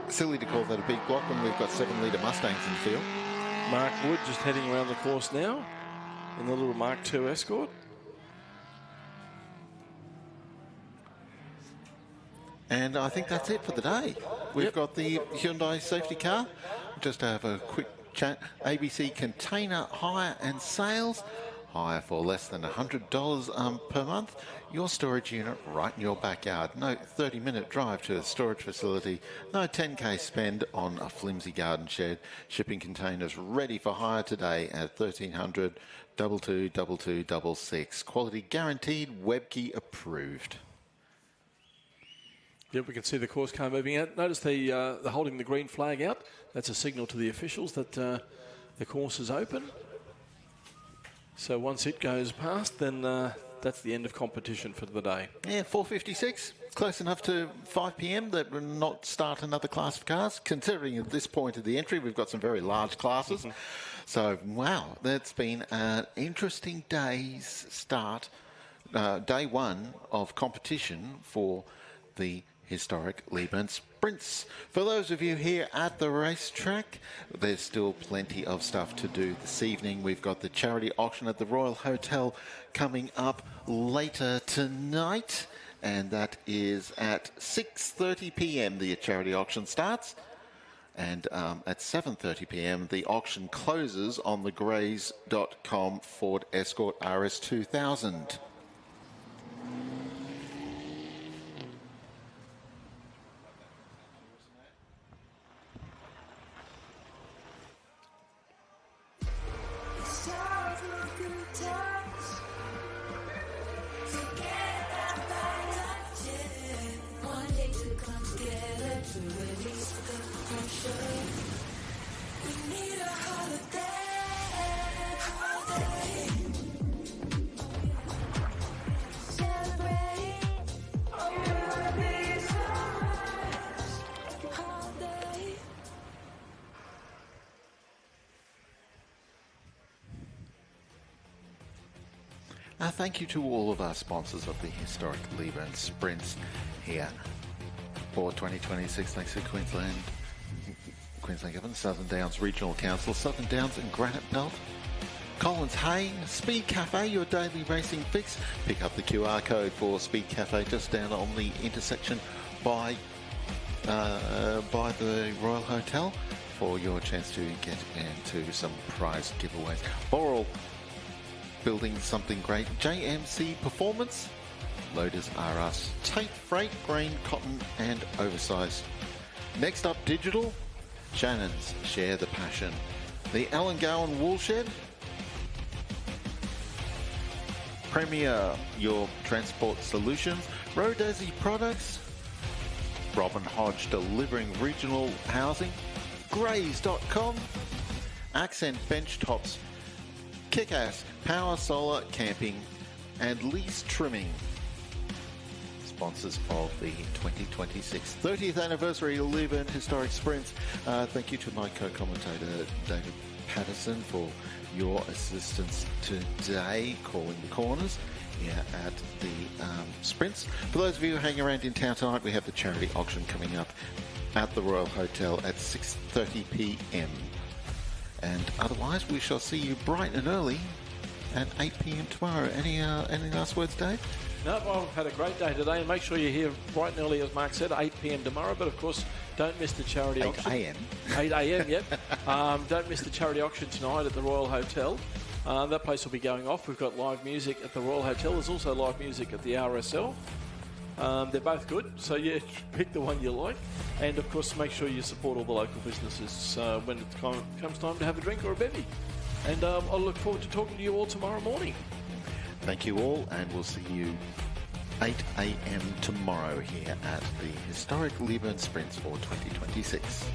Speaker 1: silly to call that a big block when we've got 7-litre Mustangs in the field.
Speaker 2: Mark Wood just heading around the course now in the little Mark II Escort.
Speaker 1: And I think that's it for the day. We've got the Hyundai safety car. Just to have a quick chat. ABC container hire and sales. Hire for less than $100 per month. Your storage unit right in your backyard. No 30-minute drive to a storage facility. No 10K spend on a flimsy garden shed. Shipping containers ready for hire today at 1300 222266. Quality guaranteed, webkey approved.
Speaker 2: Yep, we can see the course car moving out. Notice they're holding the green flag out. That's a signal to the officials that the course is open. So once it goes past, then that's the end of competition for the day.
Speaker 1: Yeah, 4:56. Close enough to 5 p.m. that we'll not start another class of cars. Considering at this point of the entry, we've got some very large classes. So, wow, that's been an interesting day's start. Day 1 of competition for the historic Leyburn Sprints. For those of you here at the racetrack, there's still plenty of stuff to do this evening. We've got the charity auction at the Royal Hotel coming up later tonight, and that is at 6:30 p.m. the charity auction starts. And at 7:30 p.m. the auction closes on the Grays.com Ford Escort RS 2000.
Speaker 3: It's time for good times. Forget about nothing. One day to come together to release the pressure. We need
Speaker 1: thank you to all of our sponsors of the historic Leyburn Sprints here for 2026. Thanks to Queensland Government, Southern Downs Regional Council, Southern Downs and Granite Belt, Collins Hay, Speed Cafe, your daily racing fix. Pick up the QR code for Speed Cafe just down on the intersection by the Royal Hotel for your chance to get into some prize giveaways. Boral, building something great. JMC Performance, Loaders R Us, Tate Freight, grain, cotton and oversized. Next up, Digital, Shannon's, Share the Passion. The Alan Gowan Woolshed, Premier, your transport solutions. Rodazzi Products, Robin Hodge, delivering regional housing. Grays.com, Accent Bench Tops, Kick-Ass, Power Solar Camping, and Lease Trimming. Sponsors of the 2026 30th anniversary Leyburn Historic Sprints. Thank you to my co-commentator David Patterson for your assistance today, calling the corners here at the Sprints. For those of you who hang around in town tonight, we have the charity auction coming up at the Royal Hotel at 6:30 p.m. And otherwise, we shall see you bright and early at 8 p.m. tomorrow. Any last words, Dave?
Speaker 2: No, well, I've had a great day today, and make sure you're here bright and early, as Mark said, 8 p.m. tomorrow. But of course, don't miss the charity auction.
Speaker 1: 8 a.m.
Speaker 2: 8 a.m. Yep. Don't miss the charity auction tonight at the Royal Hotel. That place will be going off. We've got live music at the Royal Hotel. There's also live music at the RSL. They're both good, so yeah, pick the one you like. And of course, make sure you support all the local businesses when it comes time to have a drink or a bevy. And I'll look forward to talking to you all tomorrow morning.
Speaker 1: Thank you all, and we'll see you 8 a.m. tomorrow here at the historic Leyburn Sprints for 2026.